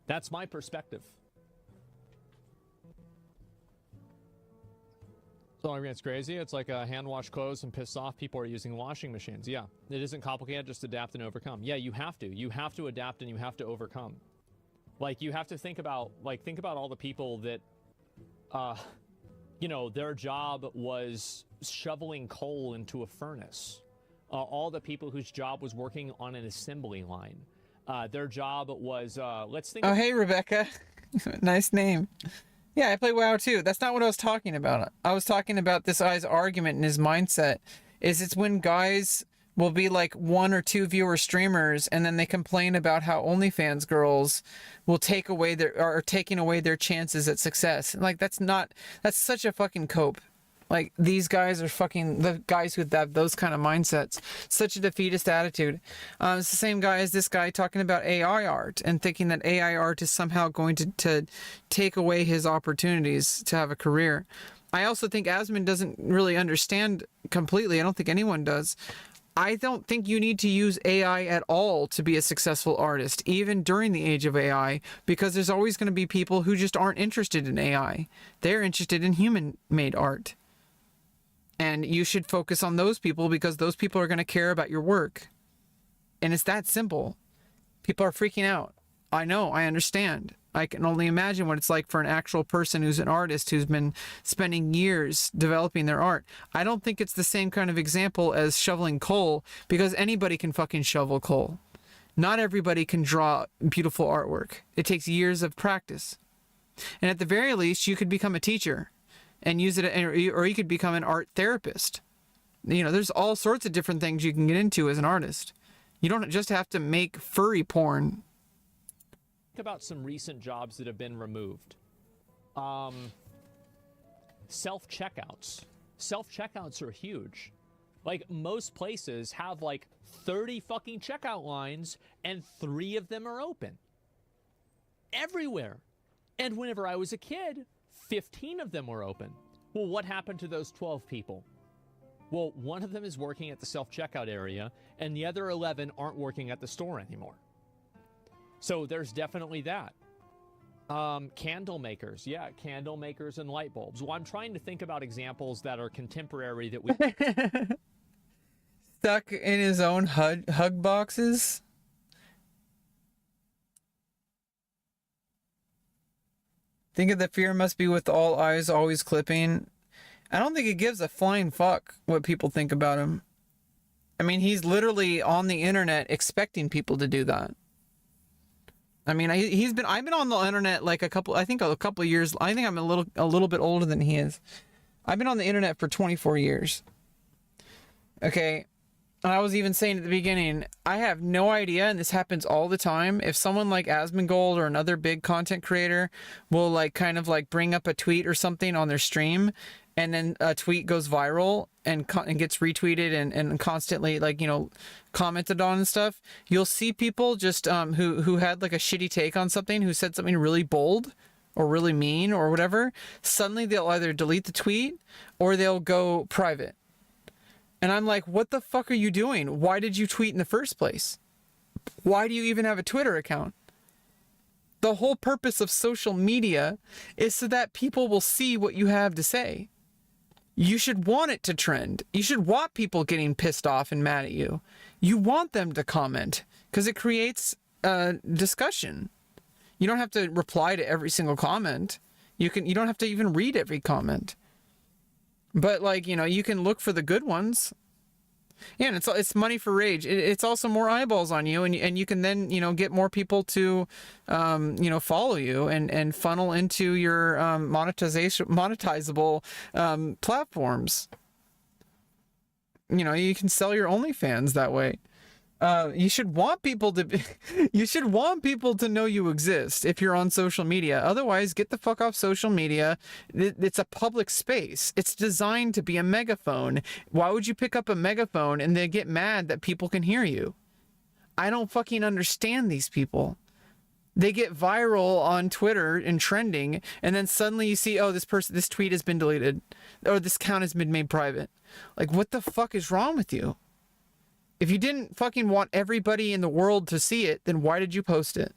That's my perspective. So I mean, it's crazy. It's like hand wash clothes and piss off people are using washing machines. Yeah, it isn't complicated. Just adapt and overcome. Yeah, you have to. You have to adapt and you have to overcome. Like, you have to think about all the people that, their job was shoveling coal into a furnace. All the people whose job was working on an assembly line. Their job was, let's think. Oh, hey, Rebecca. Nice name. Yeah, I play WoW too. That's not what I was talking about. I was talking about this guy's argument and his mindset. It's when guys will be like 1 or 2 viewer streamers and then they complain about how OnlyFans girls will taking away their chances at success. Like, that's such a fucking cope. Like, these guys are fucking the guys who have those kind of mindsets. Such a defeatist attitude. It's the same guy as this guy talking about AI art and thinking that AI art is somehow going to take away his opportunities to have a career. I also think Asmon doesn't really understand completely. I don't think anyone does. I don't think you need to use AI at all to be a successful artist, even during the age of AI, because there's always going to be people who just aren't interested in AI. They're interested in human-made art. And you should focus on those people because those people are going to care about your work. And it's that simple. People are freaking out. I know, I understand. I can only imagine what it's like for an actual person who's an artist who's been spending years developing their art. I don't think it's the same kind of example as shoveling coal, because anybody can fucking shovel coal. Not everybody can draw beautiful artwork. It takes years of practice. And at the very least, you could become a teacher and use it, or you could become an art therapist. There's all sorts of different things you can get into as an artist. You don't just have to make furry porn. Think about some recent jobs that have been removed. self-checkouts. Self-checkouts are huge. Like, most places have like 30 fucking checkout lines and 3 of them are open. Everywhere. And whenever I was a kid, 15 of them were open. Well, what happened to those 12 people? Well, one of them is working at the self-checkout area, and the other 11 aren't working at the store anymore. So there's definitely that. Candle makers. Yeah, candle makers and light bulbs. Well, I'm trying to think about examples that are contemporary that we... Stuck in his own hug boxes? Think of the fear must be with all eyes always clipping. I don't think it gives a flying fuck what people think about him. I mean, he's literally on the internet expecting people to do that. I mean, I've been on the internet like a couple of years. I think I'm a little bit older than he is. I've been on the internet for 24 years. Okay. And I was even saying at the beginning, I have no idea, and this happens all the time, if someone like Asmongold or another big content creator will like kind of like bring up a tweet or something on their stream, and then a tweet goes viral and gets retweeted and constantly, like, you know, commented on and stuff. You'll see people just who had like a shitty take on something, who said something really bold or really mean or whatever. Suddenly they'll either delete the tweet or they'll go private. And I'm like, what the fuck are you doing? Why did you tweet in the first place? Why do you even have a Twitter account? The whole purpose of social media is so that people will see what you have to say. You should want it to trend. You should want people getting pissed off and mad at you. You want them to comment because it creates a discussion. You don't have to reply to every single comment. You don't have to even read every comment. But, like, you know, you can look for the good ones. Yeah, and it's money for rage. It's also more eyeballs on you, and you can then, you know, get more people to, you know, follow you and funnel into your monetizable platforms. You know, you can sell your OnlyFans that way. You should want people to know you exist if you're on social media. Otherwise, get the fuck off social media. It's a public space. It's designed to be a megaphone. Why would you pick up a megaphone and then get mad that people can hear you? I don't fucking understand these people. They get viral on Twitter and trending, and then suddenly you see, oh, this tweet has been deleted, or this account has been made private. Like, what the fuck is wrong with you? If you didn't fucking want everybody in the world to see it, then why did you post it?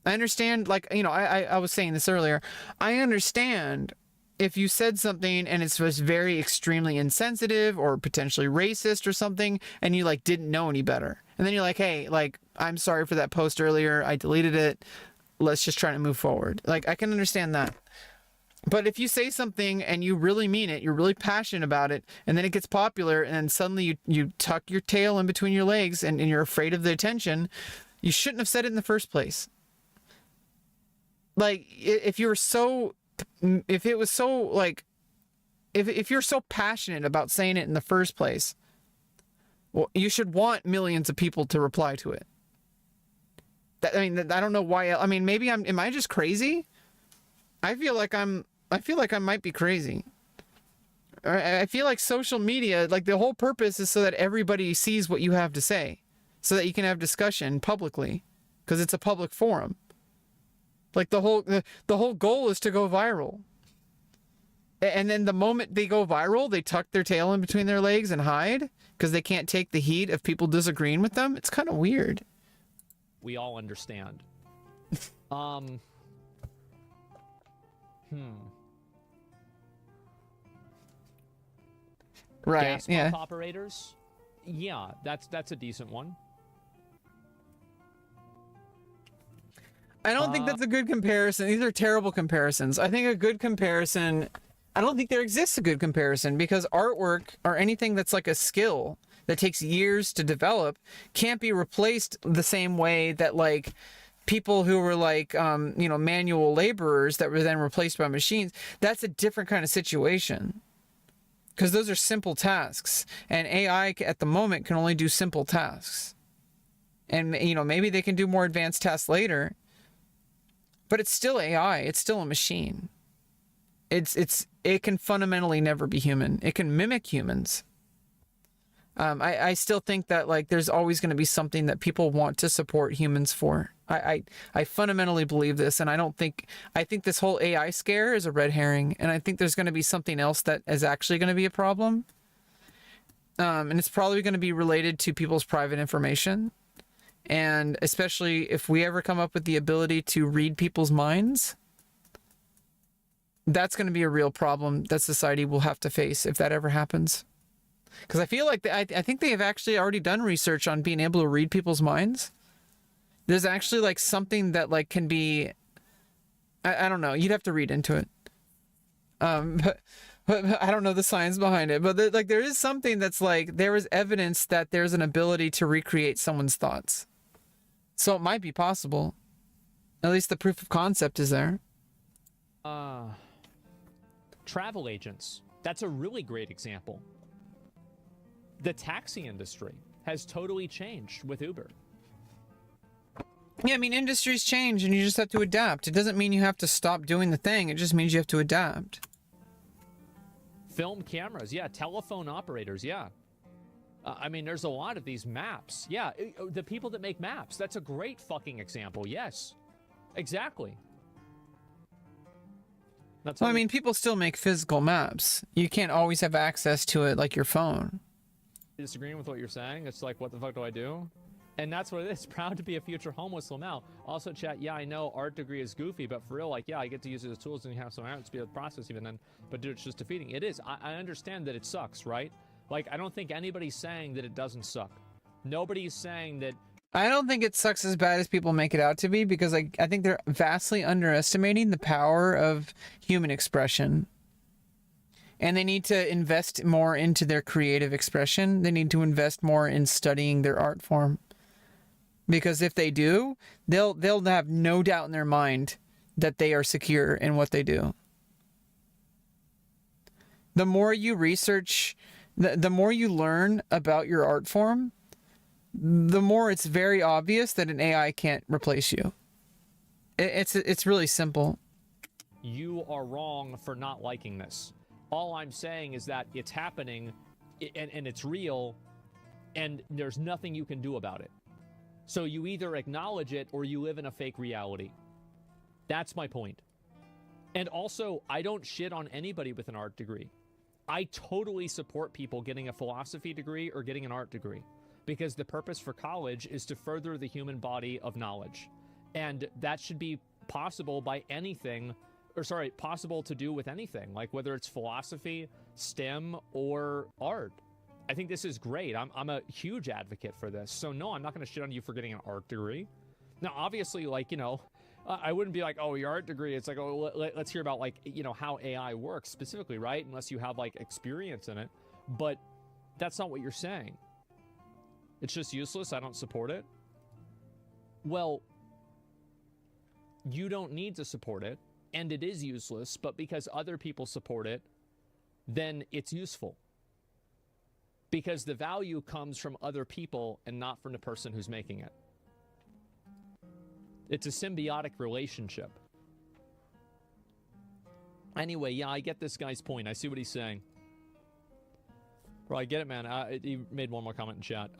I understand, like, you know, I was saying this earlier. I understand if you said something and it was very extremely insensitive or potentially racist or something, and you, like, didn't know any better. And then you're like, hey, like, I'm sorry for that post earlier. I deleted it. Let's just try to move forward. Like, I can understand that. But if you say something and you really mean it, you're really passionate about it, and then it gets popular, and then suddenly you tuck your tail in between your legs and you're afraid of the attention, you shouldn't have said it in the first place. Like, if you're so passionate about saying it in the first place, well, you should want millions of people to reply to it. I don't know why. I mean, maybe am I just crazy? I feel like I might be crazy. I feel like social media, like, the whole purpose is so that everybody sees what you have to say, so that you can have discussion publicly, because it's a public forum. Like, the whole goal is to go viral. And then the moment they go viral, they tuck their tail in between their legs and hide because they can't take the heat of people disagreeing with them. It's kind of weird. We all understand. Right. Gas pump operators. Yeah, that's a decent one. I don't think that's a good comparison. These are terrible comparisons. I think a good comparison, I don't think there exists a good comparison, because artwork or anything that's like a skill that takes years to develop can't be replaced the same way that, like, people who were like, you know, manual laborers that were then replaced by machines. That's a different kind of situation, because those are simple tasks, and AI at the moment can only do simple tasks. And, you know, maybe they can do more advanced tasks later, but it's still AI. It's still a machine. it can fundamentally never be human. It can mimic humans. I still think that like there's always going to be something that people want to support humans for. I fundamentally believe this, and I think this whole AI scare is a red herring, and I think there's going to be something else that is actually going to be a problem. And it's probably going to be related to people's private information. And especially if we ever come up with the ability to read people's minds, that's going to be a real problem that society will have to face if that ever happens. Because I feel like I think they have actually already done research on being able to read people's minds. There's actually like something that like can be, I don't know, you'd have to read into it. But I don't know the science behind it, but there is something that's like, there is evidence that there's an ability to recreate someone's thoughts. So it might be possible. At least the proof of concept is there. Travel agents. That's a really great example. The taxi industry has totally changed with Uber. Yeah, I mean, industries change and you just have to adapt. It doesn't mean you have to stop doing the thing. It just means you have to adapt. Film cameras, yeah. Telephone operators, yeah. I mean, there's a lot of these maps. Yeah, the people that make maps. That's a great fucking example. Yes, exactly. Well, I mean, people still make physical maps. You can't always have access to it like your phone. Disagreeing with what you're saying. It's like, what the fuck do I do? And that's what it is. Proud to be a future homeless Lamau. Also, chat, yeah, I know art degree is goofy, but for real, like, yeah, I get to use it as tools and you have some art to be able to process even then. But dude, it's just defeating. It is. I understand that it sucks, right? Like, I don't think anybody's saying that it doesn't suck. Nobody's saying that. I don't think it sucks as bad as people make it out to be, because I think they're vastly underestimating the power of human expression. And they need to invest more into their creative expression. They need to invest more in studying their art form. Because if they do, they'll have no doubt in their mind that they are secure in what they do. The more you research, the more you learn about your art form, the more it's very obvious that an AI can't replace you. It's really simple. You are wrong for not liking this. All I'm saying is that it's happening and it's real and there's nothing you can do about it. So you either acknowledge it or you live in a fake reality. That's my point. And also, I don't shit on anybody with an art degree. I totally support people getting a philosophy degree or getting an art degree, because the purpose for college is to further the human body of knowledge. And that should be possible by anything, possible to do with anything, like whether it's philosophy, STEM, or art. I think this is great. I'm a huge advocate for this. So no, I'm not going to shit on you for getting an art degree. Now, obviously, like, you know, I wouldn't be like, oh, your art degree. It's like, oh, let's hear about, like, you know, how AI works specifically, right? Unless you have, like, experience in it. But that's not what you're saying. It's just useless. I don't support it. Well, you don't need to support it, and it is useless, but because other people support it, then it's useful. Because the value comes from other people and not from the person who's making it. It's a symbiotic relationship. Anyway, yeah, I get this guy's point. I see what he's saying. Bro, I get it, man. He made one more comment in chat.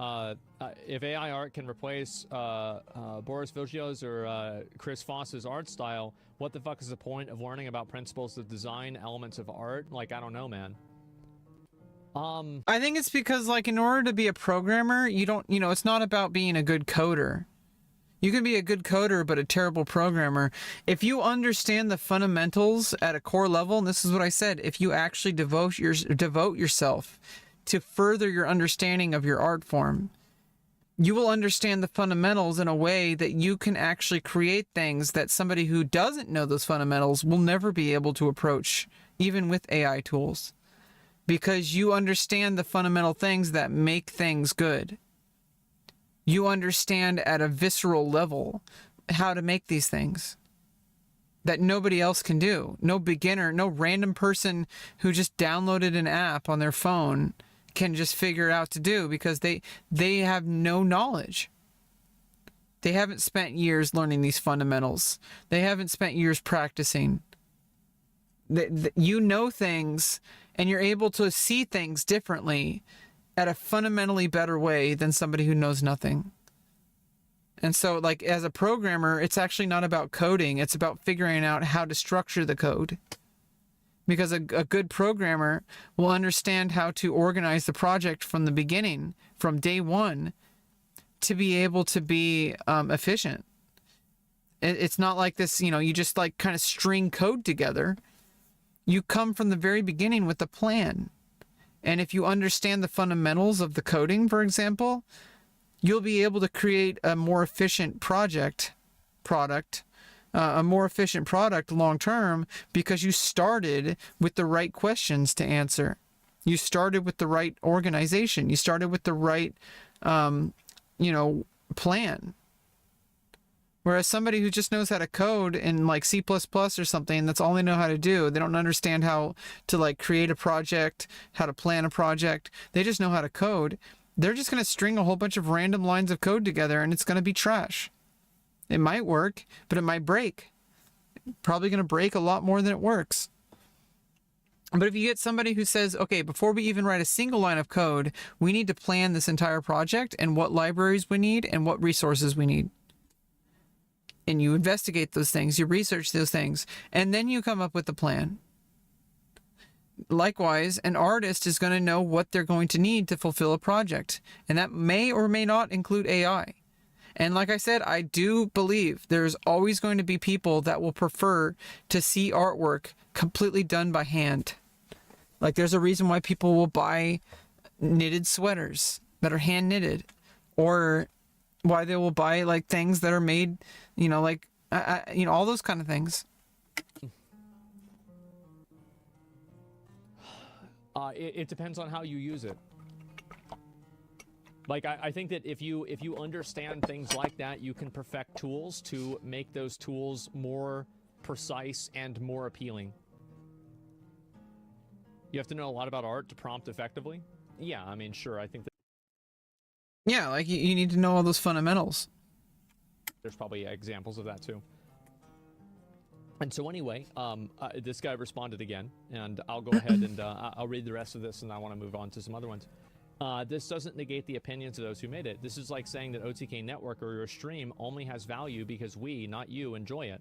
If AI art can replace Boris Vogio's or Chris Foss's art style, what the fuck is the point of learning about principles of design, elements of art? Like, I don't know, man. I think it's because, like, in order to be a programmer, it's not about being a good coder. You can be a good coder, but a terrible programmer. If you understand the fundamentals at a core level, and this is what I said, if you actually devote yourself to further your understanding of your art form, you will understand the fundamentals in a way that you can actually create things that somebody who doesn't know those fundamentals will never be able to approach, even with AI tools. Because you understand the fundamental things that make things good. You understand at a visceral level how to make these things that nobody else can do. No beginner, no random person who just downloaded an app on their phone can just figure out to do, because they have no knowledge. They haven't spent years learning these fundamentals. They haven't spent years practicing. You know things, and you're able to see things differently at a fundamentally better way than somebody who knows nothing. And so, like, as a programmer, it's actually not about coding. It's about figuring out how to structure the code. Because a good programmer will understand how to organize the project from the beginning, from day one, to be able to be efficient. It's not like this, you know, you just like kind of string code together. You come from the very beginning with a plan. And if you understand the fundamentals of the coding, for example, you'll be able to create a more efficient product long term, because you started with the right questions to answer. You started with the right organization. You started with the right, plan. Whereas somebody who just knows how to code in like C++ or something, that's all they know how to do. They don't understand how to like create a project, how to plan a project. They just know how to code. They're just going to string a whole bunch of random lines of code together, and it's going to be trash. It might work, but it might break. Probably going to break a lot more than it works. But if you get somebody who says, okay, before we even write a single line of code, we need to plan this entire project and what libraries we need and what resources we need. And you investigate those things, you research those things, and then you come up with the plan. Likewise, an artist is going to know what they're going to need to fulfill a project, and that may or may not include AI. And like I said, I do believe there's always going to be people that will prefer to see artwork completely done by hand. Like, there's a reason why people will buy knitted sweaters that are hand knitted, or why they will buy like things that are made, all those kind of things. It depends on how you use it. Like, I think that if you understand things like that, you can perfect tools to make those tools more precise and more appealing. You have to know a lot about art to prompt effectively. Yeah, I mean, sure, I think that. Yeah, like you need to know all those fundamentals. There's probably examples of that too. And so anyway, this guy responded again, and I'll go ahead and I'll read the rest of this, and I want to move on to some other ones. This doesn't negate the opinions of those who made it. This is like saying that OTK Network or your stream only has value because we, not you, enjoy it.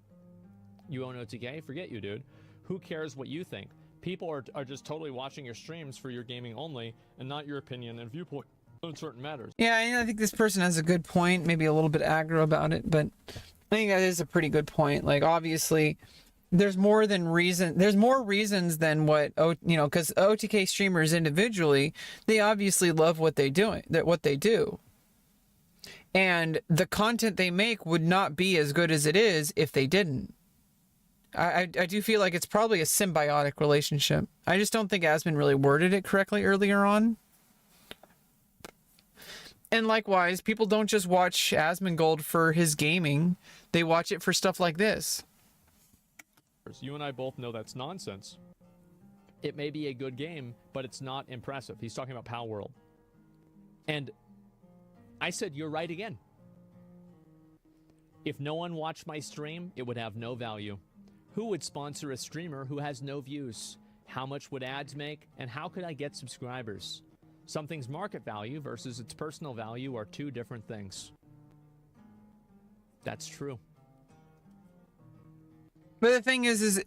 You own OTK? Forget you, dude. Who cares what you think? People are just totally watching your streams for your gaming only, and not your opinion and viewpoint on certain matters. Yeah, I think this person has a good point, maybe a little bit aggro about it, but I think that is a pretty good point. Like, obviously, there's more reasons than what, because OTK streamers individually, they obviously love what they do. And the content they make would not be as good as it is if they didn't. I do feel like it's probably a symbiotic relationship. I just don't think Asmon really worded it correctly earlier on. And likewise, people don't just watch Asmongold for his gaming. They watch it for stuff like this. You and I both know that's nonsense. It may be a good game, but it's not impressive. He's talking about Palworld. And I said, you're right again. If no one watched my stream, it would have no value. Who would sponsor a streamer who has no views? How much would ads make? And how could I get subscribers? Something's market value versus its personal value are two different things. That's true. But the thing is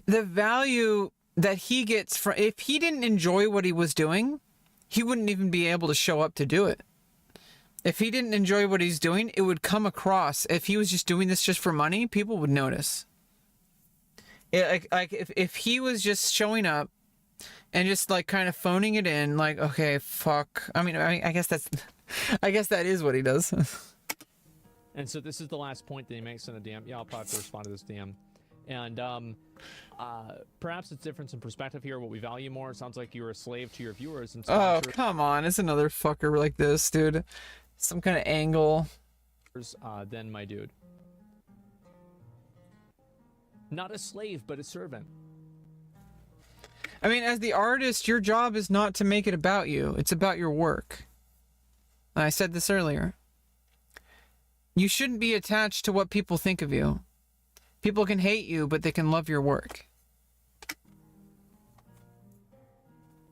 the value that he gets from, if he didn't enjoy what he was doing, he wouldn't even be able to show up to do it. If he didn't enjoy what he's doing, it would come across. If he was just doing this just for money, people would notice. If he was just showing up and just like kind of phoning it in, like, okay, fuck. I mean, I guess that is what he does. And so this is the last point that he makes in the DM. Yeah, I'll probably have to respond to this DM. And perhaps it's difference in perspective here, what we value more. It sounds like you're a slave to your viewers. And come on. It's another fucker like this, dude. Some kind of angle. Then my dude. Not a slave, but a servant. I mean, as the artist, your job is not to make it about you. It's about your work. I said this earlier. You shouldn't be attached to what people think of you. People can hate you, but they can love your work.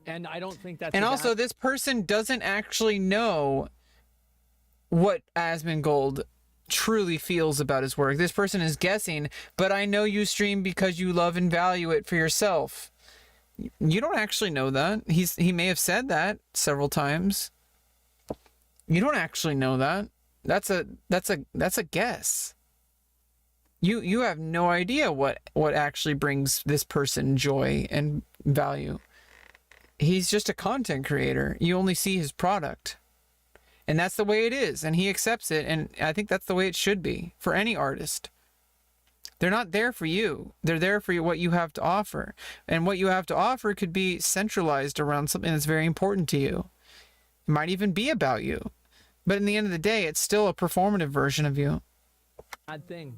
And I don't think that's... And also, this person doesn't actually know what Asmongold truly feels about his work. This person is guessing, but I know you stream because you love and value it for yourself. You don't actually know that. He may have said that several times. You don't actually know that. That's a guess. You have no idea what actually brings this person joy and value. He's just a content creator. You only see his product. And that's the way it is, and he accepts it, and I think that's the way it should be for any artist. They're not there for you. They're there for what you have to offer. And what you have to offer could be centralized around something that's very important to you. It might even be about you. But in the end of the day, it's still a performative version of you. Bad thing.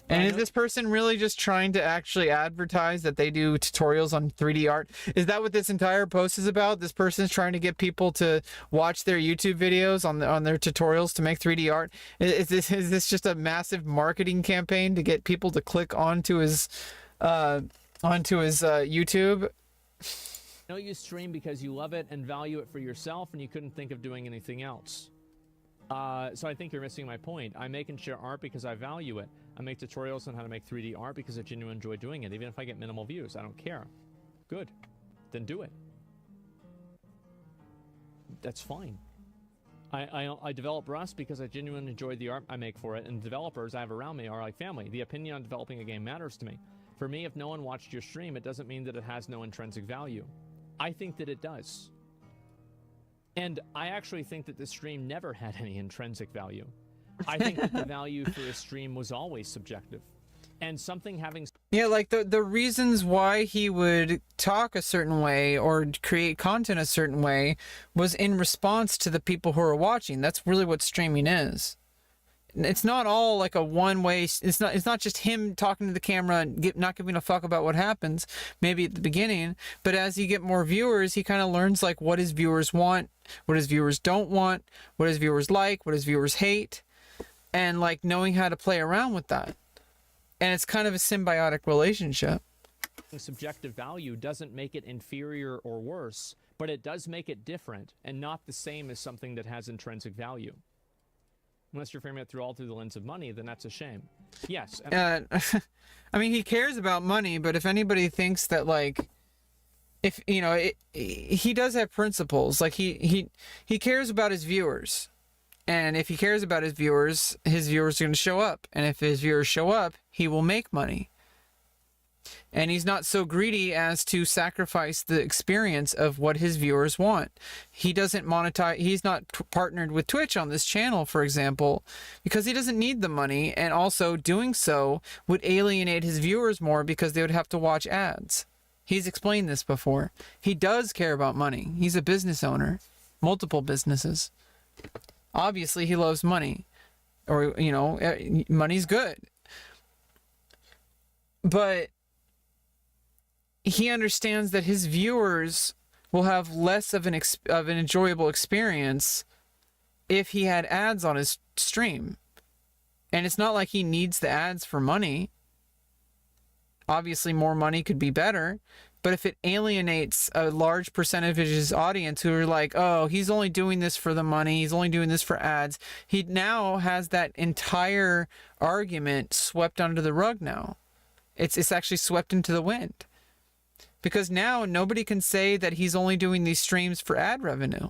And is this person really just trying to actually advertise that they do tutorials on 3D art? Is that what this entire post is about? This person's trying to get people to watch their YouTube videos on their tutorials to make 3D art? Is this just a massive marketing campaign to get people to click onto his YouTube? No, you stream because you love it and value it for yourself, and you couldn't think of doing anything else. So I think you're missing my point. I make and share art because I value it. I make tutorials on how to make 3D art because I genuinely enjoy doing it. Even if I get minimal views, I don't care. Good. Then do it. That's fine. I develop Rust because I genuinely enjoy the art I make for it, and developers I have around me are like family. The opinion on developing a game matters to me. For me, if no one watched your stream, it doesn't mean that it has no intrinsic value. I think that it does. And I actually think that the stream never had any intrinsic value. I think that the value for a stream was always subjective. And something having... Yeah, like the reasons why he would talk a certain way or create content a certain way was in response to the people who are watching. That's really what streaming is. It's not all like a one-way... It's not just him talking to the camera and not giving a fuck about what happens, maybe at the beginning. But as you get more viewers, he kind of learns like what his viewers want, what his viewers don't want, what his viewers like, what his viewers hate, and like knowing how to play around with that. And it's kind of a symbiotic relationship. Subjective value doesn't make it inferior or worse, but it does make it different and not the same as something that has intrinsic value. Unless you're framing it through the lens of money, then that's a shame. Yes. I mean, he cares about money, but if anybody thinks that, like, if, you know, he does have principles. Like, he cares about his viewers. And if he cares about his viewers are going to show up. And if his viewers show up, he will make money. And he's not so greedy as to sacrifice the experience of what his viewers want. He doesn't monetize. He's not partnered with Twitch on this channel, for example, because he doesn't need the money. And also doing so would alienate his viewers more because they would have to watch ads. He's explained this before. He does care about money. He's a business owner, multiple businesses. Obviously, he loves money, or, you know, money's good. But he understands that his viewers will have less of an enjoyable experience if he had ads on his stream. And it's not like he needs the ads for money. Obviously, more money could be better. But if it alienates a large percentage of his audience who are like, oh, he's only doing this for the money, he's only doing this for ads, he now has that entire argument swept under the rug now. It's actually swept into the wind. Because now nobody can say that he's only doing these streams for ad revenue.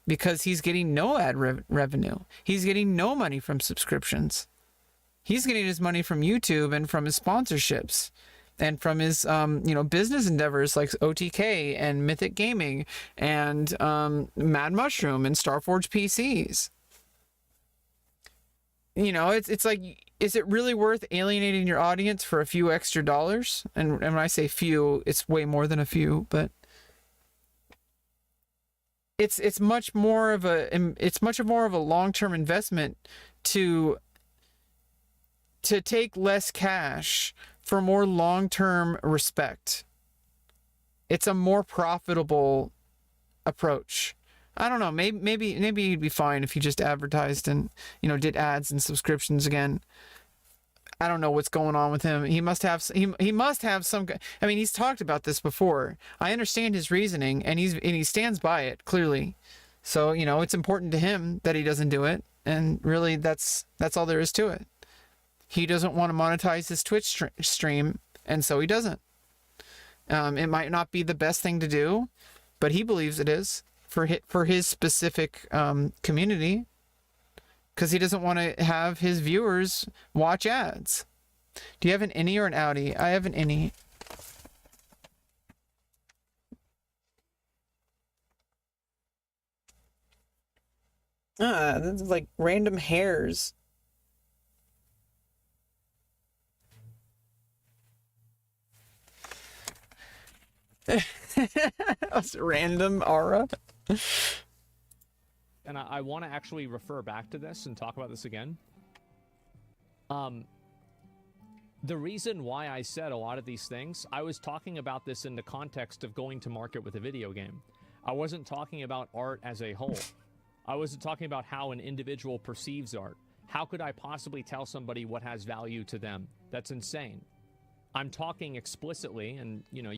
Because he's getting no ad revenue. He's getting no money from subscriptions. He's getting his money from YouTube and from his sponsorships. And from his, business endeavors like OTK and Mythic Gaming and Mad Mushroom and Starforge PCs. You know, it's like, is it really worth alienating your audience for a few extra dollars? And when I say few, it's way more than a few, but it's much more of a long-term investment to take less cash for more long-term respect. It's a more profitable approach I don't know. Maybe he'd be fine if he just advertised and, you know, did ads and subscriptions again. I don't know what's going on with him. He must have he must have some. I mean, he's talked about this before. I understand his reasoning, and he stands by it clearly. So, you know, it's important to him that he doesn't do it, and really that's all there is to it. He doesn't want to monetize his Twitch stream, and so he doesn't. It might not be the best thing to do, but he believes it is for his specific community, because he doesn't want to have his viewers watch ads. Do you have an innie or an outie? I have an innie. This is like random hairs. That's random aura. And I want to actually refer back to this and talk about this again. The reason why I said a lot of these things, I was talking about this in the context of going to market with a video game. I wasn't talking about art as a whole. I wasn't talking about how an individual perceives art. How could I possibly tell somebody what has value to them? That's insane. I'm talking explicitly, and, you know,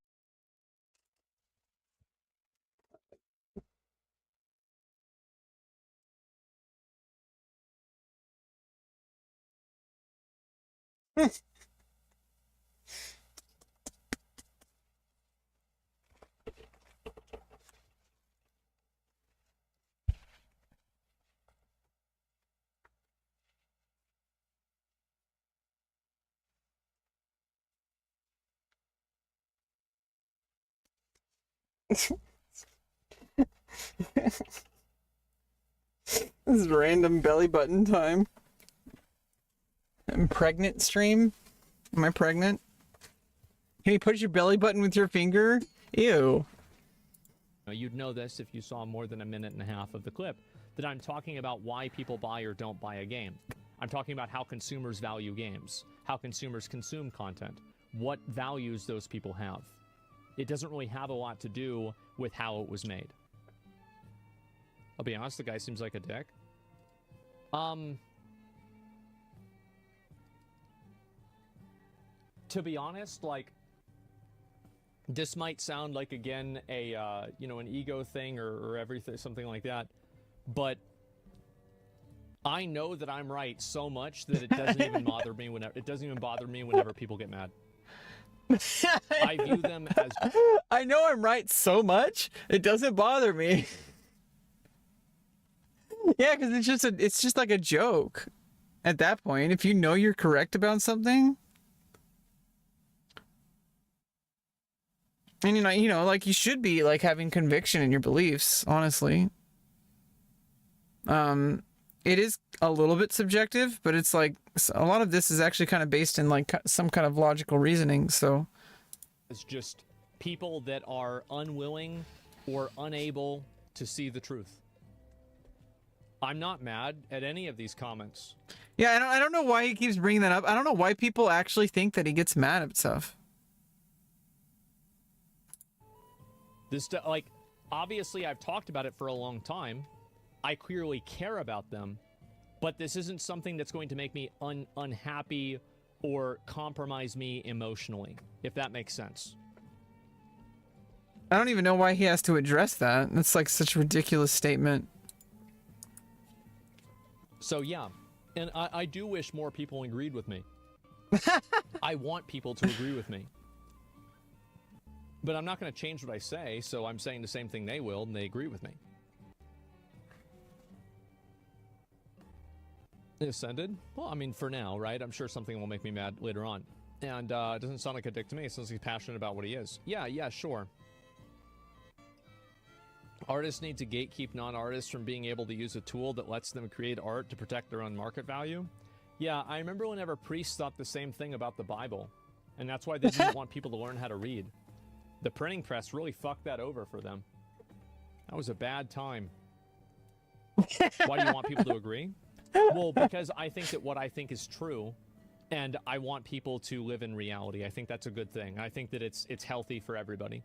This is random belly button time. I'm pregnant stream? Am I pregnant? Can you push your belly button with your finger? Ew. You'd know this if you saw more than a minute and a half of the clip, that I'm talking about why people buy or don't buy a game. I'm talking about how consumers value games, how consumers consume content, what values those people have. It doesn't really have a lot to do with how it was made. I'll be honest, the guy seems like a dick. To be honest, like, this might sound like, again, a, you know, an ego thing or everything, something like that, but I know that I'm right so much that it doesn't even bother me whenever people get mad. I view them as... I know I'm right so much, it doesn't bother me. Yeah, because it's just like a joke at that point. If you know you're correct about something, and you know, like, you should be like having conviction in your beliefs, honestly. It is a little bit subjective, but it's like a lot of this is actually kind of based in like some kind of logical reasoning. So it's just people that are unwilling or unable to see the truth. I'm not mad at any of these comments. Yeah, I don't know why he keeps bringing that up. I don't know why people actually think that he gets mad at stuff. This, like, obviously I've talked about it for a long time. I clearly care about them, but this isn't something that's going to make me unhappy or compromise me emotionally, if that makes sense. I don't even know why he has to address that. That's like such a ridiculous statement. So yeah, and I do wish more people agreed with me. I want people to agree with me. But I'm not going to change what I say, so I'm saying the same thing they will, and they agree with me. It ascended? Well, I mean, for now, right? I'm sure something will make me mad later on. And it doesn't sound like a dick to me. It sounds like he's passionate about what he is. Yeah, sure. Artists need to gatekeep non-artists from being able to use a tool that lets them create art to protect their own market value. Yeah, I remember whenever priests thought the same thing about the Bible. And that's why they didn't want people to learn how to read. The printing press really fucked that over for them. That was a bad time. Why do you want people to agree? Well, because I think that what I think is true, and I want people to live in reality. I think that's a good thing. I think that it's healthy for everybody.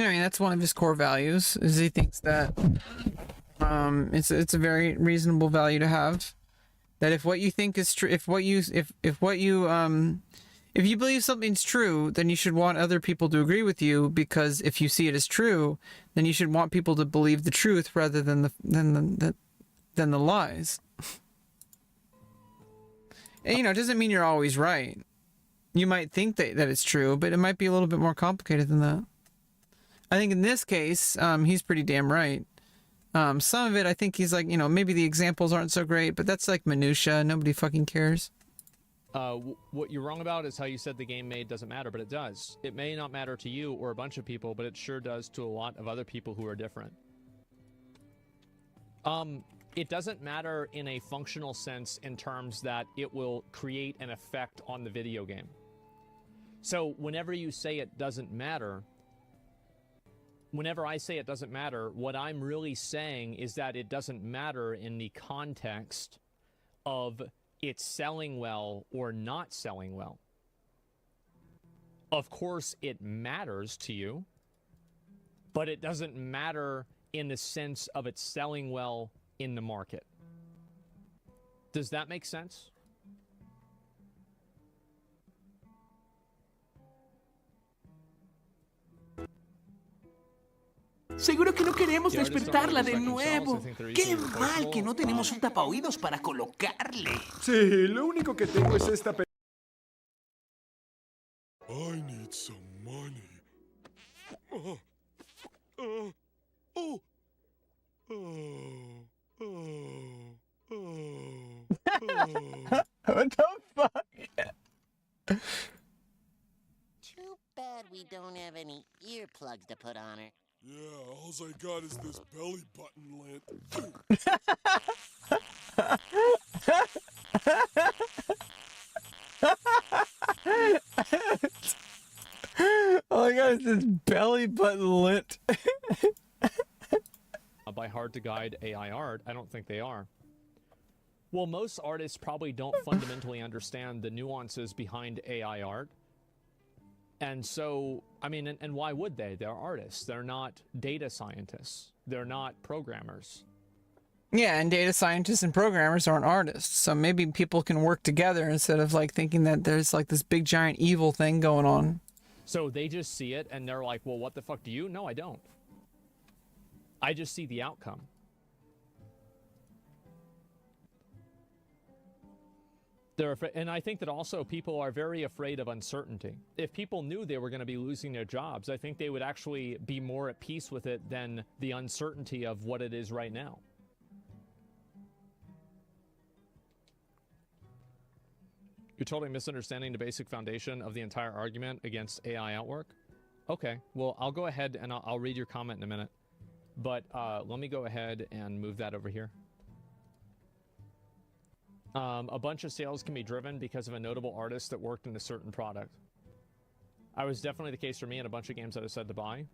Yeah, I mean, that's one of his core values, is he thinks that it's a very reasonable value to have. That if what you think is true, if you believe something's true, then you should want other people to agree with you, because if you see it as true, then you should want people to believe the truth rather than the lies. And, you know, it doesn't mean you're always right. You might think that it's true, but it might be a little bit more complicated than that. I think in this case, he's pretty damn right. Some of it, I think he's like, you know, maybe the examples aren't so great, but that's like minutia. Nobody fucking cares. What you're wrong about is how you said the game made doesn't matter, but it does. It may not matter to you or a bunch of people, but it sure does to a lot of other people who are different. It doesn't matter in a functional sense in terms that it will create an effect on the video game. So whenever you say it doesn't matter, whenever I say it doesn't matter, what I'm really saying is that it doesn't matter in the context of it's selling well or not selling well. Of course, it matters to you, but it doesn't matter in the sense of it selling well in the market. Does that make sense? Seguro que no queremos despertarla de nuevo. Qué mal que no tenemos un tapaoídos para colocarle. Sí, lo único que tengo es esta I need some money. What the fuck? Too bad we don't have any earplugs to put on her. Yeah, all I got is this belly button lint. All I got is this belly button lint. By hard to guide AI art, I don't think they are. Well, most artists probably don't fundamentally understand the nuances behind AI art. And so, I mean, and why would they? They're artists. They're not data scientists. They're not programmers. Yeah, and data scientists and programmers aren't artists. So maybe people can work together instead of like thinking that there's like this big giant evil thing going on. So they just see it and they're like, well, what the fuck do you? No, I don't. I just see the outcome. They're afraid, and I think that also people are very afraid of uncertainty. If people knew they were going to be losing their jobs, I think they would actually be more at peace with it than the uncertainty of what it is right now. You're totally misunderstanding the basic foundation of the entire argument against AI outwork. Okay, well, I'll go ahead and I'll read your comment in a minute. But let me go ahead and move that over here. A bunch of sales can be driven because of a notable artist that worked in a certain product. I was definitely the case for me in a bunch of games that I said to buy.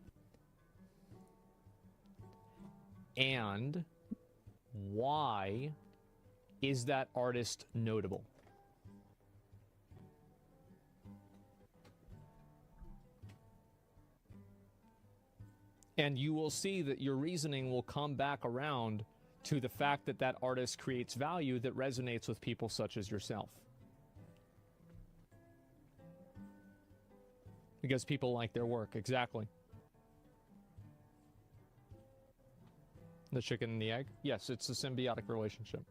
And why is that artist notable? And you will see that your reasoning will come back around to the fact that that artist creates value that resonates with people such as yourself. Because people like their work, exactly. The chicken and the egg? Yes, it's a symbiotic relationship.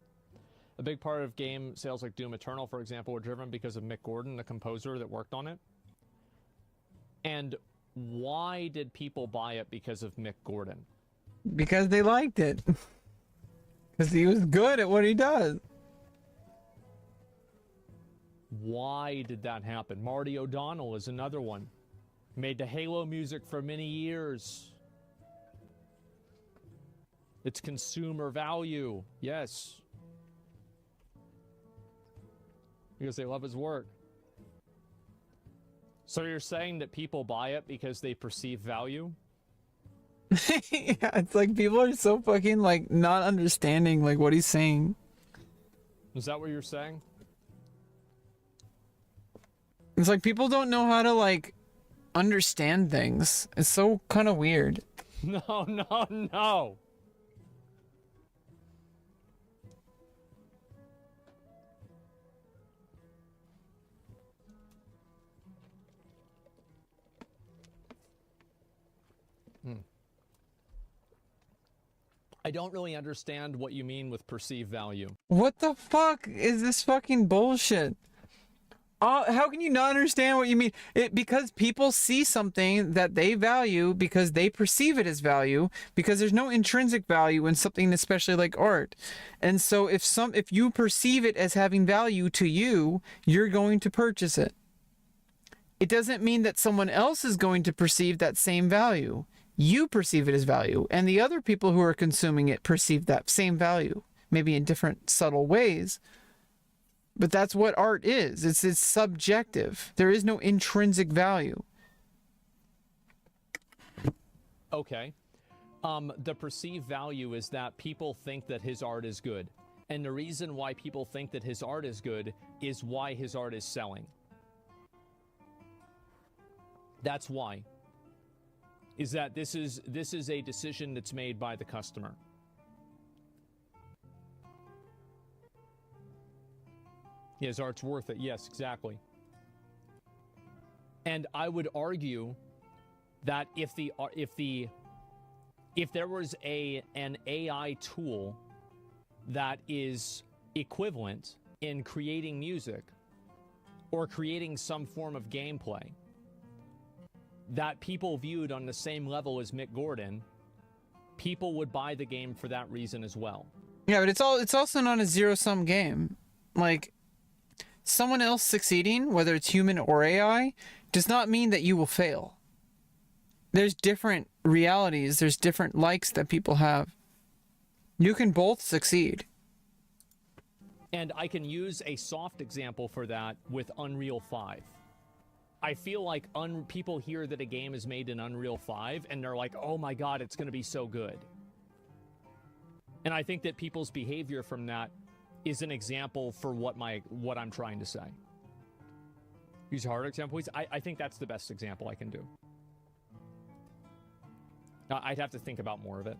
A big part of game sales like Doom Eternal, for example, were driven because of Mick Gordon, the composer that worked on it. And why did people buy it because of Mick Gordon? Because they liked it. Because he was good at what he does. Why did that happen? Marty O'Donnell is another one. Made the Halo music for many years. It's consumer value. Yes. Because they love his work. So you're saying that people buy it because they perceive value? Yeah, it's like people are so fucking like not understanding like what he's saying. Is that what you're saying? It's like people don't know how to like understand things. It's so kind of weird. No, no, no. I don't really understand what you mean with perceived value. What the fuck is this fucking bullshit? How can you not understand what you mean? Because people see something that they value because they perceive it as value, because there's no intrinsic value in something especially like art. And so if you perceive it as having value to you, you're going to purchase it. It doesn't mean that someone else is going to perceive that same value. You perceive it as value, and the other people who are consuming it perceive that same value, maybe in different subtle ways. But that's what art is. It's subjective. There is no intrinsic value. Okay. The perceived value is that people think that his art is good. And the reason why people think that his art is good is why his art is selling. That's why. Is that this is a decision that's made by the customer. His art's worth it. Yes, exactly. And I would argue that if there was an AI tool that is equivalent in creating music or creating some form of gameplay that people viewed on the same level as Mick Gordon, people would buy the game for that reason as well. Yeah, but it's also not a zero-sum game. Like, someone else succeeding, whether it's human or AI, does not mean that you will fail. There's different realities, there's different likes that people have. You can both succeed. And I can use a soft example for that with Unreal 5. I feel like people hear that a game is made in Unreal 5 and they're like, oh my god, it's going to be so good. And I think that people's behavior from that is an example for what I'm trying to say. Use a hard example, please. I think that's the best example I can do. I'd have to think about more of it.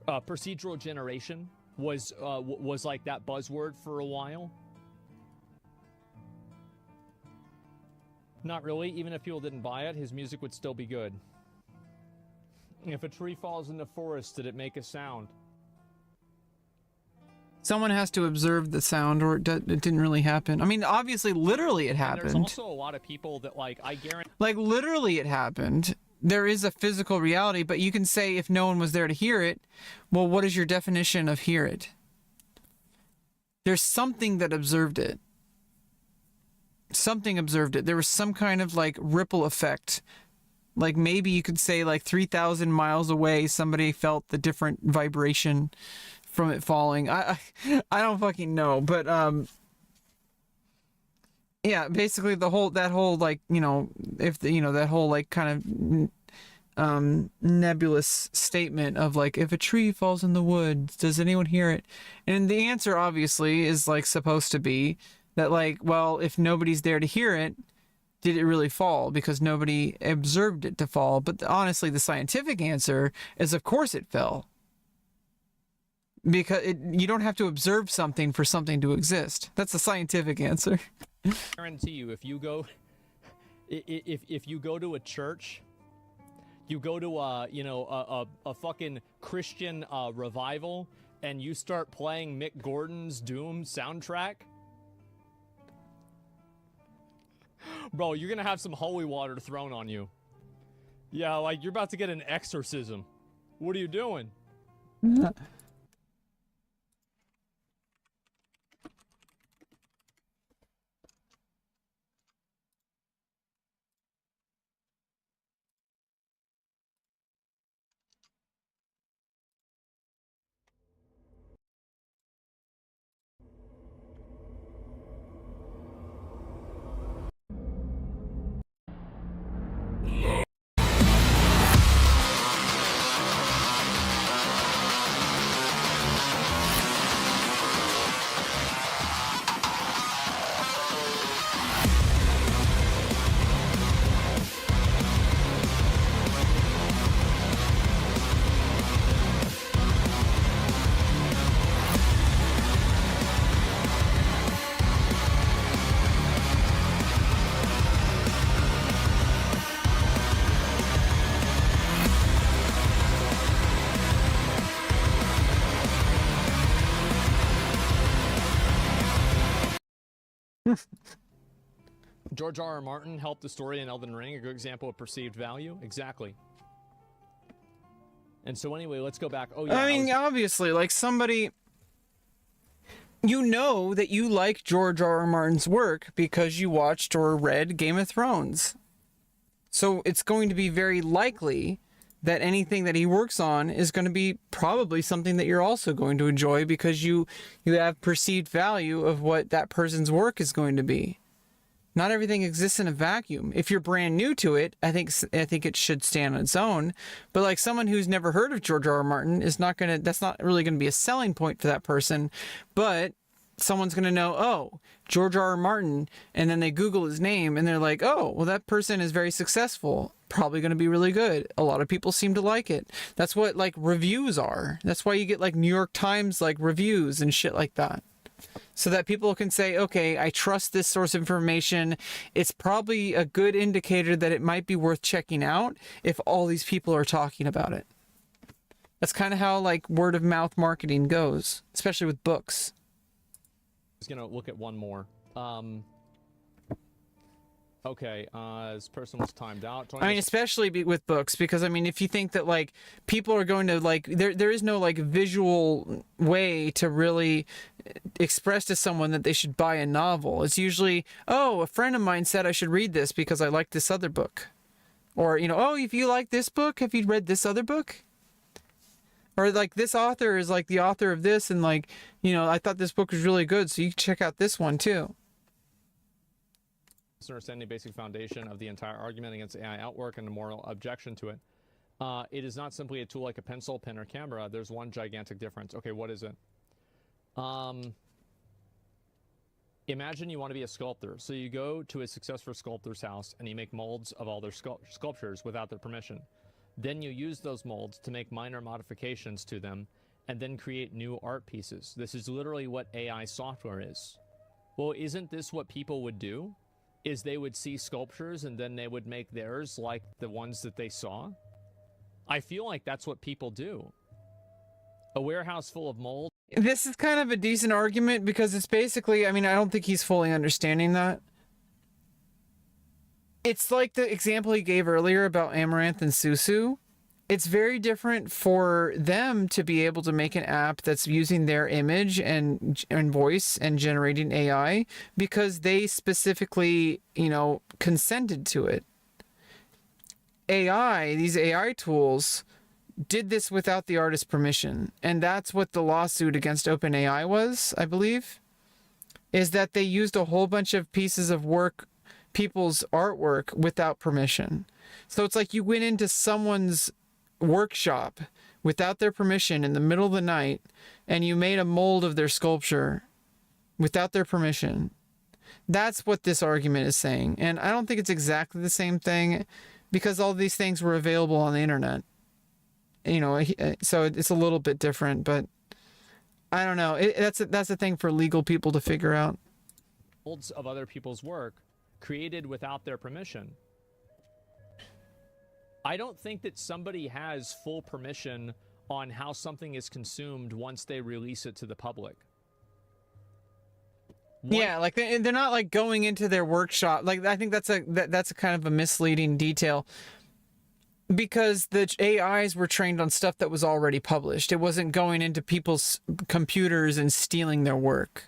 Procedural generation was like that buzzword for a while. Not really. Even if people didn't buy it, his music would still be good. If a tree falls in the forest, did it make a sound? Someone has to observe the sound, or it didn't really happen. I mean, obviously, literally it happened. And there's also a lot of people that, like, I guarantee... Like, literally it happened. There is a physical reality, but you can say if no one was there to hear it, well, what is your definition of hear it? There's something that observed it. Something observed it. There was some kind of, like, ripple effect. Like, maybe you could say, like, 3,000 miles away, somebody felt the different vibration from it falling. I don't fucking know, but yeah, basically that whole like, you know, if the, you know, that whole like kind of nebulous statement of like, if a tree falls in the woods, does anyone hear it? And the answer obviously is like supposed to be that, like, well, if nobody's there to hear it, did it really fall? Because nobody observed it to fall. But honestly, the scientific answer is, of course it fell. Because you don't have to observe something for something to exist. That's the scientific answer. I guarantee you, if you go to a church, you go to a fucking Christian revival, and you start playing Mick Gordon's Doom soundtrack, bro, you're gonna have some holy water thrown on you. Yeah, like you're about to get an exorcism. What are you doing? George R. R. Martin helped the story in Elden Ring, a good example of perceived value. Exactly. And so anyway, let's go back. Oh yeah. I mean, obviously, like somebody, you know that you like George R. R. Martin's work because you watched or read Game of Thrones. So it's going to be very likely that anything that he works on is going to be probably something that you're also going to enjoy because you have perceived value of what that person's work is going to be. Not everything exists in a vacuum. If you're brand new to it, I think it should stand on its own. But like someone who's never heard of George R. R. Martin that's not really going to be a selling point for that person. But someone's going to know, oh, George R. R. Martin, and then they Google his name and they're like, oh, well, that person is very successful. Probably going to be really good. A lot of people seem to like it. That's what like reviews are. That's why you get like New York Times like reviews and shit like that. So that people can say, okay, I trust this source of information. It's probably a good indicator that it might be worth checking out if all these people are talking about it. That's kind of how like word of mouth marketing goes, especially with books. I was going to look at one more. Okay, this person was timed out. I mean, especially with books, because I mean, if you think that like people are going to like, there is no like visual way to really express to someone that they should buy a novel. It's usually, oh, a friend of mine said I should read this because I like this other book. Or, you know, oh, if you like this book, have you read this other book? Or like this author is like the author of this, and like, you know, I thought this book was really good, so you can check out this one too. Understanding the basic foundation of the entire argument against AI outwork and the moral objection to it. It is not simply a tool like a pencil, pen, or camera. There's one gigantic difference. Okay, what is it? Imagine you want to be a sculptor. So you go to a successful sculptor's house and you make molds of all their sculptures without their permission. Then you use those molds to make minor modifications to them and then create new art pieces. This is literally what AI software is. Well, isn't this what people would do? Is they would see sculptures and then they would make theirs like the ones that they saw? I feel like that's what people do. A warehouse full of mold. This is kind of a decent argument because it's basically, I mean, I don't think he's fully understanding that. It's like the example he gave earlier about Amaranth and Susu. It's very different for them to be able to make an app that's using their image and voice and generating AI because they specifically, you know, consented to it. These AI tools did this without the artist's permission. And that's what the lawsuit against OpenAI was, I believe, is that they used a whole bunch of pieces of work, people's artwork, without permission. So it's like you went into someone's workshop without their permission in the middle of the night and you made a mold of their sculpture without their permission. That's what this argument is saying. And I don't think it's exactly the same thing because all these things were available on the internet. You know, so it's a little bit different, but I don't know. That's a thing for legal people to figure out. Molds of other people's work created without their permission. I don't think that somebody has full permission on how something is consumed once they release it to the public. Yeah, like they're not like going into their workshop. Like I think that's a kind of a misleading detail because the AIs were trained on stuff that was already published. It wasn't going into people's computers and stealing their work,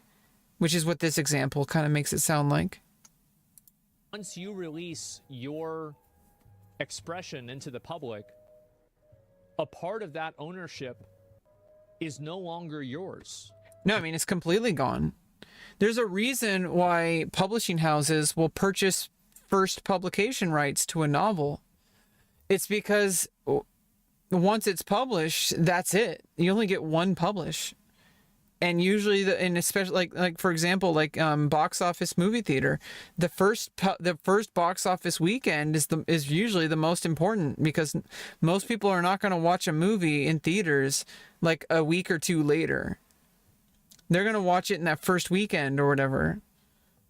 which is what this example kind of makes it sound like. Once you release your expression into the public, a part of that ownership is no longer yours. No, I mean, it's completely gone. There's a reason why publishing houses will purchase first publication rights to a novel. It's because once it's published, that's it. You only get one publish. And usually, and especially like for example, like box office movie theater, the first box office weekend is usually the most important because most people are not going to watch a movie in theaters like a week or two later. They're going to watch it in that first weekend or whatever.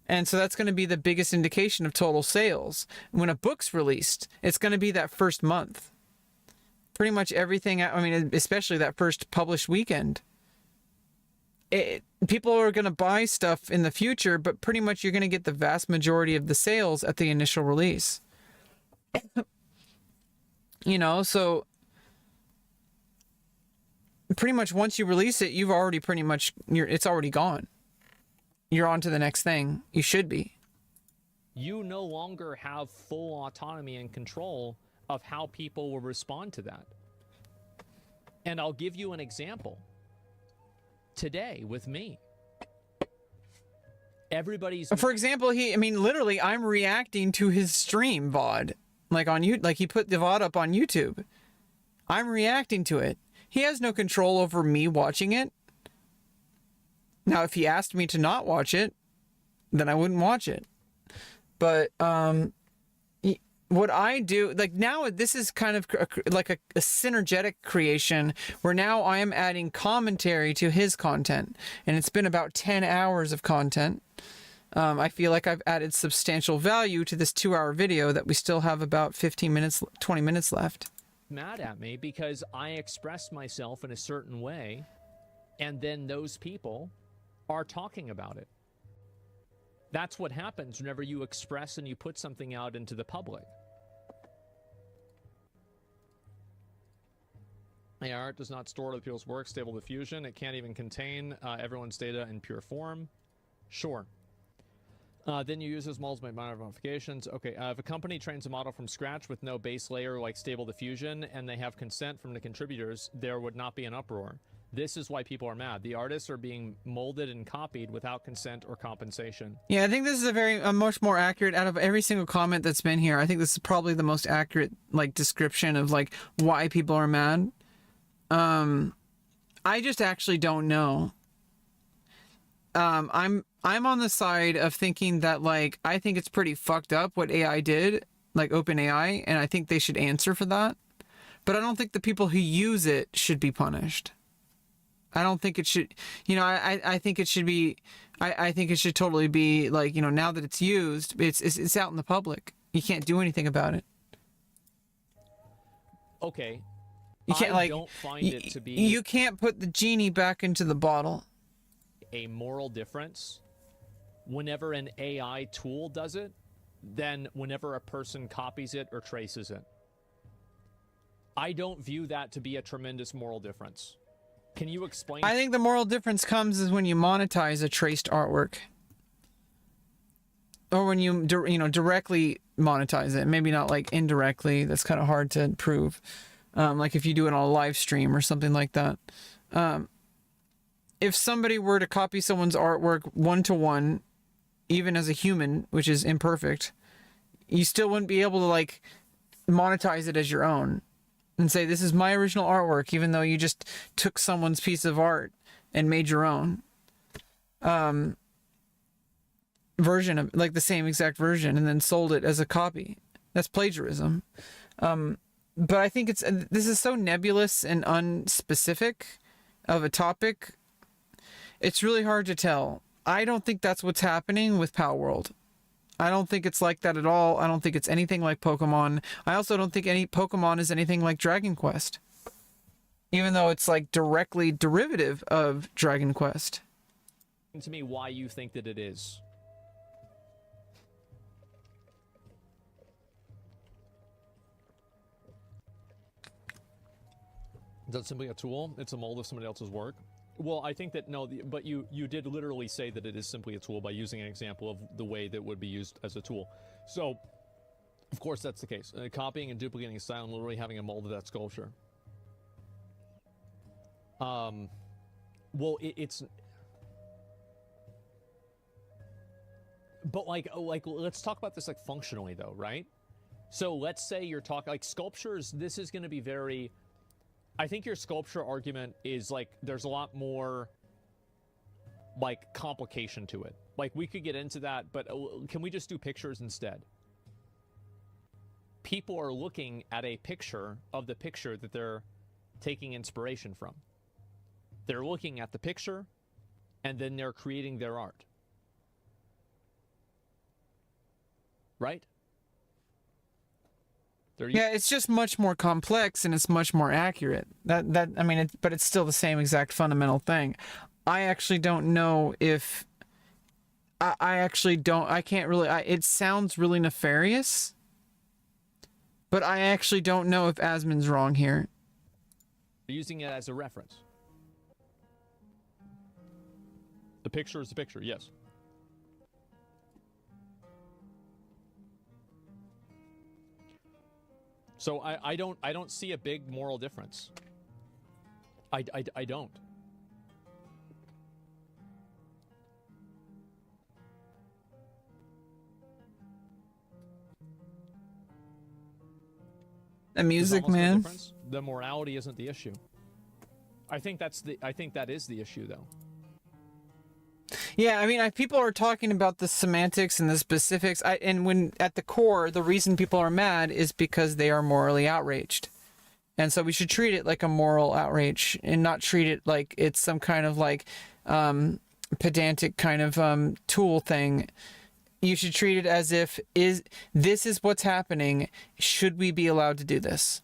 And so that's going to be the biggest indication of total sales. When a book's released, it's going to be that first month. Pretty much everything, I mean, especially that first published weekend. people are going to buy stuff in the future, but pretty much you're going to get the vast majority of the sales at the initial release. You know, so pretty much once you release it, you've already pretty much, it's already gone. You're on to the next thing. You should be. You no longer have full autonomy and control of how people will respond to that. And I'll give you an example. Today with me, everybody's, for example, literally I'm reacting to his stream VOD, like on you, like he put the VOD up on YouTube. I'm reacting to it. He has no control over me watching it. Now, if he asked me to not watch it, then I wouldn't watch it. But what I do, like now, this is kind of like a synergetic creation where now I am adding commentary to his content, and it's been about 10 hours of content. I feel like I've added substantial value to this 2-hour video that we still have about 15 minutes, 20 minutes left. Mad at me because I expressed myself in a certain way, and then those people are talking about it. That's what happens whenever you express and you put something out into the public. AR does not store other people's work, stable diffusion. It can't even contain everyone's data in pure form. Sure. Then you use those models to make minor modifications. Okay, if a company trains a model from scratch with no base layer like stable diffusion and they have consent from the contributors, there would not be an uproar. This is why people are mad. The artists are being molded and copied without consent or compensation. Yeah, I think this is a much more accurate, out of every single comment that's been here, I think this is probably the most accurate like description of like why people are mad. I just actually don't know. I'm on the side of thinking that, like, I think it's pretty fucked up what AI did, like OpenAI, and I think they should answer for that. But I don't think the people who use it should be punished. I don't think it should, you know, I think it should be, I think it should totally be like, you know, now that it's used, it's out in the public. You can't do anything about it. Okay. You can't, I don't find it to be... You can't put the genie back into the bottle. A moral difference whenever an AI tool does it than whenever a person copies it or traces it. I don't view that to be a tremendous moral difference. Can you explain? I think the moral difference comes is when you monetize a traced artwork, or when you directly monetize it. Maybe not like indirectly. That's kind of hard to prove. Like if you do it on a live stream or something like that. If somebody were to copy someone's artwork 1-to-1, even as a human, which is imperfect, you still wouldn't be able to like monetize it as your own and say, this is my original artwork, even though you just took someone's piece of art and made your own version of, like, the same exact version and then sold it as a copy. That's plagiarism. But I think this is so nebulous and unspecific of a topic. It's really hard to tell. I don't think that's what's happening with Palworld. I don't think it's like that at all. I don't think it's anything like Pokemon. I also don't think any Pokemon is anything like Dragon Quest. Even though it's like directly derivative of Dragon Quest. To me, why you think that it is. Is that simply a tool? It's a mold of somebody else's work? Well, I think that, no, but you did literally say that it is simply a tool by using an example of the way that would be used as a tool. So, of course, that's the case. Copying and duplicating a style and literally having a mold of that sculpture. Well, it's... But, like, let's talk about this, like, functionally, though, right? So, let's say you're talking, like, sculptures, this is going to be very... I think your sculpture argument is, like, there's a lot more, like, complication to it. Like, we could get into that, but can we just do pictures instead? People are looking at a picture of the picture that they're taking inspiration from. They're looking at the picture, and then they're creating their art. Right? Yeah, it's just much more complex and it's much more accurate. But it's still the same exact fundamental thing. I actually don't know if I can't really, it sounds really nefarious, but I actually don't know if Asmon's wrong here. Using it as a reference. The picture is the picture, yes. So I don't see a big moral difference. I don't. The music, man. The morality isn't the issue. I think that is the issue, though. Yeah, I mean, people are talking about the semantics and the specifics, and when at the core, the reason people are mad is because they are morally outraged. And so we should treat it like a moral outrage and not treat it like it's some kind of like pedantic kind of tool thing. You should treat it as if this is what's happening. Should we be allowed to do this?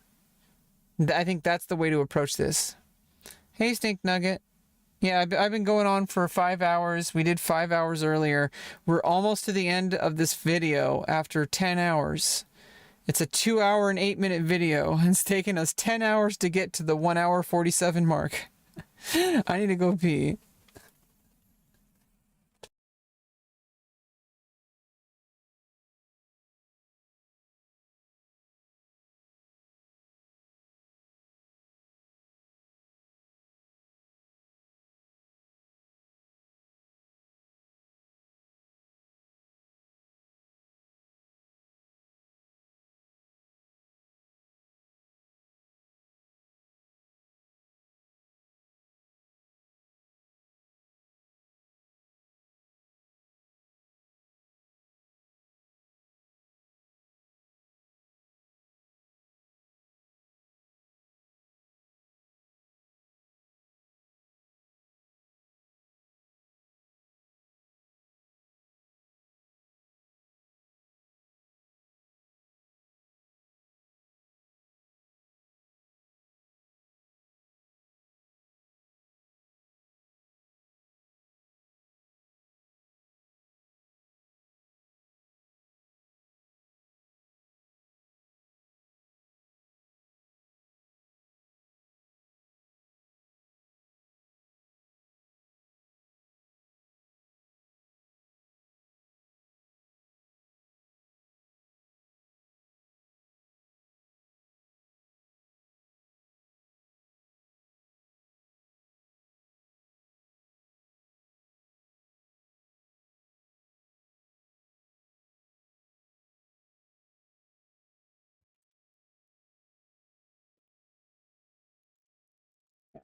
I think that's the way to approach this. Hey, Stink Nugget. Yeah, I've been going on for 5 hours. We did 5 hours earlier. We're almost to the end of this video after 10 hours. It's a 2 hour and 8 minute video. It's taken us 10 hours to get to the 1 hour 47 mark. I need to go pee.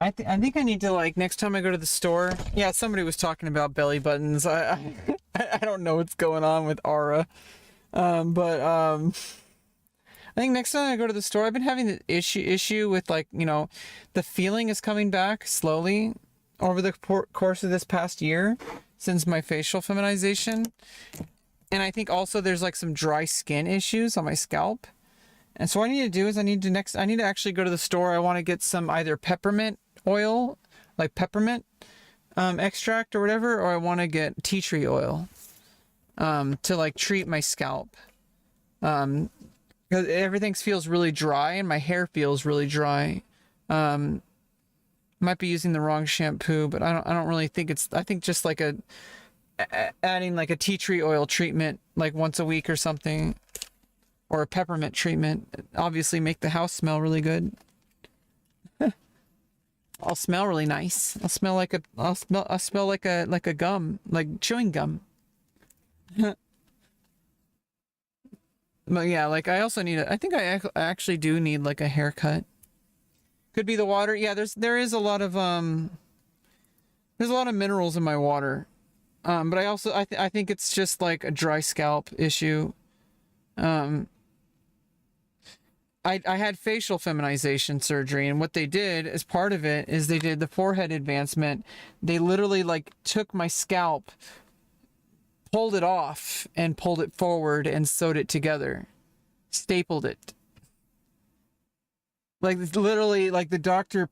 I think I need to, like, next time I go to the store. Yeah, somebody was talking about belly buttons. I don't know what's going on with Aura, but I think next time I go to the store, I've been having the issue with, like, you know, the feeling is coming back slowly over the course of this past year since my facial feminization, and I think also there's like some dry skin issues on my scalp. And so what I need to do is I need to actually go to the store. I want to get some either peppermint oil, like peppermint extract or whatever, or I want to get tea tree oil to like treat my scalp. Because everything feels really dry and my hair feels really dry. Might be using the wrong shampoo, but I don't really think I think just like adding like a tea tree oil treatment like once a week or something. Or a peppermint treatment, obviously make the house smell really good. I'll smell really nice. I'll smell like a gum, like chewing gum. But yeah, like I also need I think I actually do need like a haircut. Could be the water. Yeah, there is a lot of there's a lot of minerals in my water. But I also I think it's just like a dry scalp issue. I had facial feminization surgery, and what they did as part of it is they did the forehead advancement. They literally like took my scalp, pulled it off, and pulled it forward and sewed it together, stapled it. Like literally, like the doctor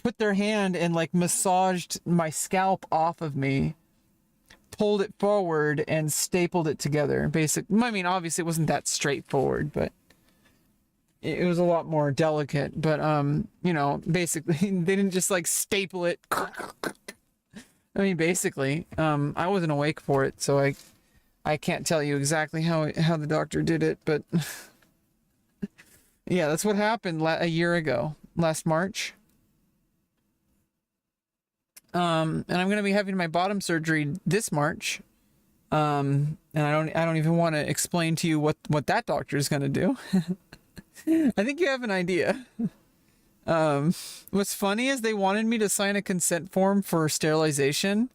put their hand and like massaged my scalp off of me, pulled it forward and stapled it together. I mean, obviously it wasn't that straightforward, but it was a lot more delicate. But you know, basically they didn't just like staple it. I mean, basically, I wasn't awake for it, so I can't tell you exactly how the doctor did it, but yeah, that's what happened a year ago, last March. And I'm gonna be having my bottom surgery this March. And I don't even want to explain to you what that doctor is gonna do. I think you have an idea. What's funny is they wanted me to sign a consent form for sterilization,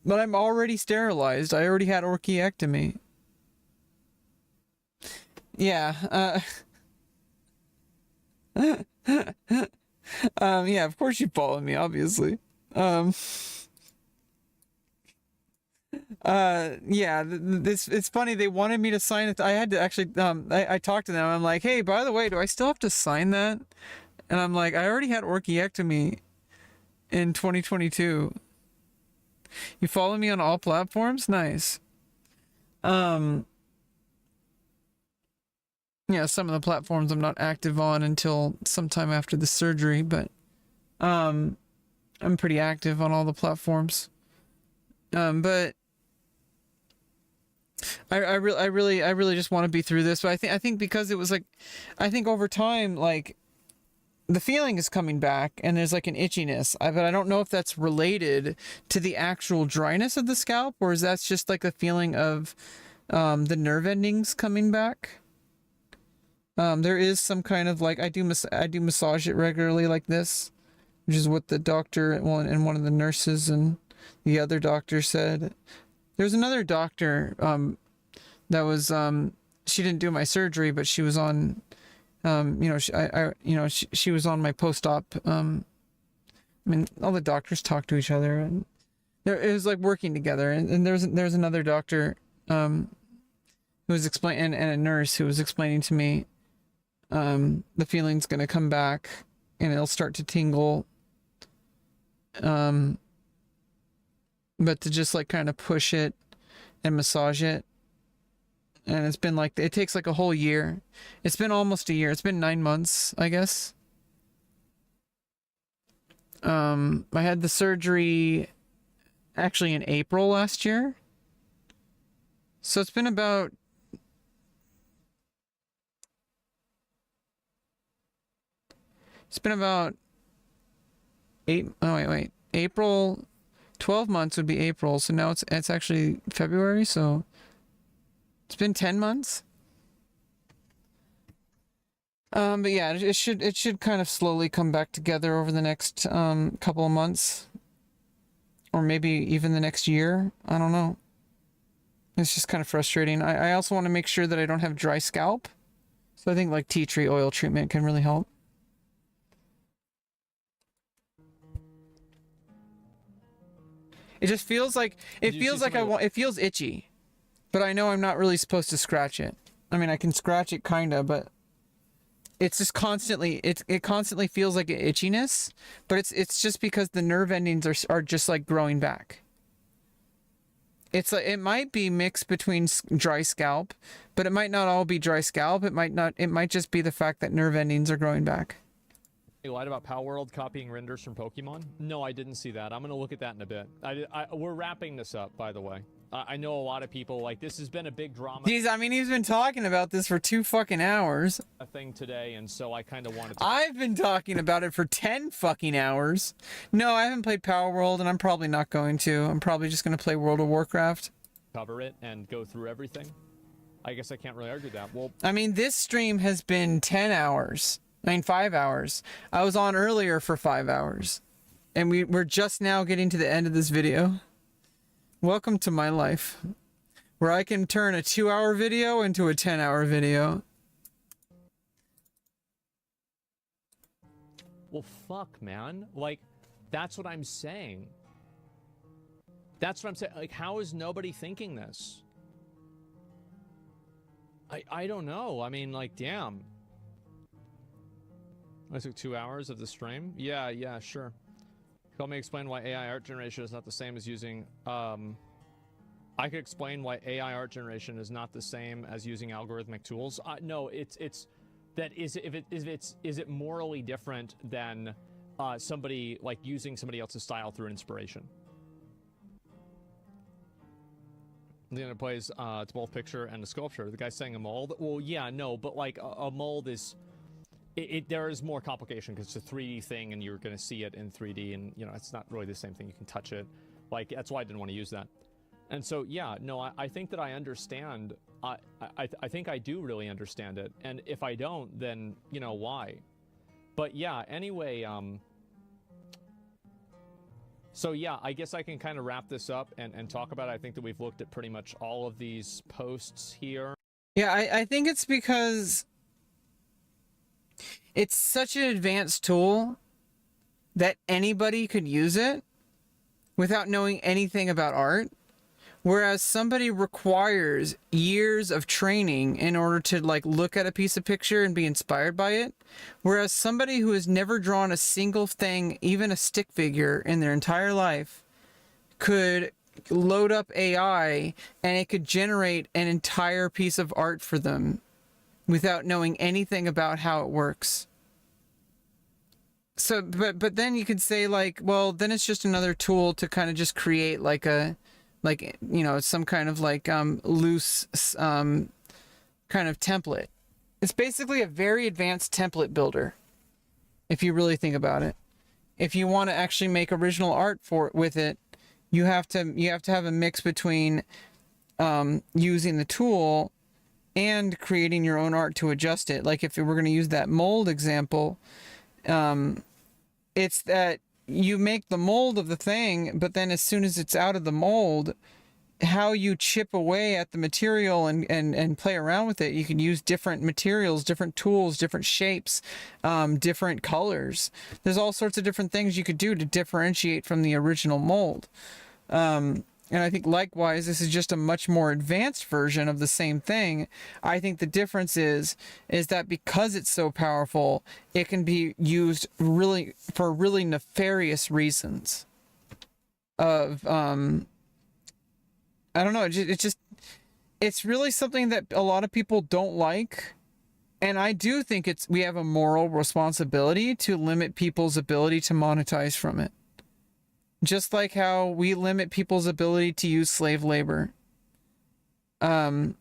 but I'm already sterilized. I already had orchiectomy. Yeah. Yeah, of course you follow me, obviously. Yeah, it's funny, they wanted me to sign it. I had to actually, I talked to them. I'm like, hey, by the way, do I still have to sign that? And I'm like, I already had orchiectomy in 2022. You follow me on all platforms? Nice. Yeah, some of the platforms I'm not active on until sometime after the surgery, but I'm pretty active on all the platforms. But I really just want to be through this. But I think because it was like, I think over time, like, the feeling is coming back and there's like an itchiness, but I don't know if that's related to the actual dryness of the scalp, or is that just like a feeling of the nerve endings coming back. There is some kind of like, I do massage it regularly like this, which is what the doctor and one of the nurses and the other doctor said. There's another doctor that was she didn't do my surgery, but she was on she was on my post-op. I mean, all the doctors talk to each other, and it was like working together. And there's another doctor who was explaining, and a nurse who was explaining to me the feeling's gonna come back and it'll start to tingle. But to just like kind of push it and massage it. And it's been like, it takes like a whole year. It's been almost a year. It's been 9 months, I guess. I had the surgery actually in April last year. So it's been about April, 12 months would be April. So now it's actually February. So it's been 10 months. But yeah, it should kind of slowly come back together over the next couple of months, or maybe even the next year. I don't know. It's just kind of frustrating. I also want to make sure that I don't have dry scalp. So I think like tea tree oil treatment can really help. It just feels like, it feels itchy, but I know I'm not really supposed to scratch it. I mean, I can scratch it kinda, but it's just constantly, it constantly feels like an itchiness, but it's just because the nerve endings are just like growing back. It's like, it might be mixed between dry scalp, but it might not all be dry scalp. It might just be the fact that nerve endings are growing back. You lied about Palworld copying renders from Pokemon? No, I didn't see that. I'm going to look at that in a bit. We're wrapping this up, by the way. I know a lot of people, like, this has been a big drama. He's been talking about this for 2 fucking hours. A thing today, and so I kind of wanted to... I've been talking about it for 10 fucking hours. No, I haven't played Palworld, and I'm probably not going to. I'm probably just going to play World of Warcraft. Cover it and go through everything. I guess I can't really argue that. Well, I mean, this stream has been 10 hours. 5 hours. I was on earlier for 5 hours. And we're just now getting to the end of this video. Welcome to my life, where I can turn a 2-hour video into a 10-hour video. well, fuck, man. Like, that's what I'm saying. That's what I'm saying. Like, how is nobody thinking this? I don't know. I mean, like, damn. I took 2 hours of the stream. Yeah, sure. Help me explain why AI art generation is not the same as using. I could explain why AI art generation is not the same as using algorithmic tools. No, it's that is it morally different than somebody like using somebody else's style through an inspiration? The other plays it's both picture and a sculpture. The guy's saying a mold. Well, yeah, no, but like a mold is there is more complication because it's a 3D thing and you're going to see it in 3D, and you know it's not really the same thing. You can touch it. Like that's why I didn't want to use that. And so yeah, no, I think that I understand. I think I do really understand it. And if I don't, then you know why. But yeah, anyway. So yeah, I guess I can kind of wrap this up and talk about it. I think that we've looked at pretty much all of these posts here. Yeah, I think it's because it's such an advanced tool that anybody could use it without knowing anything about art. Whereas somebody requires years of training in order to like look at a piece of picture and be inspired by it. Whereas somebody who has never drawn a single thing, even a stick figure in their entire life, could load up AI and it could generate an entire piece of art for them without knowing anything about how it works. So, but then you could say like, well, then it's just another tool to kind of just create like you know, some kind of like loose kind of template. It's basically a very advanced template builder, if you really think about it. If you want to actually make original art with it, you have to have a mix between using the tool and creating your own art to adjust it. Like if we're going to use that mold example, it's that you make the mold of the thing, but then as soon as it's out of the mold, how you chip away at the material and play around with it. You can use different materials, different tools, different shapes, different colors. There's all sorts of different things you could do to differentiate from the original mold. And I think likewise, this is just a much more advanced version of the same thing. I think the difference is that because it's so powerful, it can be used for really nefarious reasons. I don't know. It's really something that a lot of people don't like. And I do think we have a moral responsibility to limit people's ability to monetize from it. Just like how we limit people's ability to use slave labor. Maybe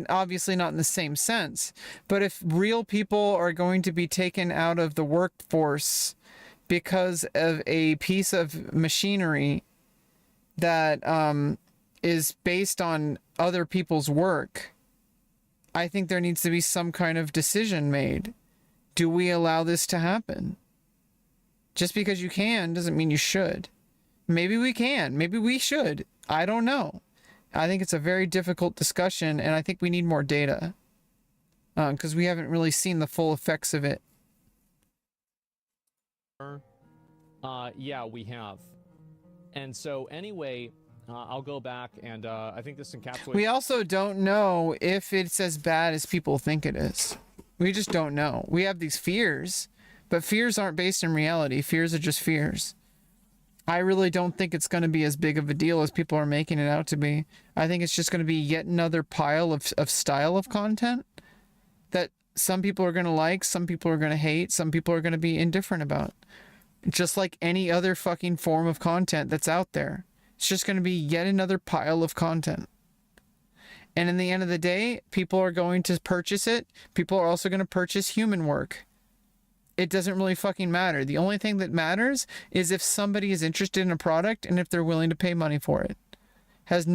obviously not in the same sense, but if real people are going to be taken out of the workforce because of a piece of machinery that is based on other people's work, I think there needs to be some kind of decision made. Do we allow this to happen? Just because you can doesn't mean you should. Maybe we can. Maybe we should. I don't know. I think it's a very difficult discussion, and I think we need more data. Because we haven't really seen the full effects of it. Yeah, we have. And so anyway, I'll go back and I think this encapsulates... We also don't know if it's as bad as people think it is. We just don't know. We have these fears. But fears aren't based in reality. Fears are just fears. I really don't think it's going to be as big of a deal as people are making it out to be. I think it's just going to be yet another pile of style of content that some people are going to like, some people are going to hate, some people are going to be indifferent about. Just like any other fucking form of content that's out there. It's just going to be yet another pile of content. And in the end of the day, people are going to purchase it. People are also going to purchase human work. It doesn't really fucking matter. The only thing that matters is if somebody is interested in a product and if they're willing to pay money for it. It has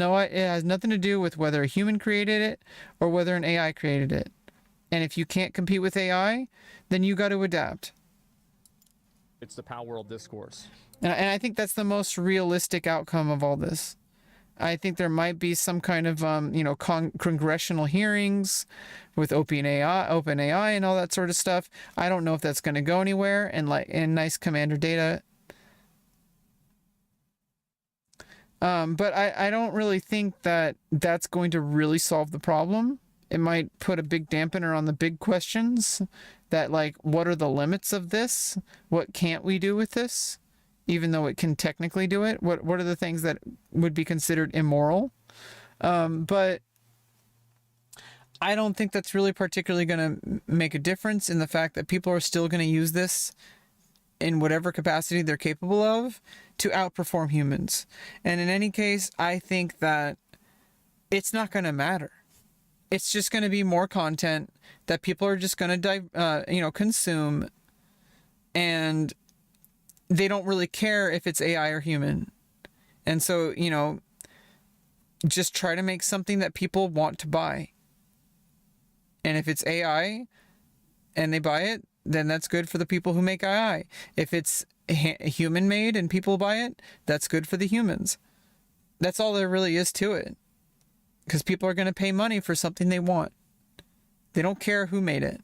nothing to do with whether a human created it or whether an AI created it. And if you can't compete with AI, then you got to adapt. It's the Palworld discourse. And I think that's the most realistic outcome of all this. I think there might be some kind of, congressional hearings with OpenAI and all that sort of stuff. I don't know if that's going to go anywhere. And nice commander data. But I don't really think that that's going to really solve the problem. It might put a big dampener on the big questions that, like, what are the limits of this? What can't we do with this? Even though it can technically do it? What are the things that would be considered immoral? But I don't think that's really particularly going to make a difference in the fact that people are still going to use this in whatever capacity they're capable of to outperform humans. And in any case, I think that it's not going to matter. It's just going to be more content that people are just going to, consume, and they don't really care if it's AI or human. And so, just try to make something that people want to buy. And if it's AI and they buy it, then that's good for the people who make AI. If it's human made and people buy it, that's good for the humans. That's all there really is to it. Because people are going to pay money for something they want. They don't care who made it.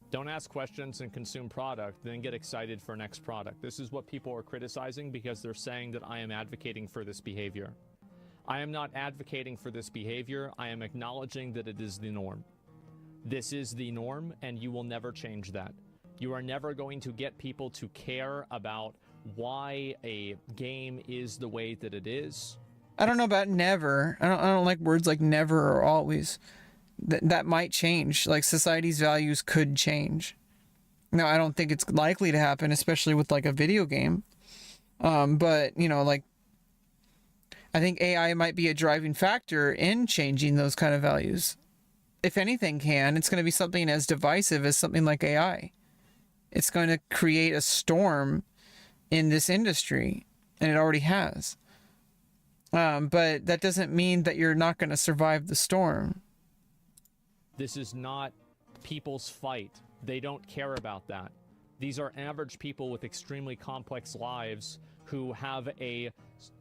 Don't ask questions and consume product, then get excited for next product. This is what people are criticizing because they're saying that I am advocating for this behavior. I am not advocating for this behavior. I am acknowledging that it is the norm. This is the norm, and you will never change that. You are never going to get people to care about why a game is the way that it is. I don't know about never. I don't like words like never or always. That might change. Like, society's values could change. Now, I don't think it's likely to happen, especially with like a video game. But I think AI might be a driving factor in changing those kind of values. If anything can, it's going to be something as divisive as something like AI. It's going to create a storm in this industry, and it already has. But that doesn't mean that you're not going to survive the storm. This is not people's fight. They don't care about that. These are average people with extremely complex lives who have a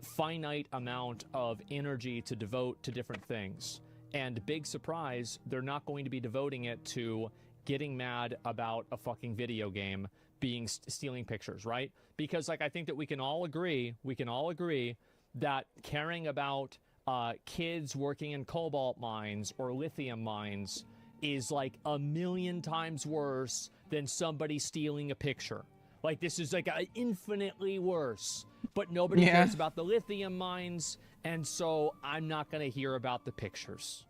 finite amount of energy to devote to different things. And big surprise, they're not going to be devoting it to getting mad about a fucking video game being stealing pictures, right? Because I think that we can all agree that caring about kids working in cobalt mines or lithium mines is like 1,000,000 times worse than somebody stealing a picture. Like, this is like infinitely worse, but nobody cares about the lithium mines, and so I'm not going to hear about the pictures.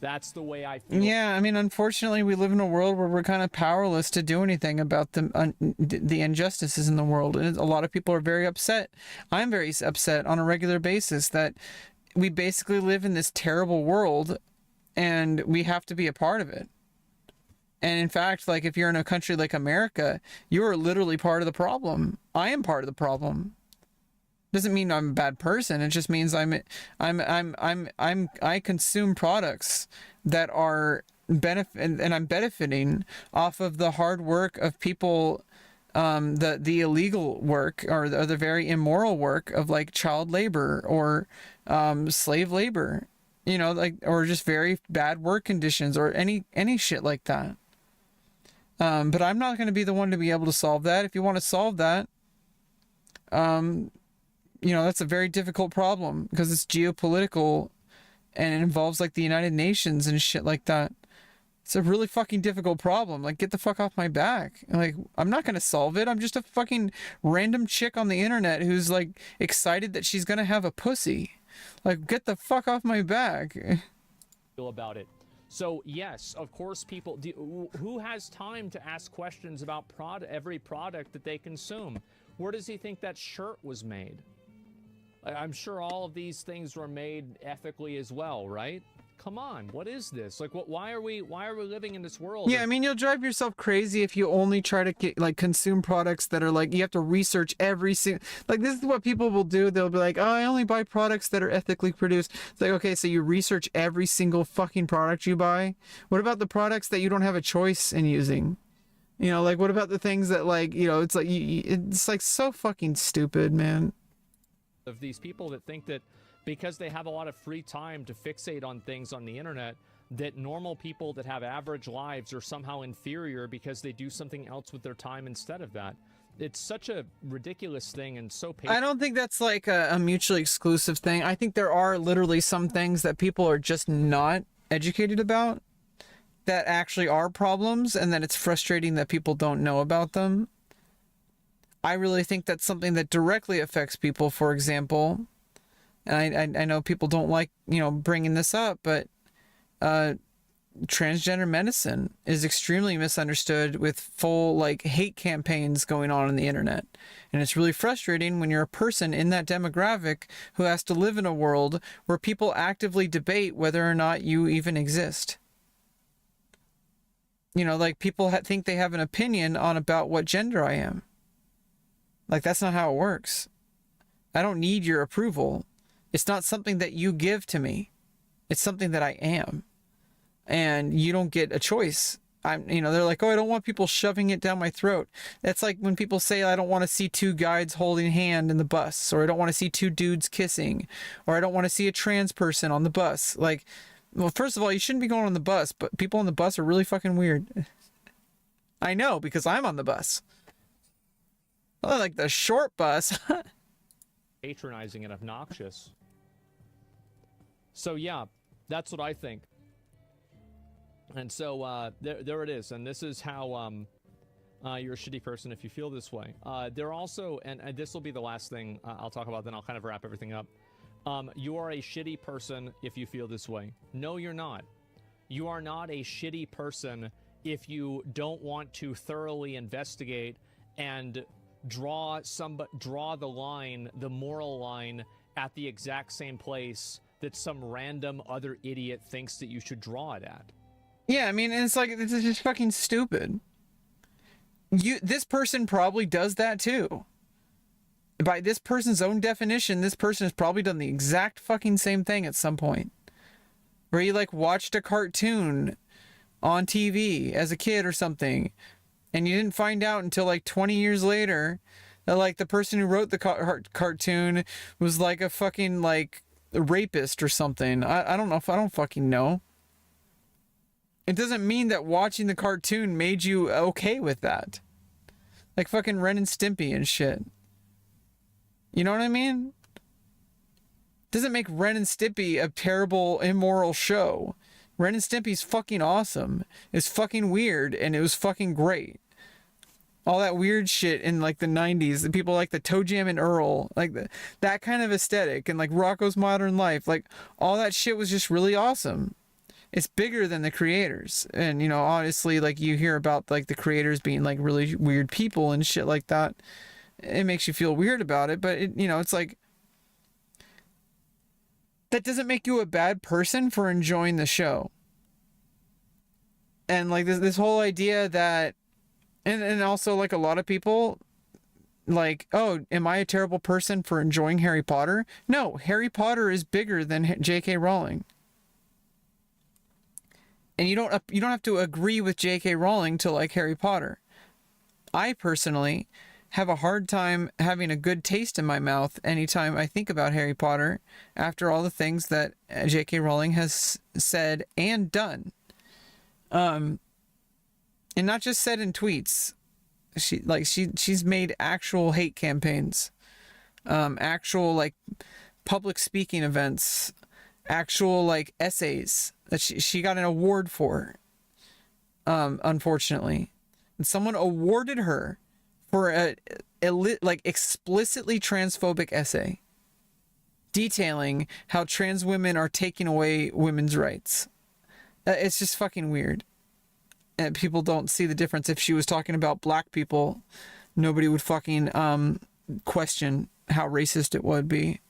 That's the way I feel. Yeah, I mean, unfortunately, we live in a world where we're kind of powerless to do anything about the injustices in the world. And a lot of people are very upset. I'm very upset on a regular basis that we basically live in this terrible world and we have to be a part of it. And in fact, like, if you're in a country like America, you are literally part of the problem. I am part of the problem. Doesn't mean I'm a bad person. It just means I consume products that are and I'm benefiting off of the hard work of people, the illegal work or the very immoral work of like child labor or slave labor, or just very bad work conditions or any shit like that. But I'm not going to be the one to be able to solve that. If you want to solve that, that's a very difficult problem because it's geopolitical and it involves like the United Nations and shit like that. It's a really fucking difficult problem. Like, get the fuck off my back. Like, I'm not going to solve it. I'm just a fucking random chick on the internet who's like excited that she's going to have a pussy. Like, get the fuck off my back. About it. So yes, of course, people who has time to ask questions about every product that they consume. Where does he think that shirt was made? I'm sure all of these things were made ethically as well, right? Come on, what is this? Like, why are we living in this world? Yeah, I mean, you'll drive yourself crazy if you only try to consume products that are like, you have to research every single, like, this is what people will do. They'll be like, oh, I only buy products that are ethically produced. It's like, okay, so you research every single fucking product you buy. What about the products that you don't have a choice in using? Like, what about the things that, like, it's like, it's like so fucking stupid, man. Of these people that think that because they have a lot of free time to fixate on things on the internet, that normal people that have average lives are somehow inferior because they do something else with their time instead of that. it's such a ridiculous thing and so I don't think that's like a mutually exclusive thing. I think there are literally some things that people are just not educated about that actually are problems, and that it's frustrating that people don't know about them. I really think that's something that directly affects people. For example, and I know people don't like, bringing this up, but transgender medicine is extremely misunderstood, with full like hate campaigns going on the internet. And it's really frustrating when you're a person in that demographic who has to live in a world where people actively debate whether or not you even exist. Like people think they have an opinion on about what gender I am. Like, that's not how it works. I don't need your approval. It's not something that you give to me. It's something that I am. And you don't get a choice. They're like, oh, I don't want people shoving it down my throat. That's like when people say, I don't want to see two guys holding hand in the bus, or I don't want to see two dudes kissing, or I don't want to see a trans person on the bus. Like, well, first of all, you shouldn't be going on the bus, but people on the bus are really fucking weird. I know, because I'm on the bus. Well, like the short bus. patronizing and obnoxious. So yeah, that's what I think. And so there it is. And this is how you're a shitty person if you feel this way. There also, and this will be the last thing I'll talk about, then I'll kind of wrap everything up. You are a shitty person if you feel this way. No, you're not. You are not a shitty person if you don't want to thoroughly investigate and draw the line, the moral line, at the exact same place that some random other idiot thinks that you should draw it at. Yeah, I mean, it's like, it's just fucking stupid. This person probably does that too. By this person's own definition, this person has probably done the exact fucking same thing at some point. Where you like watched a cartoon on TV as a kid or something, and you didn't find out until like 20 years later that like the person who wrote the cartoon was like a fucking like rapist or something. I don't know, if I don't fucking know. It doesn't mean that watching the cartoon made you okay with that. Like fucking Ren and Stimpy and shit. You know what I mean? Doesn't make Ren and Stimpy a terrible, immoral show. Ren and Stimpy's fucking awesome. It's fucking weird, and it was fucking great. All that weird shit in like the 90s, the people like the Toe Jam and Earl, like that kind of aesthetic, and like Rocko's Modern Life, like all that shit was just really awesome. It's bigger than the creators. And, you know, honestly, like you hear about like the creators being like really weird people and shit like that. It makes you feel weird about it, but it, you know, it's like, that doesn't make you a bad person for enjoying the show. And like this whole idea that, and also like a lot of people like, oh, am I a terrible person for enjoying Harry Potter? No, Harry Potter is bigger than J.K. Rowling. And you don't have to agree with J.K. Rowling to like Harry Potter. I personally have a hard time having a good taste in my mouth anytime I think about Harry Potter after all the things that J.K. Rowling has said and done. And not just said in tweets. She's made actual hate campaigns, actual like public speaking events, actual like essays that she got an award for, unfortunately. And someone awarded her for a like explicitly transphobic essay detailing how trans women are taking away women's rights. It's just fucking weird. And people don't see the difference. If she was talking about black people, nobody would fucking question how racist it would be.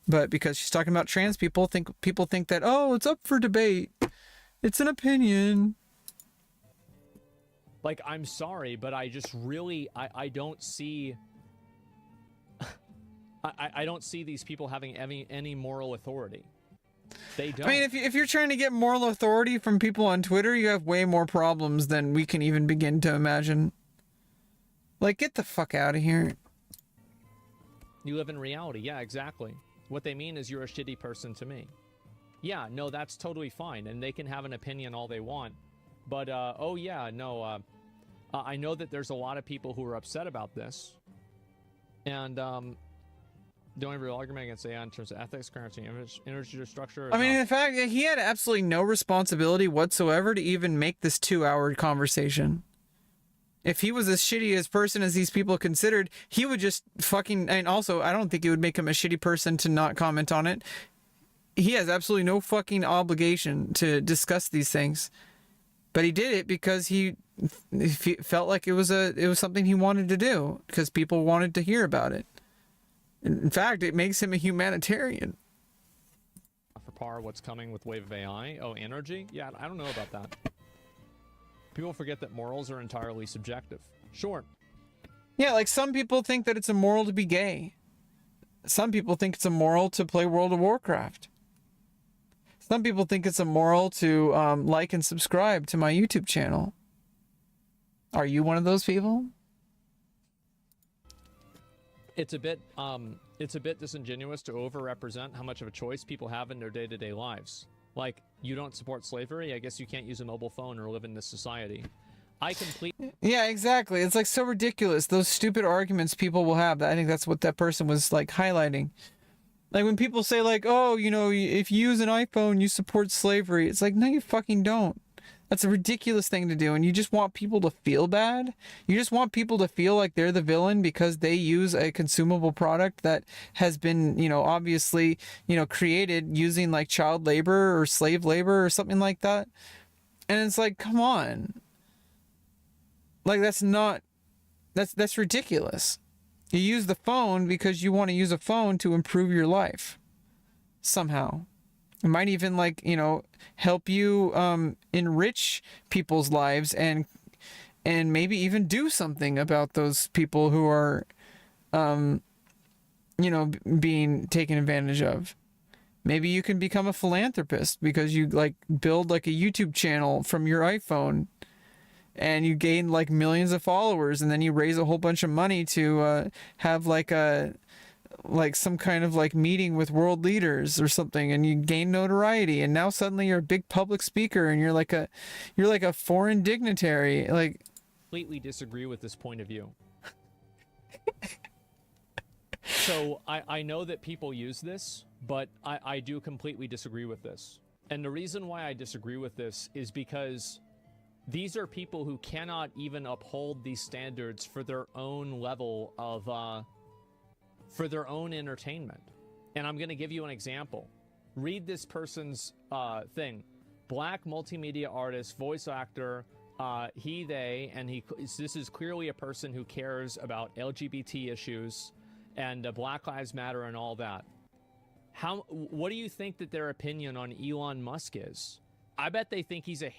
But because she's talking about trans people, people think that, oh, it's up for debate. It's an opinion. Like, I'm sorry, but I just really, I don't see, I don't see these people having any moral authority. They don't. I mean, if you're trying to get moral authority from people on Twitter, you have way more problems than we can even begin to imagine. Like, get the fuck out of here. You live in reality. Yeah, exactly. What they mean is you're a shitty person to me. Yeah, no, that's totally fine. And they can have an opinion all they want. But, oh yeah, no, I know that there's a lot of people who are upset about this. And the only real argument against AI in terms of ethics, currency, energy structure. I mean, in fact, he had absolutely no responsibility whatsoever to even make this 2-hour conversation. If he was as shitty as person as these people considered, he would just fucking... And also, I don't think it would make him a shitty person to not comment on it. He has absolutely no fucking obligation to discuss these things. But he did it because he felt like it was something he wanted to do, because people wanted to hear about it. In fact, it makes him a humanitarian. For par, what's coming with wave of AI? Oh, energy? Yeah, I don't know about that. People forget that morals are entirely subjective. Sure. Yeah, like some people think that it's immoral to be gay. Some people think it's immoral to play World of Warcraft. Some people think it's immoral to like and subscribe to my YouTube channel. Are you one of those people? It's a bit disingenuous to overrepresent how much of a choice people have in their day-to-day lives. Like, you don't support slavery, I guess you can't use a mobile phone or live in this society. Yeah, exactly. It's like so ridiculous. Those stupid arguments people will have. I think that's what that person was like highlighting. Like when people say like, oh, you know, if you use an iPhone, you support slavery. It's like, no, you fucking don't. That's a ridiculous thing to do, and you just want people to feel bad? You just want people to feel like they're the villain because they use a consumable product that has been, you know, obviously, you know, created using like child labor or slave labor or something like that? And it's like, come on. Like, that's ridiculous. You use the phone because you want to use a phone to improve your life. Somehow. It might even, like, you know, help you enrich people's lives and maybe even do something about those people who are, you know, being taken advantage of. Maybe you can become a philanthropist because you, like, build, like, a YouTube channel from your iPhone and you gain, like, millions of followers, and then you raise a whole bunch of money to have, like, some kind of like meeting with world leaders or something, and you gain notoriety, and now suddenly you're a big public speaker and you're like a foreign dignitary. Like, completely disagree with this point of view. So I know that people use this, but I do completely disagree with this. And the reason why I disagree with this is because these are people who cannot even uphold these standards for their own level of for their own entertainment. And I'm going to give you an example. Read this person's thing. Black multimedia artist, voice actor, he, they, and this is clearly a person who cares about LGBT issues and Black Lives Matter and all that. What do you think that their opinion on Elon Musk is? I bet they think he's a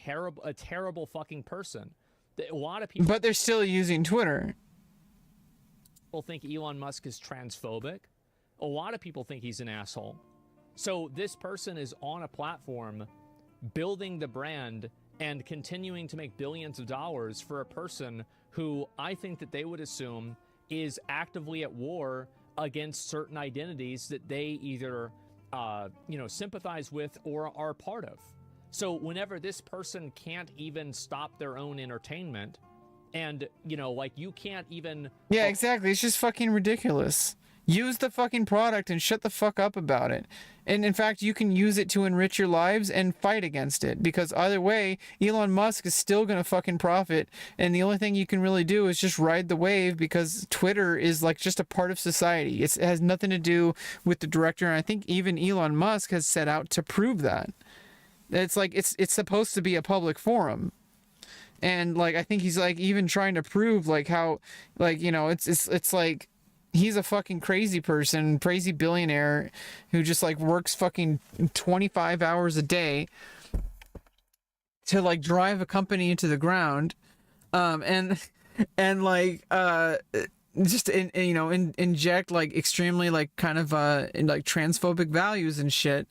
terrible fucking person. A lot of people... But they're still using Twitter. People think Elon Musk is transphobic. A lot of people think he's an asshole. So this person is on a platform building the brand and continuing to make billions of dollars for a person who I think that they would assume is actively at war against certain identities that they either you know, sympathize with or are part of. So whenever this person can't even stop their own entertainment, and, you know, like, you can't even... Yeah, exactly. It's just fucking ridiculous. Use the fucking product and shut the fuck up about it. And in fact, you can use it to enrich your lives and fight against it. Because either way, Elon Musk is still going to fucking profit. And the only thing you can really do is just ride the wave, because Twitter is like just a part of society. It has nothing to do with the director. And I think even Elon Musk has set out to prove that. It's like, it's supposed to be a public forum. And like, I think he's like even trying to prove like how, like, you know, it's like he's a fucking crazy person, crazy billionaire who just like works fucking 25 hours a day to like drive a company into the ground, and like just you know, inject like extremely like kind of like transphobic values and shit.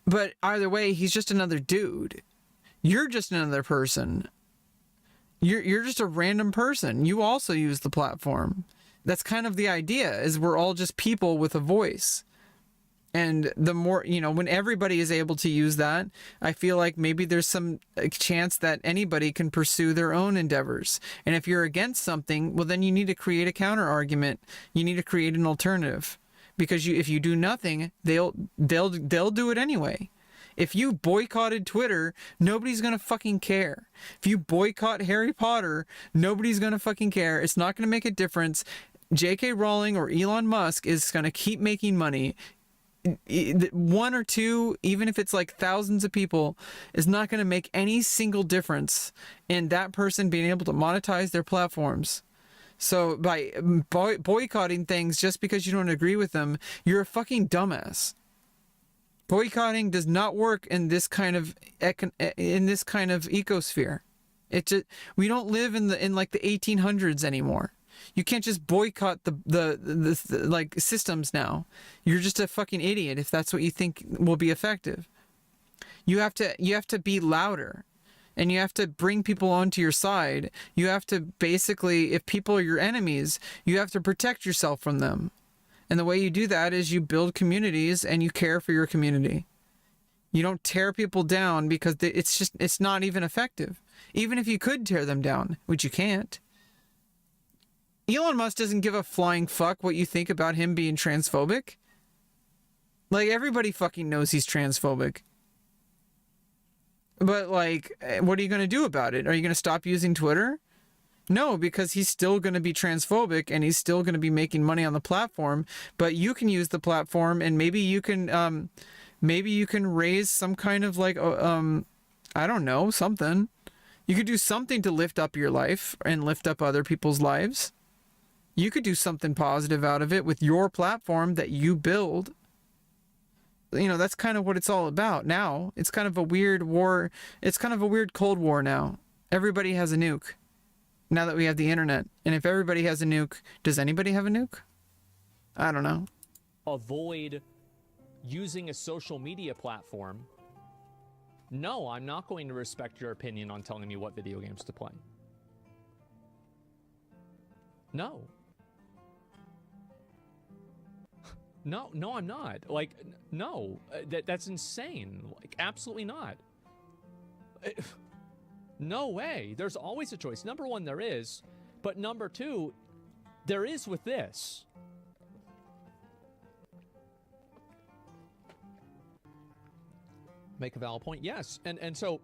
But either way, he's just another dude. You're just another person. You're just a random person. You also use the platform. That's kind of the idea, is we're all just people with a voice. And the more, when everybody is able to use that, I feel like maybe there's some chance that anybody can pursue their own endeavors. And if you're against something, well, then you need to create a counter argument. You need to create an alternative, because if you do nothing, they'll do it anyway. If you boycotted Twitter, nobody's gonna fucking care. If you boycott Harry Potter, nobody's gonna fucking care. It's not gonna make a difference. J.K. Rowling or Elon Musk is gonna keep making money. One or two, even if it's like thousands of people, is not going to make any single difference in that person being able to monetize their platforms. So by boycotting things just because you don't agree with them, you're a fucking dumbass. Boycotting does not work in this kind of ecosphere. We don't live in like the 1800s anymore. You can't just boycott the like systems now. You're just a fucking idiot if that's what you think will be effective. You have to be louder, and you have to bring people onto your side. You have to basically, if people are your enemies, you have to protect yourself from them. And the way you do that is you build communities and you care for your community. You don't tear people down because it's not even effective. Even if you could tear them down, which you can't. Elon Musk doesn't give a flying fuck what you think about him being transphobic. Like, everybody fucking knows he's transphobic. But, like, what are you going to do about it? Are you going to stop using Twitter? No, because he's still going to be transphobic and he's still going to be making money on the platform. But you can use the platform, and maybe you can raise some kind of, like, I don't know, something. You could do something to lift up your life and lift up other people's lives. You could do something positive out of it with your platform that you build. That's kind of what it's all about now. It's kind of a weird war. It's kind of a weird Cold War now. Everybody has a nuke now that we have the internet. And if everybody has a nuke, does anybody have a nuke? I don't know. Avoid using a social media platform. No, I'm not going to respect your opinion on telling me what video games to play. No. No, I'm not. Like, no, that's insane. Like, absolutely not. No way. There's always a choice. Number one, there is. But number two, there is with this. Make a valid point. Yes. And so,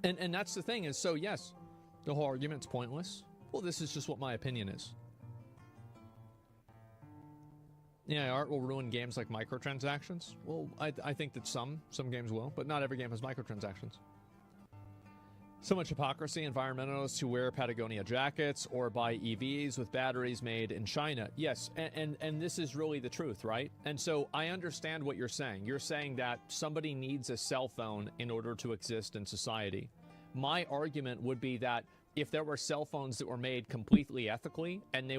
and that's the thing is, so yes, the whole argument's pointless. Well, this is just what my opinion is. Yeah, art will ruin games like microtransactions. Well, I think that some games will, but not every game has microtransactions. So much hypocrisy. Environmentalists who wear Patagonia jackets or buy EVs with batteries made in China. Yes, and this is really the truth, right? And so I understand what you're saying. You're saying that somebody needs a cell phone in order to exist in society. My argument would be that if there were cell phones that were made completely ethically and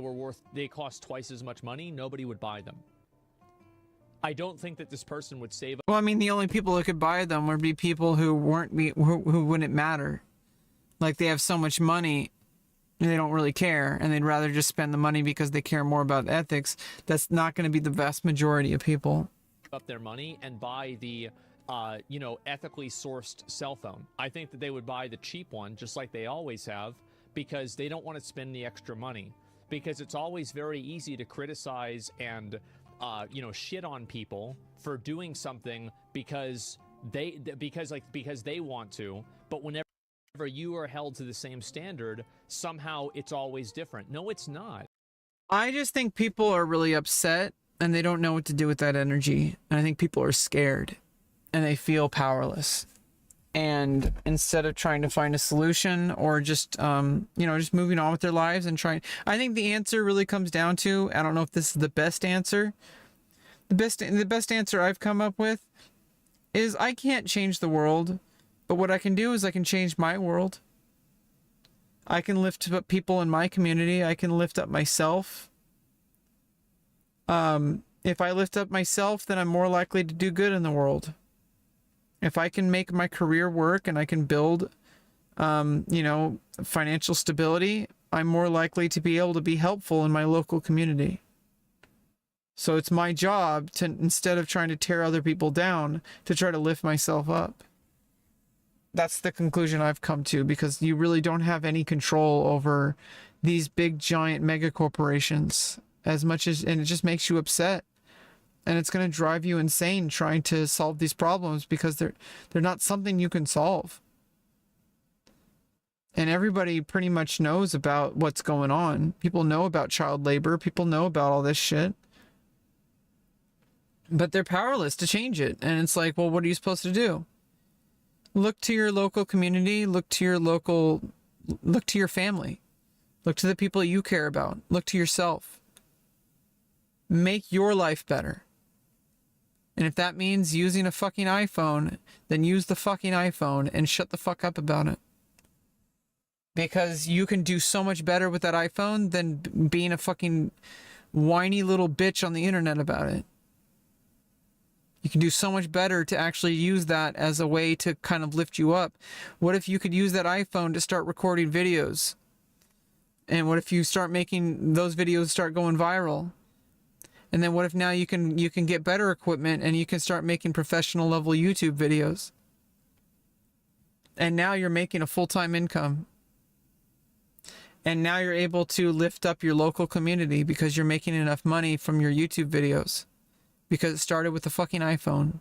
they cost twice as much money, nobody would buy them. I don't think that this person would save. Well, I mean, the only people who could buy them would be people who who wouldn't matter. Like, they have so much money and they don't really care, and they'd rather just spend the money because they care more about ethics. That's not going to be the vast majority of people. Up their money and buy the ethically sourced cell phone. I think that they would buy the cheap one, just like they always have, because they don't want to spend the extra money. Because it's always very easy to criticize and, shit on people for doing something because they want to. But whenever you are held to the same standard, somehow it's always different. No, it's not. I just think people are really upset and they don't know what to do with that energy. And I think people are scared. And they feel powerless. And instead of trying to find a solution or just moving on with their lives and trying, I think the answer really comes down to, I don't know if this is the best answer. The best answer I've come up with is I can't change the world, but what I can do is I can change my world. I can lift up people in my community. I can lift up myself. If I lift up myself, then I'm more likely to do good in the world. If I can make my career work and I can build, financial stability, I'm more likely to be able to be helpful in my local community. So it's my job to, instead of trying to tear other people down, to try to lift myself up. That's the conclusion I've come to, because you really don't have any control over these big giant mega corporations as much as, and it just makes you upset. And it's going to drive you insane trying to solve these problems because they're not something you can solve. And everybody pretty much knows about what's going on. People know about child labor. People know about all this shit. But they're powerless to change it. And it's like, well, what are you supposed to do? Look to your local community. Look to your family. Look to the people you care about. Look to yourself. Make your life better. And if that means using a fucking iPhone, then use the fucking iPhone and shut the fuck up about it. Because you can do so much better with that iPhone than being a fucking whiny little bitch on the internet about it. You can do so much better to actually use that as a way to kind of lift you up. What if you could use that iPhone to start recording videos? And what if you start making those videos start going viral? And then what if now you can get better equipment and you can start making professional level YouTube videos? And now you're making a full-time income. And now you're able to lift up your local community because you're making enough money from your YouTube videos. Because it started with a fucking iPhone.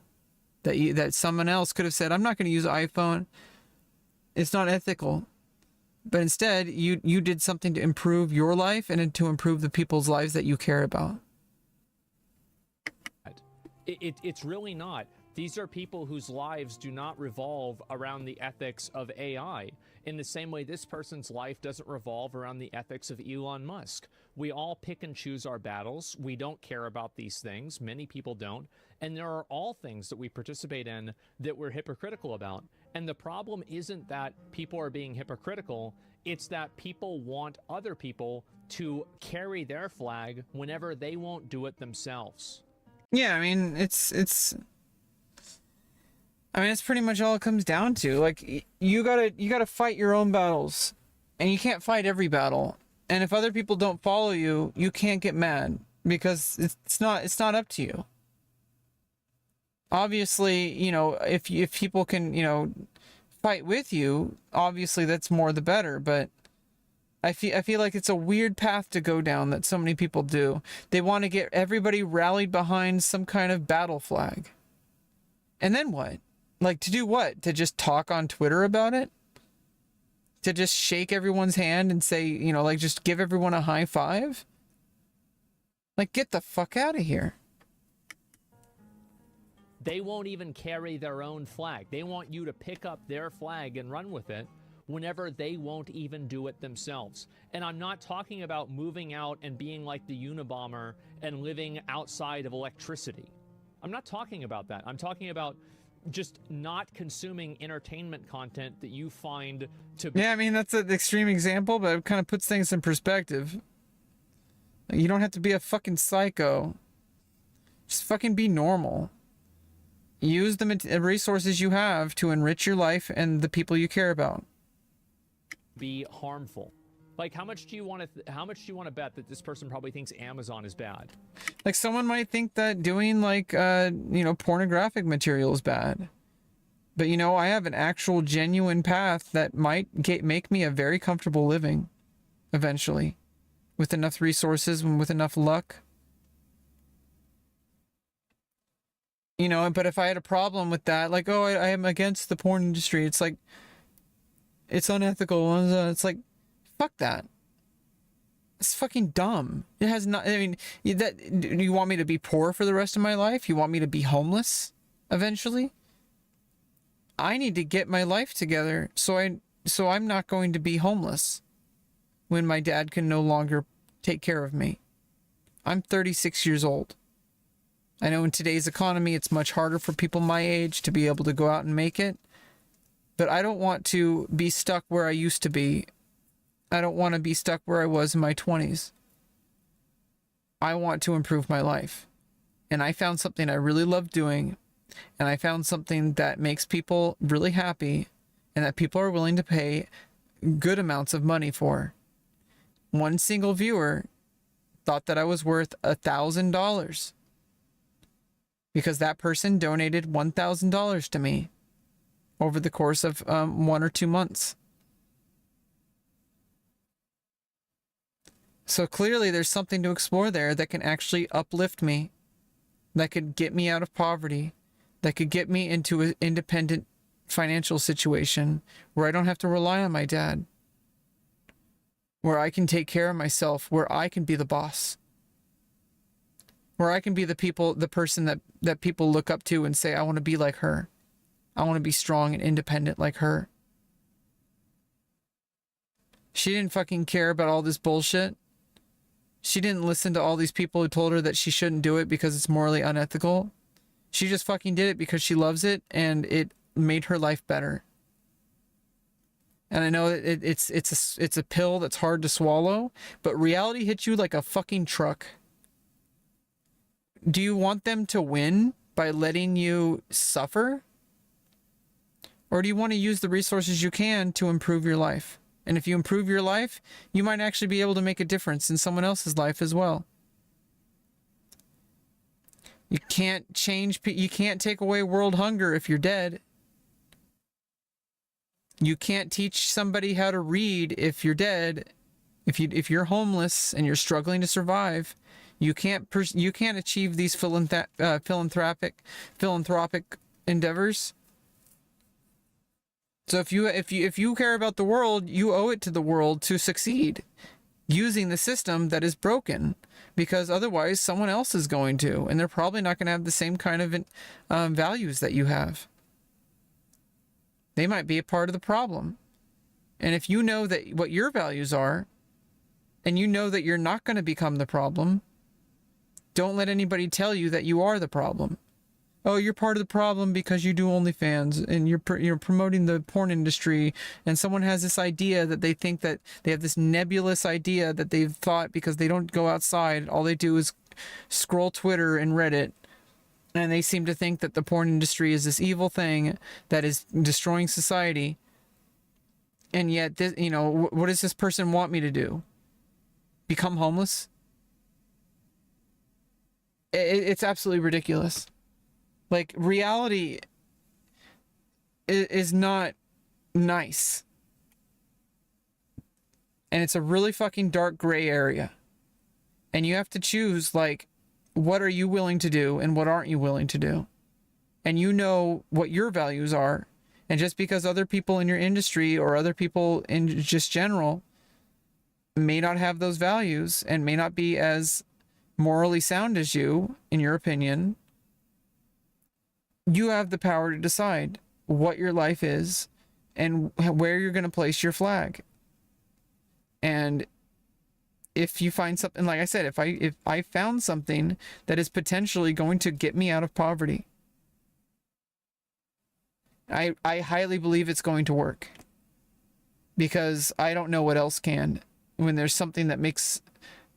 That someone else could have said, I'm not going to use an iPhone. It's not ethical. But instead, you did something to improve your life and to improve the people's lives that you care about. It's really not. These are people whose lives do not revolve around the ethics of AI. In the same way, this person's life doesn't revolve around the ethics of Elon Musk. We all pick and choose our battles. We don't care about these things. Many people don't. And there are all things that we participate in that we're hypocritical about. And the problem isn't that people are being hypocritical. It's that people want other people to carry their flag whenever they won't do it themselves. Yeah, I mean, it's pretty much all it comes down to. Like, you gotta fight your own battles, and you can't fight every battle. And if other people don't follow you, you can't get mad because it's not up to you. Obviously, if people can, fight with you, obviously that's more the better. But I feel like it's a weird path to go down that so many people do. They want to get everybody rallied behind some kind of battle flag. And then what? Like, to do what? To just talk on Twitter about it? To just shake everyone's hand and say, just give everyone a high five? Like, get the fuck out of here. They won't even carry their own flag. They want you to pick up their flag and run with it whenever they won't even do it themselves. And I'm not talking about moving out and being like the Unabomber and living outside of electricity. I'm not talking about that. I'm talking about just not consuming entertainment content that you find to be... Yeah, I mean, that's an extreme example, but it kind of puts things in perspective. You don't have to be a fucking psycho. Just fucking be normal. Use the resources you have to enrich your life and the people you care about. Be harmful. Like, how much do you want to bet that this person probably thinks Amazon is bad? Like, someone might think that doing pornographic material is bad. But I have an actual genuine path that might make me a very comfortable living eventually, with enough resources and with enough luck. But if I had a problem with that, like, I am against the porn industry, it's like, it's unethical. It's like, fuck that. It's fucking dumb. It has not, do you want me to be poor for the rest of my life? You want me to be homeless eventually? I need to get my life together so I'm not going to be homeless when my dad can no longer take care of me. I'm 36 years old. I know in today's economy, it's much harder for people my age to be able to go out and make it. But I don't want to be stuck where I used to be. I don't want to be stuck where I was in my 20s. I want to improve my life. And I found something I really love doing. And I found something that makes people really happy and that people are willing to pay good amounts of money for. One single viewer thought that I was worth $1,000 because that person donated $1,000 to me over the course of 1 or 2 months. So clearly there's something to explore there that can actually uplift me, that could get me out of poverty, that could get me into an independent financial situation where I don't have to rely on my dad, where I can take care of myself, where I can be the boss, where I can be the person that people look up to and say, I want to be like her. I want to be strong and independent like her. She didn't fucking care about all this bullshit. She didn't listen to all these people who told her that she shouldn't do it because it's morally unethical. She just fucking did it because she loves it and it made her life better. And I know that it's a pill that's hard to swallow, but reality hits you like a fucking truck. Do you want them to win by letting you suffer? Or do you want to use the resources you can to improve your life? And if you improve your life, you might actually be able to make a difference in someone else's life as well. You can't take away world hunger if you're dead. You can't teach somebody how to read if you're dead. If you're homeless and you're struggling to survive, you can't achieve these philanthropic endeavors. So if you care about the world, you owe it to the world to succeed using the system that is broken, because otherwise someone else is going to, and they're probably not going to have the same kind of values that you have. They might be a part of the problem. And if you know that what your values are, and you know that you're not going to become the problem, don't let anybody tell you that you are the problem. Oh, you're part of the problem because you do OnlyFans and you're promoting the porn industry, and someone has this idea that they think that they have this nebulous idea that they've thought because they don't go outside. All they do is scroll Twitter and Reddit, and they seem to think that the porn industry is this evil thing that is destroying society. And yet, this, what does this person want me to do? Become homeless? It's absolutely ridiculous. Like, reality is not nice. And it's a really fucking dark gray area. And you have to choose, like, what are you willing to do and what aren't you willing to do? And you know what your values are. And just because other people in your industry or other people in just general may not have those values and may not be as morally sound as you, in your opinion, you have the power to decide what your life is and where you're going to place your flag. And if you find something, like I said, if I found something that is potentially going to get me out of poverty, I highly believe it's going to work, because I don't know what else can. When there's something that makes,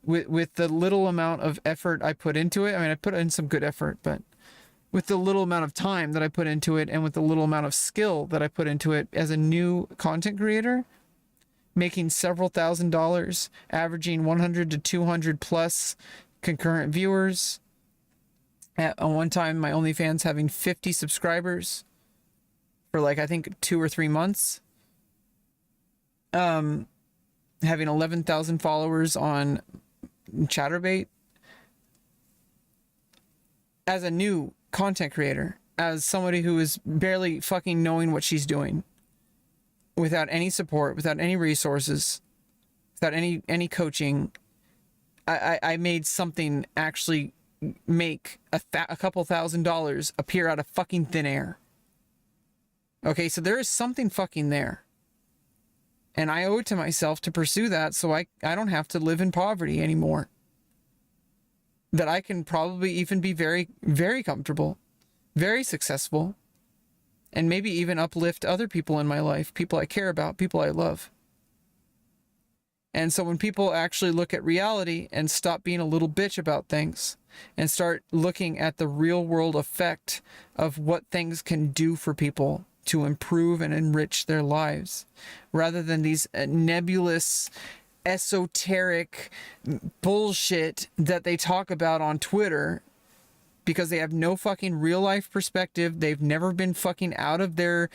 with the little amount of effort I put into it, I mean, I put in some good effort, but with the little amount of time that I put into it and with the little amount of skill that I put into it as a new content creator, making several $1,000s, averaging 100 to 200 plus concurrent viewers. At one time, my OnlyFans having 50 subscribers for like, I think 2 or 3 months. Having 11,000 followers on Chatterbait. As a new content creator, as somebody who is barely fucking knowing what she's doing, without any support, without any resources, without any coaching, I made something actually make a couple $1,000s appear out of fucking thin air. Okay, so there is something fucking there. And I owe it to myself to pursue that, so I don't have to live in poverty anymore. That I can probably even be very, very comfortable, very successful, and maybe even uplift other people in my life, people I care about, people I love. And so when people actually look at reality and stop being a little bitch about things and start looking at the real world effect of what things can do for people to improve and enrich their lives, rather than these nebulous esoteric bullshit that they talk about on Twitter because they have no fucking real life perspective. They've never been fucking out of their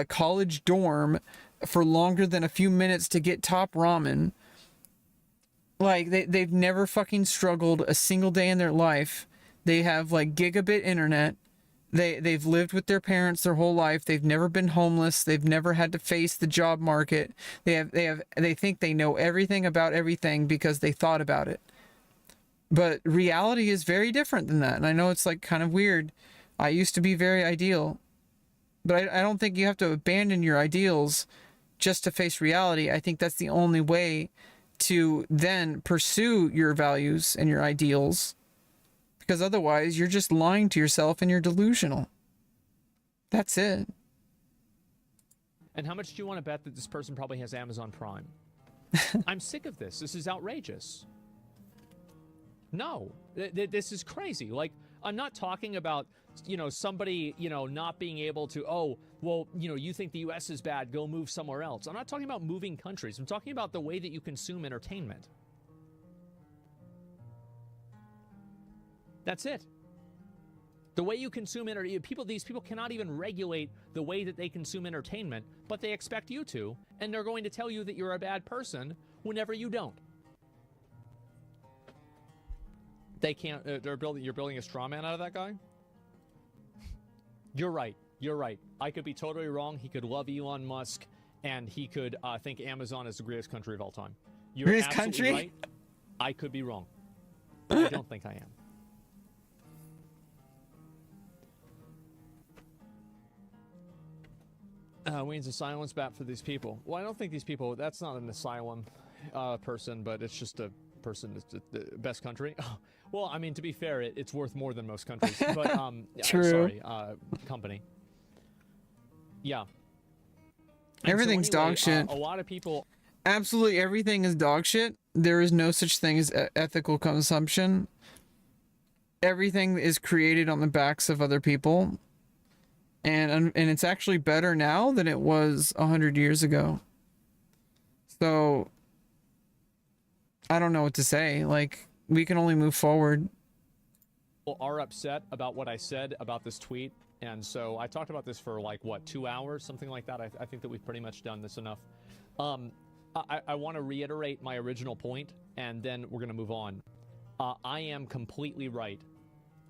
college dorm for longer than a few minutes to get top ramen. Like, they've never fucking struggled a single day in their life. They have like gigabit internet. They've lived with their parents their whole life. They've never been homeless. They've never had to face the job market. They think they know everything about everything because they thought about it. But reality is very different than that. And I know it's like kind of weird. I used to be very ideal, but I don't think you have to abandon your ideals just to face reality. I think that's the only way to then pursue your values and your ideals, because otherwise you're just lying to yourself and you're delusional. That's it. And how much do you want to bet that this person probably has Amazon Prime? I'm sick of this. This is outrageous. No, this is crazy. Like, I'm not talking about, you know, somebody, you know, not being able to, oh, well, you know, you think the US is bad, go move somewhere else. I'm not talking about moving countries. I'm talking about the way that you consume entertainment. That's it. The way you consume entertainment, these people cannot even regulate the way that they consume entertainment, but they expect you to, and they're going to tell you that you're a bad person whenever you don't. They can't, you're building a straw man out of that guy? You're right. You're right. I could be totally wrong. He could love Elon Musk, and he could think Amazon is the greatest country of all time. You're greatest absolutely country? right. I could be wrong. But I don't think I am. Wayne's asylum's bad for these people. Well, I don't think these people, that's not an asylum person, but it's just a person, it's the best country. Well, I mean, to be fair, it's worth more than most countries. But, True. Sorry, company. Yeah. And Everything's so anyway, dog shit. A lot of people... Absolutely everything is dog shit. There is no such thing as ethical consumption. Everything is created on the backs of other people. And it's actually better now than it was 100 years ago. So, I don't know what to say. Like, we can only move forward. People are upset about what I said about this tweet. And so I talked about this for like, what, 2 hours? Something like that. I think that we've pretty much done this enough. I want to reiterate my original point, and then we're going to move on. I am completely right.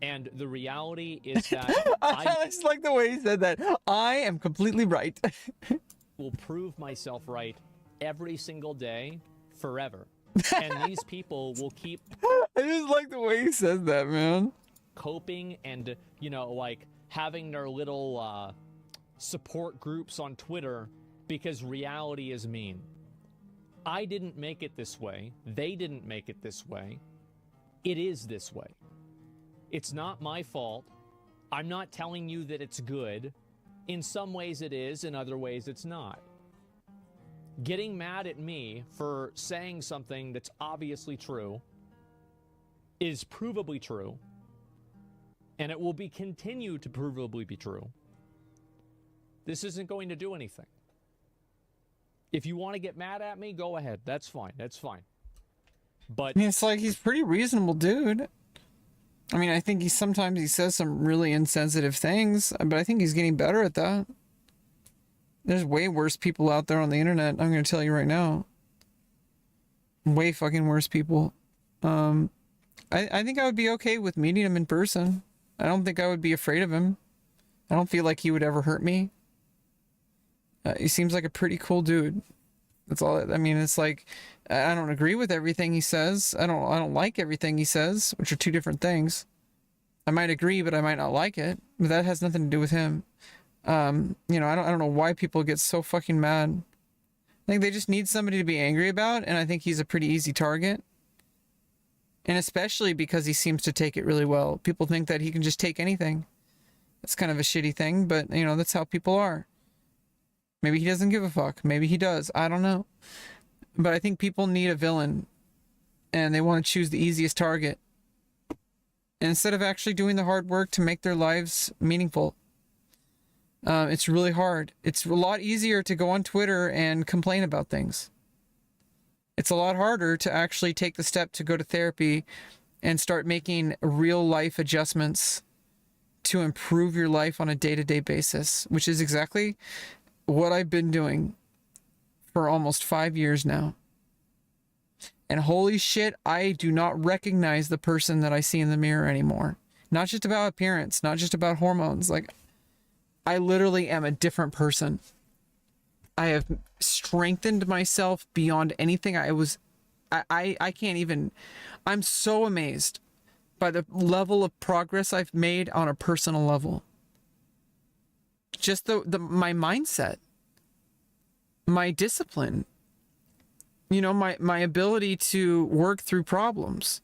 And the reality is that I just like the way he said that. I am completely right. will prove myself right every single day, forever. And these people will keep... I just like the way he says that, man. Coping and, you know, like, having their little support groups on Twitter because reality is mean. I didn't make it this way. They didn't make it this way. It is this way. It's not my fault. I'm not telling you that it's good. In some ways it is, in other ways it's not. Getting mad at me for saying something that's obviously true is provably true, and it will be continued to provably be true. This isn't going to do anything. If you want to get mad at me, go ahead. That's fine. That's fine. But I mean, it's like he's a pretty reasonable dude. I mean, I think sometimes he says some really insensitive things, but I think he's getting better at that. There's way worse people out there on the internet, I'm going to tell you right now. Way fucking worse people. I think I would be okay with meeting him in person. I don't think I would be afraid of him. I don't feel like he would ever hurt me. He seems like a pretty cool dude. That's all. I mean, it's like, I don't agree with everything he says. I don't like everything he says, which are two different things. I might agree, but I might not like it. But that has nothing to do with him. You know, I don't know why people get so fucking mad. I think they just need somebody to be angry about, and I think he's a pretty easy target. And especially because he seems to take it really well. People think that he can just take anything. That's kind of a shitty thing, but, you know, that's how people are. Maybe he doesn't give a fuck. Maybe he does. I don't know. But I think people need a villain, and they want to choose the easiest target instead of actually doing the hard work to make their lives meaningful. It's really hard. It's a lot easier to go on Twitter and complain about things. It's a lot harder to actually take the step to go to therapy and start making real life adjustments to improve your life on a day-to-day basis, which is exactly what I've been doing for almost 5 years now. And holy shit, I do not recognize the person that I see in the mirror anymore. Not just about appearance, not just about hormones. Like, I literally am a different person. I have strengthened myself beyond anything I can't even, I'm so amazed by the level of progress I've made on a personal level. Just my mindset, my discipline, you know, my ability to work through problems.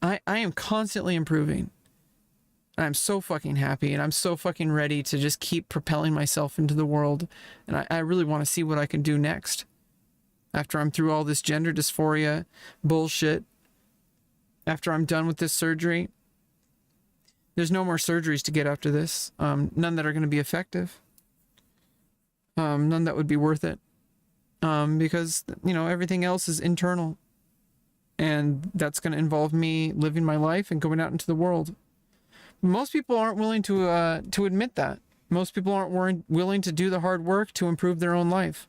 I am constantly improving. I'm so fucking happy, and I'm so fucking ready to just keep propelling myself into the world. And I really want to see what I can do next. After I'm through all this gender dysphoria bullshit, after I'm done with this surgery, there's no more surgeries to get after this. None that are going to be effective. None that would be worth it. Because, you know, everything else is internal. And that's going to involve me living my life and going out into the world. Most people aren't willing to admit that. Most people aren't willing to do the hard work to improve their own life.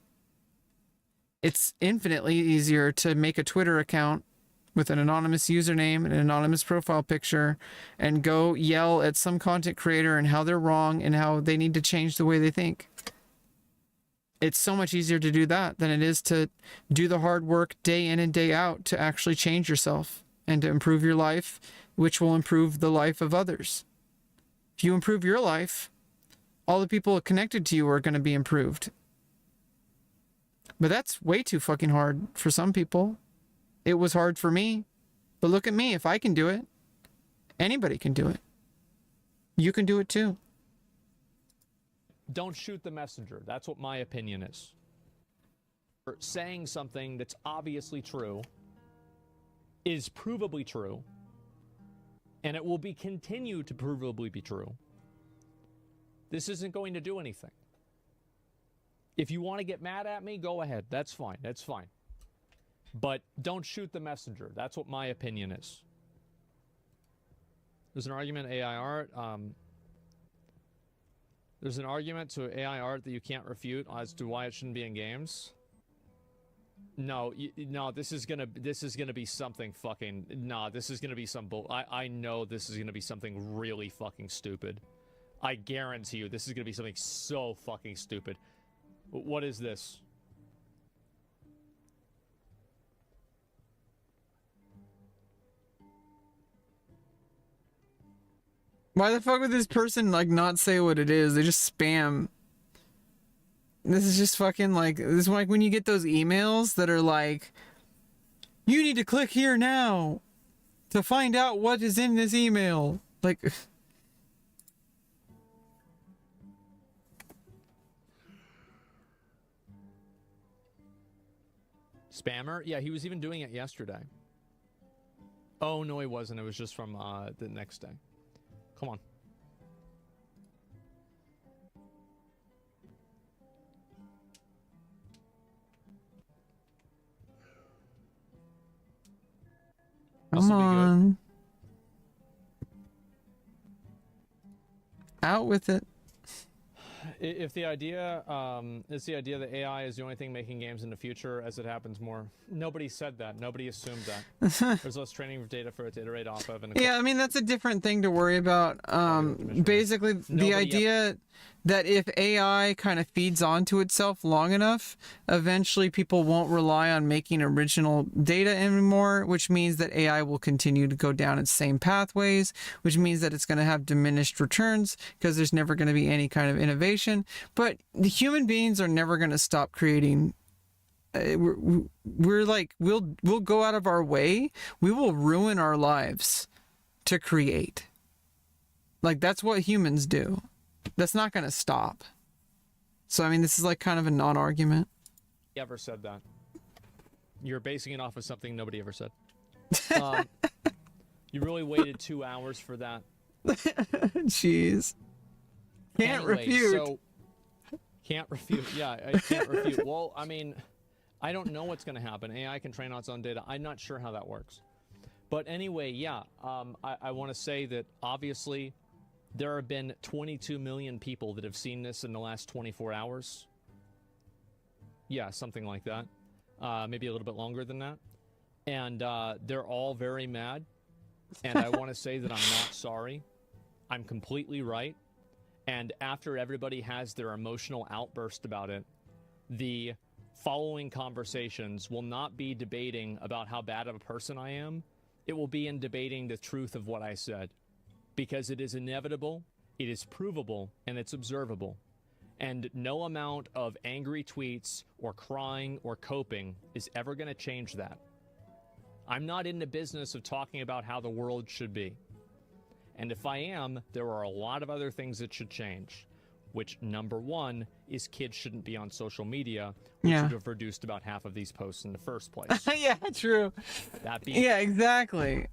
It's infinitely easier to make a Twitter account with an anonymous username and an anonymous profile picture and go yell at some content creator and how they're wrong and how they need to change the way they think. It's so much easier to do that than it is to do the hard work day in and day out to actually change yourself and to improve your life, which will improve the life of others. If you improve your life, all the people connected to you are going to be improved. But that's way too fucking hard for some people. It was hard for me. But look at me. If I can do it, anybody can do it. You can do it too. Don't shoot the messenger. That's what my opinion is. For saying something that's obviously true, is provably true, and it will be continue to provably be true. This isn't going to do anything. If you want to get mad at me, go ahead. That's fine. That's fine. But don't shoot the messenger. That's what my opinion is. There's an argument, AI art. There's an argument to AI art that you can't refute as to why it shouldn't be in games. No, no, this is gonna be something fucking. Nah, this is gonna be some bull. I know this is gonna be something really fucking stupid. I guarantee you, this is gonna be something so fucking stupid. What is this? Why the fuck would this person like not say what it is? They just spam. This is just fucking like, this is like when you get those emails that are like, you need to click here now to find out what is in this email. Like, Spammer? Yeah, he was even doing it yesterday. Oh, no, he wasn't. It was just from the next day. Come on. come on. Out with it. If the idea is the idea that AI is the only thing making games in the future as it happens more, nobody said that. Nobody assumed that. There's less training data for it to iterate off of. And yeah, I mean, that's a different thing to worry about. Basically, the idea that if AI kind of feeds onto itself long enough, eventually people won't rely on making original data anymore, which means that AI will continue to go down its same pathways, which means that it's going to have diminished returns because there's never going to be any kind of innovation. But the human beings are never going to stop creating. We're like, we'll go out of our way. We will ruin our lives to create. Like, that's what humans do. That's not going to stop. So, I mean, this is like kind of a non-argument. Ever said that? You're basing it off of something nobody ever said. You really waited 2 hours for that. Jeez. Can't refute. So, can't refute. Yeah, I can't refute. Well, I mean, I don't know what's going to happen. AI can train on its own data. I'm not sure how that works. But anyway, yeah, I want to say that obviously there have been 22 million people that have seen this in the last 24 hours. Yeah, something like that. Maybe a little bit longer than that. And they're all very mad. And I want to say that I'm not sorry. I'm completely right. And after everybody has their emotional outburst about it, the following conversations will not be debating about how bad of a person I am. It will be in debating the truth of what I said. Because it is inevitable, it is provable, and it's observable. And no amount of angry tweets or crying or coping is ever going to change that. I'm not in the business of talking about how the world should be. And if I am, there are a lot of other things that should change. Which, number one, is kids shouldn't be on social media, which should have reduced about half of these posts in the first place. Yeah, true. That being yeah, exactly.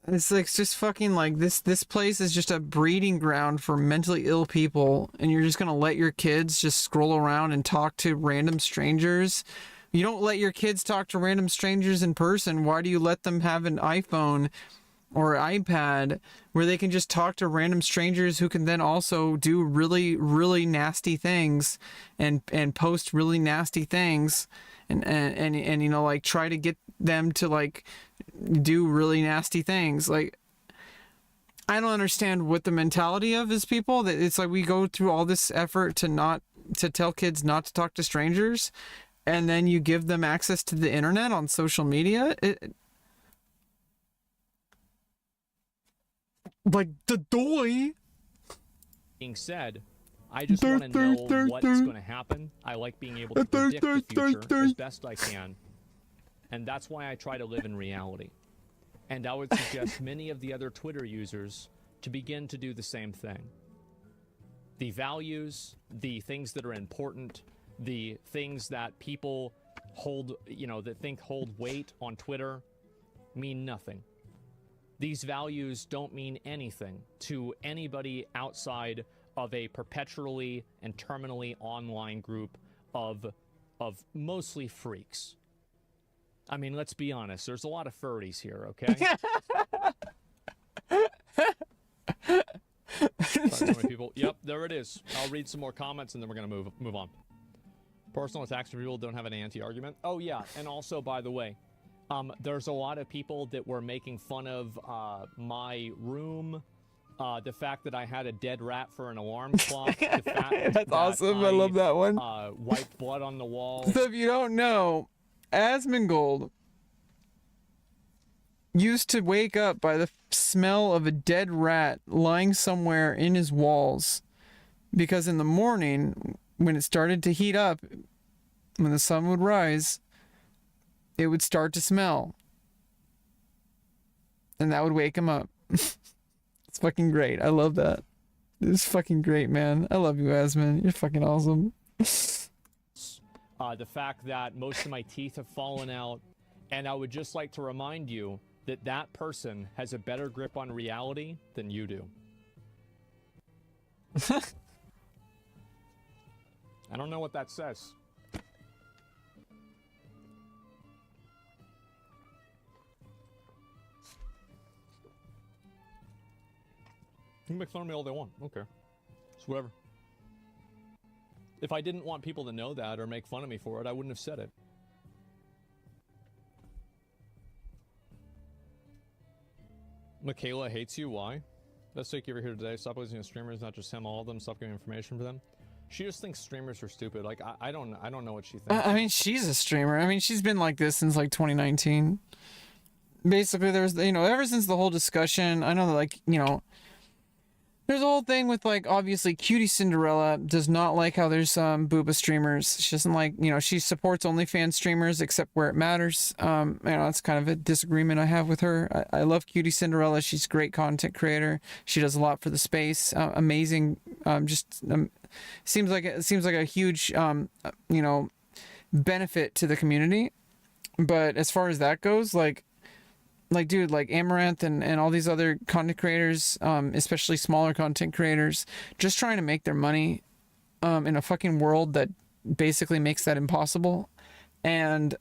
It's like, it's just fucking like this place is just a breeding ground for mentally ill people, and you're just gonna let your kids just scroll around and talk to random strangers. You don't let your kids talk to random strangers in person. Why do you let them have an iPhone or iPad where they can just talk to random strangers who can then also do really, really nasty things and post really nasty things and you know, like, try to get them to, like, do really nasty things? Like, I don't understand what the mentality of is people. That it's like we go through all this effort to tell kids not to talk to strangers, and then you give them access to the internet on social media. Like the doy. Being said, I just want to know what's going to happen. I like being able to predict the future as best I can. And that's why I try to live in reality. And I would suggest many of the other Twitter users to begin to do the same thing. The values, the things that are important, the things that people hold, you know, that think hold weight on Twitter mean nothing. These values don't mean anything to anybody outside of a perpetually and terminally online group of mostly freaks. I mean, let's be honest. There's a lot of furries here, okay? So many people. Yep, there it is. I'll read some more comments and then we're gonna move on. Personal attacks for people don't have an anti-argument. Oh yeah, and also, by the way, there's a lot of people that were making fun of my room, the fact that I had a dead rat for an alarm clock. The fact That's awesome. I love that one. Wiped blood on the walls. So if you don't know, Asmongold used to wake up by the smell of a dead rat lying somewhere in his walls, because in the morning, when it started to heat up, when the sun would rise, it would start to smell. And that would wake him up. It's fucking great. I love that. It's fucking great, man. I love you, Asmon. You're fucking awesome. The fact that most of my teeth have fallen out, and I would just like to remind you that that person has a better grip on reality than you do. I don't know what that says. You can make fun of me all they want. Okay. It's whatever. If I didn't want people to know that or make fun of me for it, I wouldn't have said it. Michaela hates you. Why? Let's take you over here today. Stop listening to streamers, not just him, all of them. Stop giving information for them. She just thinks streamers are stupid. Like, I don't know what she thinks. I mean, she's a streamer. I mean, she's been like this since like 2019. Basically, there's, you know, ever since the whole discussion, I know that, like, you know, there's a whole thing with, like, obviously Cutie Cinderella does not like how there's booba streamers. She doesn't like, you know, she supports OnlyFans streamers except where it matters. You know, that's kind of a disagreement I have with her. I love Cutie Cinderella. She's a great content creator. She does a lot for the space. Amazing. Seems like a huge, you know, benefit to the community. But as far as that goes, like dude, like Amaranth and all these other content creators, especially smaller content creators, just trying to make their money in a fucking world that basically makes that impossible. and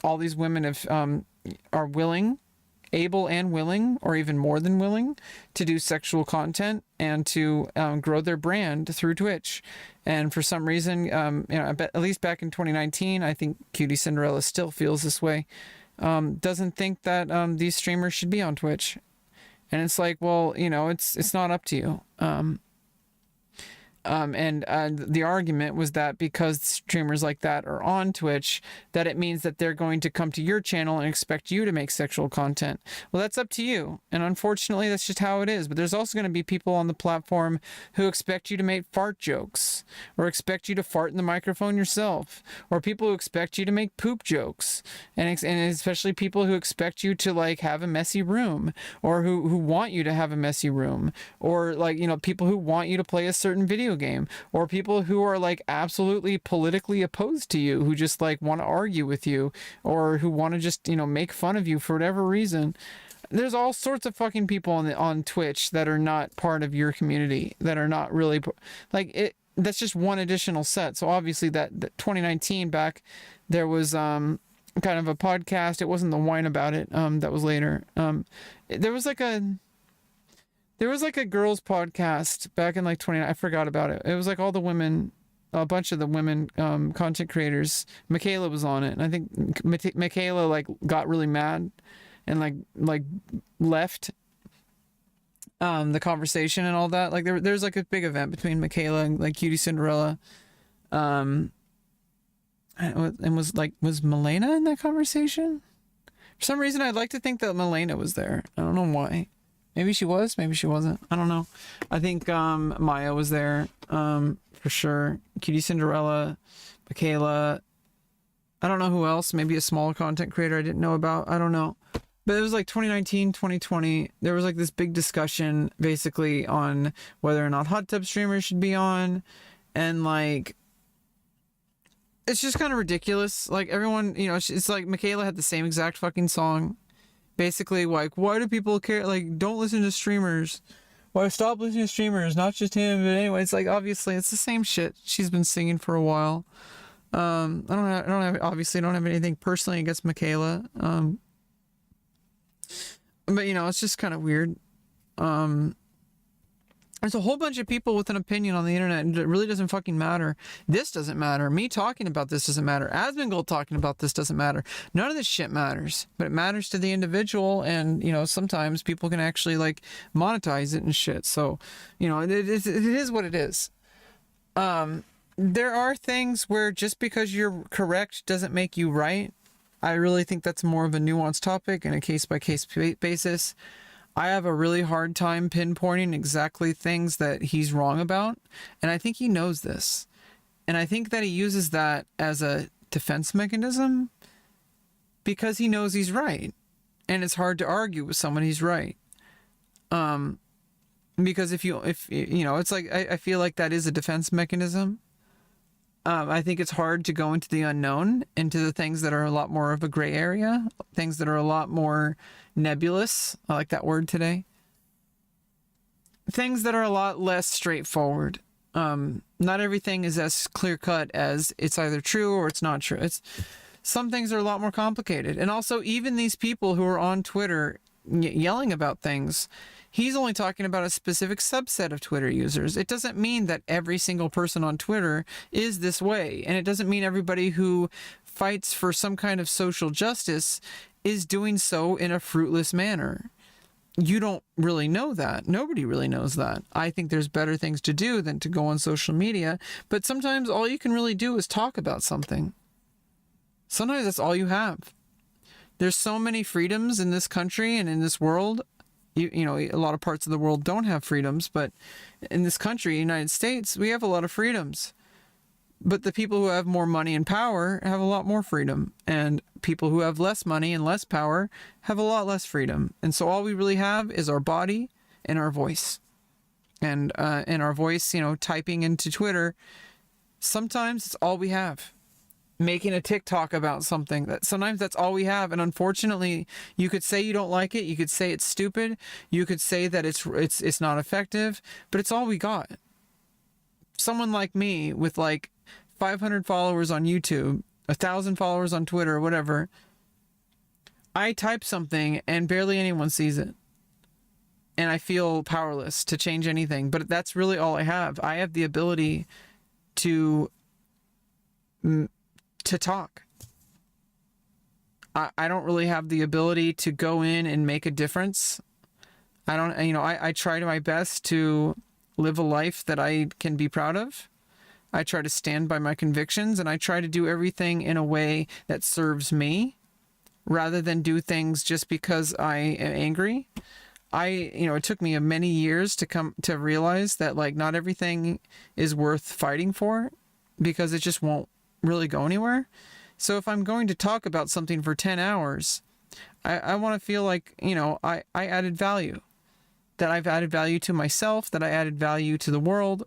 all these women are willing, able and willing, or even more than willing, to do sexual content and to grow their brand through Twitch. And for some reason, I bet at least back in 2019, I think Cutie Cinderella still feels this way. Doesn't think that these streamers should be on Twitch. And it's like, well, it's not up to you. And the argument was that because streamers like that are on Twitch, that it means that they're going to come to your channel and expect you to make sexual content. Well, that's up to you. And unfortunately, that's just how it is. But there's also going to be people on the platform who expect you to make fart jokes, or expect you to fart in the microphone yourself, or people who expect you to make poop jokes, and especially people who expect you to like have a messy room, or who want you to have a messy room, or like, people who want you to play a certain video game, or people who are like absolutely politically opposed to you, who just like want to argue with you, or who want to just make fun of you for whatever reason. There's all sorts of fucking people on Twitch that are not part of your community, that are not really like it. That's just one additional set. So obviously that 2019 back there was kind of a podcast. It wasn't the Wine About It that was later. There was like a girls podcast back in like 20. I forgot about it. It was like all the women, a bunch of the women content creators. Michaela was on it, and I think Michaela like got really mad and like left the conversation and all that. Like there's like a big event between Michaela and like Cutie Cinderella. And was Milena in that conversation? For some reason, I'd like to think that Milena was there. I don't know why. Maybe she was, maybe she wasn't. I don't know. I think Maya was there for sure. Cutie Cinderella, Michaela. I don't know who else. Maybe a small content creator I didn't know about. I don't know. But it was like 2019, 2020. There was like this big discussion basically on whether or not hot tub streamers should be on. And like, it's just kind of ridiculous. Like everyone, it's like Michaela had the same exact fucking song. Basically, like, why do people care? Like, don't listen to streamers. Why stop listening to streamers? Not just him, but anyway, it's like obviously it's the same shit she's been singing for a while. I obviously don't have anything personally against Michaela. But it's just kind of weird. There's a whole bunch of people with an opinion on the internet, and it really doesn't fucking matter. This doesn't matter. Me talking about this doesn't matter. Asmongold talking about this doesn't matter. None of this shit matters, but it matters to the individual, and sometimes people can actually like monetize it and shit. So, it is what it is. There are things where just because you're correct doesn't make you right. I really think that's more of a nuanced topic and a case-by-case basis. I have a really hard time pinpointing exactly things that he's wrong about, and I think he knows this. And I think that he uses that as a defense mechanism because he knows he's right. And it's hard to argue with someone he's right. Because if it's like, I feel like that is a defense mechanism. I think it's hard to go into the unknown, into the things that are a lot more of a gray area, things that are a lot more nebulous. I like that word today. Things that are a lot less straightforward. Not everything is as clear cut as it's either true or it's not true. Some things are a lot more complicated. And also, even these people who are on Twitter yelling about things, he's only talking about a specific subset of Twitter users. It doesn't mean that every single person on Twitter is this way. And it doesn't mean everybody who fights for some kind of social justice is doing so in a fruitless manner. You don't really know that. Nobody really knows that. I think there's better things to do than to go on social media. But sometimes all you can really do is talk about something. Sometimes that's all you have. There's so many freedoms in this country and in this world. You know, a lot of parts of the world don't have freedoms, but in this country, United States, we have a lot of freedoms. But the people who have more money and power have a lot more freedom. And people who have less money and less power have a lot less freedom. And so all we really have is our body and our voice. And our voice, typing into Twitter, sometimes it's all we have. Making a TikTok about something, sometimes that's all we have. And unfortunately, you could say you don't like it. You could say it's stupid. You could say that it's not effective, but it's all we got. Someone like me with like 500 followers on YouTube 1,000 followers on Twitter or whatever, I type something and barely anyone sees it. And I feel powerless to change anything. But that's really all I have. I have the ability to talk. I don't really have the ability to go in and make a difference. I try my best to live a life that I can be proud of. I try to stand by my convictions, and I try to do everything in a way that serves me rather than do things just because I am angry. It took me many years to come to realize that like not everything is worth fighting for because it just won't really go anywhere. So if I'm going to talk about something for 10 hours, I want to feel like, I added value. That I've added value to myself, that I added value to the world.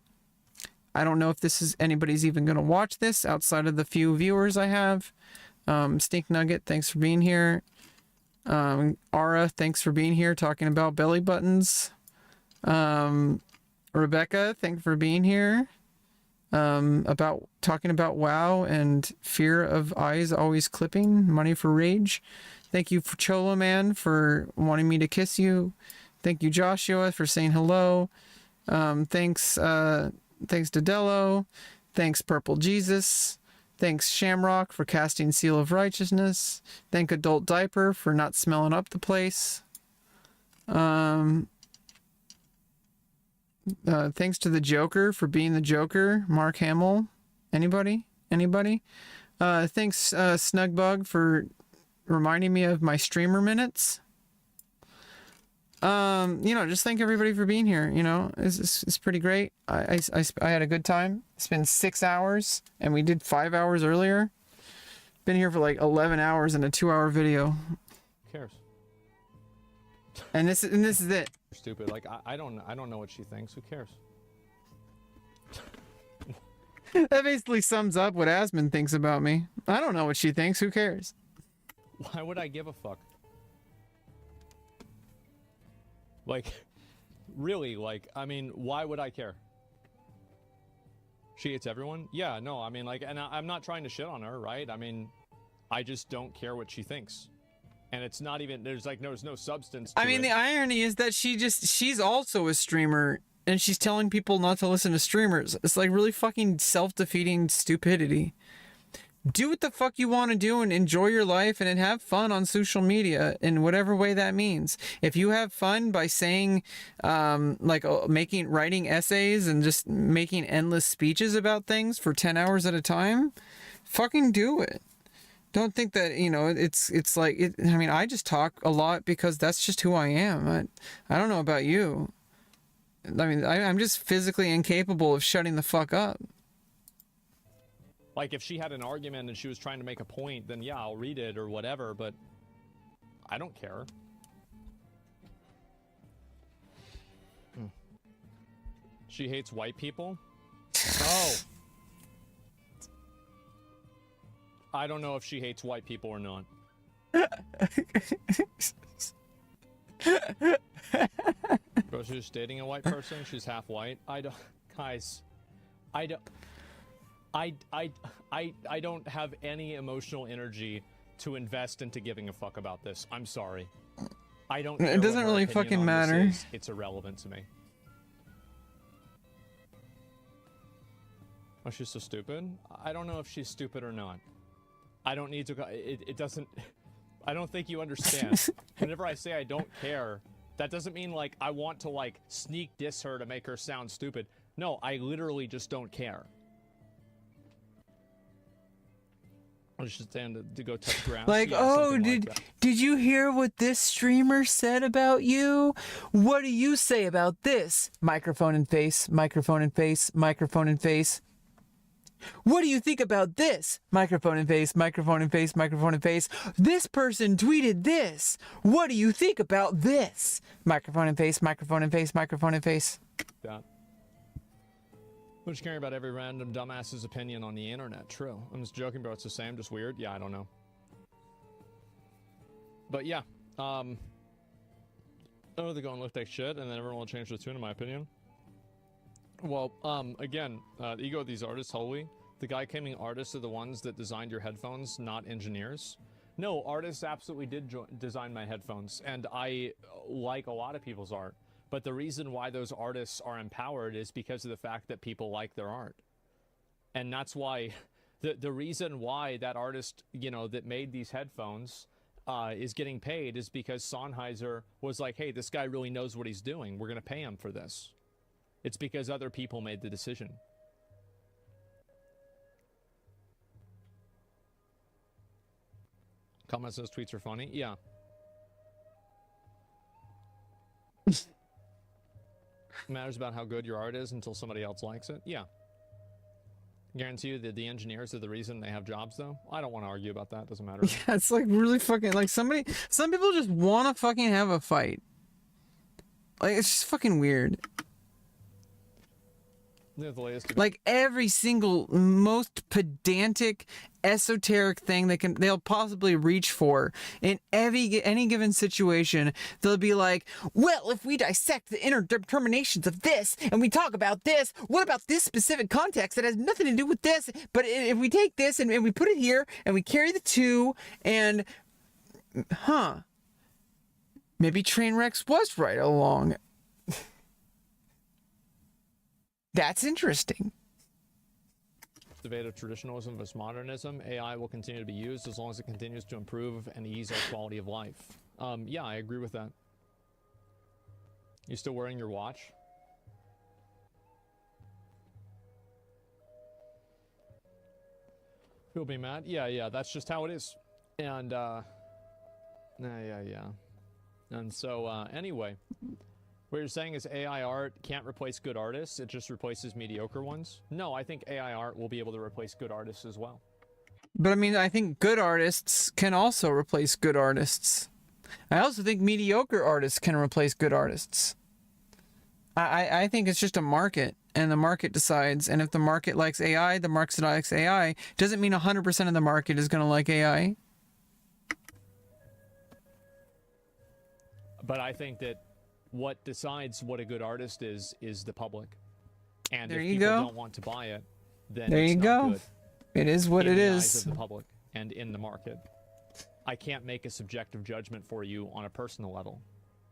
I don't know if anybody's even going to watch this outside of the few viewers I have. Stink Nugget, thanks for being here. Ara, thanks for being here talking about belly buttons. Rebecca, thanks for being here. Talking about WoW and fear of eyes always clipping, money for rage. Thank you for Cholo Man for wanting me to kiss you. Thank you Joshua for saying hello. Thanks Dedello. Thanks Purple Jesus. Thanks Shamrock for casting Seal of Righteousness. Thank Adult Diaper for not smelling up the place. Thanks to the Joker for being the Joker. Mark Hamill. Anybody? Thanks Snugbug for reminding me of my streamer minutes. Just thank everybody for being here. It's pretty great. I had a good time. It's been 6 hours and we did 5 hours earlier. Been here for like 11 hours in a 2-hour video. Who cares? And this is it. Stupid. Like I don't know what she thinks. Who cares? That basically sums up what Asmon thinks about me. I don't know what she thinks. Who cares? Why would I give a fuck? Like, really, why would I care? She hates everyone? Yeah, no, and I'm not trying to shit on her, right? I just don't care what she thinks. And it's not even, there's no substance to it. The irony is that she's also a streamer, and she's telling people not to listen to streamers. It's like really fucking self-defeating stupidity. Do what the fuck you want to do and enjoy your life and have fun on social media in whatever way that means. If you have fun by saying, writing essays and just making endless speeches about things for 10 hours at a time, fucking do it. Don't think that, it's like, I just talk a lot because that's just who I am. I don't know about you. I'm just physically incapable of shutting the fuck up. Like, if she had an argument and she was trying to make a point, then yeah, I'll read it or whatever, but I don't care. She hates white people? Oh. I don't know if she hates white people or not. Bro, she's dating a white person? She's half white? Guys, I don't have any emotional energy to invest into giving a fuck about this. I'm sorry. I don't care. It doesn't really fucking matter. It's irrelevant to me. Oh, she's so stupid? I don't know if she's stupid or not. I don't need to... It doesn't... I don't think you understand. Whenever I say I don't care, that doesn't mean, like, I want to, like, sneak diss her to make her sound stupid. No, I literally just don't care. I should stand to go touch grass. Like, yeah, oh, did you hear what this streamer said about you? What do you say about this? Microphone in face, microphone in face, microphone in face. What do you think about this? Microphone in face, microphone in face, microphone in face. This person tweeted this. What do you think about this? Microphone in face, microphone in face, microphone in face. That. I'm just caring about every random dumbass's opinion on the internet. True. I'm just joking, bro. It's the same, just weird. Yeah, I don't know. But yeah, oh, they're going to look like shit, and then everyone will change their tune, in my opinion. Well, again, the ego of these artists, Holy, The guy claiming artists are the ones that designed your headphones, not engineers. No, artists absolutely did design my headphones, and I like a lot of people's art. But the reason why those artists are empowered is because of the fact that people like their art. And that's why, the reason why that artist, you know, that made these headphones is getting paid is because Sennheiser was like, hey, this guy really knows what he's doing. We're going to pay him for this. It's because other people made the decision. Comment says tweets are funny. Yeah. Matters about how good your art is until somebody else likes it. Yeah. Guarantee you that the engineers are the reason they have jobs, though. I don't want to argue about that. Doesn't matter. Yeah, it's like really fucking like some people just want to fucking have a fight. Like it's just fucking weird. The latest Like every single most pedantic, esoteric thing they'll possibly reach for in any given situation, they'll be like, well, if we dissect the interdeterminations of this and we talk about this, what about this specific context that has nothing to do with this? But if we take this and we put it here and we carry the two and, maybe Trainwrecks was right along. That's interesting. Debate of traditionalism versus modernism. AI will continue to be used as long as it continues to improve and ease our quality of life. Yeah, I agree with that. You still wearing your watch? People be mad? Yeah, that's just how it is. And, yeah. And so, anyway. What you're saying is AI art can't replace good artists, it just replaces mediocre ones? No, I think AI art will be able to replace good artists as well. But I mean, I think good artists can also replace good artists. I also think mediocre artists can replace good artists. I think it's just a market, and the market decides, and if the market likes AI, the market likes AI. Doesn't mean 100% of the market is going to like AI. But I think that what decides what a good artist is the public. And there if you people go. don't want to buy it, then there it's you not go. good. It is what in it the is. eyes of the public and in the market. I can't make a subjective judgment for you on a personal level.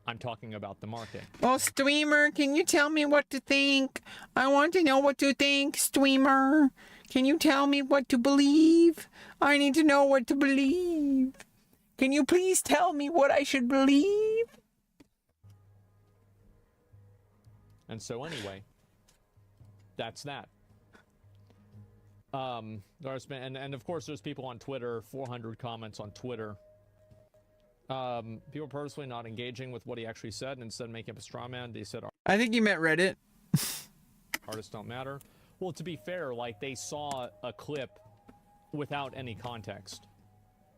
I'm talking about the market. Oh, streamer, can you tell me what to think? I want to know what to think, streamer. Can you tell me what to believe? I need to know what to believe. Can you please tell me what I should believe? And so anyway, that's that. There's been, and of course there's people on Twitter, 400 comments on Twitter. People purposely not engaging with what he actually said and instead making up a straw man. They said, I think you meant Reddit. Artists don't matter. Well, to be fair, like they saw a clip without any context.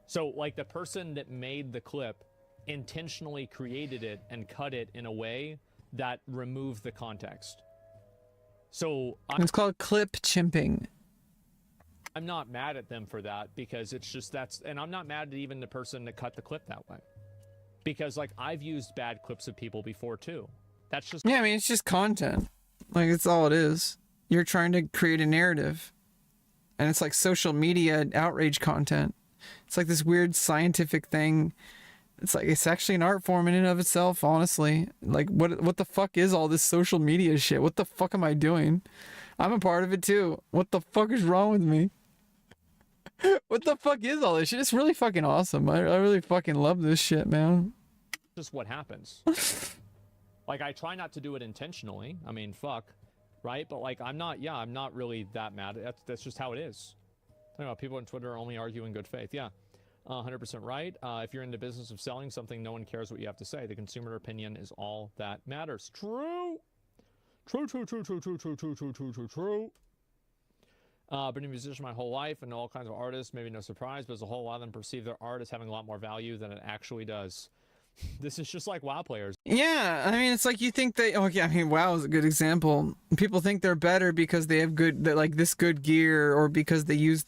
So like the person that made the clip intentionally created it and cut it in a way that removed the context. So it's called clip chimping. I'm not mad at them for that because it's just and I'm not mad at even the person that cut the clip that way. Because like I've used bad clips of people before too. That's just Yeah, I mean it's just content. Like it's all it is. You're trying to create a narrative. And it's like social media outrage content. It's like this weird scientific thing. It's like it's actually an art form in and of itself, honestly. Like what the fuck is all this social media shit? What the fuck am I doing? I'm a part of it too. What the fuck is wrong with me? What the fuck is all this shit? It's really fucking awesome. I really fucking love this shit, man. Just what happens. Like I try not to do it intentionally. I mean, fuck, right? But like I'm not really that mad. That's just how it is. I don't know, people on Twitter only argue in good faith. Yeah. 100% right. If you're in the business of selling something, no one cares what you have to say. The consumer opinion is all that matters. True. True. Been a musician my whole life and know all kinds of artists. Maybe no surprise, but as a whole, a lot of them perceive their art as having a lot more value than it actually does. This is just like WoW players. Yeah, I mean, it's like you think they. Oh yeah, I mean, WoW is a good example. People think they're better because they have like this good gear, or because they use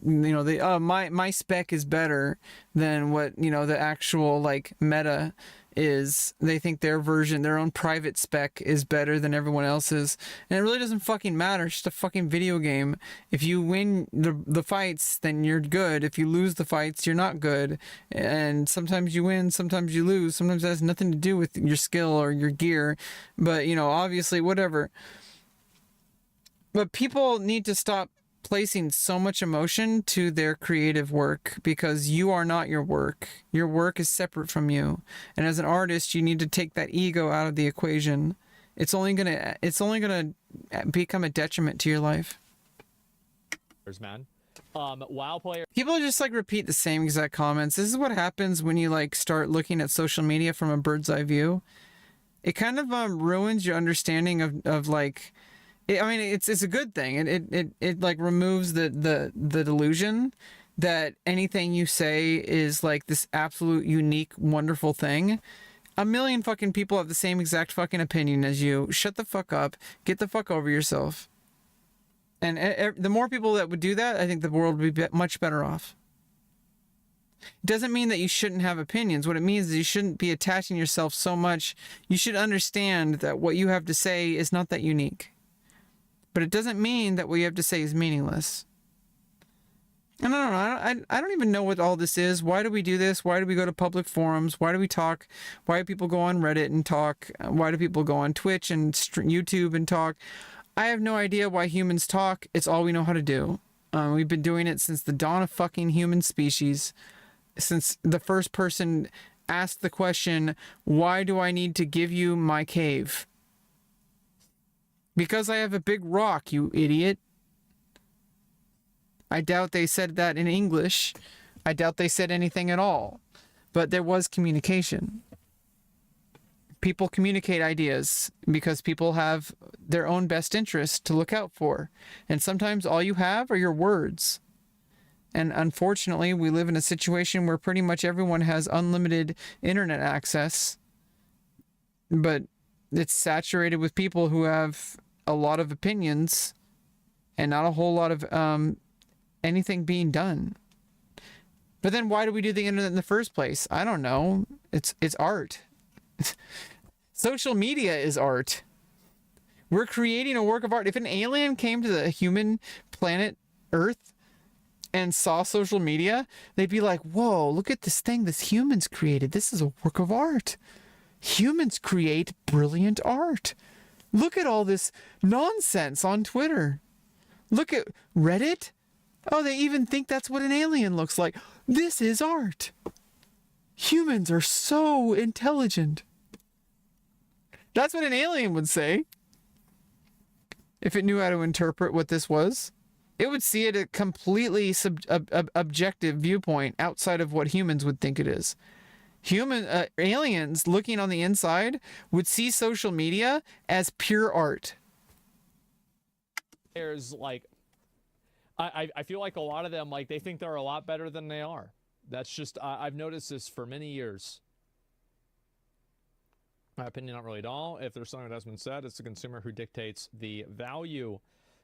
my spec is better than what the actual like meta is they think their version, their own private spec is better than everyone else's. And it really doesn't fucking matter. It's just a fucking video game. If you win the fights, then you're good. If you lose the fights, you're not good. And sometimes you win, sometimes you lose. Sometimes that has nothing to do with your skill or your gear. But, you know, obviously, whatever. But people need to stop placing so much emotion to their creative work, because you are not your work. Your work is separate from you. And as an artist, you need to take that ego out of the equation. It's only gonna become a detriment to your life. Man. WoW player. People just like repeat the same exact comments. This is what happens when you like start looking at social media from a bird's eye view. It kind of ruins your understanding of like, I mean, it's a good thing. It like removes the delusion that anything you say is like this absolute unique, wonderful thing. A million fucking people have the same exact fucking opinion as you. Shut the fuck up. Get the fuck over yourself. And the more people that would do that, I think the world would be much better off. It doesn't mean that you shouldn't have opinions. What it means is you shouldn't be attaching yourself so much. You should understand that what you have to say is not that unique. But it doesn't mean that what you have to say is meaningless. And I don't even know what all this is. Why do we do this? Why do we go to public forums? Why do we talk? Why do people go on Reddit and talk? Why do people go on Twitch and YouTube and talk? I have no idea why humans talk. It's all we know how to do. We've been doing it since the dawn of fucking human species. Since the first person asked the question, why do I need to give you my cave? Because I have a big rock, you idiot. I doubt they said that in English. I doubt they said anything at all. But there was communication. People communicate ideas because people have their own best interests to look out for. And sometimes all you have are your words. And unfortunately, we live in a situation where pretty much everyone has unlimited internet access. But it's saturated with people who have a lot of opinions and not a whole lot of anything being done. But then why do we do the internet in the first place? I don't know. It's art. Social media is art. We're creating a work of art. If an alien came to the human planet Earth and saw social media, they'd be like, whoa, look at this thing this humans created. This is a work of art. Humans create brilliant art. Look at all this nonsense on Twitter. Look at Reddit. Oh, they even think that's what an alien looks like. This is art. Humans are so intelligent. That's what an alien would say. If it knew how to interpret what this was. It would see it a completely objective viewpoint outside of what humans would think it is. Aliens looking on the inside would see social media as pure art. There's like, I feel like a lot of them, like, they think they're a lot better than they are. That's just, I've noticed this for many years. My opinion, not really at all. If there's something that has been said, it's the consumer who dictates the value.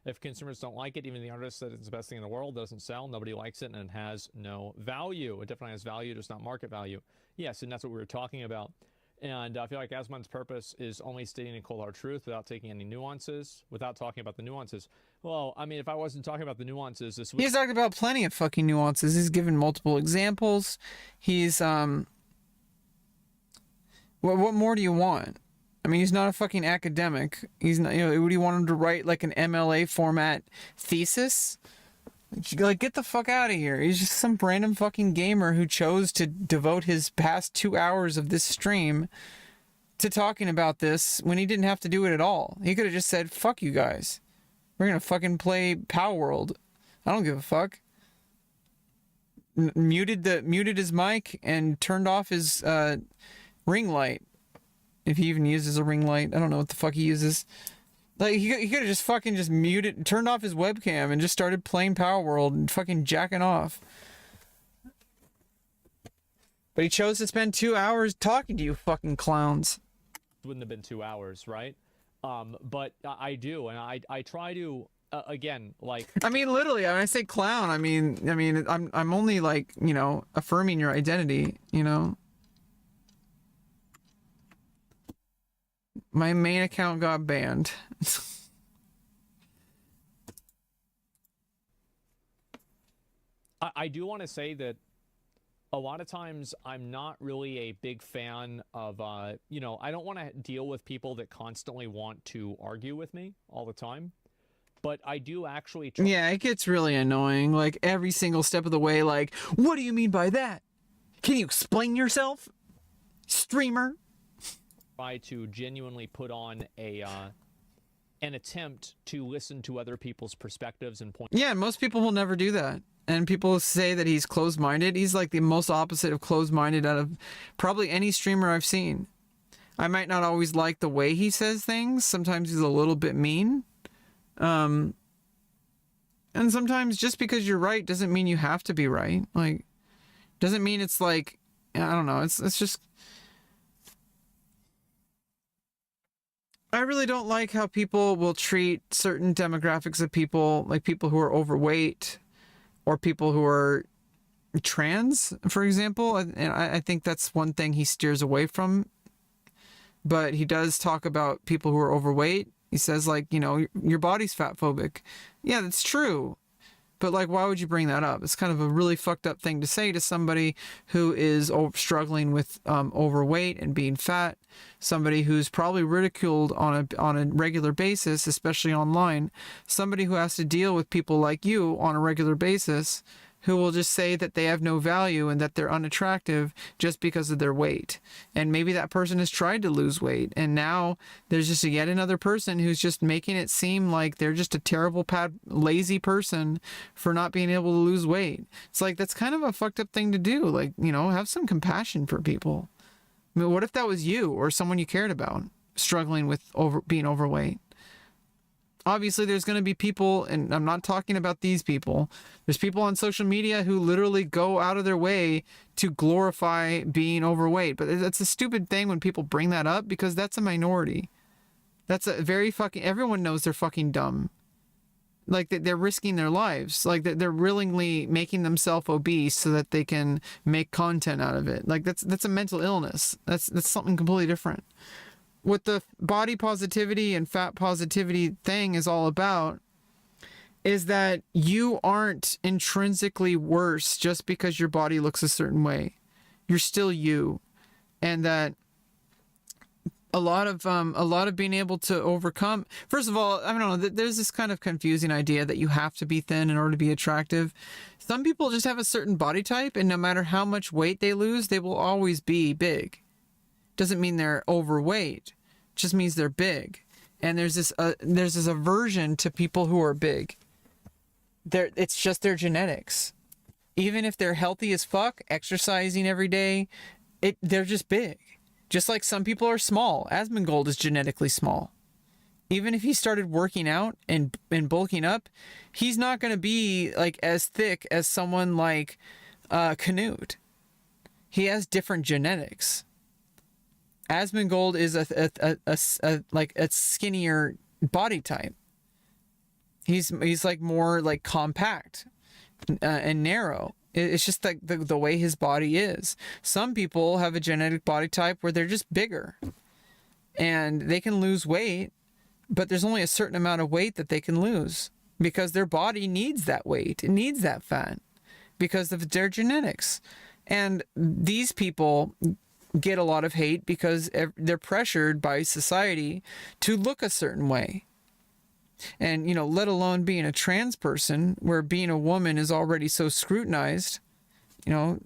If consumers don't like it, even the artist said it's the best thing in the world, doesn't sell, nobody likes it, and it has no value. It definitely has value, just not market value. Yes, and that's what we were talking about. And I feel like Asmon's purpose is only stating a cold hard truth without taking any nuances, without talking about the nuances. Well, I mean, if I wasn't talking about the nuances, this would... He's talked about plenty of fucking nuances. He's given multiple examples. He's, what more do you want? I mean, he's not a fucking academic. He's not, you know, would you want him to write like an MLA format thesis? Like, get the fuck out of here. He's just some random fucking gamer who chose to devote his past 2 hours of this stream to talking about this when he didn't have to do it at all. He could have just said, fuck you guys. We're gonna fucking play Palworld. I don't give a fuck. Muted his mic and turned off his ring light. If he even uses a ring light. I don't know what the fuck he uses. Like, he could have just fucking just muted, turned off his webcam and just started playing Palworld and fucking jacking off. But he chose to spend 2 hours talking to you fucking clowns. Wouldn't have been 2 hours, right? But I do, and I try to, again, like... I mean, literally, when I say clown, I mean, I'm only, like, you know, affirming your identity, you know? My main account got banned. I do want to say that a lot of times I'm not really a big fan of, you know, I don't want to deal with people that constantly want to argue with me all the time. But I do actually try. Yeah, it gets really annoying. Like, every single step of the way, like, what do you mean by that? Can you explain yourself, streamer? Try to genuinely put on a an attempt to listen to other people's perspectives and points. Yeah, most people will never do that. And people say that he's closed-minded. He's like the most opposite of closed-minded out of probably any streamer I've seen. I might not always like the way he says things. Sometimes he's a little bit mean. And sometimes just because you're right doesn't mean you have to be right. Like, doesn't mean it's like, I don't know. It's just, I really don't like how people will treat certain demographics of people, like people who are overweight or people who are trans, for example. And I think that's one thing he steers away from. But he does talk about people who are overweight. He says, like, you know, your body's fat phobic. Yeah, that's true. But, like, why would you bring that up? It's kind of a really fucked up thing to say to somebody who is struggling with overweight and being fat. Somebody who's probably ridiculed on a regular basis, especially online. Somebody who has to deal with people like you on a regular basis, who will just say that they have no value and that they're unattractive just because of their weight. And maybe that person has tried to lose weight, and now there's just yet another person who's just making it seem like they're just a terrible, lazy person for not being able to lose weight. It's like, that's kind of a fucked up thing to do. Like, you know, have some compassion for people. I mean, what if that was you or someone you cared about struggling with being overweight? Obviously, there's going to be people, and I'm not talking about these people. There's people on social media who literally go out of their way to glorify being overweight. But that's a stupid thing when people bring that up, because that's a minority. That's a very fucking, everyone knows they're fucking dumb. Like, they're risking their lives. Like, they're willingly making themselves obese so that they can make content out of it. Like, that's a mental illness. That's something completely different. What the body positivity and fat positivity thing is all about is that you aren't intrinsically worse just because your body looks a certain way. You're still you. And that a lot of being able to overcome, first of all, I don't know, there's this kind of confusing idea that you have to be thin in order to be attractive. Some people just have a certain body type, and no matter how much weight they lose, they will always be big. Doesn't mean they're overweight. It just means they're big. And there's this aversion to people who are big. It's just their genetics. Even if they're healthy as fuck, exercising every day, they're just big. Just like some people are small. Asmongold is genetically small. Even if he started working out and bulking up, he's not going to be like as thick as someone like Canute. He has different genetics. Asmongold is a skinnier body type. He's like more like compact and narrow. It's just like the way his body is. Some people have a genetic body type where they're just bigger, and they can lose weight, but there's only a certain amount of weight that they can lose because their body needs that weight. It needs that fat because of their genetics. And these people get a lot of hate because they're pressured by society to look a certain way. And, you know, let alone being a trans person, where being a woman is already so scrutinized. You know,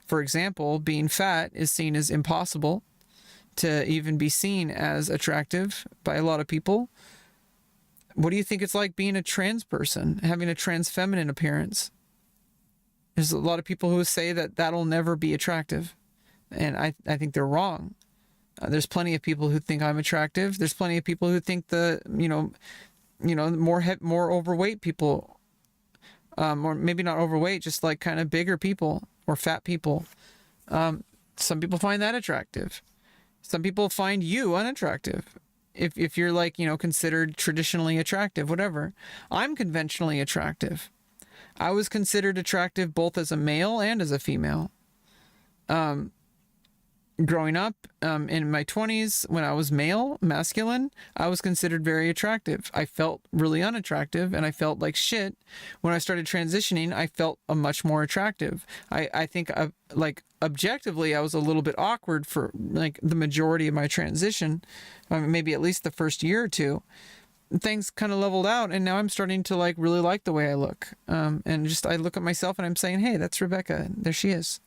for example, being fat is seen as impossible to even be seen as attractive by a lot of people. What do you think it's like being a trans person, having a trans feminine appearance? There's a lot of people who say that that'll never be attractive. And I think they're wrong. There's plenty of people who think I'm attractive. There's plenty of people who think more overweight people, or maybe not overweight, just like kind of bigger people or fat people. Some people find that attractive. Some people find you unattractive. If you're like, you know, considered traditionally attractive, whatever. I'm conventionally attractive. I was considered attractive both as a male and as a female. growing up in my 20s, when I was masculine, I was considered very attractive. I felt really unattractive and I felt like shit. When I started transitioning, I felt much more attractive. I think like objectively, I was a little bit awkward for like the majority of my transition, maybe at least the first year or two. Things kind of leveled out, and now I'm starting to like really like the way I look. And just I look at myself and I'm saying, hey, that's Rebecca. There she is.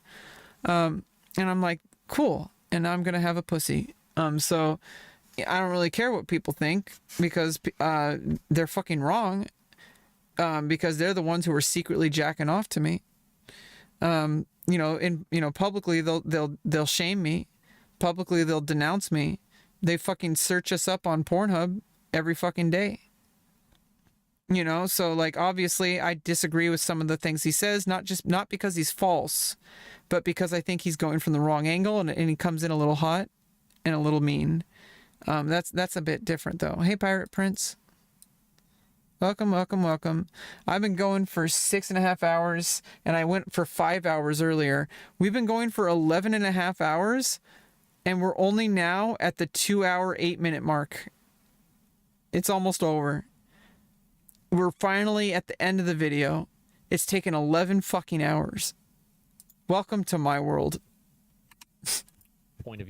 And I'm like, cool. And now I'm gonna have a pussy. So I don't really care what people think, because they're fucking wrong. Because they're the ones who are secretly jacking off to me. Publicly they'll shame me. Publicly they'll denounce me. They fucking search us up on Pornhub every fucking day. So like obviously I disagree with some of the things he says, not because he's false, but because I think he's going from the wrong angle, and he comes in a little hot and a little mean. That's a bit different though. Hey, Pirate Prince. Welcome. I've been going for 6.5 hours, and I went for 5 hours earlier. We've been going for 11.5 hours, and we're only now at the 2-hour, 8-minute mark. It's almost over. We're finally at the end of the video. It's taken 11 fucking hours. Welcome to my world. Points of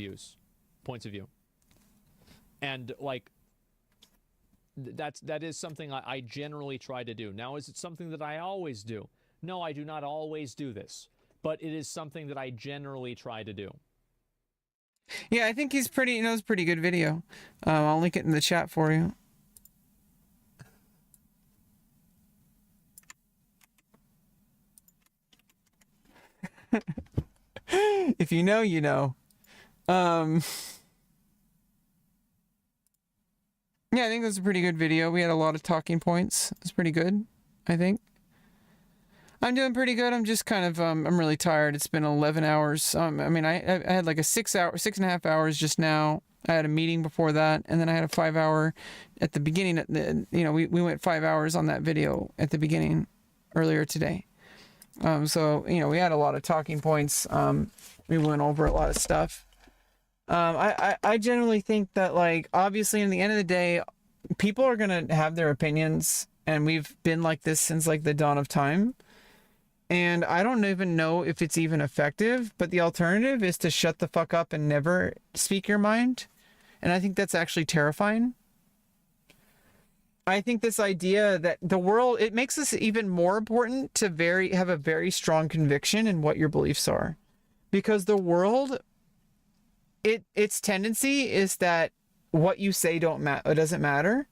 view. And like, that is something I generally try to do. Now, is it something that I always do? No, I do not always do this, but it is something that I generally try to do. Yeah, I think he's pretty good video. I'll link it in the chat for you. If you know, you know. Yeah, I think it was a pretty good video. We had a lot of talking points. It's pretty good, I think. I'm doing pretty good. I'm just kind of, I'm really tired. It's been 11 hours. I had like a 6.5 hours just now. I had a meeting before that, and then I had a 5-hour at the beginning. We went 5 hours on that video at the beginning earlier today. So we had a lot of talking points. We went over a lot of stuff. I generally think that, like, obviously in the end of the day, people are going to have their opinions, and we've been like this since like the dawn of time. And I don't even know if it's even effective, but the alternative is to shut the fuck up and never speak your mind. And I think that's actually terrifying. I think this idea that the world, it makes this even more important to have a very strong conviction in what your beliefs are. Because the world, its tendency is that what you say doesn't matter.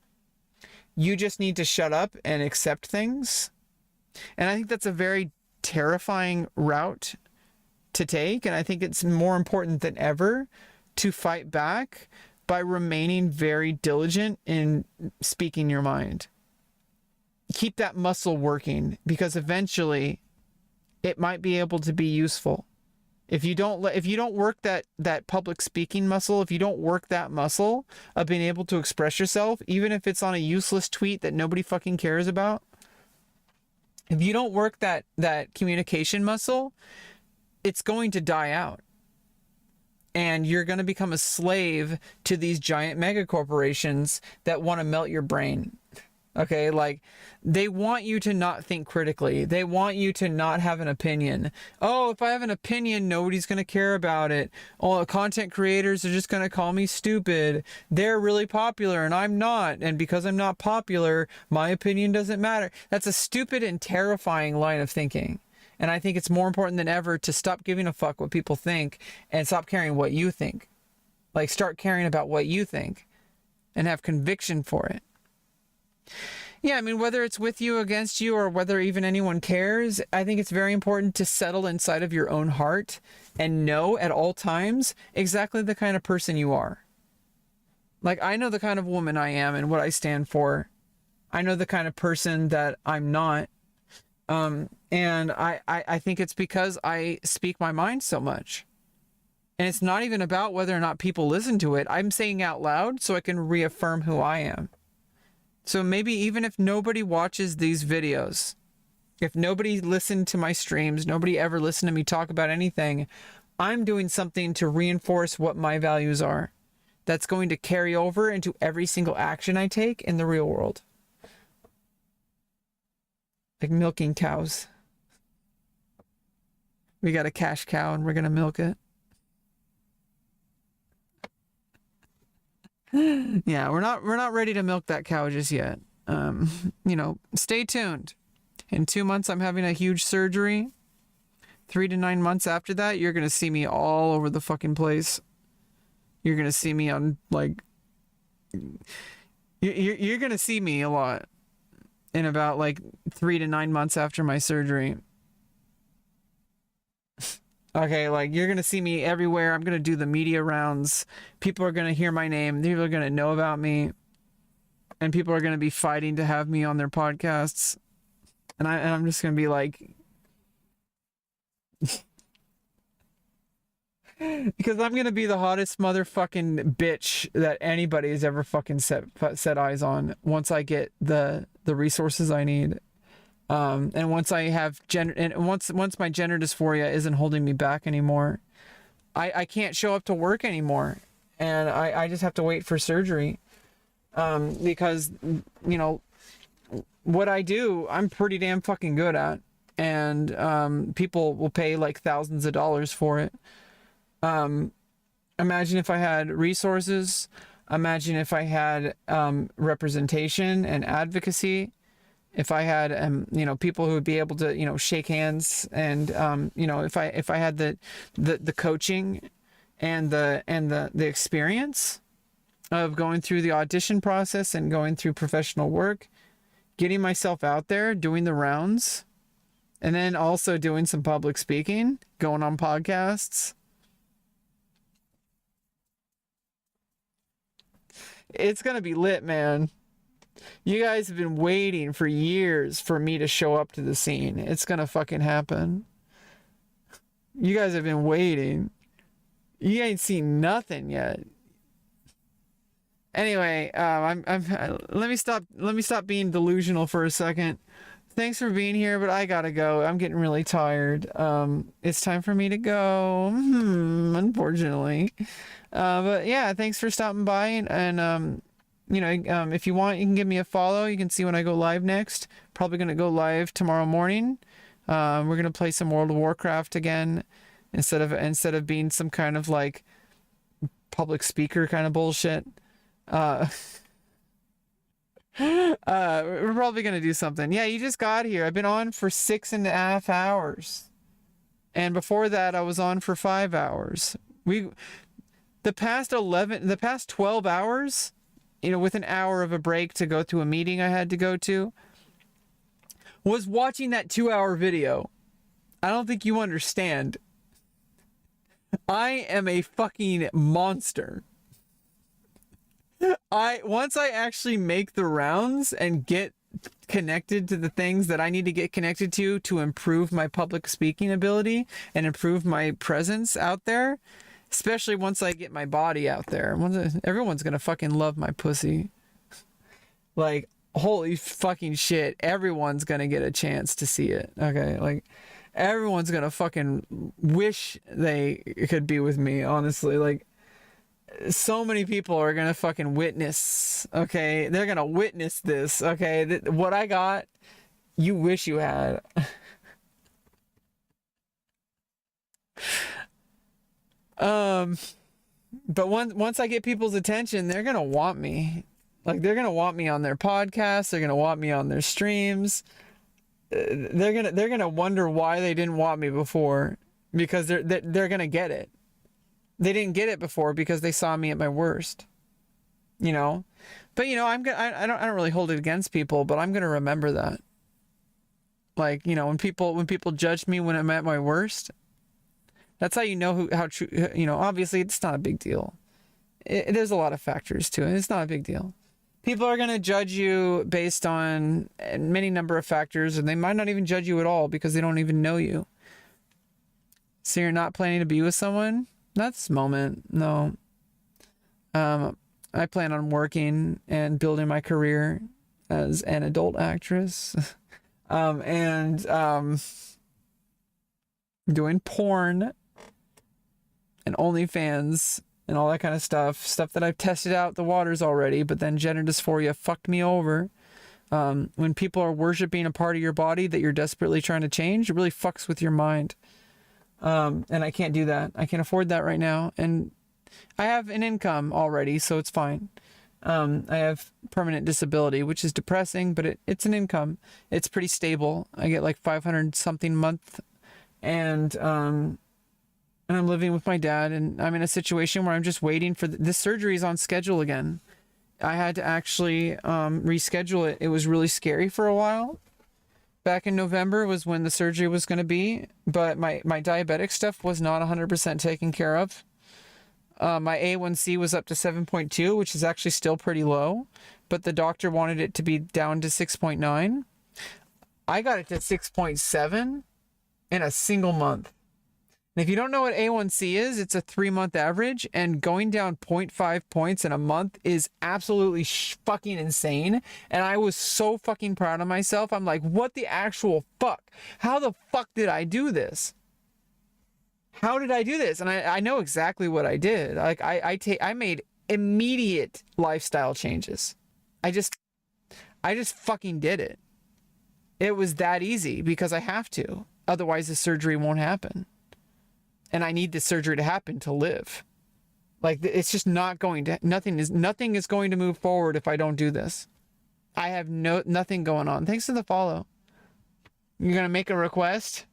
You just need to shut up and accept things. And I think that's a very terrifying route to take. And I think it's more important than ever to fight back by remaining very diligent in speaking your mind. Keep that muscle working, because eventually it might be able to be useful. If you don't work that public speaking muscle, if you don't work that muscle of being able to express yourself, even if it's on a useless tweet that nobody fucking cares about, if you don't work that communication muscle, it's going to die out. And you're going to become a slave to these giant mega corporations that want to melt your brain. Okay, like, they want you to not think critically. They want you to not have an opinion. Oh, if I have an opinion, nobody's going to care about it. Oh, content creators are just going to call me stupid. They're really popular and I'm not. And because I'm not popular, my opinion doesn't matter. That's a stupid and terrifying line of thinking. And I think it's more important than ever to stop giving a fuck what people think and stop caring what you think. Like, start caring about what you think and have conviction for it. Yeah, I mean, whether it's with you, against you, or whether even anyone cares, I think it's very important to settle inside of your own heart and know at all times exactly the kind of person you are. Like, I know the kind of woman I am and what I stand for. I know the kind of person that I'm not. And I think it's because I speak my mind so much. And it's not even about whether or not people listen to it. I'm saying out loud so I can reaffirm who I am. So maybe even if nobody watches these videos, if nobody listened to my streams, nobody ever listened to me talk about anything, I'm doing something to reinforce what my values are. That's going to carry over into every single action I take in the real world. Like milking cows. We got a cash cow and we're going to milk it. Yeah, we're not ready to milk that cow just yet. Stay tuned. In 2 months, I'm having a huge surgery. 3 to 9 months after that, you're going to see me all over the fucking place. You're going to see me on, like... You're going to see me a lot in about, 3 to 9 months after my surgery. Okay, you're going to see me everywhere. I'm going to do the media rounds. People are going to hear my name. People are going to know about me. And people are going to be fighting to have me on their podcasts. And I'm just going to be like... because I'm going to be the hottest motherfucking bitch that anybody has ever fucking set eyes on once I get the resources I need. And once I have once my gender dysphoria isn't holding me back anymore, I can't show up to work anymore, and I just have to wait for surgery, because what I do I'm pretty damn fucking good at, and people will pay thousands of dollars for it. Imagine if I had resources. Imagine if I had representation and advocacy. If I had, people who would be able to, shake hands, and if I had the coaching and the experience of going through the audition process and going through professional work, getting myself out there, doing the rounds, and then also doing some public speaking, going on podcasts. It's gonna be lit, man. You guys have been waiting for years for me to show up to the scene. It's gonna fucking happen. You guys have been waiting. You ain't seen nothing yet. Anyway, let me stop being delusional for a second. Thanks for being here, but I gotta go. I'm getting really tired. It's time for me to go. Unfortunately. But yeah, thanks for stopping by, and if you want, you can give me a follow. You can see when I go live next. Probably going to go live tomorrow morning. We're going to play some World of Warcraft again, instead of being some kind of public speaker kind of bullshit. We're probably going to do something. Yeah, you just got here. I've been on for 6.5 hours. And before that, I was on for 5 hours. The past 12 hours, with an hour of a break to go to a meeting I had to go to, was watching that 2-hour video. I don't think you understand. I am a fucking monster. Once I actually make the rounds and get connected to the things that I need to get connected to improve my public speaking ability and improve my presence out there, especially once I get my body out there. Everyone's gonna fucking love my pussy. Holy fucking shit. Everyone's gonna get a chance to see it. Okay? Everyone's gonna fucking wish they could be with me, honestly. So many people are gonna fucking witness. Okay? They're gonna witness this. Okay? What I got, you wish you had. But once I get people's attention, they're gonna want me. They're gonna want me on their podcasts. They're gonna want me on their streams. They're gonna wonder why they didn't want me before, because they're gonna get it. They didn't get it before because they saw me at my worst. But I don't really hold it against people, but I'm gonna remember that. When people judged me when I'm at my worst. That's how you know how true, obviously it's not a big deal. There's a lot of factors to it. It's not a big deal. People are going to judge you based on many number of factors, and they might not even judge you at all because they don't even know you. So you're not planning to be with someone? Not this moment, no. I plan on working and building my career as an adult actress. And doing porn. and OnlyFans and all that kind of stuff that I've tested out the waters already, but then gender dysphoria fucked me over. When people are worshiping a part of your body that you're desperately trying to change, it really fucks with your mind. And I can't do that. I can't afford that right now. And I have an income already, so it's fine. I have permanent disability, which is depressing, but it's an income. It's pretty stable. I get like 500 something a month, and I'm living with my dad, and I'm in a situation where I'm just waiting for this surgery is on schedule again. I had to actually reschedule it. It was really scary for a while. Back in November was when the surgery was going to be, but my diabetic stuff was not 100% taken care of. My A1C was up to 7.2, which is actually still pretty low, but the doctor wanted it to be down to 6.9. I got it to 6.7 in a single month. And if you don't know what A1C is, it's a 3-month average, and going down 0.5 points in a month is absolutely fucking insane. And I was so fucking proud of myself. I'm like, what the actual fuck? How the fuck did I do this? How did I do this? And I know exactly what I did. Like I made immediate lifestyle changes. I just fucking did it. It was that easy because I have to. Otherwise the surgery won't happen. And I need the surgery to happen to live. Like, it's just not going to, nothing is going to move forward if I don't do this. I have nothing going on. Thanks for the follow. You're going to make a request?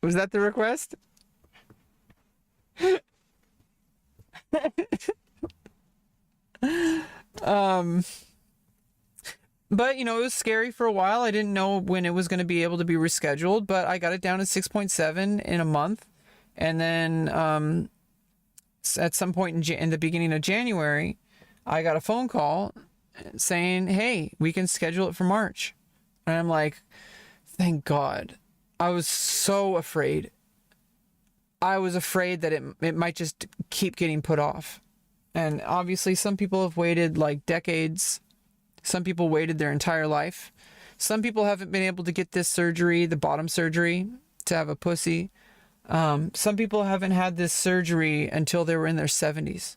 Was that the request? But, you know, it was scary for a while. I didn't know when it was going to be able to be rescheduled, but I got it down to 6.7 in a month. And then at some point in the beginning of January, I got a phone call saying, hey, we can schedule it for March. And I'm like, thank God. I was so afraid. I was afraid that it might just keep getting put off. And obviously some people have waited like decades. Some people waited their entire life. Some people haven't been able to get this surgery, the bottom surgery, to have a pussy. Some people haven't had this surgery until they were in their 70s.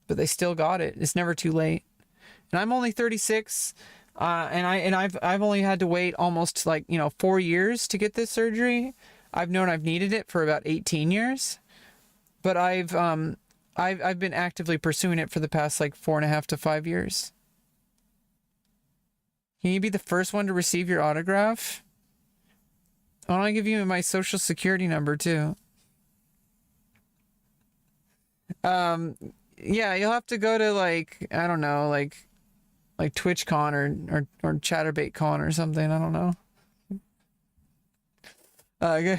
But they still got it. It's never too late. And I'm only 36. And I've only had to wait almost 4 years to get this surgery. I've known I've needed it for about 18 years. But I've been actively pursuing it for the past 4.5 to 5 years. Can you be the first one to receive your autograph? I want to give you my social security number too. Yeah, you'll have to go to I don't know, like TwitchCon or ChatterbaitCon or something. I don't know. Go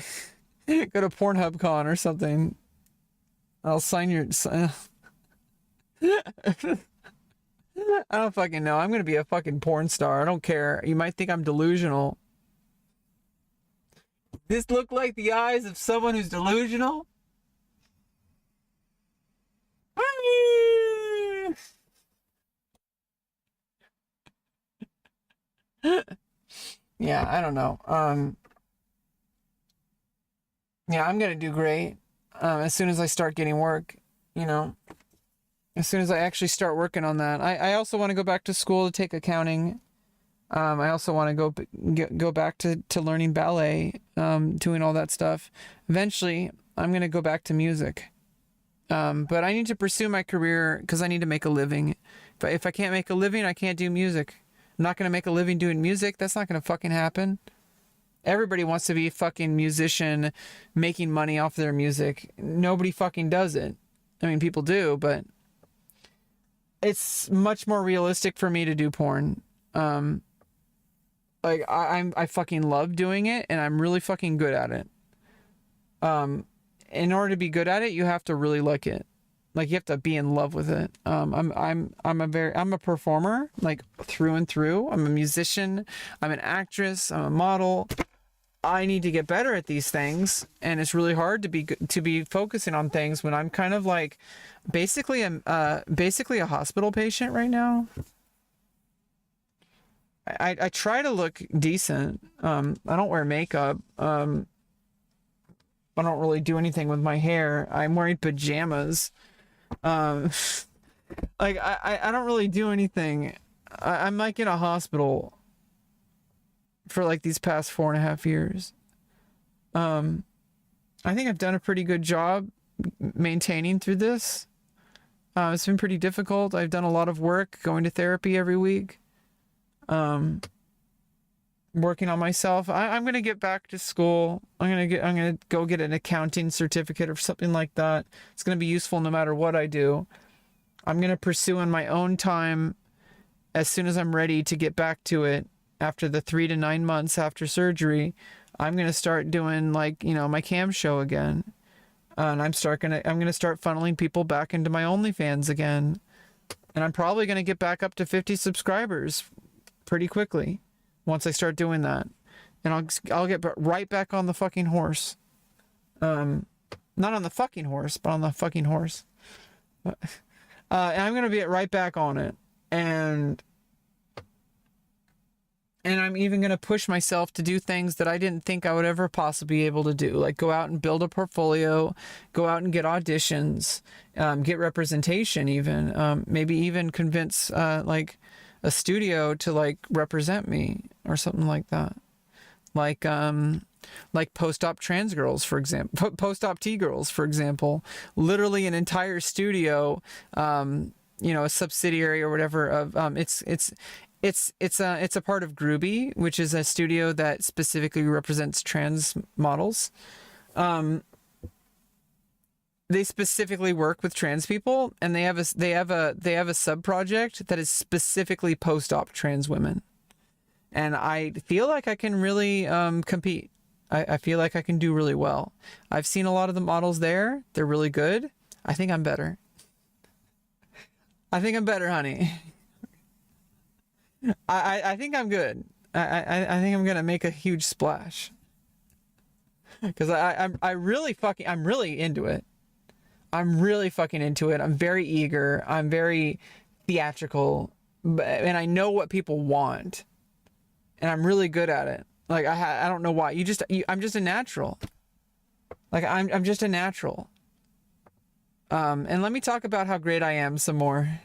to PornhubCon or something. I'll sign your. I don't fucking know. I'm gonna be a fucking porn star. I don't care. You might think I'm delusional. This look like the eyes of someone who's delusional? Yeah, I don't know. Yeah, I'm gonna do great. As soon as I start getting work, you know. As soon as I actually start working on that. I also want to go back to school to take accounting. I also want to go back to learning ballet, doing all that stuff. Eventually, I'm going to go back to music. But I need to pursue my career because I need to make a living. If I can't make a living, I can't do music. I'm not going to make a living doing music. That's not going to fucking happen. Everybody wants to be a fucking musician making money off their music. Nobody fucking does it. I mean, people do, but it's much more realistic for me to do porn. I fucking love doing it, and I'm really fucking good at it. In order to be good at it, you have to really like it. Like, you have to be in love with it. I'm a performer, through and through. I'm a musician. I'm an actress. I'm a model. I need to get better at these things, and it's really hard to be focusing on things when I'm kind of basically a hospital patient right now. I try to look decent. I don't wear makeup. I don't really do anything with my hair. I'm wearing pajamas. Like I don't really do anything. I'm like in a hospital for like these past 4.5 years. I think I've done a pretty good job maintaining through this. It's been pretty difficult. I've done a lot of work, going to therapy every week. Working on myself. I'm gonna get back to school. I'm gonna go get an accounting certificate or something like that. It's gonna be useful no matter what I do. I'm gonna pursue in my own time as soon as I'm ready to get back to it after the 3 to 9 months after surgery. I'm gonna start doing like, you know, my cam show again. And I'm gonna start funneling people back into my OnlyFans again. And I'm probably gonna get back up to 50 subscribers pretty quickly once I start doing that. And I'll get right back on the fucking horse. Not on the fucking horse, but on the fucking horse. And I'm gonna be right back on it. And I'm even going to push myself to do things that I didn't think I would ever possibly be able to do. Like go out and build a portfolio, go out and get auditions, get representation even. Maybe even convince like a studio to like represent me or something like that. Like post-op trans girls, for example, post-op T-girls, for example. Literally an entire studio, you know, a subsidiary or whatever of it's a part of Groovy, which is a studio that specifically represents trans models. They specifically work with trans people, and they have a sub project that is specifically post-op trans women. And I feel like I can really compete. I feel like I can do really well. I've seen a lot of the models there. They're really good. I think I'm better. I think I'm better, honey. I think I'm good. I think I'm gonna make a huge splash. Because I'm really into it. I'm really fucking into it. I'm very eager. I'm very theatrical, and I know what people want, and I'm really good at it. Like I don't know why. I'm just a natural. Like I'm just a natural. And let me talk about how great I am some more.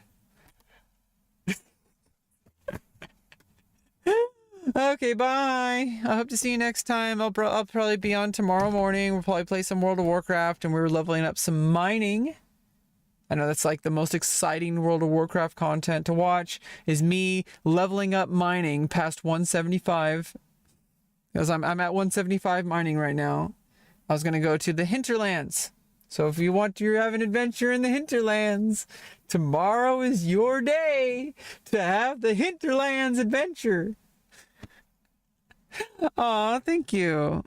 Okay, bye. I hope to see you next time. I'll probably be on tomorrow morning. We'll probably play some World of Warcraft, and we're leveling up some mining. I know that's like the most exciting World of Warcraft content to watch is me leveling up mining past 175. Because I'm at 175 mining right now. I was going to go to the hinterlands. So if you want to have an adventure in the hinterlands, tomorrow is your day to have the hinterlands adventure. Aw, thank you.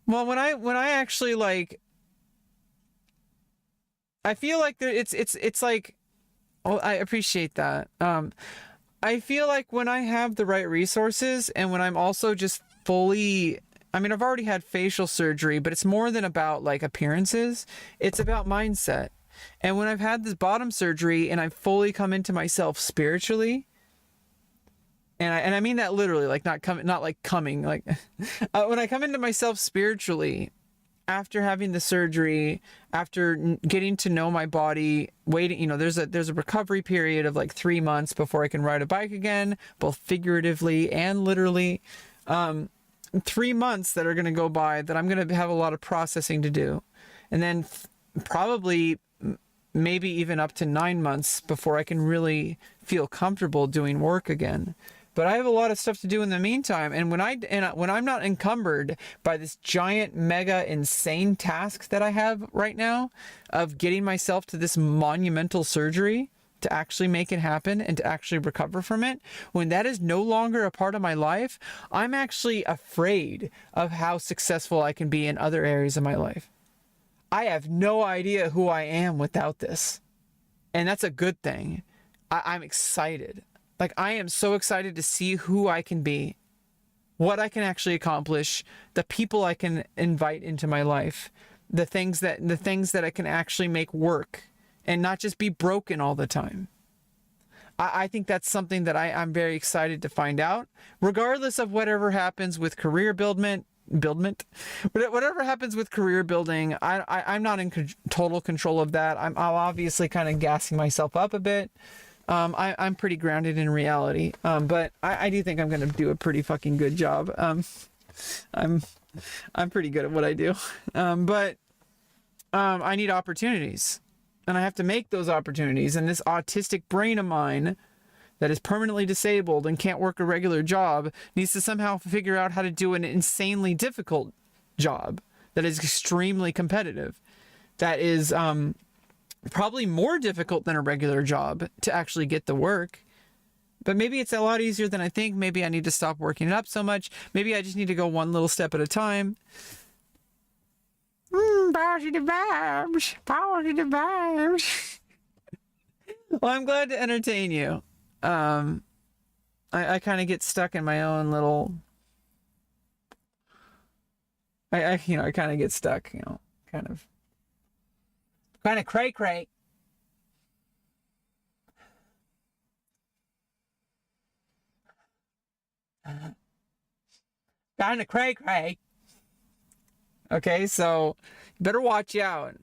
Well, when I actually like, I feel like it's like, oh, I appreciate that. I feel like when I have the right resources and when I'm also just fully, I mean, I've already had facial surgery, but it's more than about like appearances. It's about mindset. And when I've had this bottom surgery and I've fully come into myself spiritually, and I mean that literally, like not like coming, like when I come into myself spiritually after having the surgery, after getting to know my body, waiting, you know, there's a recovery period of like 3 months before I can ride a bike again, both figuratively and literally. 3 months that are going to go by that I'm going to have a lot of processing to do. And then probably maybe even up to 9 months before I can really feel comfortable doing work again. But I have a lot of stuff to do in the meantime. And when I'm not encumbered by this giant, mega, insane task that I have right now of getting myself to this monumental surgery to actually make it happen and to actually recover from it, when that is no longer a part of my life, I'm actually afraid of how successful I can be in other areas of my life. I have no idea who I am without this. And that's a good thing. I'm excited. Like, I am so excited to see who I can be, what I can actually accomplish, the people I can invite into my life, the things that I can actually make work and not just be broken all the time. I think that's something that I'm very excited to find out, regardless of whatever happens with career whatever happens with career building. I'm not in total control of that. I'm obviously kind of gassing myself up a bit. I'm pretty grounded in reality, but I do think I'm going to do a pretty fucking good job. I'm pretty good at what I do, but I need opportunities, and I have to make those opportunities. And this autistic brain of mine that is permanently disabled and can't work a regular job needs to somehow figure out how to do an insanely difficult job that is extremely competitive, that is probably more difficult than a regular job to actually get the work. But maybe it's a lot easier than I think. Maybe I need to stop working it up so much. Maybe I just need to go one little step at a time. Positive vibes. Positive vibes. Well, I'm glad to entertain you. I kind of get stuck in my own little. I kind of get stuck. Kind of cray cray. Kind of cray cray. Okay, so you better watch out.